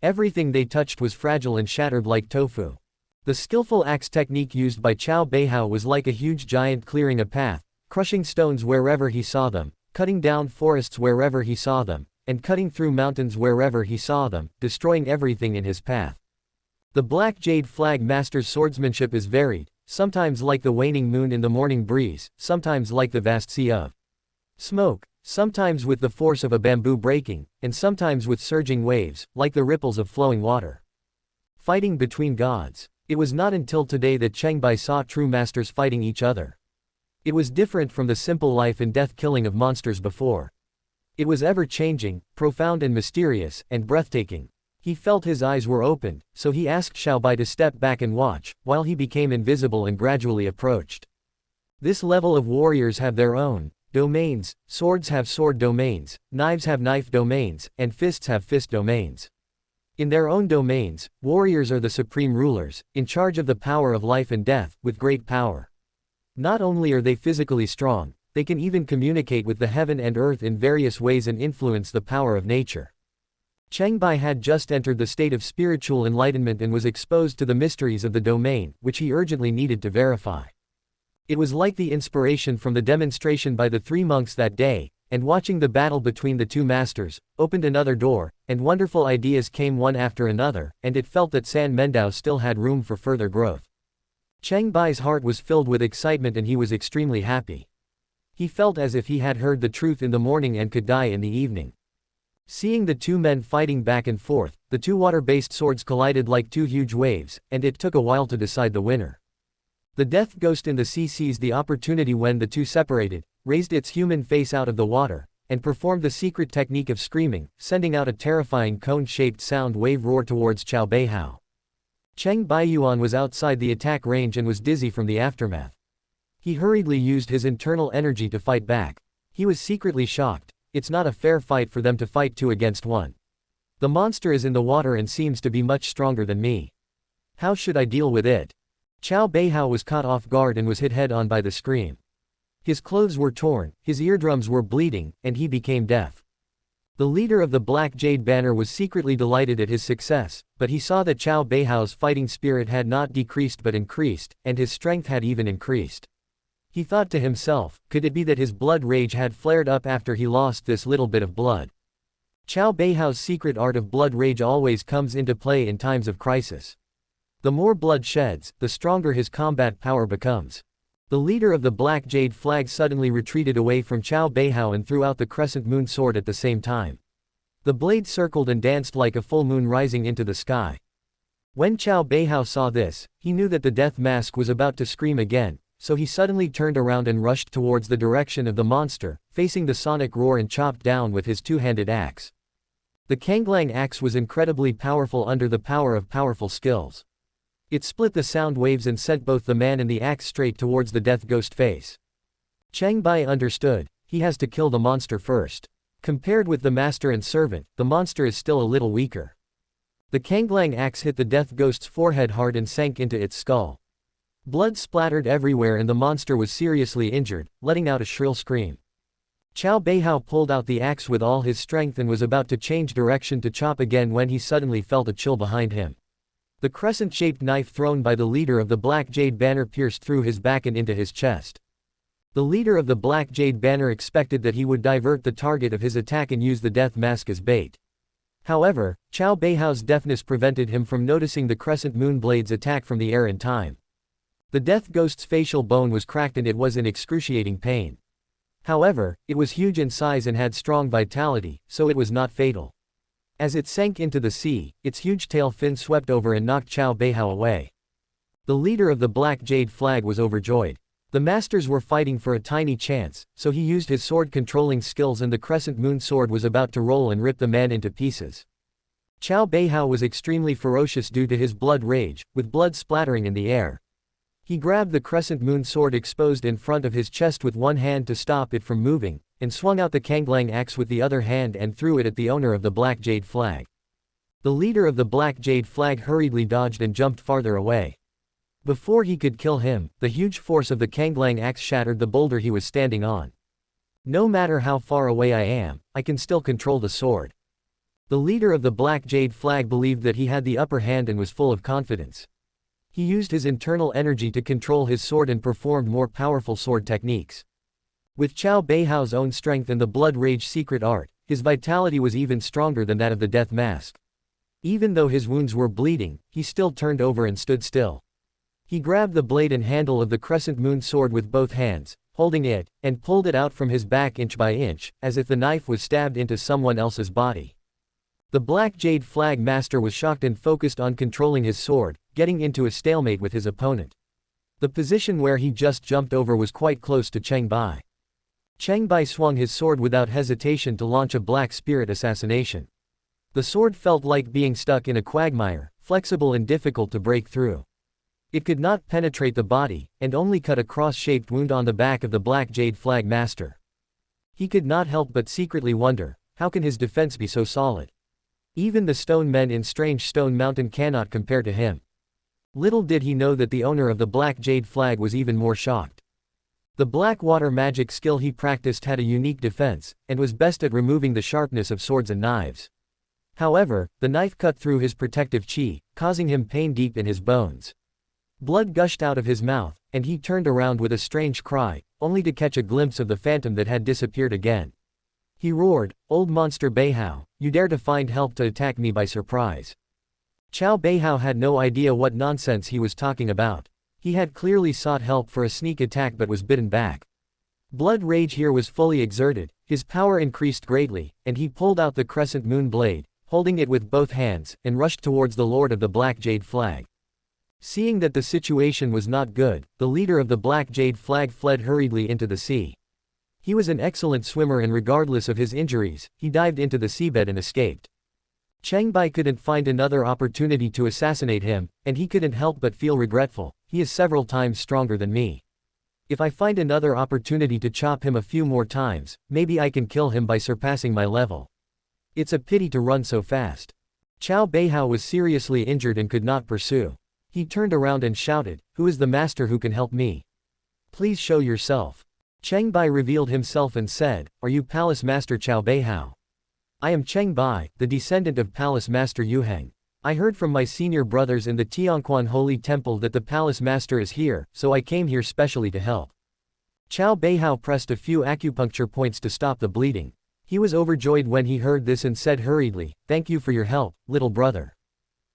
Everything they touched was fragile and shattered like tofu. The skillful axe technique used by Chao Beihao was like a huge giant clearing a path, crushing stones wherever he saw them, cutting down forests wherever he saw them, and cutting through mountains wherever he saw them, destroying everything in his path. The Black Jade Flag Master's swordsmanship is varied, sometimes like the waning moon in the morning breeze, sometimes like the vast sea of smoke, sometimes with the force of a bamboo breaking, and sometimes with surging waves, like the ripples of flowing water. Fighting between gods. It was not until today that Cheng Bai saw true masters fighting each other. It was different from the simple life and death killing of monsters before. It was ever-changing, profound and mysterious, and breathtaking. He felt his eyes were opened, so he asked Xiao Bai to step back and watch, while he became invisible and gradually approached. This level of warriors have their own domains, swords have sword domains, knives have knife domains, and fists have fist domains. In their own domains, warriors are the supreme rulers, in charge of the power of life and death, with great power. Not only are they physically strong, they can even communicate with the heaven and earth in various ways and influence the power of nature. Cheng Bai had just entered the state of spiritual enlightenment and was exposed to the mysteries of the domain, which he urgently needed to verify. It was like the inspiration from the demonstration by the three monks that day, and watching the battle between the two masters, opened another door, and wonderful ideas came one after another, and it felt that San Mendao still had room for further growth. Cheng Bai's heart was filled with excitement and he was extremely happy. He felt as if he had heard the truth in the morning and could die in the evening. Seeing the two men fighting back and forth, the two water-based swords collided like two huge waves, and it took a while to decide the winner. The death ghost in the sea seized the opportunity when the two separated, raised its human face out of the water, and performed the secret technique of screaming, sending out a terrifying cone-shaped sound wave roar towards Chao Beihao. Cheng Baiyuan was outside the attack range and was dizzy from the aftermath. He hurriedly used his internal energy to fight back. He was secretly shocked. It's not a fair fight for them to fight 2 against 1. The monster is in the water and seems to be much stronger than me. How should I deal with it? Chao Beihao was caught off guard and was hit head-on by the scream. His clothes were torn, his eardrums were bleeding, and he became deaf. The leader of the Black Jade Banner was secretly delighted at his success, but he saw that Chao Beihao's fighting spirit had not decreased but increased, and his strength had even increased. He thought to himself, could it be that his blood rage had flared up after he lost this little bit of blood? Chao Beihao's secret art of blood rage always comes into play in times of crisis. The more blood sheds, the stronger his combat power becomes. The leader of the Black Jade Flag suddenly retreated away from Chao Beihao and threw out the crescent moon sword at the same time. The blade circled and danced like a full moon rising into the sky. When Chao Beihao saw this, he knew that the death mask was about to scream again, so he suddenly turned around and rushed towards the direction of the monster, facing the sonic roar and chopped down with his two-handed axe. The Kanglang axe was incredibly powerful under the power of powerful skills. It split the sound waves and sent both the man and the axe straight towards the death ghost face. Cheng Bai understood, he has to kill the monster first. Compared with the master and servant, the monster is still a little weaker. The Kanglang axe hit the death ghost's forehead hard and sank into its skull. Blood splattered everywhere and the monster was seriously injured, letting out a shrill scream. Chao Beihao pulled out the axe with all his strength and was about to change direction to chop again when he suddenly felt a chill behind him. The crescent-shaped knife thrown by the leader of the Black Jade Banner pierced through his back and into his chest. The leader of the Black Jade Banner expected that he would divert the target of his attack and use the death mask as bait. However, Chao Beihao's deafness prevented him from noticing the crescent moon blade's attack from the air in time. The death ghost's facial bone was cracked and it was in excruciating pain. However, it was huge in size and had strong vitality, so it was not fatal. As it sank into the sea, its huge tail fin swept over and knocked Chao Beihao away. The leader of the Black Jade Flag was overjoyed. The masters were fighting for a tiny chance, so he used his sword-controlling skills and the crescent moon sword was about to roll and rip the man into pieces. Qiao Beihao was extremely ferocious due to his blood rage, with blood splattering in the air. He grabbed the crescent moon sword exposed in front of his chest with one hand to stop it from moving, and swung out the Kanglang axe with the other hand and threw it at the owner of the Black Jade Flag. The leader of the Black Jade Flag hurriedly dodged and jumped farther away. Before he could kill him, the huge force of the Kanglang axe shattered the boulder he was standing on. No matter how far away I am, I can still control the sword. The leader of the Black Jade Flag believed that he had the upper hand and was full of confidence. He used his internal energy to control his sword and performed more powerful sword techniques. With Qiao Beihao's own strength and the blood rage secret art, his vitality was even stronger than that of the death mask. Even though his wounds were bleeding, he still turned over and stood still. He grabbed the blade and handle of the crescent moon sword with both hands, holding it, and pulled it out from his back inch by inch, as if the knife was stabbed into someone else's body. The Black Jade Flag master was shocked and focused on controlling his sword, getting into a stalemate with his opponent. The position where he just jumped over was quite close to Cheng Bai. Cheng Bai swung his sword without hesitation to launch a black spirit assassination. The sword felt like being stuck in a quagmire, flexible and difficult to break through. It could not penetrate the body, and only cut a cross-shaped wound on the back of the Black Jade Flag master. He could not help but secretly wonder, how can his defense be so solid? Even the stone men in Strange Stone Mountain cannot compare to him. Little did he know that the owner of the Black Jade Flag was even more shocked. The black water magic skill he practiced had a unique defense, and was best at removing the sharpness of swords and knives. However, the knife cut through his protective chi, causing him pain deep in his bones. Blood gushed out of his mouth, and he turned around with a strange cry, only to catch a glimpse of the phantom that had disappeared again. He roared, "Old monster Beihao, you dare to find help to attack me by surprise." Qiao Beihao had no idea what nonsense he was talking about. He had clearly sought help for a sneak attack but was bitten back. Blood rage here was fully exerted, his power increased greatly, and he pulled out the crescent moon blade, holding it with both hands, and rushed towards the Lord of the Black Jade Flag. Seeing that the situation was not good, the leader of the Black Jade Flag fled hurriedly into the sea. He was an excellent swimmer and regardless of his injuries, he dived into the seabed and escaped. Cheng Bai couldn't find another opportunity to assassinate him, and he couldn't help but feel regretful. He is several times stronger than me. If I find another opportunity to chop him a few more times, maybe I can kill him by surpassing my level. It's a pity to run so fast. Qiao Beihao was seriously injured and could not pursue. He turned around and shouted, "Who is the master who can help me? Please show yourself." Cheng Bai revealed himself and said, "Are you Palace Master Qiao Beihao? I am Cheng Bai, the descendant of Palace Master Yuheng. I heard from my senior brothers in the Qiongqi Holy Temple that the Palace Master is here, so I came here specially to help." Qiao Beihao pressed a few acupuncture points to stop the bleeding. He was overjoyed when he heard this and said hurriedly, "Thank you for your help, little brother.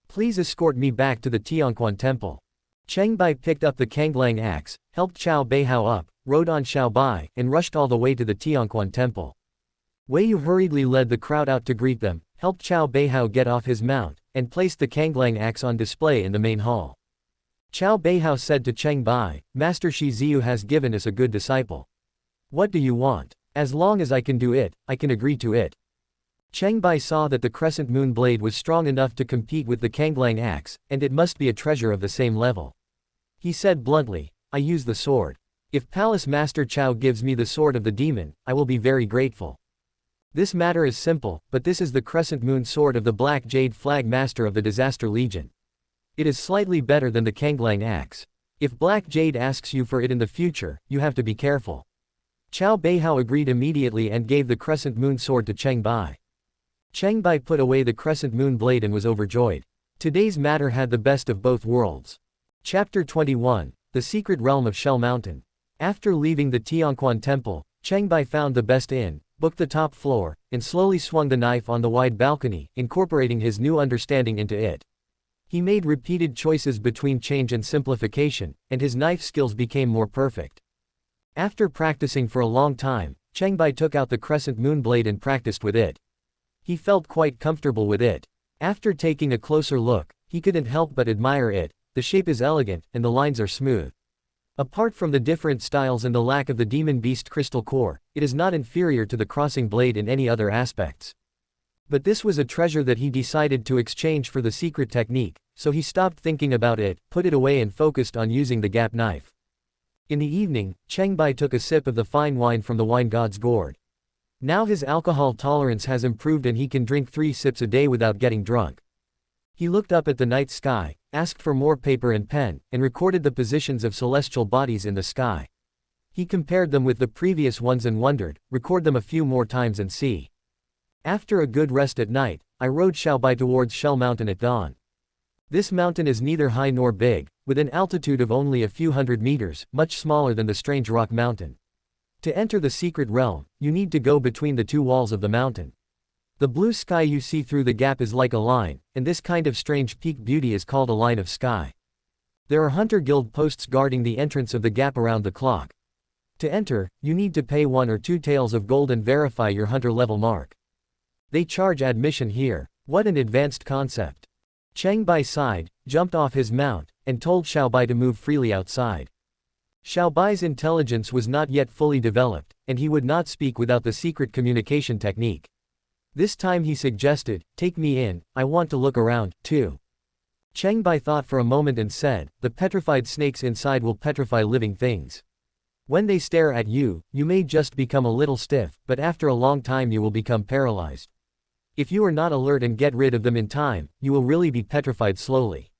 Please escort me back to the Qiongqi Temple." Cheng Bai picked up the Kanglang axe, helped Qiao Beihao up, rode on Qiao Bai, and rushed all the way to the Qiongqi Temple. Wei Yu hurriedly led the crowd out to greet them, helped Qiao Beihao get off his mount, and placed the Kanglang axe on display in the main hall. Qiao Beihao said to Cheng Bai, "Master Shi Ziyu has given us a good disciple. What do you want? As long as I can do it, I can agree to it." Cheng Bai saw that the crescent moon blade was strong enough to compete with the Kanglang axe, and it must be a treasure of the same level. He said bluntly, "I use the sword. If Palace Master Qiao gives me the sword of the demon, I will be very grateful. This matter is simple, but this is the crescent moon sword of the Black Jade Flag Master of the Disaster Legion. It is slightly better than the Kanglang axe. If Black Jade asks you for it in the future, you have to be careful." Qiao Beihao agreed immediately and gave the crescent moon sword to Cheng Bai. Cheng Bai put away the crescent moon blade and was overjoyed. Today's matter had the best of both worlds. Chapter 21, The Secret Realm of Shell Mountain. After leaving the Qiongqi Temple, Cheng Bai found the best inn, booked the top floor, and slowly swung the knife on the wide balcony, incorporating his new understanding into it. He made repeated choices between change and simplification, and his knife skills became more perfect. After practicing for a long time, Cheng Bai took out the crescent moon blade and practiced with it. He felt quite comfortable with it. After taking a closer look, he couldn't help but admire it. The shape is elegant, and the lines are smooth. Apart from the different styles and the lack of the demon beast crystal core, it is not inferior to the crossing blade in any other aspects. But this was a treasure that he decided to exchange for the secret technique, so he stopped thinking about it, put it away and focused on using the gap knife. In the evening, Cheng Bai took a sip of the fine wine from the wine god's gourd. Now his alcohol tolerance has improved and he can drink 3 sips a day without getting drunk. He looked up at the night sky, asked for more paper and pen, and recorded the positions of celestial bodies in the sky. He compared them with the previous ones and wondered, record them a few more times and see. After a good rest at night, I rode Qiao Bai towards Shell Mountain at dawn. This mountain is neither high nor big, with an altitude of only a few hundred meters, much smaller than the strange rock mountain. To enter the secret realm, you need to go between the 2 walls of the mountain. The blue sky you see through the gap is like a line, and this kind of strange peak beauty is called a line of sky. There are hunter guild posts guarding the entrance of the gap around the clock. To enter, you need to pay 1 or 2 taels of gold and verify your hunter level mark. They charge admission here. What an advanced concept. Cheng Bai sighed, jumped off his mount, and told Qiao Bai to move freely outside. Qiao Bai's intelligence was not yet fully developed, and he would not speak without the secret communication technique. This time he suggested, take me in, I want to look around, too. Cheng Bai thought for a moment and said, the petrified snakes inside will petrify living things. When they stare at you, you may just become a little stiff, but after a long time you will become paralyzed. If you are not alert and get rid of them in time, you will really be petrified slowly.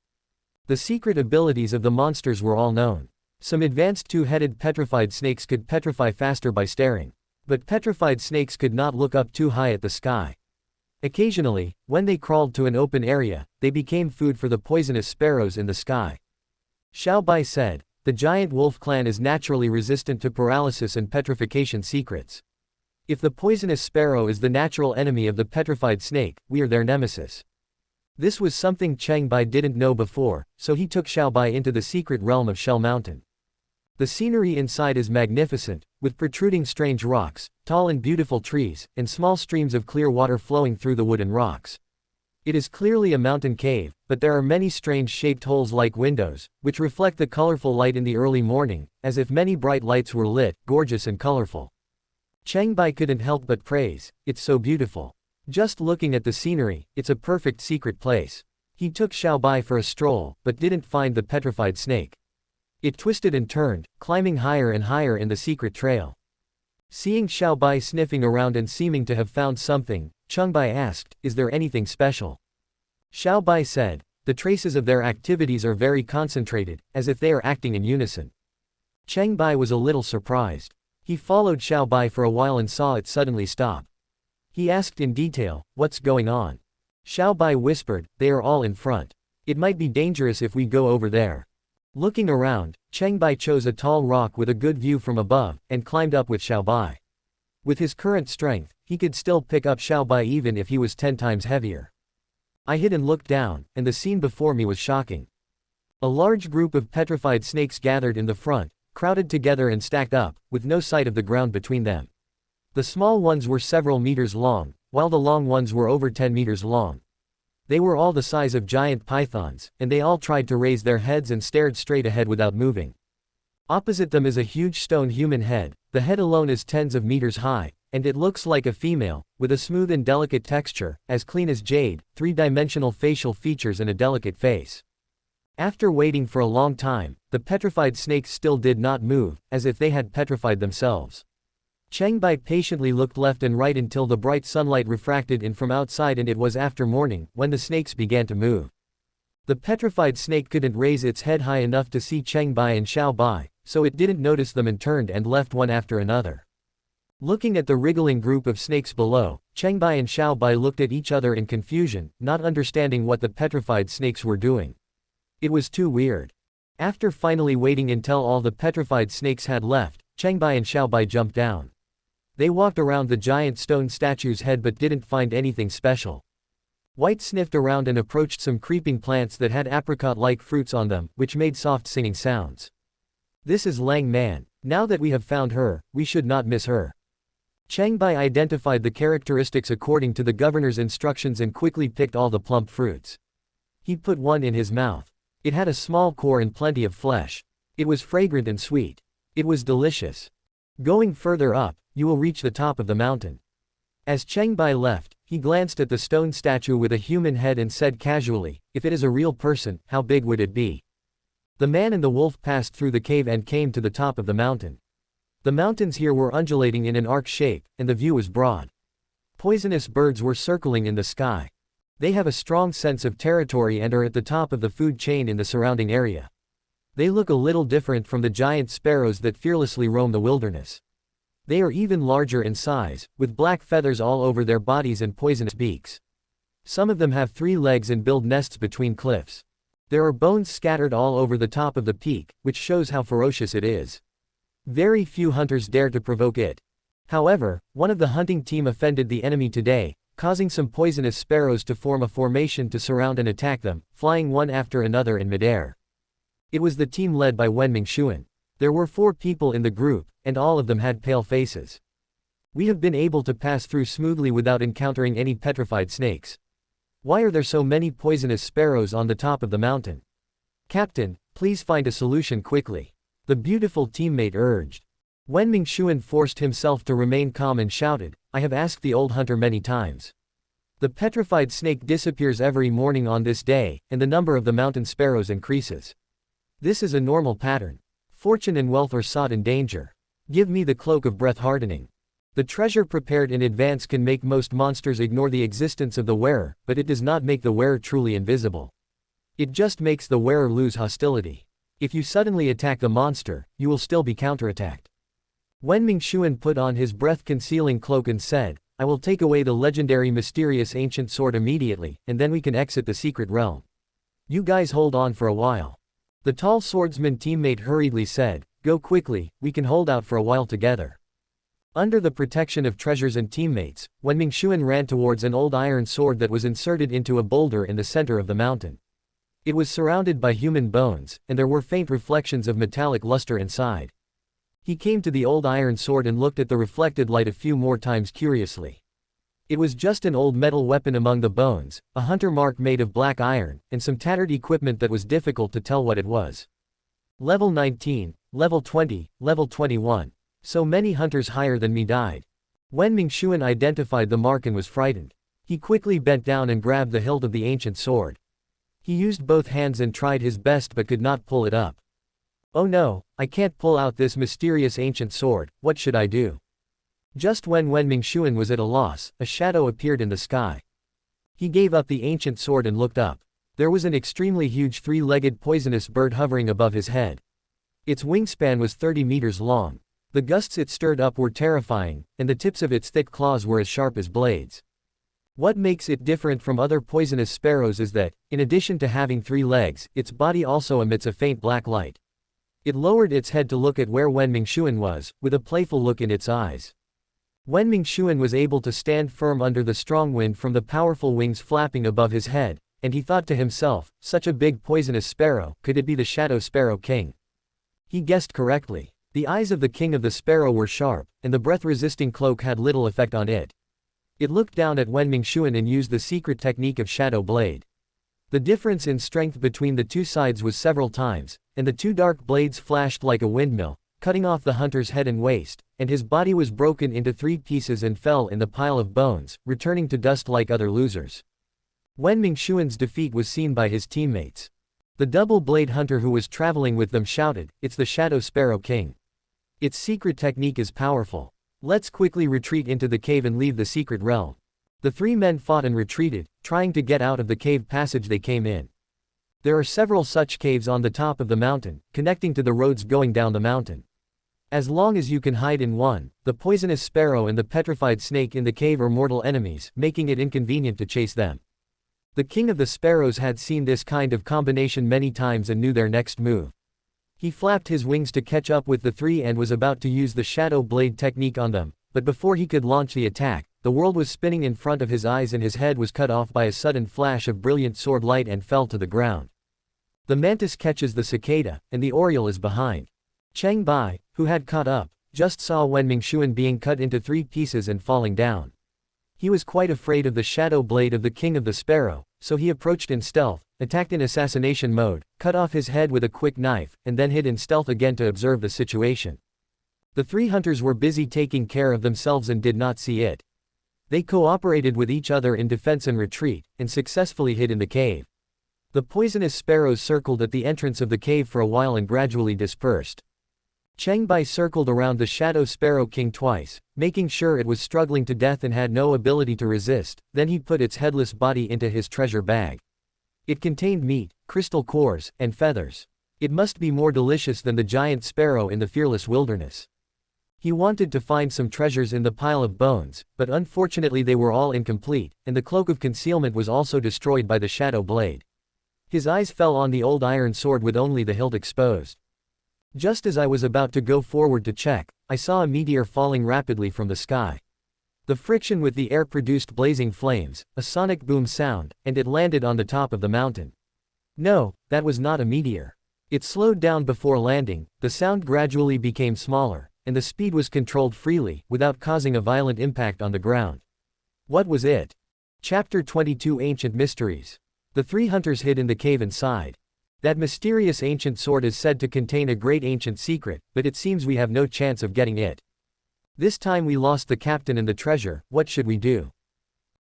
The secret abilities of the monsters were all known. Some advanced 2-headed petrified snakes could petrify faster by staring. But petrified snakes could not look up too high at the sky. Occasionally, when they crawled to an open area, they became food for the poisonous sparrows in the sky. Qiao Bai said, the giant wolf clan is naturally resistant to paralysis and petrification secrets. If the poisonous sparrow is the natural enemy of the petrified snake, we are their nemesis. This was something Cheng Bai didn't know before, so he took Qiao Bai into the secret realm of Shell Mountain. The scenery inside is magnificent, with protruding strange rocks, tall and beautiful trees, and small streams of clear water flowing through the wood and rocks. It is clearly a mountain cave, but there are many strange shaped holes like windows, which reflect the colorful light in the early morning, as if many bright lights were lit, gorgeous and colorful. Cheng Bai couldn't help but praise, it's so beautiful. Just looking at the scenery, it's a perfect secret place. He took Qiao Bai for a stroll, but didn't find the petrified snake. It twisted and turned, climbing higher and higher in the secret trail. Seeing Qiao Bai sniffing around and seeming to have found something, Cheng Bai asked, is there anything special? Qiao Bai said, the traces of their activities are very concentrated, as if they are acting in unison. Cheng Bai was a little surprised. He followed Qiao Bai for a while and saw it suddenly stop. He asked in detail, what's going on? Qiao Bai whispered, they are all in front. It might be dangerous if we go over there. Looking around, Cheng Bai chose a tall rock with a good view from above, and climbed up with Qiao Bai. With his current strength, he could still pick up Qiao Bai even if he was 10 times heavier. I hid and looked down, and the scene before me was shocking. A large group of petrified snakes gathered in the front, crowded together and stacked up, with no sight of the ground between them. The small ones were several meters long, while the long ones were over 10 meters long. They were all the size of giant pythons, and they all tried to raise their heads and stared straight ahead without moving. Opposite them is a huge stone human head, the head alone is tens of meters high, and it looks like a female, with a smooth and delicate texture, as clean as jade, 3-dimensional facial features and a delicate face. After waiting for a long time, the petrified snakes still did not move, as if they had petrified themselves. Cheng Bai patiently looked left and right until the bright sunlight refracted in from outside and it was after morning, when the snakes began to move. The petrified snake couldn't raise its head high enough to see Cheng Bai and Qiao Bai, so it didn't notice them and turned and left one after another. Looking at the wriggling group of snakes below, Cheng Bai and Qiao Bai looked at each other in confusion, not understanding what the petrified snakes were doing. It was too weird. After finally waiting until all the petrified snakes had left, Cheng Bai and Qiao Bai jumped down. They walked around the giant stone statue's head but didn't find anything special. White sniffed around and approached some creeping plants that had apricot-like fruits on them, which made soft singing sounds. This is Lang Man. Now that we have found her, we should not miss her. Cheng Bai identified the characteristics according to the governor's instructions and quickly picked all the plump fruits. He put one in his mouth. It had a small core and plenty of flesh. It was fragrant and sweet. It was delicious. Going further up, you will reach the top of the mountain. As Cheng Bai left, he glanced at the stone statue with a human head and said casually, if it is a real person, how big would it be? The man and the wolf passed through the cave and came to the top of the mountain. The mountains here were undulating in an arc shape, and the view was broad. Poisonous birds were circling in the sky. They have a strong sense of territory and are at the top of the food chain in the surrounding area. They look a little different from the giant sparrows that fearlessly roam the wilderness. They are even larger in size, with black feathers all over their bodies and poisonous beaks. Some of them have 3 legs and build nests between cliffs. There are bones scattered all over the top of the peak, which shows how ferocious it is. Very few hunters dare to provoke it. However, one of the hunting team offended the enemy today, causing some poisonous sparrows to form a formation to surround and attack them, flying one after another in midair. It was the team led by Wenming Xuan. There were 4 people in the group, and all of them had pale faces. We have been able to pass through smoothly without encountering any petrified snakes. Why are there so many poisonous sparrows on the top of the mountain? Captain, please find a solution quickly. The beautiful teammate urged. Wenming Xuan forced himself to remain calm and shouted, I have asked the old hunter many times. The petrified snake disappears every morning on this day, and the number of the mountain sparrows increases. This is a normal pattern. Fortune and wealth are sought in danger. Give me the cloak of breath hardening. The treasure prepared in advance can make most monsters ignore the existence of the wearer, but it does not make the wearer truly invisible. It just makes the wearer lose hostility. If you suddenly attack the monster, you will still be counterattacked. Wenming Xuan put on his breath-concealing cloak and said, I will take away the legendary mysterious ancient sword immediately, and then we can exit the secret realm. You guys hold on for a while. The tall swordsman teammate hurriedly said, go quickly, we can hold out for a while together. Under the protection of treasures and teammates, Wenming Xuan ran towards an old iron sword that was inserted into a boulder in the center of the mountain. It was surrounded by human bones, and there were faint reflections of metallic luster inside. He came to the old iron sword and looked at the reflected light a few more times curiously. It was just an old metal weapon among the bones, a hunter mark made of black iron, and some tattered equipment that was difficult to tell what it was. Level 19, Level 20, Level 21. So many hunters higher than me died. Wenming Xuan identified the mark and was frightened. He quickly bent down and grabbed the hilt of the ancient sword. He used both hands and tried his best but could not pull it up. Oh no, I can't pull out this mysterious ancient sword, what should I do? Just when Wenming Xuan was at a loss, a shadow appeared in the sky. He gave up the ancient sword and looked up. There was an extremely huge 3-legged poisonous bird hovering above his head. Its wingspan was 30 meters long. The gusts it stirred up were terrifying, and the tips of its thick claws were as sharp as blades. What makes it different from other poisonous sparrows is that, in addition to having 3 legs, its body also emits a faint black light. It lowered its head to look at where Wenming Xuan was, with a playful look in its eyes. Wenming Xuan was able to stand firm under the strong wind from the powerful wings flapping above his head, and he thought to himself, such a big poisonous sparrow, could it be the Shadow Sparrow King? He guessed correctly. The eyes of the king of the sparrow were sharp, and the breath-resisting cloak had little effect on it. It looked down at Wenming Xuan and used the secret technique of Shadow Blade. The difference in strength between the two sides was several times, and the 2 dark blades flashed like a windmill, cutting off the hunter's head and waist, and his body was broken into 3 pieces and fell in the pile of bones, returning to dust like other losers. Wenming Xuan's defeat was seen by his teammates. The double-blade hunter who was traveling with them shouted, "It's the Shadow Sparrow King. Its secret technique is powerful. Let's quickly retreat into the cave and leave the secret realm." The 3 men fought and retreated, trying to get out of the cave passage they came in. There are several such caves on the top of the mountain, connecting to the roads going down the mountain. As long as you can hide in one, the poisonous sparrow and the petrified snake in the cave are mortal enemies, making it inconvenient to chase them. The king of the sparrows had seen this kind of combination many times and knew their next move. He flapped his wings to catch up with the 3 and was about to use the shadow blade technique on them, but before he could launch the attack, the world was spinning in front of his eyes and his head was cut off by a sudden flash of brilliant sword light and fell to the ground. The mantis catches the cicada, and the oriole is behind. Cheng Bai, who had caught up, just saw Wenming Xuan being cut into 3 pieces and falling down. He was quite afraid of the shadow blade of the king of the sparrow, so he approached in stealth, attacked in assassination mode, cut off his head with a quick knife, and then hid in stealth again to observe the situation. The three hunters were busy taking care of themselves and did not see it. They cooperated with each other in defense and retreat, and successfully hid in the cave. The poisonous sparrows circled at the entrance of the cave for a while and gradually dispersed. Cheng Bai circled around the shadow sparrow king twice, making sure it was struggling to death and had no ability to resist, then he put its headless body into his treasure bag. It contained meat, crystal cores, and feathers. It must be more delicious than the giant sparrow in the fearless wilderness. He wanted to find some treasures in the pile of bones, but unfortunately they were all incomplete, and the cloak of concealment was also destroyed by the shadow blade. His eyes fell on the old iron sword with only the hilt exposed. Just as I was about to go forward to check, I saw a meteor falling rapidly from the sky. The friction with the air produced blazing flames, a sonic boom sound, and it landed on the top of the mountain. No, that was not a meteor. It slowed down before landing, the sound gradually became smaller, and the speed was controlled freely, without causing a violent impact on the ground. What was it? Chapter 22 Ancient Mysteries. The three hunters hid in the cave inside. That mysterious ancient sword is said to contain a great ancient secret, but it seems we have no chance of getting it. This time we lost the captain and the treasure, what should we do?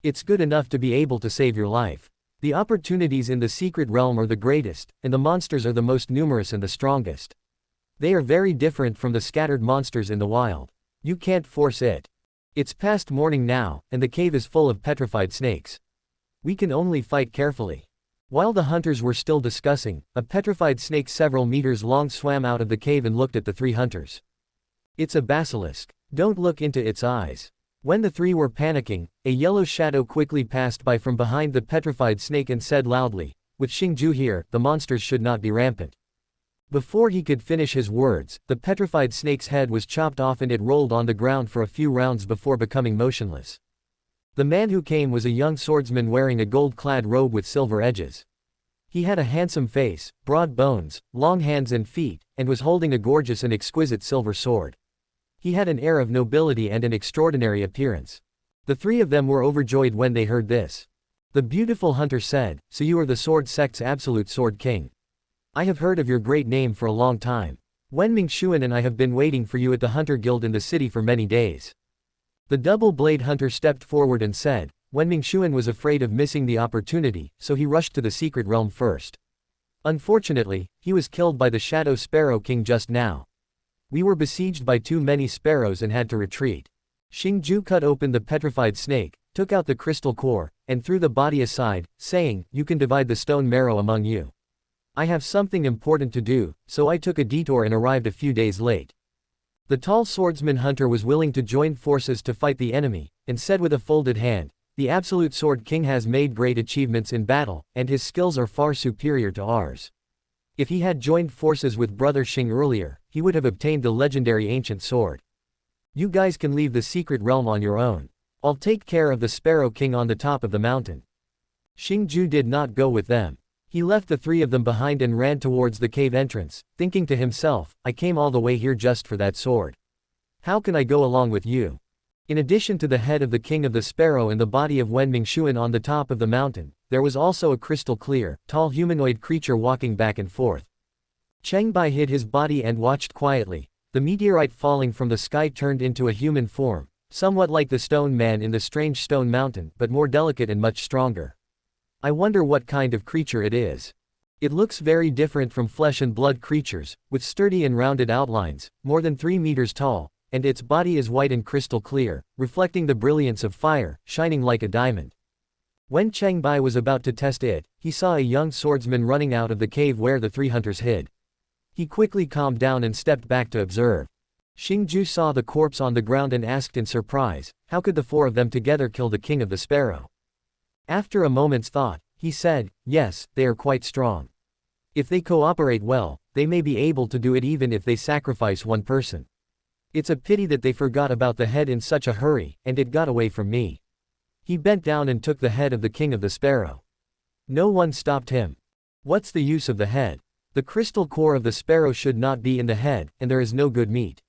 It's good enough to be able to save your life. The opportunities in the secret realm are the greatest, and the monsters are the most numerous and the strongest. They are very different from the scattered monsters in the wild. You can't force it. It's past morning now, and the cave is full of petrified snakes. We can only fight carefully. While the hunters were still discussing, a petrified snake several meters long swam out of the cave and looked at the three hunters. It's a basilisk. Don't look into its eyes. When the three were panicking, a yellow shadow quickly passed by from behind the petrified snake and said loudly, "With Xingju here, the monsters should not be rampant." Before he could finish his words, the petrified snake's head was chopped off and it rolled on the ground for a few rounds before becoming motionless. The man who came was a young swordsman wearing a gold-clad robe with silver edges. He had a handsome face, broad bones, long hands and feet, and was holding a gorgeous and exquisite silver sword. He had an air of nobility and an extraordinary appearance. The three of them were overjoyed when they heard this. The beautiful hunter said, "So you are the Sword Sect's absolute Sword King. I have heard of your great name for a long time. Wen Mingxuan and I have been waiting for you at the Hunter Guild in the city for many days." The double-blade hunter stepped forward and said, Wen Mingxuan was afraid of missing the opportunity, so he rushed to the secret realm first. Unfortunately, he was killed by the Shadow Sparrow King just now. We were besieged by too many sparrows and had to retreat. Xingju cut open the petrified snake, took out the crystal core, and threw the body aside, saying, "You can divide the stone marrow among you. I have something important to do, so I took a detour and arrived a few days late." The tall swordsman hunter was willing to join forces to fight the enemy, and said with a folded hand, "The Absolute Sword King has made great achievements in battle, and his skills are far superior to ours. If he had joined forces with Brother Xing earlier, he would have obtained the legendary ancient sword. You guys can leave the secret realm on your own. I'll take care of the Sparrow King on the top of the mountain." Xingju did not go with them. He left the three of them behind and ran towards the cave entrance, thinking to himself, "I came all the way here just for that sword. How can I go along with you?" In addition to the head of the King of the Sparrow and the body of Wen Mingxuan on the top of the mountain, there was also a crystal-clear, tall humanoid creature walking back and forth. Cheng Bai hid his body and watched quietly. The meteorite falling from the sky turned into a human form, somewhat like the stone man in the strange stone mountain, but more delicate and much stronger. I wonder what kind of creature it is. It looks very different from flesh and blood creatures, with sturdy and rounded outlines, more than 3 meters tall, and its body is white and crystal clear, reflecting the brilliance of fire, shining like a diamond. When Cheng Bai was about to test it, he saw a young swordsman running out of the cave where the three hunters hid. He quickly calmed down and stepped back to observe. Xingju saw the corpse on the ground and asked in surprise, how could the four of them together kill the King of the Sparrow? After a moment's thought, he said, "Yes, they are quite strong. If they cooperate well, they may be able to do it even if they sacrifice one person. It's a pity that they forgot about the head in such a hurry, and it got away from me." He bent down and took the head of the King of the Sparrow. No one stopped him. What's the use of the head? The crystal core of the sparrow should not be in the head, and there is no good meat.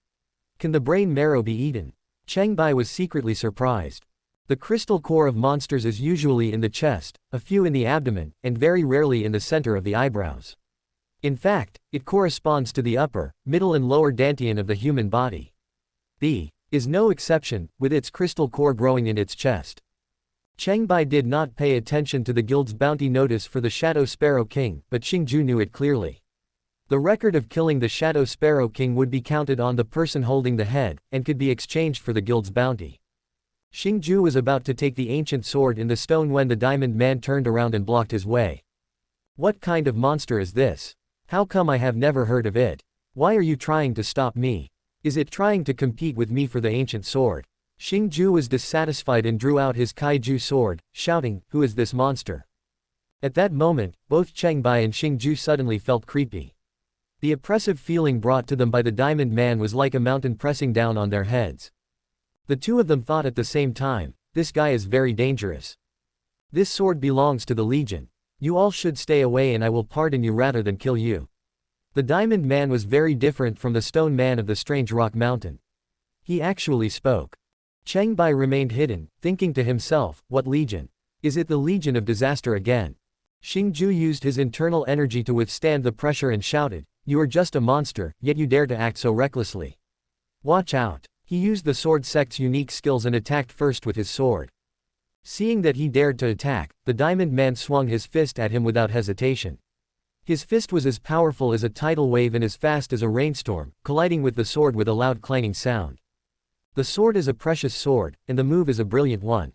Can the brain marrow be eaten? Cheng Bai was secretly surprised. The crystal core of monsters is usually in the chest, a few in the abdomen, and very rarely in the center of the eyebrows. In fact, it corresponds to the upper, middle and lower dantian of the human body. The is no exception, with its crystal core growing in its chest. Cheng Bai did not pay attention to the guild's bounty notice for the Shadow Sparrow King, but Xingju knew it clearly. The record of killing the Shadow Sparrow King would be counted on the person holding the head, and could be exchanged for the guild's bounty. Xingju was about to take the ancient sword in the stone when the Diamond Man turned around and blocked his way. What kind of monster is this? How come I have never heard of it? Why are you trying to stop me? Is it trying to compete with me for the ancient sword? Xingju was dissatisfied and drew out his kaiju sword, shouting, "Who is this monster?" At that moment, both Cheng Bai and Xingju suddenly felt creepy. The oppressive feeling brought to them by the Diamond Man was like a mountain pressing down on their heads. The two of them thought at the same time, "This guy is very dangerous. This sword belongs to the Legion. You all should stay away and I will pardon you rather than kill you." The Diamond Man was very different from the Stone Man of the strange rock mountain. He actually spoke. Cheng Bai remained hidden, thinking to himself, "What Legion? Is it the Legion of Disaster again?" Xingju used his internal energy to withstand the pressure and shouted, "You are just a monster, yet you dare to act so recklessly. Watch out." He used the sword sect's unique skills and attacked first with his sword. Seeing that he dared to attack, the Diamond Man swung his fist at him without hesitation. His fist was as powerful as a tidal wave and as fast as a rainstorm, colliding with the sword with a loud clanging sound. The sword is a precious sword, and the move is a brilliant one.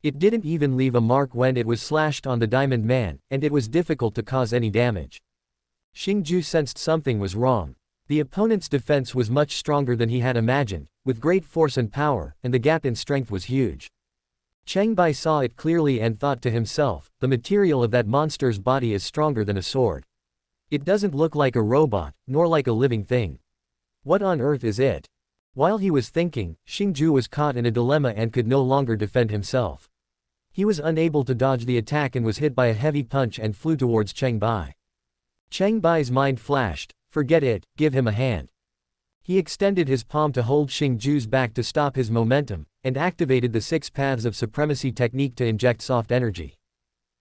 It didn't even leave a mark when it was slashed on the Diamond Man, and it was difficult to cause any damage. Xingju sensed something was wrong. The opponent's defense was much stronger than he had imagined, with great force and power, and the gap in strength was huge. Cheng Bai saw it clearly and thought to himself, "The material of that monster's body is stronger than a sword. It doesn't look like a robot, nor like a living thing. What on earth is it?" While he was thinking, Xingju was caught in a dilemma and could no longer defend himself. He was unable to dodge the attack and was hit by a heavy punch and flew towards Cheng Bai. Cheng Bai's mind flashed, "Forget it, give him a hand." He extended his palm to hold Xingju's back to stop his momentum, and activated the 6 paths of supremacy technique to inject soft energy.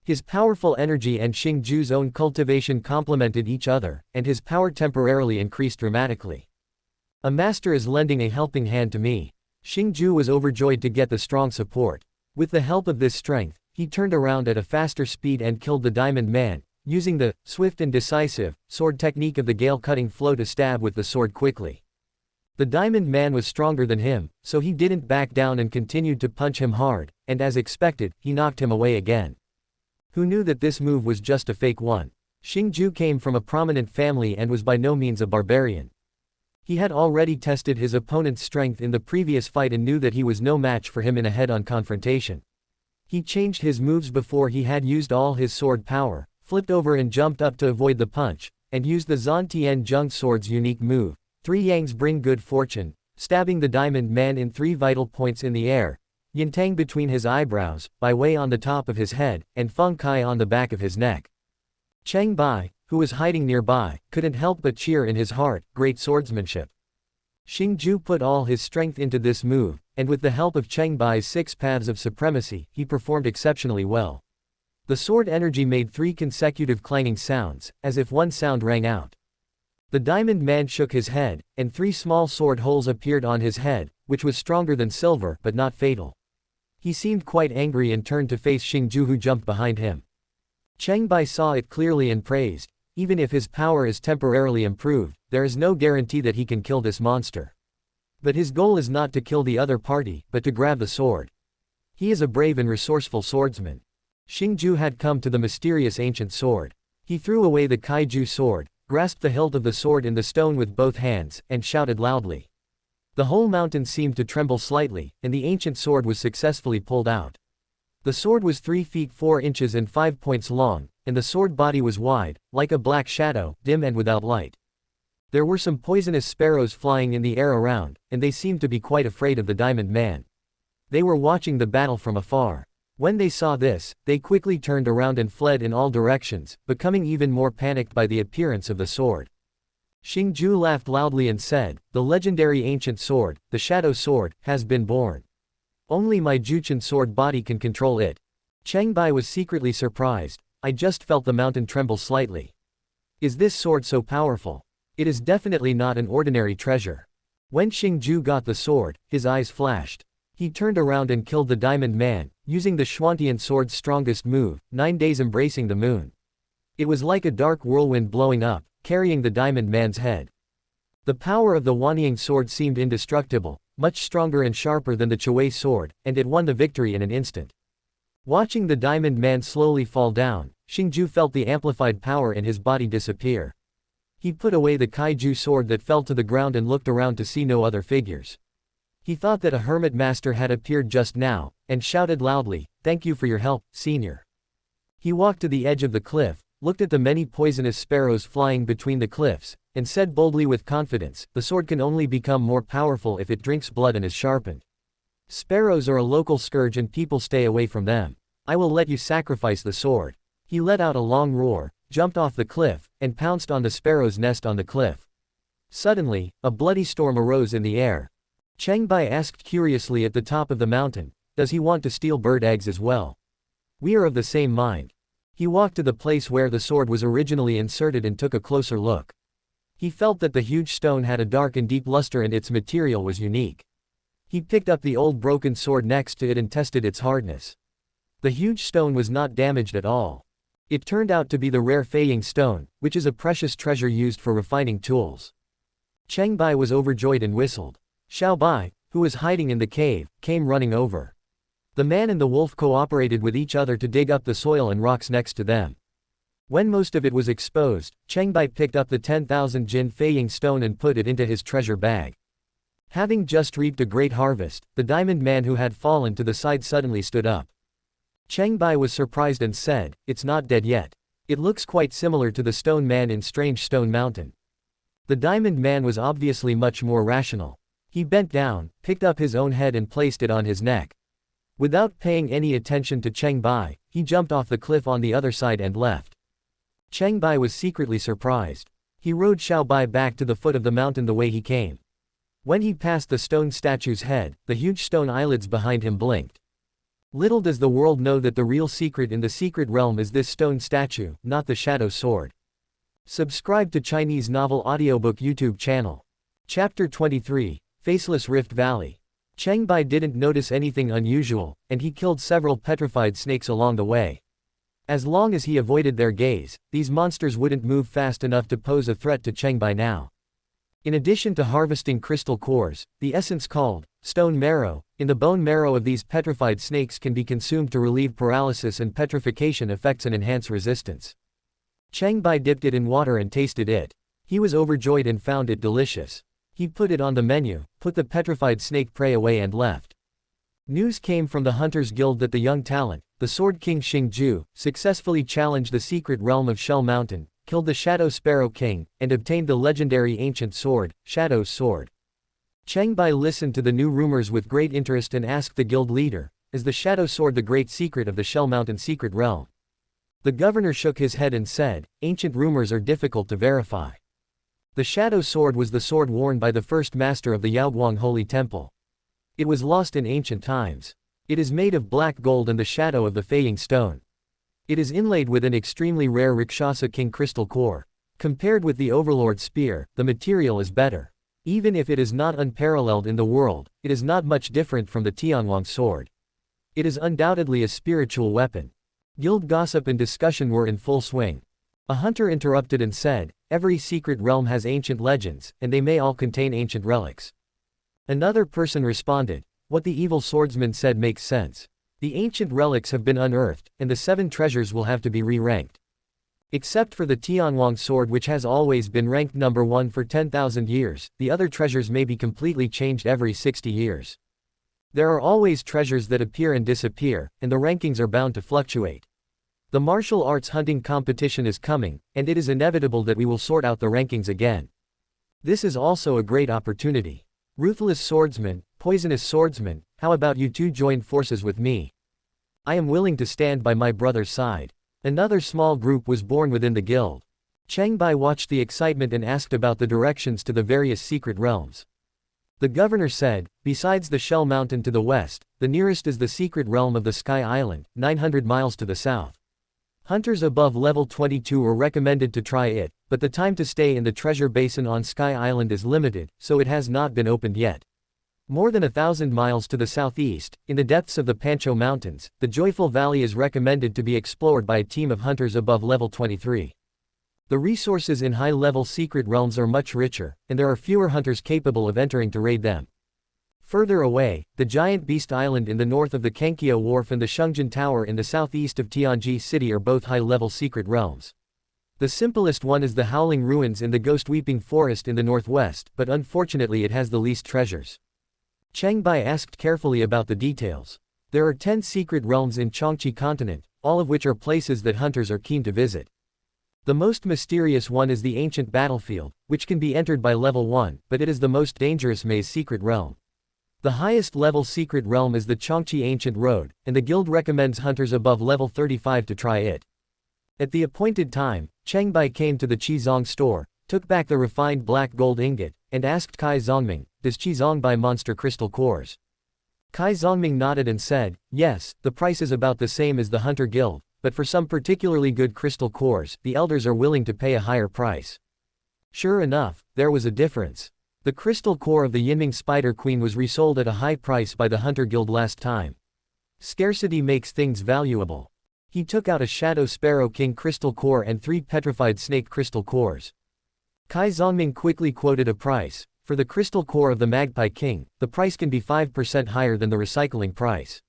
His powerful energy and Xingju's own cultivation complemented each other, and his power temporarily increased dramatically. "A master is lending a helping hand to me." Xingju was overjoyed to get the strong support. With the help of this strength, he turned around at a faster speed and killed the Diamond Man, using the swift and decisive sword technique of the gale-cutting flow to stab with the sword quickly. The Diamond Man was stronger than him, so he didn't back down and continued to punch him hard, and as expected, he knocked him away again. Who knew that this move was just a fake one? Xingju came from a prominent family and was by no means a barbarian. He had already tested his opponent's strength in the previous fight and knew that he was no match for him in a head-on confrontation. He changed his moves before he had used all his sword power, flipped over and jumped up to avoid the punch, and used the Zantian Zheng sword's unique move, 3 Yangs bring good fortune, stabbing the Diamond Man in 3 vital points in the air, Yintang between his eyebrows, Bai Wei on the top of his head, and Feng Kai on the back of his neck. Cheng Bai, who was hiding nearby, couldn't help but cheer in his heart, "Great swordsmanship." Xingju put all his strength into this move, and with the help of Cheng Bai's 6 paths of supremacy, he performed exceptionally well. The sword energy made 3 consecutive clanging sounds, as if one sound rang out. The Diamond Man shook his head, and 3 small sword holes appeared on his head, which was stronger than silver but not fatal. He seemed quite angry and turned to face Xingju, who jumped behind him. Cheng Bai saw it clearly and praised, "Even if his power is temporarily improved, there is no guarantee that he can kill this monster. But his goal is not to kill the other party, but to grab the sword. He is a brave and resourceful swordsman." Xingju had come to the mysterious ancient sword. He threw away the kaiju sword, grasped the hilt of the sword in the stone with both hands, and shouted loudly. The whole mountain seemed to tremble slightly, and the ancient sword was successfully pulled out. The sword was 3 feet 4 inches and 5 points long, and the sword body was wide, like a black shadow, dim and without light. There were some poisonous sparrows flying in the air around, and they seemed to be quite afraid of the Diamond Man. They were watching the battle from afar. When they saw this, they quickly turned around and fled in all directions, becoming even more panicked by the appearance of the sword. Xingju laughed loudly and said, "The legendary ancient sword, the Shadow Sword, has been born." Only my Juchen sword body can control it. Cheng Bai was secretly surprised. I just felt the mountain tremble slightly. Is this sword so powerful? It is definitely not an ordinary treasure. When Xingju got the sword, his eyes flashed. He turned around and killed the Diamond Man, using the Xuantian sword's strongest move, 9 days embracing the moon. It was like a dark whirlwind blowing up, carrying the Diamond Man's head. The power of the Wanying sword seemed indestructible, much stronger and sharper than the Chue sword, and it won the victory in an instant. Watching the Diamond Man slowly fall down, Xingju felt the amplified power in his body disappear. He put away the kaiju sword that fell to the ground and looked around to see no other figures. He thought that a hermit master had appeared just now, and shouted loudly, "Thank you for your help, senior." He walked to the edge of the cliff, looked at the many poisonous sparrows flying between the cliffs, and said boldly with confidence, "The sword can only become more powerful if it drinks blood and is sharpened. Sparrows are a local scourge and people stay away from them. I will let you sacrifice the sword." He let out a long roar, jumped off the cliff, and pounced on the sparrow's nest on the cliff. Suddenly, a bloody storm arose in the air. Cheng Bai asked curiously at the top of the mountain, "Does he want to steal bird eggs as well?" "We are of the same mind." He walked to the place where the sword was originally inserted and took a closer look. He felt that the huge stone had a dark and deep luster and its material was unique. He picked up the old broken sword next to it and tested its hardness. The huge stone was not damaged at all. It turned out to be the rare Feiying stone, which is a precious treasure used for refining tools. Cheng Bai was overjoyed and whistled. Xiao Bai, who was hiding in the cave, came running over. The man and the wolf cooperated with each other to dig up the soil and rocks next to them. When most of it was exposed, Cheng Bai picked up the 10,000 Jin Feiying stone and put it into his treasure bag. Having just reaped a great harvest, the Diamond Man who had fallen to the side suddenly stood up. Cheng Bai was surprised and said, "It's not dead yet. It looks quite similar to the Stone Man in Strange Stone Mountain." The Diamond Man was obviously much more rational. He bent down, picked up his own head and placed it on his neck. Without paying any attention to Cheng Bai, he jumped off the cliff on the other side and left. Cheng Bai was secretly surprised. He rode Xiao Bai back to the foot of the mountain the way he came. When he passed the stone statue's head, the huge stone eyelids behind him blinked. Little does the world know that the real secret in the secret realm is this stone statue, not the shadow sword. Subscribe to Chinese Novel Audiobook YouTube channel. Chapter 23, Faceless Rift Valley. Cheng Bai didn't notice anything unusual, and he killed several petrified snakes along the way. As long as he avoided their gaze, these monsters wouldn't move fast enough to pose a threat to Cheng Bai now. In addition to harvesting crystal cores, the essence called stone marrow in the bone marrow of these petrified snakes can be consumed to relieve paralysis and petrification effects and enhance resistance. Cheng Bai dipped it in water and tasted it. He was overjoyed and found it delicious. He put it on the menu, put the petrified snake prey away and left. News came from the Hunters Guild that the young talent, the Sword King Xingju, successfully challenged the secret realm of Shell Mountain, killed the Shadow Sparrow King, and obtained the legendary ancient sword, Shadow's Sword. Cheng Bai listened to the new rumors with great interest and asked the guild leader, "Is the Shadow Sword the great secret of the Shell Mountain secret realm?" The governor shook his head and said, "Ancient rumors are difficult to verify. The Shadow Sword was the sword worn by the first master of the Yaoguang Holy Temple. It was lost in ancient times. It is made of black gold and the shadow of the Feiying stone. It is inlaid with an extremely rare Rakshasa King crystal core. Compared with the Overlord spear, the material is better. Even if it is not unparalleled in the world, it is not much different from the Tianguang sword. It is undoubtedly a spiritual weapon." Guild gossip and discussion were in full swing. A hunter interrupted and said, "Every secret realm has ancient legends, and they may all contain ancient relics." Another person responded, "What the evil swordsman said makes sense. The ancient relics have been unearthed, and the 7 treasures will have to be re-ranked. Except for the Tianguang sword which has always been ranked number 1 for 10,000 years, the other treasures may be completely changed every 60 years. There are always treasures that appear and disappear, and the rankings are bound to fluctuate. The martial arts hunting competition is coming, and it is inevitable that we will sort out the rankings again. This is also a great opportunity. Ruthless swordsman, poisonous swordsman, how about you two join forces with me? I am willing to stand by my brother's side." Another small group was born within the guild. Cheng Bai watched the excitement and asked about the directions to the various secret realms. The governor said, besides the Shell Mountain to the west, the nearest is the secret realm of the Sky Island, 900 miles to the south. Hunters above level 22 are recommended to try it, but the time to stay in the treasure basin on Sky Island is limited, so it has not been opened yet. More than 1,000 miles to the southeast, in the depths of the Pancho Mountains, the Joyful Valley is recommended to be explored by a team of hunters above level 23. The resources in high-level secret realms are much richer, and there are fewer hunters capable of entering to raid them. Further away, the giant Beast Island in the north of the Qiongqi Wharf and the Shungjin Tower in the southeast of Qiongqi City are both high-level secret realms. The simplest one is the Howling Ruins in the Ghost Weeping Forest in the northwest, but unfortunately it has the least treasures. Cheng Bai asked carefully about the details. There are 10 secret realms in Qiongqi continent, all of which are places that hunters are keen to visit. The most mysterious one is the ancient battlefield, which can be entered by level 1, but it is the most dangerous maze secret realm. The highest level secret realm is the Qiongqi Ancient Road, and the guild recommends hunters above level 35 to try it. At the appointed time, Cheng Bai came to the Qizong store, took back the refined black gold ingot, and asked Kai Zongming, "Does Qizong buy monster crystal cores?" Kai Zongming nodded and said, "Yes, the price is about the same as the Hunter Guild, but for some particularly good crystal cores, the elders are willing to pay a higher price." Sure enough, there was a difference. The crystal core of the Yinming Spider Queen was resold at a high price by the Hunter Guild last time. Scarcity makes things valuable. He took out a Shadow Sparrow King crystal core and 3 petrified snake crystal cores. Kai Zongming quickly quoted a price. For the crystal core of the Magpie King, the price can be 5% higher than the recycling price.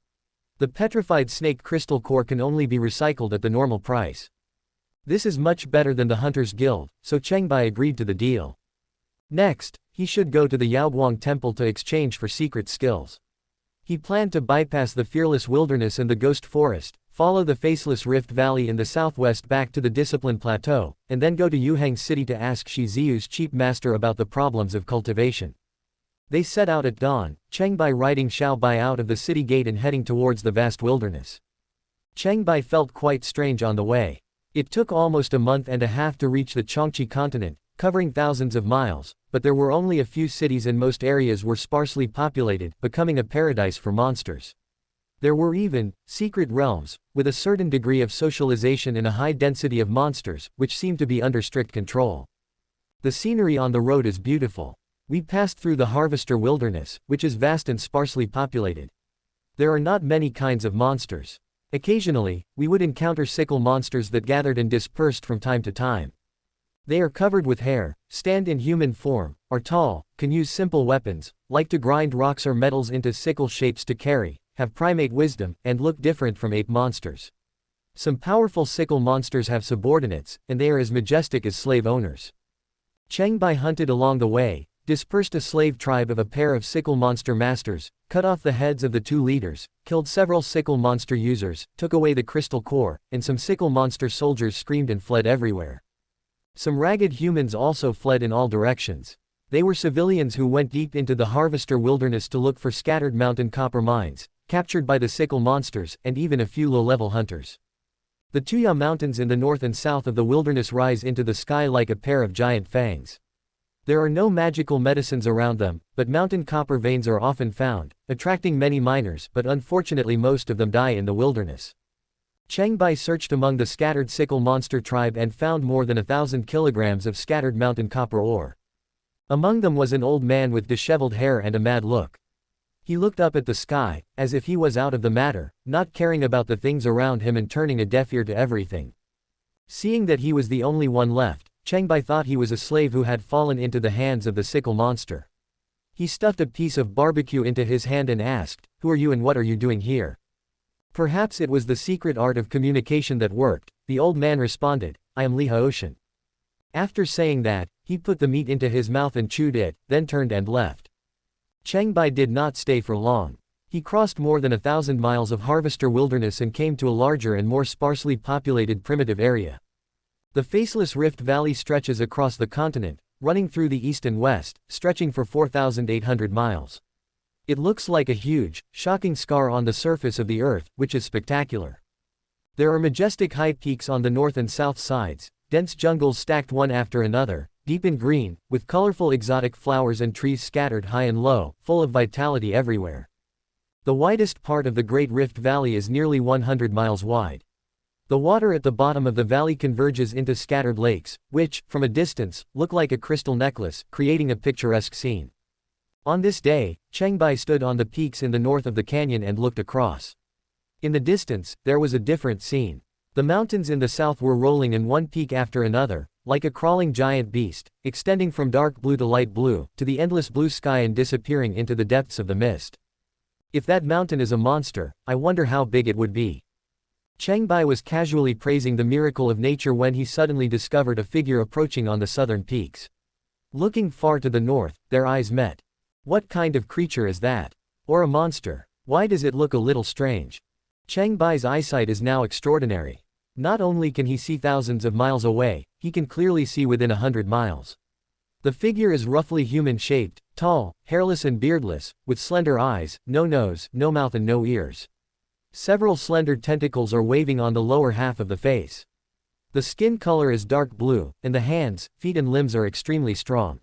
The petrified snake crystal core can only be recycled at the normal price. This is much better than the Hunters Guild, so Cheng Bai agreed to the deal. Next, he should go to the Yaoguang Temple to exchange for secret skills. He planned to bypass the Fearless Wilderness and the Ghost Forest, follow the Faceless Rift Valley in the southwest back to the Discipline Plateau, and then go to Yuhang City to ask Shi Ziyu's chief master about the problems of cultivation. They set out at dawn, Cheng Bai riding Xiao Bai out of the city gate and heading towards the vast wilderness. Cheng Bai felt quite strange on the way. It took almost a month and a half to reach the Qiongqi continent, covering thousands of miles, but there were only a few cities and most areas were sparsely populated, becoming a paradise for monsters. There were even secret realms, with a certain degree of socialization and a high density of monsters, which seemed to be under strict control. The scenery on the road is beautiful. We passed through the Harvester Wilderness, which is vast and sparsely populated. There are not many kinds of monsters. Occasionally, we would encounter sickle monsters that gathered and dispersed from time to time. They are covered with hair, stand in human form, are tall, can use simple weapons, like to grind rocks or metals into sickle shapes to carry, have primate wisdom, and look different from ape monsters. Some powerful sickle monsters have subordinates, and they are as majestic as slave owners. Cheng Bai hunted along the way, dispersed a slave tribe of a pair of sickle monster masters, cut off the heads of the 2 leaders, killed several sickle monster users, took away the crystal core, and some sickle monster soldiers screamed and fled everywhere. Some ragged humans also fled in all directions. They were civilians who went deep into the Harvester Wilderness to look for scattered mountain copper mines, captured by the sickle monsters, and even a few low-level hunters. The Tuya Mountains in the north and south of the wilderness rise into the sky like a pair of giant fangs. There are no magical medicines around them, but mountain copper veins are often found, attracting many miners, but unfortunately most of them die in the wilderness. Cheng Bai searched among the scattered sickle monster tribe and found more than 1,000 kilograms of scattered mountain copper ore. Among them was an old man with disheveled hair and a mad look. He looked up at the sky, as if he was out of the matter, not caring about the things around him and turning a deaf ear to everything. Seeing that he was the only one left, Cheng Bai thought he was a slave who had fallen into the hands of the sickle monster. He stuffed a piece of barbecue into his hand and asked, "Who are you and what are you doing here?" Perhaps it was the secret art of communication that worked. The old man responded, "I am Li Haoshan." After saying that, he put the meat into his mouth and chewed it, then turned and left. Cheng Bai did not stay for long. He crossed more than 1,000 miles of Harvester Wilderness and came to a larger and more sparsely populated primitive area. The Faceless Rift Valley stretches across the continent, running through the east and west, stretching for 4,800 miles. It looks like a huge, shocking scar on the surface of the earth, which is spectacular. There are majestic high peaks on the north and south sides, dense jungles stacked one after another, deep in green, with colorful exotic flowers and trees scattered high and low, full of vitality everywhere. The widest part of the Great Rift Valley is nearly 100 miles wide. The water at the bottom of the valley converges into scattered lakes, which, from a distance, look like a crystal necklace, creating a picturesque scene. On this day, Cheng Bai stood on the peaks in the north of the canyon and looked across. In the distance, there was a different scene. The mountains in the south were rolling in one peak after another, like a crawling giant beast, extending from dark blue to light blue, to the endless blue sky and disappearing into the depths of the mist. If that mountain is a monster, I wonder how big it would be. Cheng Bai was casually praising the miracle of nature when he suddenly discovered a figure approaching on the southern peaks. Looking far to the north, their eyes met. What kind of creature is that? Or a monster? Why does it look a little strange? Cheng Bai's eyesight is now extraordinary. Not only can he see thousands of miles away, he can clearly see within 100 miles. The figure is roughly human-shaped, tall, hairless and beardless, with slender eyes, no nose, no mouth and no ears. Several slender tentacles are waving on the lower half of the face. The skin color is dark blue, and the hands, feet and limbs are extremely strong.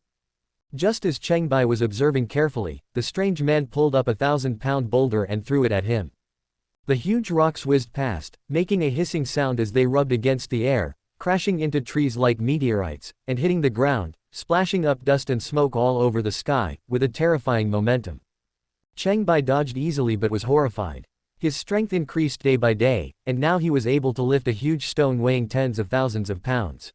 Just as Cheng Bai was observing carefully, the strange man pulled up a 1,000-pound boulder and threw it at him. The huge rocks whizzed past, making a hissing sound as they rubbed against the air, crashing into trees like meteorites, and hitting the ground, splashing up dust and smoke all over the sky, with a terrifying momentum. Cheng Bai dodged easily but was horrified. His strength increased day by day, and now he was able to lift a huge stone weighing tens of thousands of pounds.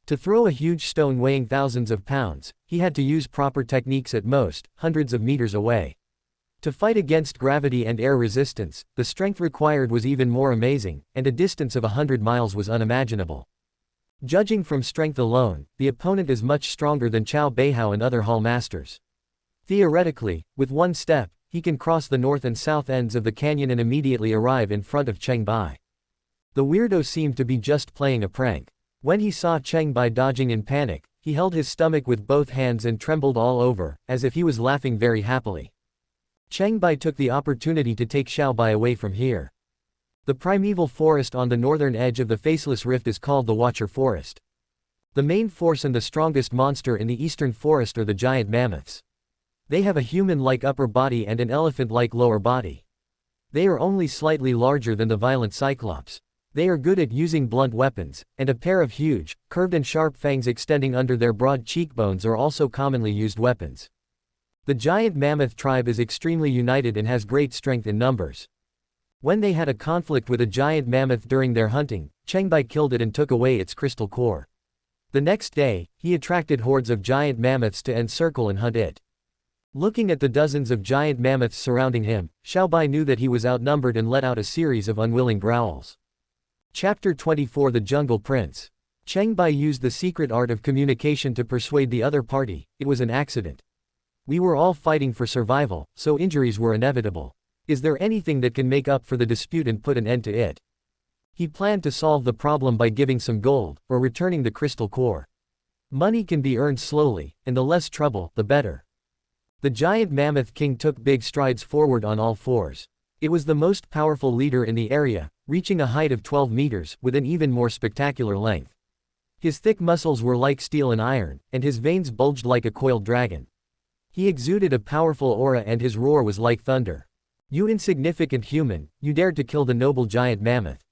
To throw a huge stone weighing thousands of pounds, he had to use proper techniques at most, hundreds of meters away. To fight against gravity and air resistance, the strength required was even more amazing, and a distance of 100 miles was unimaginable. Judging from strength alone, the opponent is much stronger than Cao Beihao and other hall masters. Theoretically, with one step, he can cross the north and south ends of the canyon and immediately arrive in front of Cheng Bai. The weirdo seemed to be just playing a prank. When he saw Cheng Bai dodging in panic, he held his stomach with both hands and trembled all over, as if he was laughing very happily. Cheng Bai took the opportunity to take Xiao Bai away from here. The primeval forest on the northern edge of the Faceless Rift is called the Watcher Forest. The main force and the strongest monster in the eastern forest are the giant mammoths. They have a human-like upper body and an elephant-like lower body. They are only slightly larger than the violent cyclops. They are good at using blunt weapons, and a pair of huge, curved and sharp fangs extending under their broad cheekbones are also commonly used weapons. The giant mammoth tribe is extremely united and has great strength in numbers. When they had a conflict with a giant mammoth during their hunting, Cheng Bai killed it and took away its crystal core. The next day, he attracted hordes of giant mammoths to encircle and hunt it. Looking at the dozens of giant mammoths surrounding him, Xiao Bai knew that he was outnumbered and let out a series of unwilling growls. Chapter 24 The Jungle Prince. Cheng Bai used the secret art of communication to persuade the other party. It was an accident. We were all fighting for survival, so injuries were inevitable. Is there anything that can make up for the dispute and put an end to it? He planned to solve the problem by giving some gold, or returning the crystal core. Money can be earned slowly, and the less trouble, the better. The giant mammoth king took big strides forward on all fours. It was the most powerful leader in the area, reaching a height of 12 meters, with an even more spectacular length. His thick muscles were like steel and iron, and his veins bulged like a coiled dragon. He exuded a powerful aura and his roar was like thunder. You insignificant human, you dared to kill the noble giant mammoth.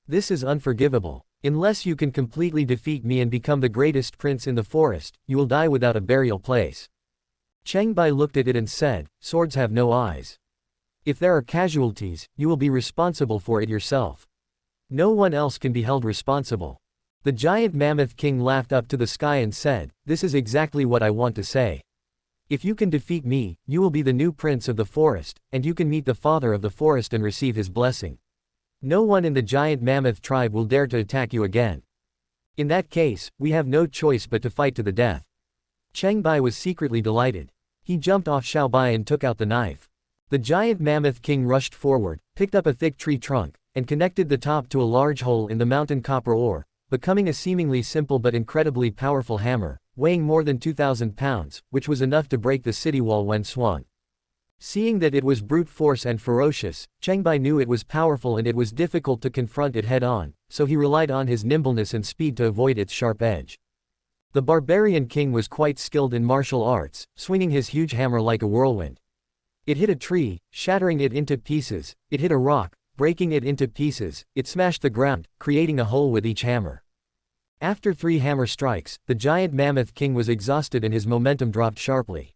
This is unforgivable. Unless you can completely defeat me and become the greatest prince in the forest, you will die without a burial place. Cheng Bai looked at it and said, swords have no eyes. If there are casualties, you will be responsible for it yourself. No one else can be held responsible. The giant mammoth king laughed up to the sky and said, this is exactly what I want to say. If you can defeat me, you will be the new prince of the forest, and you can meet the father of the forest and receive his blessing. No one in the giant mammoth tribe will dare to attack you again. In that case, we have no choice but to fight to the death. Cheng Bai was secretly delighted. He jumped off Xiao Bai and took out the knife. The giant mammoth king rushed forward, picked up a thick tree trunk, and connected the top to a large hole in the mountain copper ore, becoming a seemingly simple but incredibly powerful hammer, weighing more than 2,000 pounds, which was enough to break the city wall when swung. Seeing that it was brute force and ferocious, Cheng Bai knew it was powerful and it was difficult to confront it head-on, so he relied on his nimbleness and speed to avoid its sharp edge. The barbarian king was quite skilled in martial arts, swinging his huge hammer like a whirlwind. It hit a tree, shattering it into pieces, it hit a rock, breaking it into pieces, it smashed the ground, creating a hole with each hammer. After 3 hammer strikes, the giant mammoth king was exhausted and his momentum dropped sharply.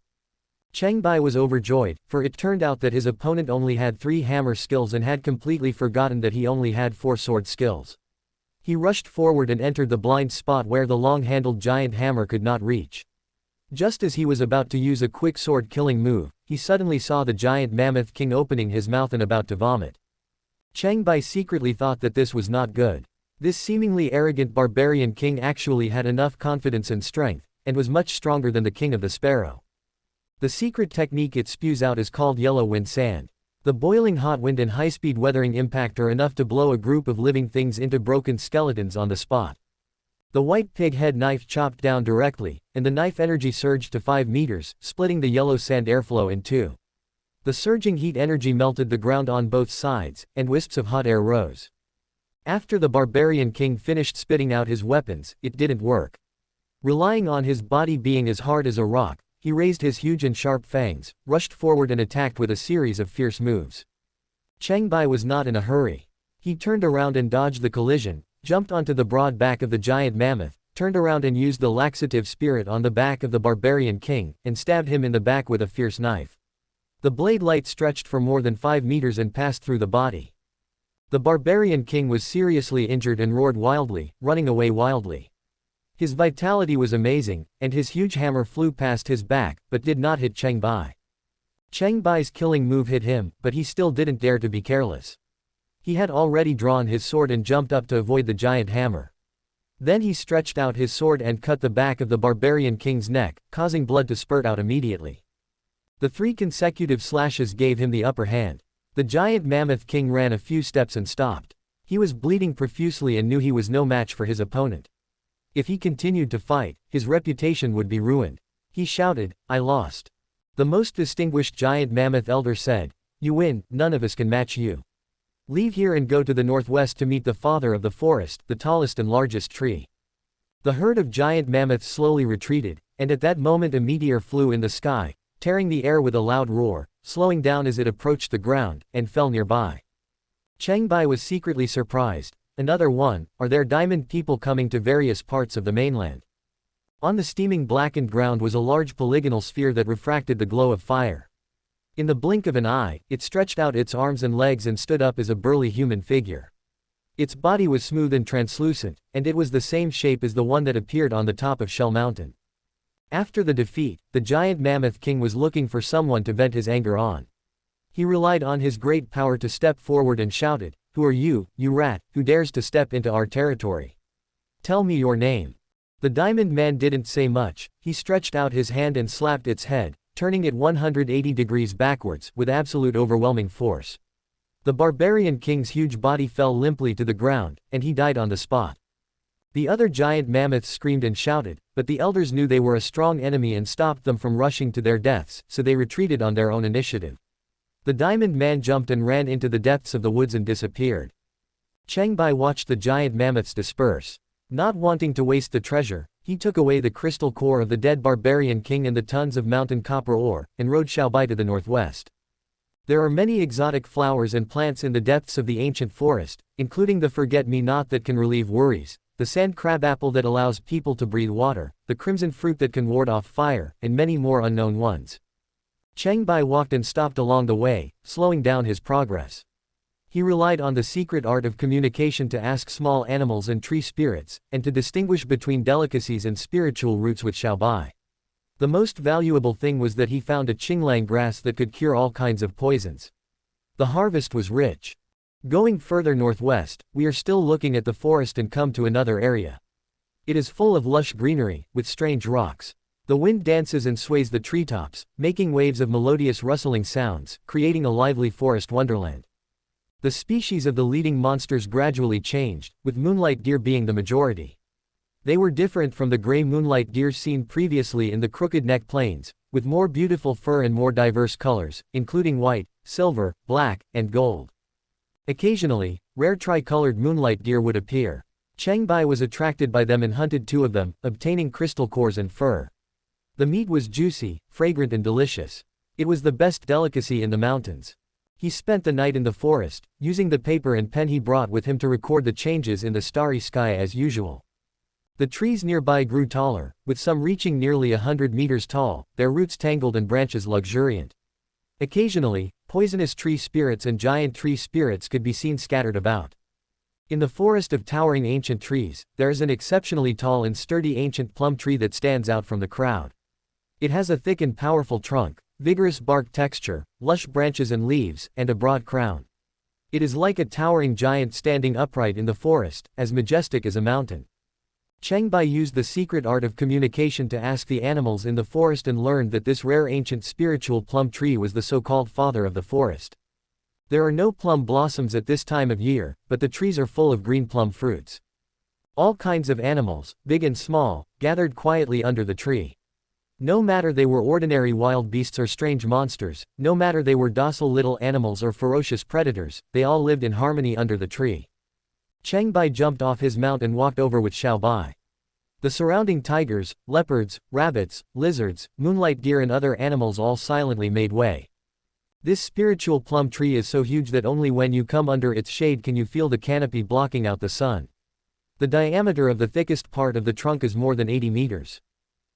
Cheng Bai was overjoyed, for it turned out that his opponent only had 3 hammer skills and had completely forgotten that he only had 4 sword skills. He rushed forward and entered the blind spot where the long-handled giant hammer could not reach. Just as he was about to use a quick sword-killing move, he suddenly saw the giant mammoth king opening his mouth and about to vomit. Cheng Bai secretly thought that this was not good. This seemingly arrogant barbarian king actually had enough confidence and strength, and was much stronger than the king of the sparrow. The secret technique it spews out is called yellow wind sand. The boiling hot wind and high-speed weathering impact are enough to blow a group of living things into broken skeletons on the spot. The white pig head knife chopped down directly, and the knife energy surged to 5 meters, splitting the yellow sand airflow in 2. The surging heat energy melted the ground on both sides, and wisps of hot air rose. After the barbarian king finished spitting out his weapons, it didn't work. Relying on his body being as hard as a rock, he raised his huge and sharp fangs, rushed forward and attacked with a series of fierce moves. Cheng Bai was not in a hurry. He turned around and dodged the collision, jumped onto the broad back of the giant mammoth, turned around and used the laxative spirit on the back of the barbarian king, and stabbed him in the back with a fierce knife. The blade light stretched for more than 5 meters and passed through the body. The barbarian king was seriously injured and roared wildly, running away wildly. His vitality was amazing, and his huge hammer flew past his back, but did not hit Cheng Bai. Cheng Bai's killing move hit him, but he still didn't dare to be careless. He had already drawn his sword and jumped up to avoid the giant hammer. Then he stretched out his sword and cut the back of the barbarian king's neck, causing blood to spurt out immediately. The 3 consecutive slashes gave him the upper hand. The giant mammoth king ran a few steps and stopped. He was bleeding profusely and knew he was no match for his opponent. If he continued to fight, his reputation would be ruined. He shouted, "I lost." The most distinguished giant mammoth elder said, "You win, none of us can match you. Leave here and go to the northwest to meet the father of the forest, the tallest and largest tree." The herd of giant mammoths slowly retreated, and at that moment a meteor flew in the sky, tearing the air with a loud roar, slowing down as it approached the ground, and fell nearby. Cheng Bai was secretly surprised. Another one, are there diamond people coming to various parts of the mainland? On the steaming blackened ground was a large polygonal sphere that refracted the glow of fire. In the blink of an eye, it stretched out its arms and legs and stood up as a burly human figure. Its body was smooth and translucent, and it was the same shape as the one that appeared on the top of Shell Mountain. After the defeat, the giant mammoth king was looking for someone to vent his anger on. He relied on his great power to step forward and shouted, "Who are you, you rat, who dares to step into our territory? Tell me your name." The diamond man didn't say much. He stretched out his hand and slapped its head, turning it 180 degrees backwards, with absolute overwhelming force. The barbarian king's huge body fell limply to the ground, and he died on the spot. The other giant mammoths screamed and shouted, but the elders knew they were a strong enemy and stopped them from rushing to their deaths, so they retreated on their own initiative. The diamond man jumped and ran into the depths of the woods and disappeared. Cheng Bai watched the giant mammoths disperse. Not wanting to waste the treasure, he took away the crystal core of the dead barbarian king and the tons of mountain copper ore, and rode Qiongqi to the northwest. There are many exotic flowers and plants in the depths of the ancient forest, including the forget-me-not that can relieve worries, the sand crabapple that allows people to breathe water, the crimson fruit that can ward off fire, and many more unknown ones. Cheng Bai walked and stopped along the way, slowing down his progress. He relied on the secret art of communication to ask small animals and tree spirits, and to distinguish between delicacies and spiritual roots with Qiongqi. The most valuable thing was that he found a qinglang grass that could cure all kinds of poisons. The harvest was rich. Going further northwest, we are still looking at the forest and come to another area. It is full of lush greenery, with strange rocks. The wind dances and sways the treetops, making waves of melodious rustling sounds, creating a lively forest wonderland. The species of the leading monsters gradually changed, with moonlight deer being the majority. They were different from the gray moonlight deer seen previously in the Crooked Neck Plains, with more beautiful fur and more diverse colors, including white, silver, black, and gold. Occasionally, rare tricolored moonlight deer would appear. Cheng Bai was attracted by them and hunted 2 of them, obtaining crystal cores and fur. The meat was juicy, fragrant and delicious. It was the best delicacy in the mountains. He spent the night in the forest, using the paper and pen he brought with him to record the changes in the starry sky as usual. The trees nearby grew taller, with some reaching nearly 100 meters tall, their roots tangled and branches luxuriant. Occasionally, poisonous tree spirits and giant tree spirits could be seen scattered about. In the forest of towering ancient trees, there is an exceptionally tall and sturdy ancient plum tree that stands out from the crowd. It has a thick and powerful trunk, vigorous bark texture, lush branches and leaves, and a broad crown. It is like a towering giant standing upright in the forest, as majestic as a mountain. Cheng Bai used the secret art of communication to ask the animals in the forest and learned that this rare ancient spiritual plum tree was the so-called father of the forest. There are no plum blossoms at this time of year, but the trees are full of green plum fruits. All kinds of animals, big and small, gathered quietly under the tree. No matter they were ordinary wild beasts or strange monsters, no matter they were docile little animals or ferocious predators, they all lived in harmony under the tree. Cheng Bai jumped off his mount and walked over with Xiao Bai. The surrounding tigers, leopards, rabbits, lizards, moonlight deer and other animals all silently made way. This spiritual plum tree is so huge that only when you come under its shade can you feel the canopy blocking out the sun. The diameter of the thickest part of the trunk is more than 80 meters.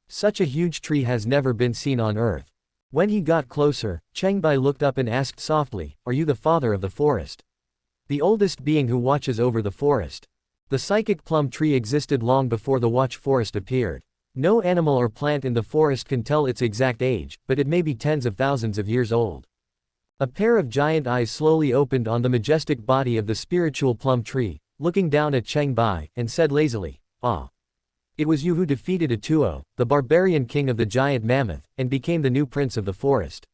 Such a huge tree has never been seen on earth. When he got closer, Cheng Bai looked up and asked softly, "Are you the father of the forest? The oldest being who watches over the forest?" The psychic plum tree existed long before the watch forest appeared. No animal or plant in the forest can tell its exact age, but it may be tens of thousands of years old. A pair of giant eyes slowly opened on the majestic body of the spiritual plum tree, looking down at Cheng Bai, and said lazily, "Ah. It was you who defeated Atuo, the barbarian king of the giant mammoth, and became the new prince of the forest.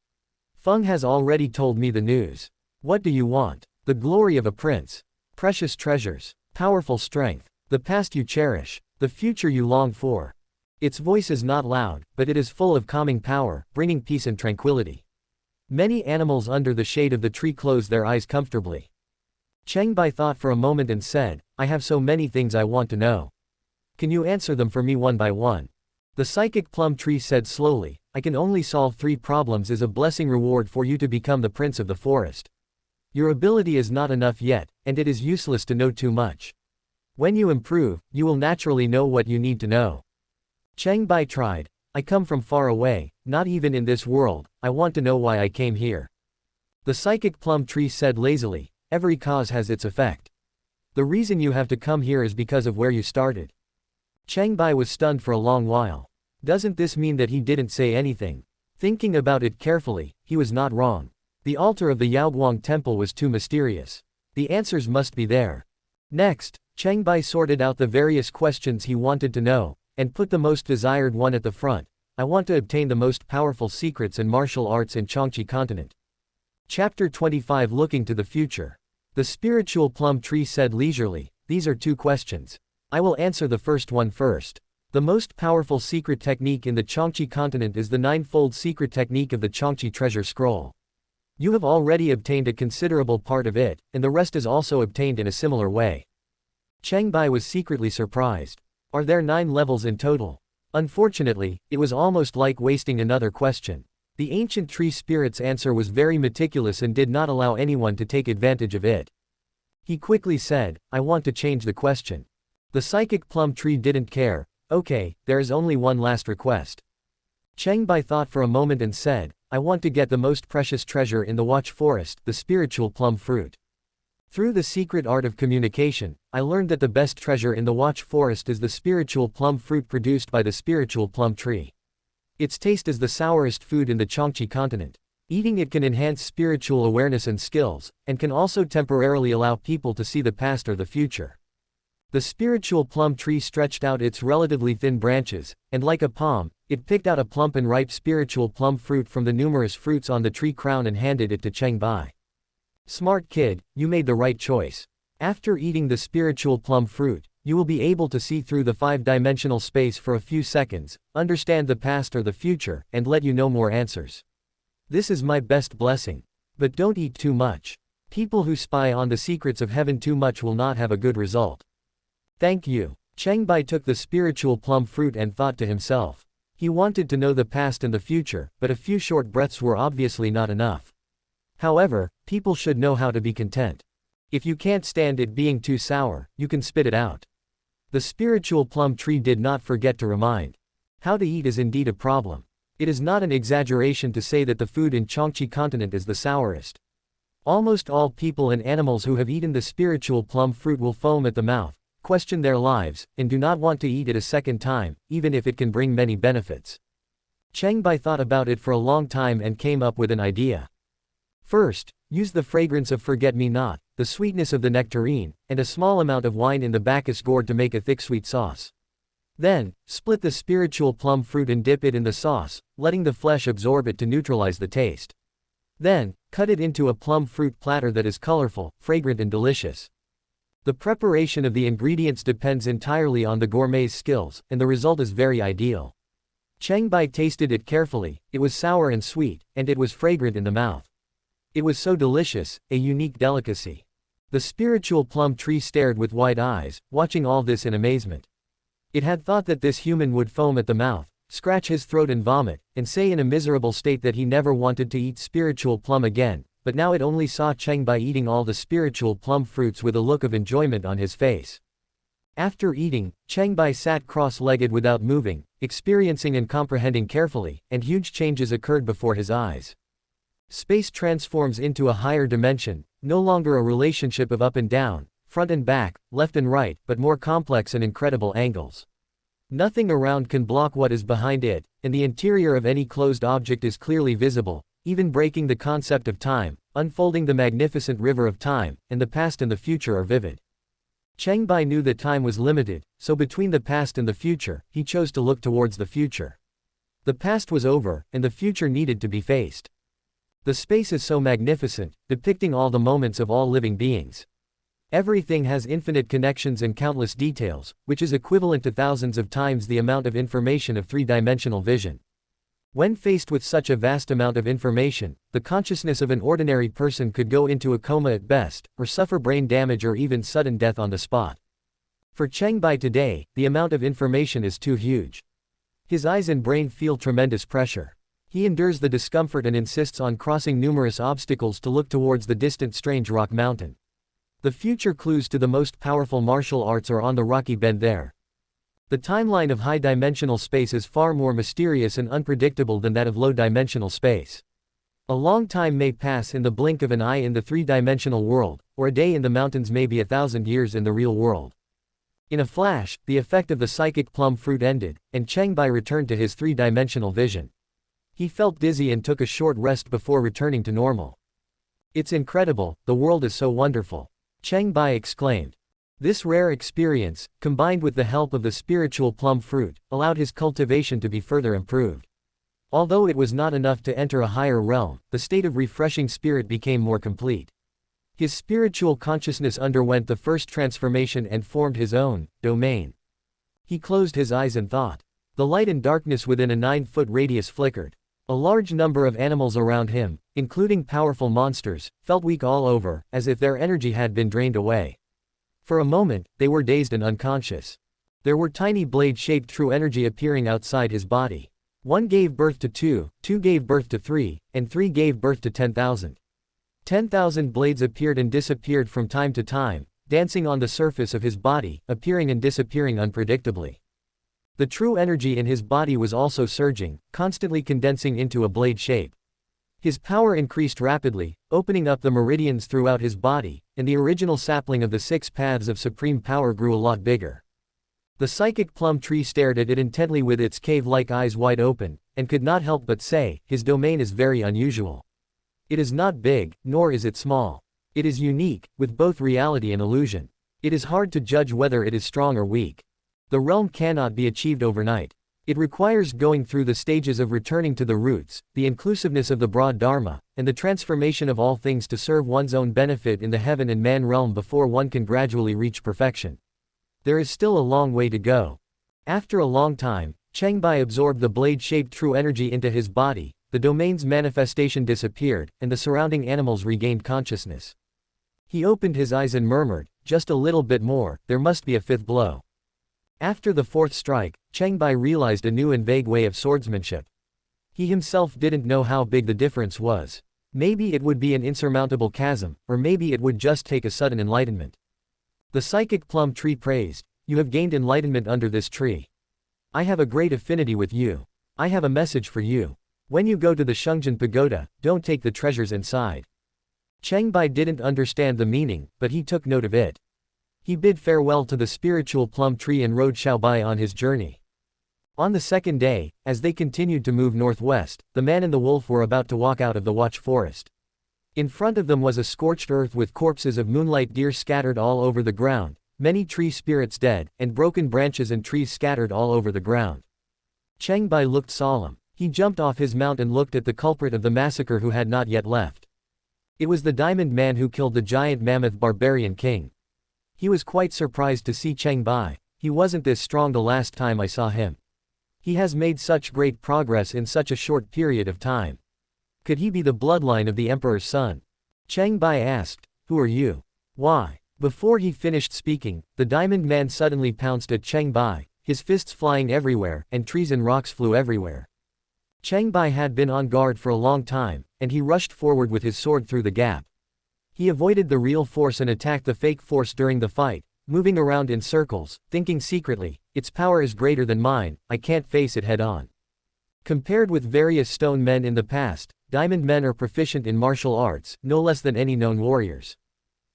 Feng has already told me the news. What do you want? The glory of a prince. Precious treasures. Powerful strength. The past you cherish. The future you long for." Its voice is not loud, but it is full of calming power, bringing peace and tranquility. Many animals under the shade of the tree closed their eyes comfortably. Cheng Bai thought for a moment and said, "I have so many things I want to know. Can you answer them for me one by one?" The psychic plum tree said slowly, "I can only solve 3 problems as a blessing reward for you to become the prince of the forest. Your ability is not enough yet, and it is useless to know too much. When you improve, you will naturally know what you need to know." Cheng Bai tried. "I come from far away, not even in this world, I want to know why I came here." The psychic plum tree said lazily, "Every cause has its effect. The reason you have to come here is because of where you started." Cheng Bai was stunned for a long while. Doesn't this mean that he didn't say anything? Thinking about it carefully, he was not wrong. The altar of the Yaoguang temple was too mysterious. The answers must be there. Next, Cheng Bai sorted out the various questions he wanted to know, and put the most desired one at the front. "I want to obtain the most powerful secrets and martial arts in Qiongqi continent." Chapter 25 Looking to the Future. The spiritual plum tree said leisurely, "These are 2 questions. I will answer the first one first. The most powerful secret technique in the Qiongqi continent is the 9-fold secret technique of the Qiongqi treasure scroll. You have already obtained a considerable part of it, and the rest is also obtained in a similar way." Cheng Bai was secretly surprised. Are there 9 levels in total? Unfortunately, it was almost like wasting another question. The ancient tree spirit's answer was very meticulous and did not allow anyone to take advantage of it. He quickly said, "I want to change the question." The psychic plum tree didn't care. "Okay, there is only one last request." Cheng Bai thought for a moment and said, "I want to get the most precious treasure in the watch forest, the spiritual plum fruit. Through the secret art of communication, I learned that the best treasure in the watch forest is the spiritual plum fruit produced by the spiritual plum tree. Its taste is the sourest food in the Qiongqi continent. Eating it can enhance spiritual awareness and skills, and can also temporarily allow people to see the past or the future." The spiritual plum tree stretched out its relatively thin branches, and like a palm, it picked out a plump and ripe spiritual plum fruit from the numerous fruits on the tree crown and handed it to Cheng Bai. "Smart kid, you made the right choice. After eating the spiritual plum fruit, you will be able to see through the 5-dimensional space for a few seconds, understand the past or the future, and let you know more answers. This is my best blessing. But don't eat too much. People who spy on the secrets of heaven too much will not have a good result." Thank you. Cheng Bai took the spiritual plum fruit and thought to himself. He wanted to know the past and the future, but a few short breaths were obviously not enough. However, people should know how to be content. If you can't stand it being too sour, you can spit it out. The spiritual plum tree did not forget to remind. How to eat is indeed a problem. It is not an exaggeration to say that the food in Qiongqi continent is the sourest. Almost all people and animals who have eaten the spiritual plum fruit will foam at the mouth, question their lives, and do not want to eat it a second time, even if it can bring many benefits. Cheng Bai thought about it for a long time and came up with an idea. First, use the fragrance of forget-me-not, the sweetness of the nectarine, and a small amount of wine in the Bacchus gourd to make a thick sweet sauce. Then, split the spiritual plum fruit and dip it in the sauce, letting the flesh absorb it to neutralize the taste. Then, cut it into a plum fruit platter that is colorful, fragrant and delicious. The preparation of the ingredients depends entirely on the gourmet's skills, and the result is very ideal. Cheng Bai tasted it carefully. It was sour and sweet, and it was fragrant in the mouth. It was so delicious, a unique delicacy. The spiritual plum tree stared with wide eyes, watching all this in amazement. It had thought that this human would foam at the mouth, scratch his throat and vomit, and say in a miserable state that he never wanted to eat spiritual plum again, but now it only saw Cheng Bai eating all the spiritual plum fruits with a look of enjoyment on his face. After eating, Cheng Bai sat cross-legged without moving, experiencing and comprehending carefully, and huge changes occurred before his eyes. Space transforms into a higher dimension, no longer a relationship of up and down, front and back, left and right, but more complex and incredible angles. Nothing around can block what is behind it, and the interior of any closed object is clearly visible, even breaking the concept of time, unfolding the magnificent river of time, and the past and the future are vivid. Cheng Bai knew that time was limited, so between the past and the future, he chose to look towards the future. The past was over, and the future needed to be faced. The space is so magnificent, depicting all the moments of all living beings. Everything has infinite connections and countless details, which is equivalent to thousands of times the amount of information of three-dimensional vision. When faced with such a vast amount of information, the consciousness of an ordinary person could go into a coma at best, or suffer brain damage or even sudden death on the spot. For Cheng Bai today, the amount of information is too huge. His eyes and brain feel tremendous pressure. He endures the discomfort and insists on crossing numerous obstacles to look towards the distant strange rock mountain. The future clues to the most powerful martial arts are on the rocky bend there. The timeline of high-dimensional space is far more mysterious and unpredictable than that of low-dimensional space. A long time may pass in the blink of an eye in the three-dimensional world, or a day in the mountains may be 1,000 years in the real world. In a flash, the effect of the psychic plum fruit ended, and Cheng Bai returned to his three-dimensional vision. He felt dizzy and took a short rest before returning to normal. It's incredible, the world is so wonderful. Cheng Bai exclaimed. This rare experience, combined with the help of the spiritual plum fruit, allowed his cultivation to be further improved. Although it was not enough to enter a higher realm, the state of refreshing spirit became more complete. His spiritual consciousness underwent the first transformation and formed his own domain. He closed his eyes and thought. The light and darkness within a 9-foot radius flickered. A large number of animals around him, including powerful monsters, felt weak all over, as if their energy had been drained away. For a moment, they were dazed and unconscious. There were tiny blade-shaped true energy appearing outside his body. 1 gave birth to 2, 2 gave birth to 3, and 3 gave birth to 10,000. 10,000 blades appeared and disappeared from time to time, dancing on the surface of his body, appearing and disappearing unpredictably. The true energy in his body was also surging, constantly condensing into a blade shape. His power increased rapidly, opening up the meridians throughout his body, and the original sapling of the 6 paths of supreme power grew a lot bigger. The psychic plum tree stared at it intently with its cave-like eyes wide open, and could not help but say, his domain is very unusual. It is not big, nor is it small. It is unique, with both reality and illusion. It is hard to judge whether it is strong or weak. The realm cannot be achieved overnight. It requires going through the stages of returning to the roots, the inclusiveness of the broad Dharma, and the transformation of all things to serve one's own benefit in the heaven and man realm before one can gradually reach perfection. There is still a long way to go. After a long time, Cheng Bai absorbed the blade-shaped true energy into his body, the domain's manifestation disappeared, and the surrounding animals regained consciousness. He opened his eyes and murmured, "Just a little bit more, there must be a fifth blow." After the fourth strike, Cheng Bai realized a new and vague way of swordsmanship. He himself didn't know how big the difference was. Maybe it would be an insurmountable chasm, or maybe it would just take a sudden enlightenment. The psychic plum tree praised, "You have gained enlightenment under this tree. I have a great affinity with you. I have a message for you. When you go to the Shungjin Pagoda, don't take the treasures inside." Cheng Bai didn't understand the meaning, but he took note of it. He bid farewell to the spiritual plum tree and rode Qiongqi on his journey. On the second day, as they continued to move northwest, the man and the wolf were about to walk out of the watch forest. In front of them was a scorched earth with corpses of moonlight deer scattered all over the ground, many tree spirits dead, and broken branches and trees scattered all over the ground. Cheng Bai looked solemn. He jumped off his mount and looked at the culprit of the massacre who had not yet left. It was the diamond man who killed the giant mammoth barbarian king. He was quite surprised to see Cheng Bai. "He wasn't this strong the last time I saw him. He has made such great progress in such a short period of time. Could he be the bloodline of the emperor's son?" Cheng Bai asked, "Who are you? Why?" Before he finished speaking, the diamond man suddenly pounced at Cheng Bai, his fists flying everywhere, and trees and rocks flew everywhere. Cheng Bai had been on guard for a long time, and he rushed forward with his sword through the gap. He avoided the real force and attacked the fake force during the fight, moving around in circles, thinking secretly, "Its power is greater than mine, I can't face it head-on." Compared with various stone men in the past, diamond men are proficient in martial arts, no less than any known warriors.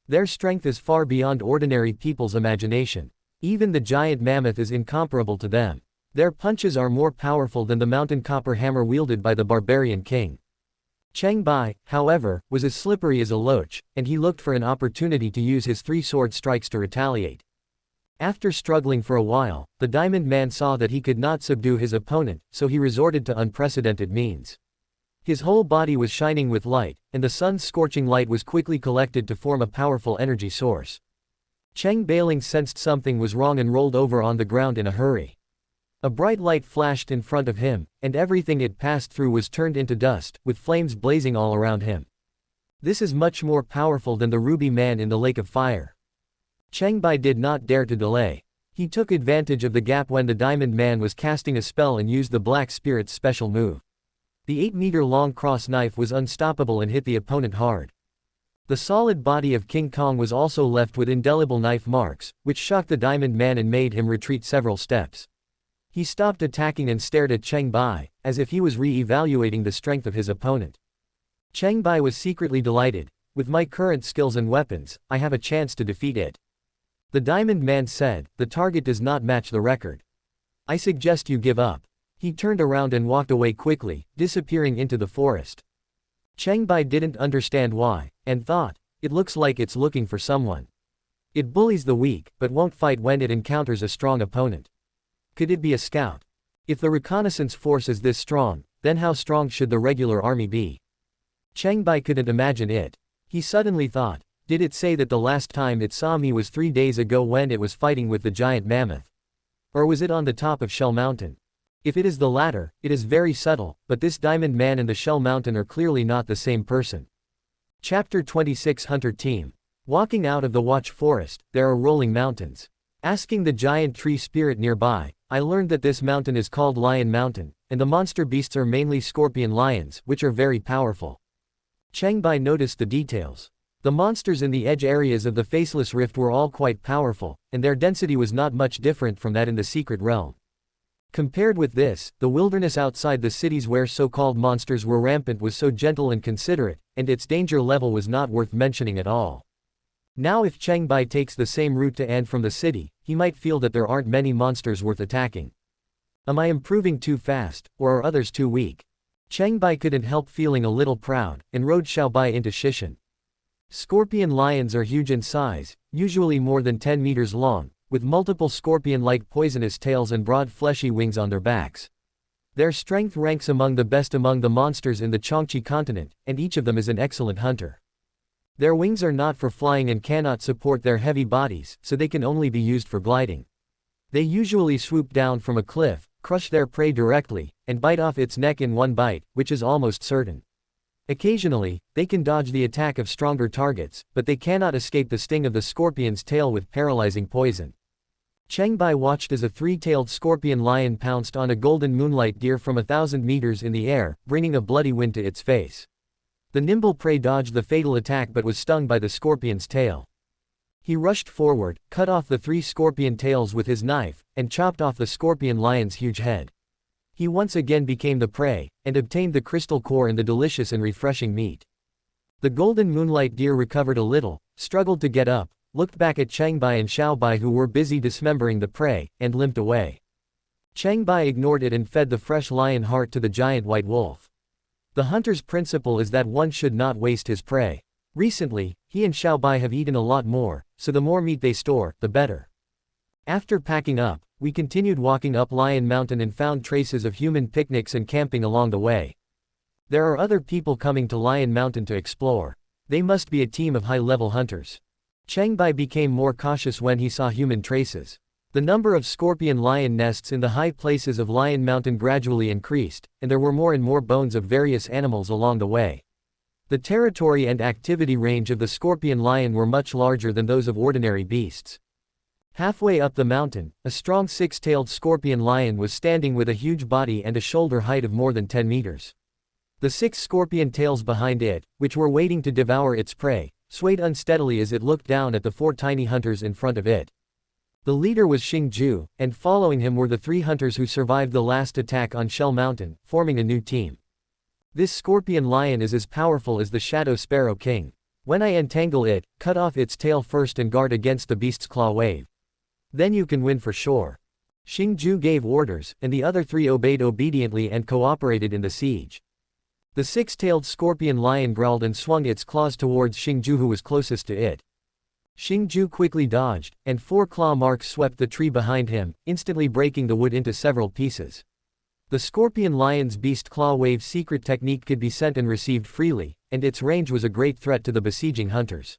Their strength is far beyond ordinary people's imagination. Even the giant mammoth is incomparable to them. Their punches are more powerful than the mountain copper hammer wielded by the barbarian king. Cheng Bai, however, was as slippery as a loach, and he looked for an opportunity to use his three sword strikes to retaliate. After struggling for a while, the diamond man saw that he could not subdue his opponent, so he resorted to unprecedented means. His whole body was shining with light, and the sun's scorching light was quickly collected to form a powerful energy source. Cheng Bai sensed something was wrong and rolled over on the ground in a hurry. A bright light flashed in front of him, and everything it passed through was turned into dust, with flames blazing all around him. This is much more powerful than the ruby man in the lake of fire. Cheng Bai did not dare to delay. He took advantage of the gap when the diamond man was casting a spell and used the black spirit's special move. The 8-meter-long cross knife was unstoppable and hit the opponent hard. The solid body of King Kong was also left with indelible knife marks, which shocked the diamond man and made him retreat several steps. He stopped attacking and stared at Cheng Bai, as if he was re-evaluating the strength of his opponent. Cheng Bai was secretly delighted. "With my current skills and weapons, I have a chance to defeat it." The diamond man said, "The target does not match the record. I suggest you give up." He turned around and walked away quickly, disappearing into the forest. Cheng Bai didn't understand why, and thought, "It looks like it's looking for someone. It bullies the weak, but won't fight when it encounters a strong opponent. Could it be a scout? If the reconnaissance force is this strong, then how strong should the regular army be?" Cheng Bai couldn't imagine it. He suddenly thought, "Did it say that the last time it saw me was 3 days ago when it was fighting with the giant mammoth? Or was it on the top of Shell Mountain? If it is the latter, it is very subtle, but this diamond man and the Shell Mountain are clearly not the same person." Chapter 26 Hunter Team. Walking out of the Watch Forest, there are rolling mountains. Asking the giant tree spirit nearby, I learned that this mountain is called Lion Mountain, and the monster beasts are mainly scorpion lions, which are very powerful. Cheng Bai noticed the details. The monsters in the edge areas of the Faceless Rift were all quite powerful, and their density was not much different from that in the Secret Realm. Compared with this, the wilderness outside the cities where so-called monsters were rampant was so gentle and considerate, and its danger level was not worth mentioning at all. Now if Cheng Bai takes the same route to and from the city, he might feel that there aren't many monsters worth attacking. Am I improving too fast, or are others too weak? Cheng Bai couldn't help feeling a little proud, and rode Xiao Bai into Shishan. Scorpion lions are huge in size, usually more than 10 meters long, with multiple scorpion-like poisonous tails and broad fleshy wings on their backs. Their strength ranks among the best among the monsters in the Qiongqi continent, and each of them is an excellent hunter. Their wings are not for flying and cannot support their heavy bodies, so they can only be used for gliding. They usually swoop down from a cliff, crush their prey directly, and bite off its neck in one bite, which is almost certain. Occasionally, they can dodge the attack of stronger targets, but they cannot escape the sting of the scorpion's tail with paralyzing poison. Cheng Bai watched as a three-tailed scorpion lion pounced on a golden moonlight deer from 1,000 meters in the air, bringing a bloody wind to its face. The nimble prey dodged the fatal attack but was stung by the scorpion's tail. He rushed forward, cut off the 3 scorpion tails with his knife, and chopped off the scorpion lion's huge head. He once again became the prey, and obtained the crystal core and the delicious and refreshing meat. The golden moonlight deer recovered a little, struggled to get up, looked back at Cheng Bai and Xiao Bai who were busy dismembering the prey, and limped away. Cheng Bai ignored it and fed the fresh lion heart to the giant white wolf. The hunter's principle is that one should not waste his prey. Recently, he and Xiao Bai have eaten a lot more, so the more meat they store, the better. After packing up, we continued walking up Lion Mountain and found traces of human picnics and camping along the way. There are other people coming to Lion Mountain to explore. They must be a team of high-level hunters. Cheng Bai became more cautious when he saw human traces. The number of scorpion lion nests in the high places of Lion Mountain gradually increased, and there were more and more bones of various animals along the way. The territory and activity range of the scorpion lion were much larger than those of ordinary beasts. Halfway up the mountain, a strong 6-tailed scorpion lion was standing with a huge body and a shoulder height of more than 10 meters. The 6 scorpion tails behind it, which were waiting to devour its prey, swayed unsteadily as it looked down at the 4 tiny hunters in front of it. The leader was Xingju, and following him were the 3 hunters who survived the last attack on Shell Mountain, forming a new team. This scorpion lion is as powerful as the Shadow Sparrow King. When I entangle it, cut off its tail first and guard against the beast's claw wave. Then you can win for sure. Xingju gave orders, and the other 3 obeyed obediently and cooperated in the siege. The 6-tailed scorpion lion growled and swung its claws towards Xingju who was closest to it. Xingju quickly dodged, and 4 claw marks swept the tree behind him, instantly breaking the wood into several pieces. The scorpion lion's beast claw wave secret technique could be sent and received freely, and its range was a great threat to the besieging hunters.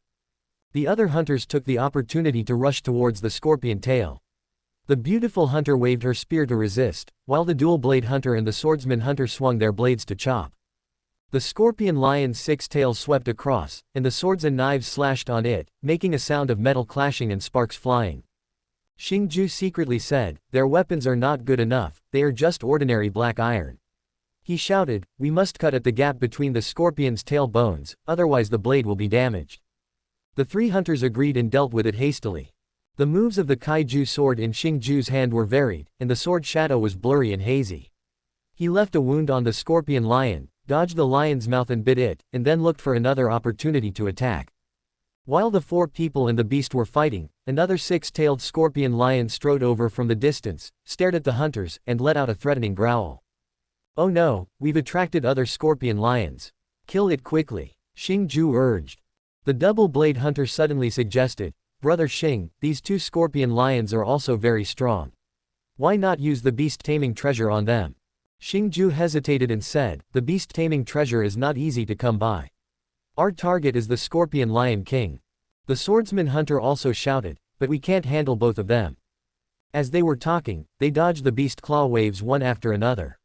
The other hunters took the opportunity to rush towards the scorpion tail. The beautiful hunter waved her spear to resist, while the dual-blade hunter and the swordsman hunter swung their blades to chop. The scorpion lion's 6 tails swept across, and the swords and knives slashed on it, making a sound of metal clashing and sparks flying. Xingju secretly said, "Their weapons are not good enough, they are just ordinary black iron." He shouted, "We must cut at the gap between the scorpion's tail bones, otherwise the blade will be damaged." The 3 hunters agreed and dealt with it hastily. The moves of the kaiju sword in Xingju's hand were varied, and the sword shadow was blurry and hazy. He left a wound on the scorpion lion, dodged the lion's mouth and bit it, and then looked for another opportunity to attack. While the 4 people and the beast were fighting, another 6-tailed scorpion lion strode over from the distance, stared at the hunters, and let out a threatening growl. "Oh no, we've attracted other scorpion lions. Kill it quickly," Xingju urged. The double-blade hunter suddenly suggested, "Brother Xing, these 2 scorpion lions are also very strong. Why not use the beast-taming treasure on them?" Xingju hesitated and said, "The beast-taming treasure is not easy to come by. Our target is the scorpion lion king." The swordsman hunter also shouted, "But we can't handle both of them." As they were talking, they dodged the beast claw waves one after another.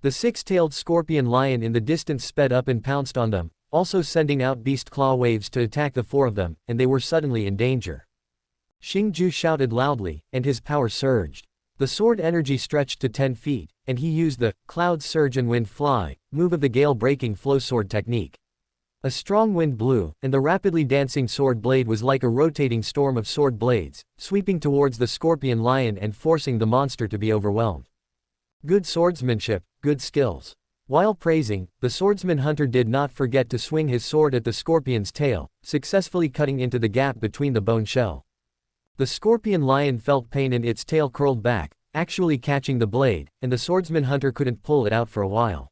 The 6-tailed scorpion lion in the distance sped up and pounced on them, also sending out beast claw waves to attack the 4 of them, and they were suddenly in danger. Xingju shouted loudly, and his power surged. The sword energy stretched to 10 feet, and he used the cloud surge and wind fly move of the gale-breaking flow sword technique. A strong wind blew, and the rapidly dancing sword blade was like a rotating storm of sword blades, sweeping towards the scorpion lion and forcing the monster to be overwhelmed. Good swordsmanship, good skills. While praising, the swordsman hunter did not forget to swing his sword at the scorpion's tail, successfully cutting into the gap between the bone shell. The scorpion lion felt pain and its tail curled back, actually catching the blade, and the swordsman hunter couldn't pull it out for a while.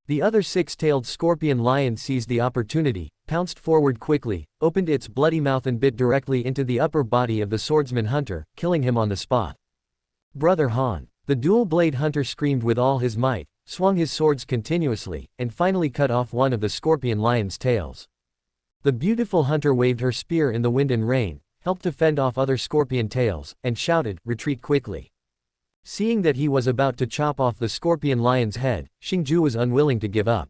The other 6-tailed scorpion lion seized the opportunity, pounced forward quickly, opened its bloody mouth and bit directly into the upper body of the swordsman hunter, killing him on the spot. "Brother Han!" The dual-blade hunter screamed with all his might, swung his swords continuously, and finally cut off one of the scorpion lion's tails. The beautiful hunter waved her spear in the wind and rain, helped to fend off other scorpion tails, and shouted, "Retreat quickly." Seeing that he was about to chop off the scorpion lion's head, Xingju was unwilling to give up.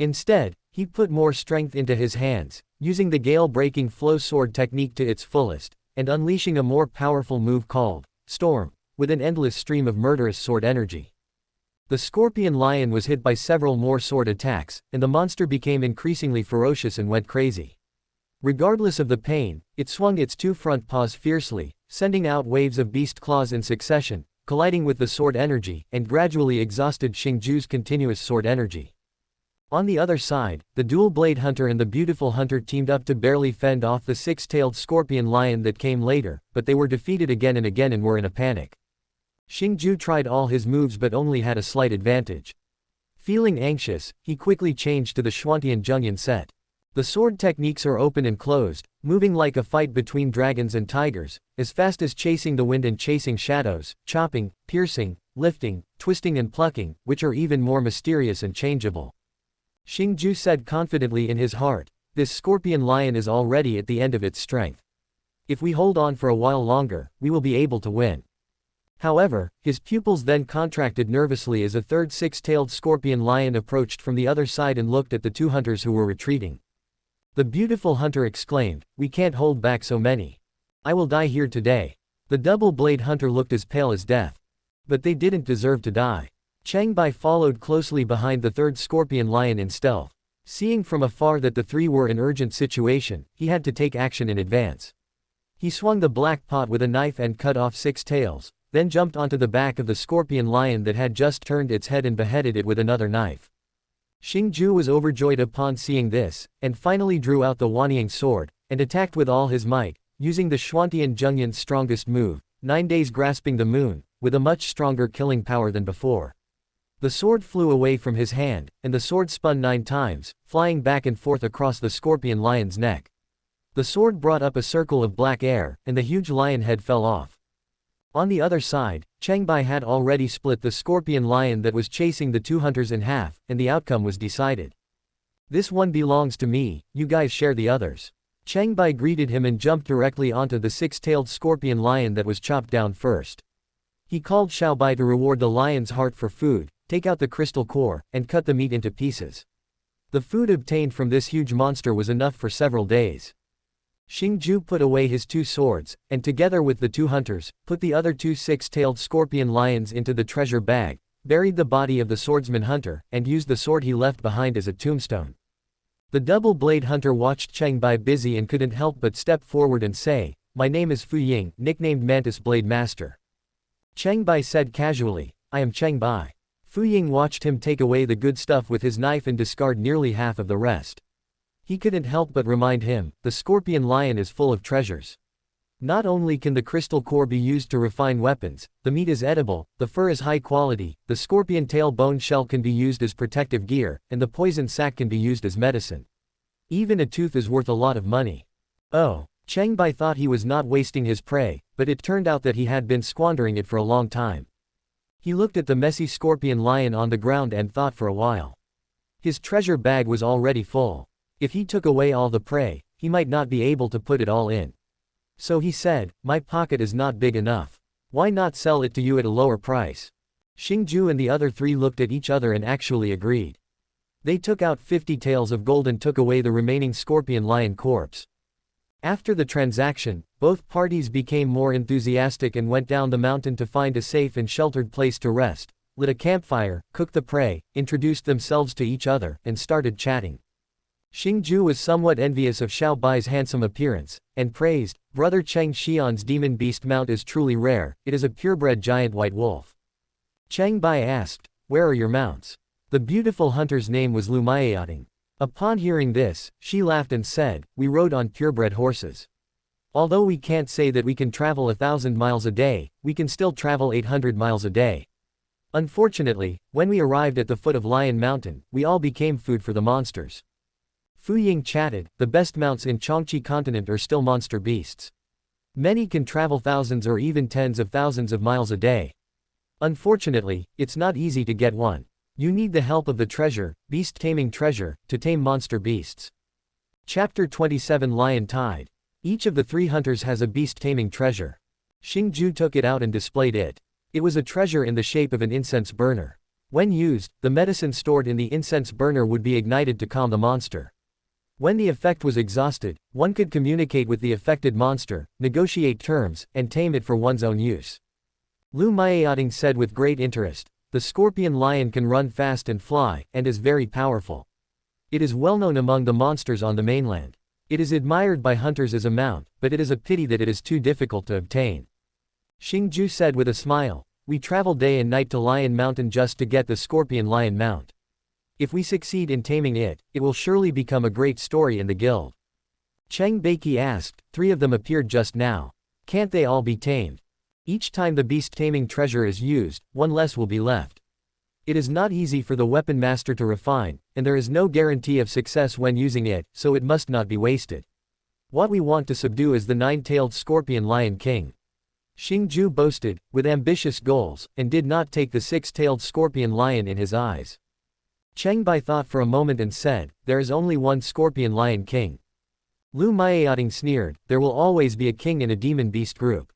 Instead, He put more strength into his hands, using the gale-breaking flow sword technique to its fullest, and unleashing a more powerful move called Storm, with an endless stream of murderous sword energy. The scorpion lion was hit by several more sword attacks, and the monster became increasingly ferocious and went crazy. Regardless of the pain, it swung its two front paws fiercely, sending out waves of beast claws in succession, colliding with the sword energy, and gradually exhausted Xingju's continuous sword energy. On the other side, the dual-blade hunter and the beautiful hunter teamed up to barely fend off the six-tailed scorpion lion that came later, but they were defeated again and again and were in a panic. Xingju tried all his moves but only had a slight advantage. Feeling anxious, he quickly changed to the Xuantian Zhengyan set. The sword techniques are open and closed, moving like a fight between dragons and tigers, as fast as chasing the wind and chasing shadows, chopping, piercing, lifting, twisting and plucking, which are even more mysterious and changeable. Xingju said confidently in his heart, "This scorpion lion is already at the end of its strength. If we hold on for a while longer, we will be able to win." However, his pupils then contracted nervously as a third six-tailed scorpion lion approached from the other side and looked at the two hunters who were retreating. The beautiful hunter exclaimed, "We can't hold back so many. I will die here today." The double-blade hunter looked as pale as death. But they didn't deserve to die. Cheng Bai followed closely behind the third scorpion lion in stealth. Seeing from afar that the three were in urgent situation, he had to take action in advance. He swung the black pot with a knife and cut off 6 tails, then jumped onto the back of the scorpion lion that had just turned its head and beheaded it with another knife. Xingju was overjoyed upon seeing this, and finally drew out the Wanying sword, and attacked with all his might, using the Xuantian Zhengyan's strongest move, 9 days grasping the moon, with a much stronger killing power than before. The sword flew away from his hand, and the sword spun 9 times, flying back and forth across the scorpion lion's neck. The sword brought up a circle of black air, and the huge lion head fell off. On the other side, Cheng Bai had already split the scorpion lion that was chasing the two hunters in half, and the outcome was decided. "This one belongs to me, you guys share the others." Cheng Bai greeted him and jumped directly onto the 6-tailed scorpion lion that was chopped down first. He called Xiao Bai to reward the lion's heart for food, take out the crystal core, and cut the meat into pieces. The food obtained from this huge monster was enough for several days. Xingju put away his 2 swords, and together with the 2 hunters, put the other 2 6-tailed scorpion lions into the treasure bag, buried the body of the swordsman hunter, and used the sword he left behind as a tombstone. The double-blade hunter watched Cheng Bai busy and couldn't help but step forward and say, "My name is Fu Ying, nicknamed Mantis Blade Master." Cheng Bai said casually, "I am Cheng Bai." Fu Ying watched him take away the good stuff with his knife and discard nearly half of the rest. He couldn't help but remind him, the scorpion lion is full of treasures. Not only can the crystal core be used to refine weapons, the meat is edible, the fur is high quality, the scorpion tail bone shell can be used as protective gear, and the poison sac can be used as medicine. Even a tooth is worth a lot of money. Oh, Cheng Bai thought he was not wasting his prey, but it turned out that he had been squandering it for a long time. He looked at the messy scorpion lion on the ground and thought for a while. His treasure bag was already full. If he took away all the prey, he might not be able to put it all in. So he said, "My pocket is not big enough. Why not sell it to you at a lower price?" Xingju and the other 3 looked at each other and actually agreed. They took out 50 taels of gold and took away the remaining scorpion lion corpse. After the transaction, both parties became more enthusiastic and went down the mountain to find a safe and sheltered place to rest, lit a campfire, cooked the prey, introduced themselves to each other, and started chatting. Xingju was somewhat envious of Xiao Bai's handsome appearance, and praised, "Brother Cheng Xian's demon beast mount is truly rare, it is a purebred giant white wolf." Cheng Bai asked, "Where are your mounts?" The beautiful hunter's name was Lu Maeyating. Upon hearing this, she laughed and said, "We rode on purebred horses. Although we can't say that we can travel 1,000 miles a day, we can still travel 800 miles a day." Unfortunately, when we arrived at the foot of Lion Mountain, we all became food for the monsters. Fu Ying chatted, "The best mounts in Qiongqi continent are still monster beasts. Many can travel thousands or even tens of thousands of miles a day. Unfortunately, it's not easy to get one. You need the help of the treasure, beast taming treasure, to tame monster beasts." Chapter 27 Lion Tide. Each of the 3 hunters has a beast taming treasure. Xingju took it out and displayed it. It was a treasure in the shape of an incense burner. When used, the medicine stored in the incense burner would be ignited to calm the monster. When the effect was exhausted, one could communicate with the affected monster, negotiate terms, and tame it for one's own use. Lu Mayating said with great interest, "The scorpion lion can run fast and fly, and is very powerful. It is well known among the monsters on the mainland. It is admired by hunters as a mount, but it is a pity that it is too difficult to obtain." Xingju said with a smile, "We travel day and night to Lion Mountain just to get the scorpion lion mount. If we succeed in taming it, it will surely become a great story in the guild." Cheng Bai asked, "3 of them appeared just now. Can't they all be tamed? Each time the beast taming treasure is used, 1 less will be left. It is not easy for the weapon master to refine, and there is no guarantee of success when using it, so it must not be wasted. What we want to subdue is the 9-tailed scorpion lion king." Xingju boasted, with ambitious goals, and did not take the 6-tailed scorpion lion in his eyes. Cheng Bai thought for a moment and said, "There is only one scorpion lion king." Lu Mayating sneered, "There will always be a king in a demon beast group.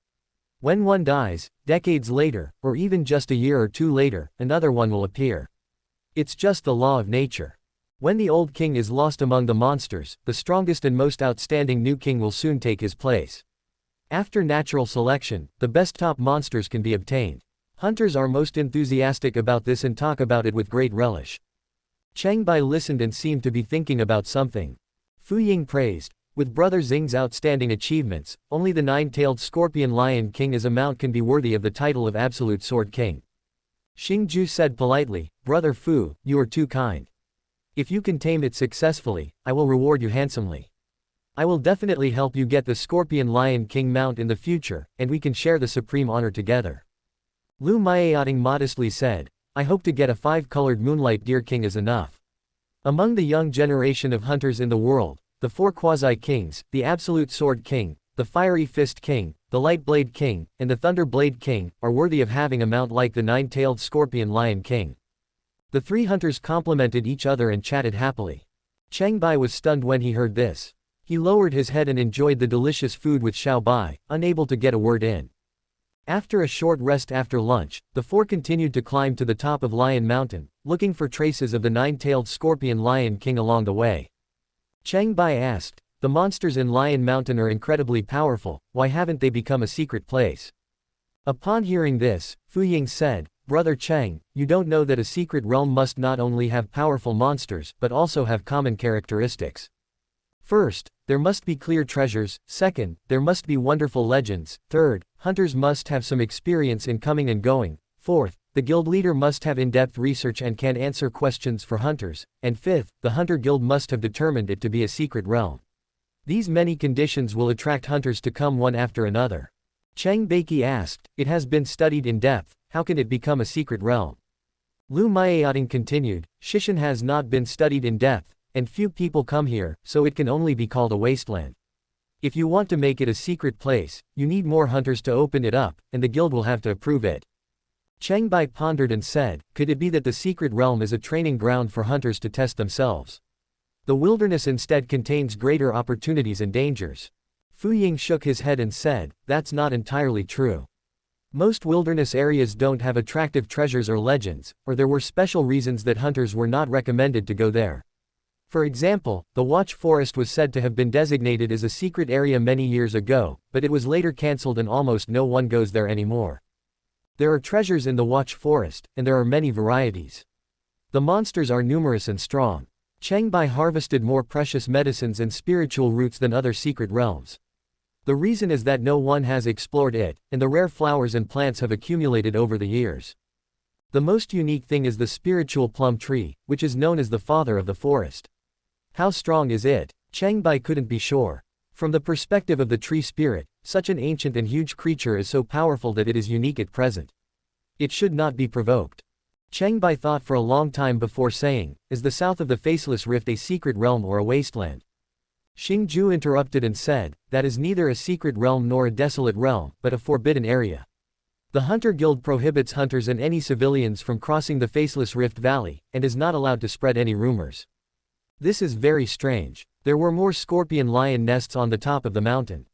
When one dies, decades later, or even just a year or 2 later, another one will appear. It's just the law of nature. When the old king is lost among the monsters, the strongest and most outstanding new king will soon take his place. After natural selection, the best top monsters can be obtained. Hunters are most enthusiastic about this and talk about it with great relish." Cheng Bai listened and seemed to be thinking about something. Fu Ying praised, "With Brother Xing's outstanding achievements, only the 9-tailed scorpion lion king as a mount can be worthy of the title of absolute sword king." Xingju said politely, "Brother Fu, you are too kind. If you can tame it successfully, I will reward you handsomely. I will definitely help you get the scorpion lion king mount in the future, and we can share the supreme honor together." Lu Mayating modestly said, "I hope to get a 5-colored moonlight deer king is enough. Among the young generation of hunters in the world, the 4 quasi-kings, the Absolute Sword King, the Fiery Fist King, the Light Blade King, and the Thunder Blade King, are worthy of having a mount like the 9-tailed Scorpion Lion King." The 3 hunters complimented each other and chatted happily. Cheng Bai was stunned when he heard this. He lowered his head and enjoyed the delicious food with Xiao Bai, unable to get a word in. After a short rest after lunch, the 4 continued to climb to the top of Lion Mountain, looking for traces of the 9-tailed Scorpion Lion King along the way. Cheng Bai asked, "The monsters in Lion Mountain are incredibly powerful, why haven't they become a secret place?" Upon hearing this, Fu Ying said, "Brother Cheng, you don't know that a secret realm must not only have powerful monsters, but also have common characteristics. First, there must be clear treasures, second, there must be wonderful legends, third, hunters must have some experience in coming and going, fourth, the guild leader must have in-depth research and can answer questions for hunters, and fifth, the hunter guild must have determined it to be a secret realm. These many conditions will attract hunters to come one after another." Cheng Bai asked, "It has been studied in depth, how can it become a secret realm?" Lu Mayating continued, "Shishan has not been studied in depth, and few people come here, so it can only be called a wasteland. If you want to make it a secret place, you need more hunters to open it up, and the guild will have to approve it." Cheng Bai pondered and said, "Could it be that the secret realm is a training ground for hunters to test themselves? The wilderness instead contains greater opportunities and dangers." Fu Ying shook his head and said, "That's not entirely true. Most wilderness areas don't have attractive treasures or legends, or there were special reasons that hunters were not recommended to go there. For example, the Watch Forest was said to have been designated as a secret area many years ago, but it was later cancelled and almost no one goes there anymore. There are treasures in the Watch Forest, and there are many varieties. The monsters are numerous and strong. Cheng Bai harvested more precious medicines and spiritual roots than other secret realms. The reason is that no one has explored it, and the rare flowers and plants have accumulated over the years. The most unique thing is the spiritual plum tree, which is known as the father of the forest. How strong is it? Cheng Bai couldn't be sure. From the perspective of the tree spirit, such an ancient and huge creature is so powerful that it is unique at present. It should not be provoked. Cheng Bai thought for a long time before saying, "Is the south of the Faceless Rift a secret realm or a wasteland?" Xingju interrupted and said, "That is neither a secret realm nor a desolate realm, but a forbidden area. The Hunter Guild prohibits hunters and any civilians from crossing the Faceless Rift Valley, and is not allowed to spread any rumors. This is very strange. There were more scorpion lion nests on the top of the mountain.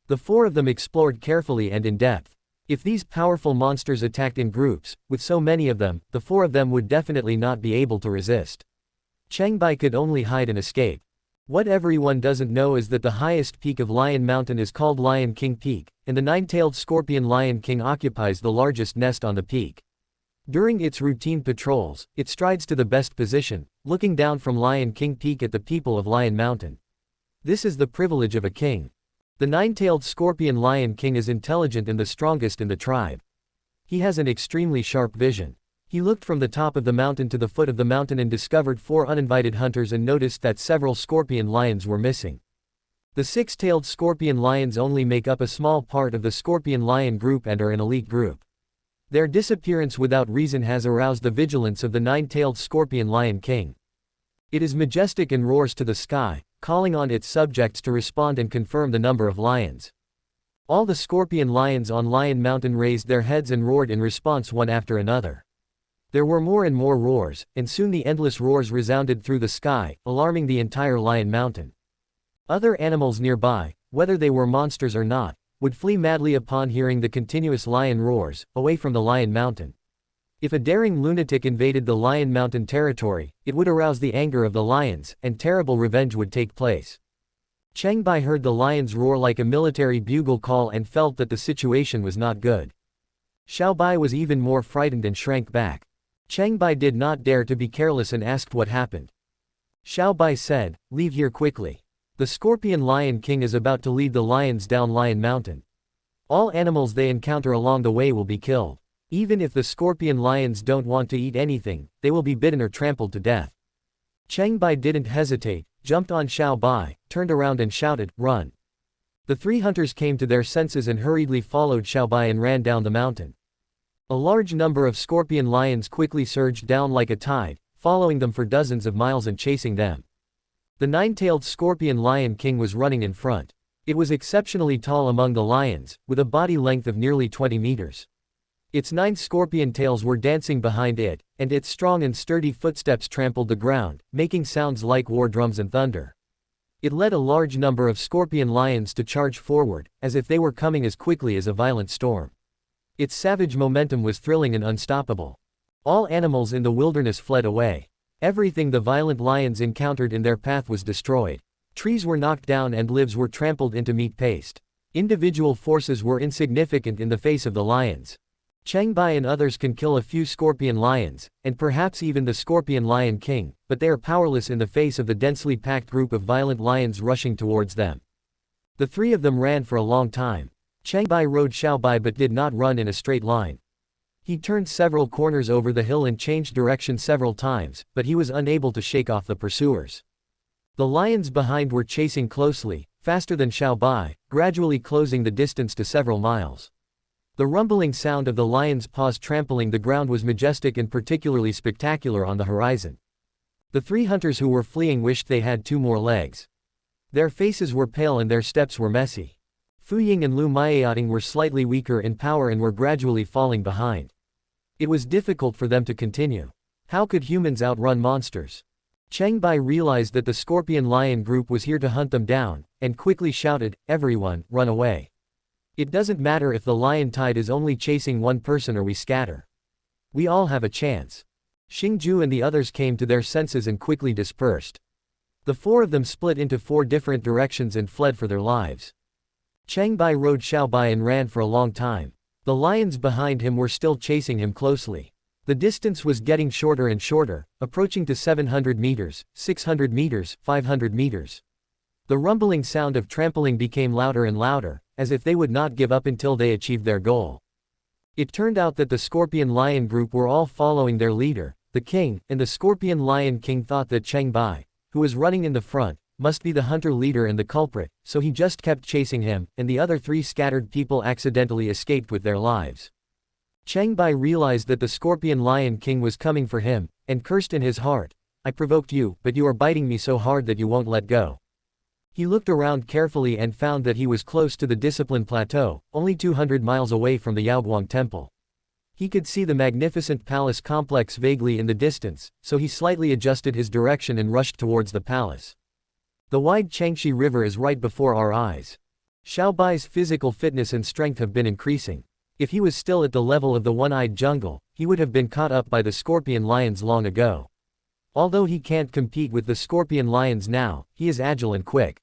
The 4 of them explored carefully and in depth. If these powerful monsters attacked in groups, with so many of them, the 4 of them would definitely not be able to resist. Cheng Bai could only hide and escape. What everyone doesn't know is that the highest peak of Lion Mountain is called Lion King Peak, and the 9-tailed scorpion Lion King occupies the largest nest on the peak. During its routine patrols, it strides to the best position, looking down from Lion King Peak at the people of Lion Mountain. This is the privilege of a king. The 9-tailed scorpion Lion King is intelligent and the strongest in the tribe. He has an extremely sharp vision. He looked from the top of the mountain to the foot of the mountain and discovered 4 uninvited hunters and noticed that several scorpion lions were missing. The 6-tailed scorpion lions only make up a small part of the scorpion lion group and are an elite group. Their disappearance without reason has aroused the vigilance of the 9-tailed scorpion Lion King. It is majestic and roars to the sky, calling on its subjects to respond and confirm the number of lions. All the scorpion lions on Lion Mountain raised their heads and roared in response one after another. There were more and more roars, and soon the endless roars resounded through the sky, alarming the entire Lion Mountain. Other animals nearby, whether they were monsters or not, would flee madly upon hearing the continuous lion roars, away from the Lion Mountain. If a daring lunatic invaded the Lion Mountain territory, it would arouse the anger of the lions, and terrible revenge would take place. Cheng Bai heard the lions roar like a military bugle call and felt that the situation was not good. Xiao Bai was even more frightened and shrank back. Cheng Bai did not dare to be careless and asked what happened. Xiao Bai said, "Leave here quickly. The scorpion Lion King is about to lead the lions down Lion Mountain. All animals they encounter along the way will be killed. Even if the scorpion lions don't want to eat anything, they will be bitten or trampled to death." Cheng Bai didn't hesitate, jumped on Xiao Bai, turned around and shouted, "Run!" The 3 hunters came to their senses and hurriedly followed Xiao Bai and ran down the mountain. A large number of scorpion lions quickly surged down like a tide, following them for dozens of miles and chasing them. The 9-tailed scorpion Lion King was running in front. It was exceptionally tall among the lions, with a body length of nearly 20 meters. Its 9 scorpion tails were dancing behind it, and its strong and sturdy footsteps trampled the ground, making sounds like war drums and thunder. It led a large number of scorpion lions to charge forward, as if they were coming as quickly as a violent storm. Its savage momentum was thrilling and unstoppable. All animals in the wilderness fled away. Everything the violent lions encountered in their path was destroyed. Trees were knocked down and lives were trampled into meat paste. Individual forces were insignificant in the face of the lions. Cheng Bai and others can kill a few scorpion lions, and perhaps even the scorpion Lion King, but they are powerless in the face of the densely packed group of violent lions rushing towards them. The 3 of them ran for a long time. Cheng Bai rode Xiao Bai but did not run in a straight line. He turned several corners over the hill and changed direction several times, but he was unable to shake off the pursuers. The lions behind were chasing closely, faster than Xiao Bai, gradually closing the distance to several miles. The rumbling sound of the lions' paws trampling the ground was majestic and particularly spectacular on the horizon. The 3 hunters who were fleeing wished they had 2 more legs. Their faces were pale and their steps were messy. Fu Ying and Lu Maiating were slightly weaker in power and were gradually falling behind. It was difficult for them to continue. How could humans outrun monsters? Cheng Bai realized that the scorpion lion group was here to hunt them down, and quickly shouted, "Everyone, run away. It doesn't matter if the lion tide is only chasing one person or we scatter. We all have a chance." Xingju and the others came to their senses and quickly dispersed. The 4 of them split into 4 different directions and fled for their lives. Cheng Bai rode Xiao Bai and ran for a long time. The lions behind him were still chasing him closely. The distance was getting shorter and shorter, approaching to 700 meters, 600 meters, 500 meters. The rumbling sound of trampling became louder and louder, as if they would not give up until they achieved their goal. It turned out that the scorpion lion group were all following their leader, the king, and the scorpion Lion King thought that Cheng Bai, who was running in the front, must be the hunter leader and the culprit, so he just kept chasing him, and the other 3 scattered people accidentally escaped with their lives. Cheng Bai realized that the scorpion Lion King was coming for him, and cursed in his heart, "I provoked you, but you are biting me so hard that you won't let go." He looked around carefully and found that he was close to the Discipline Plateau, only 200 miles away from the Yaoguang Temple. He could see the magnificent palace complex vaguely in the distance, so he slightly adjusted his direction and rushed towards the palace. The wide Qiongqi River is right before our eyes. Xiao Bai's physical fitness and strength have been increasing. If he was still at the level of the one-eyed jungle, he would have been caught up by the scorpion lions long ago. Although he can't compete with the scorpion lions now, he is agile and quick.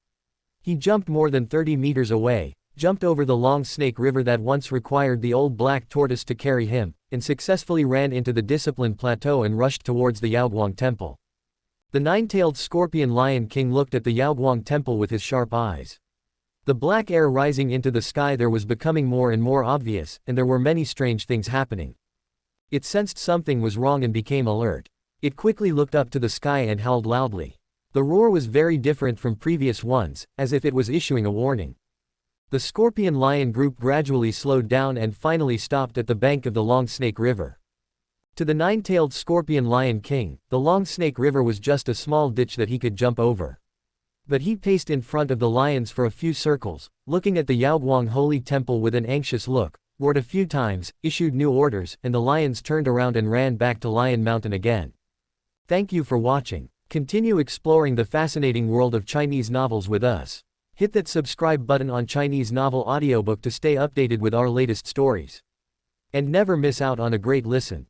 He jumped more than 30 meters away, jumped over the long Snake River that once required the old black tortoise to carry him, and successfully ran into the Discipline Plateau and rushed towards the Yaoguang Temple. The nine-tailed scorpion lion king looked at the Yaoguang Temple with his sharp eyes. The black air rising into the sky there was becoming more and more obvious, and there were many strange things happening. It sensed something was wrong and became alert. It quickly looked up to the sky and howled loudly. The roar was very different from previous ones, as if it was issuing a warning. The scorpion lion group gradually slowed down and finally stopped at the bank of the Long Snake River. To the nine-tailed scorpion lion king, the Long Snake River was just a small ditch that he could jump over. But he paced in front of the lions for a few circles, looking at the Yaoguang Holy Temple with an anxious look, roared a few times, issued new orders, and the lions turned around and ran back to Lion Mountain again. Thank you for watching. Continue exploring the fascinating world of Chinese novels with us. Hit that subscribe button on Chinese Novel Audiobook to stay updated with our latest stories. And never miss out on a great listen.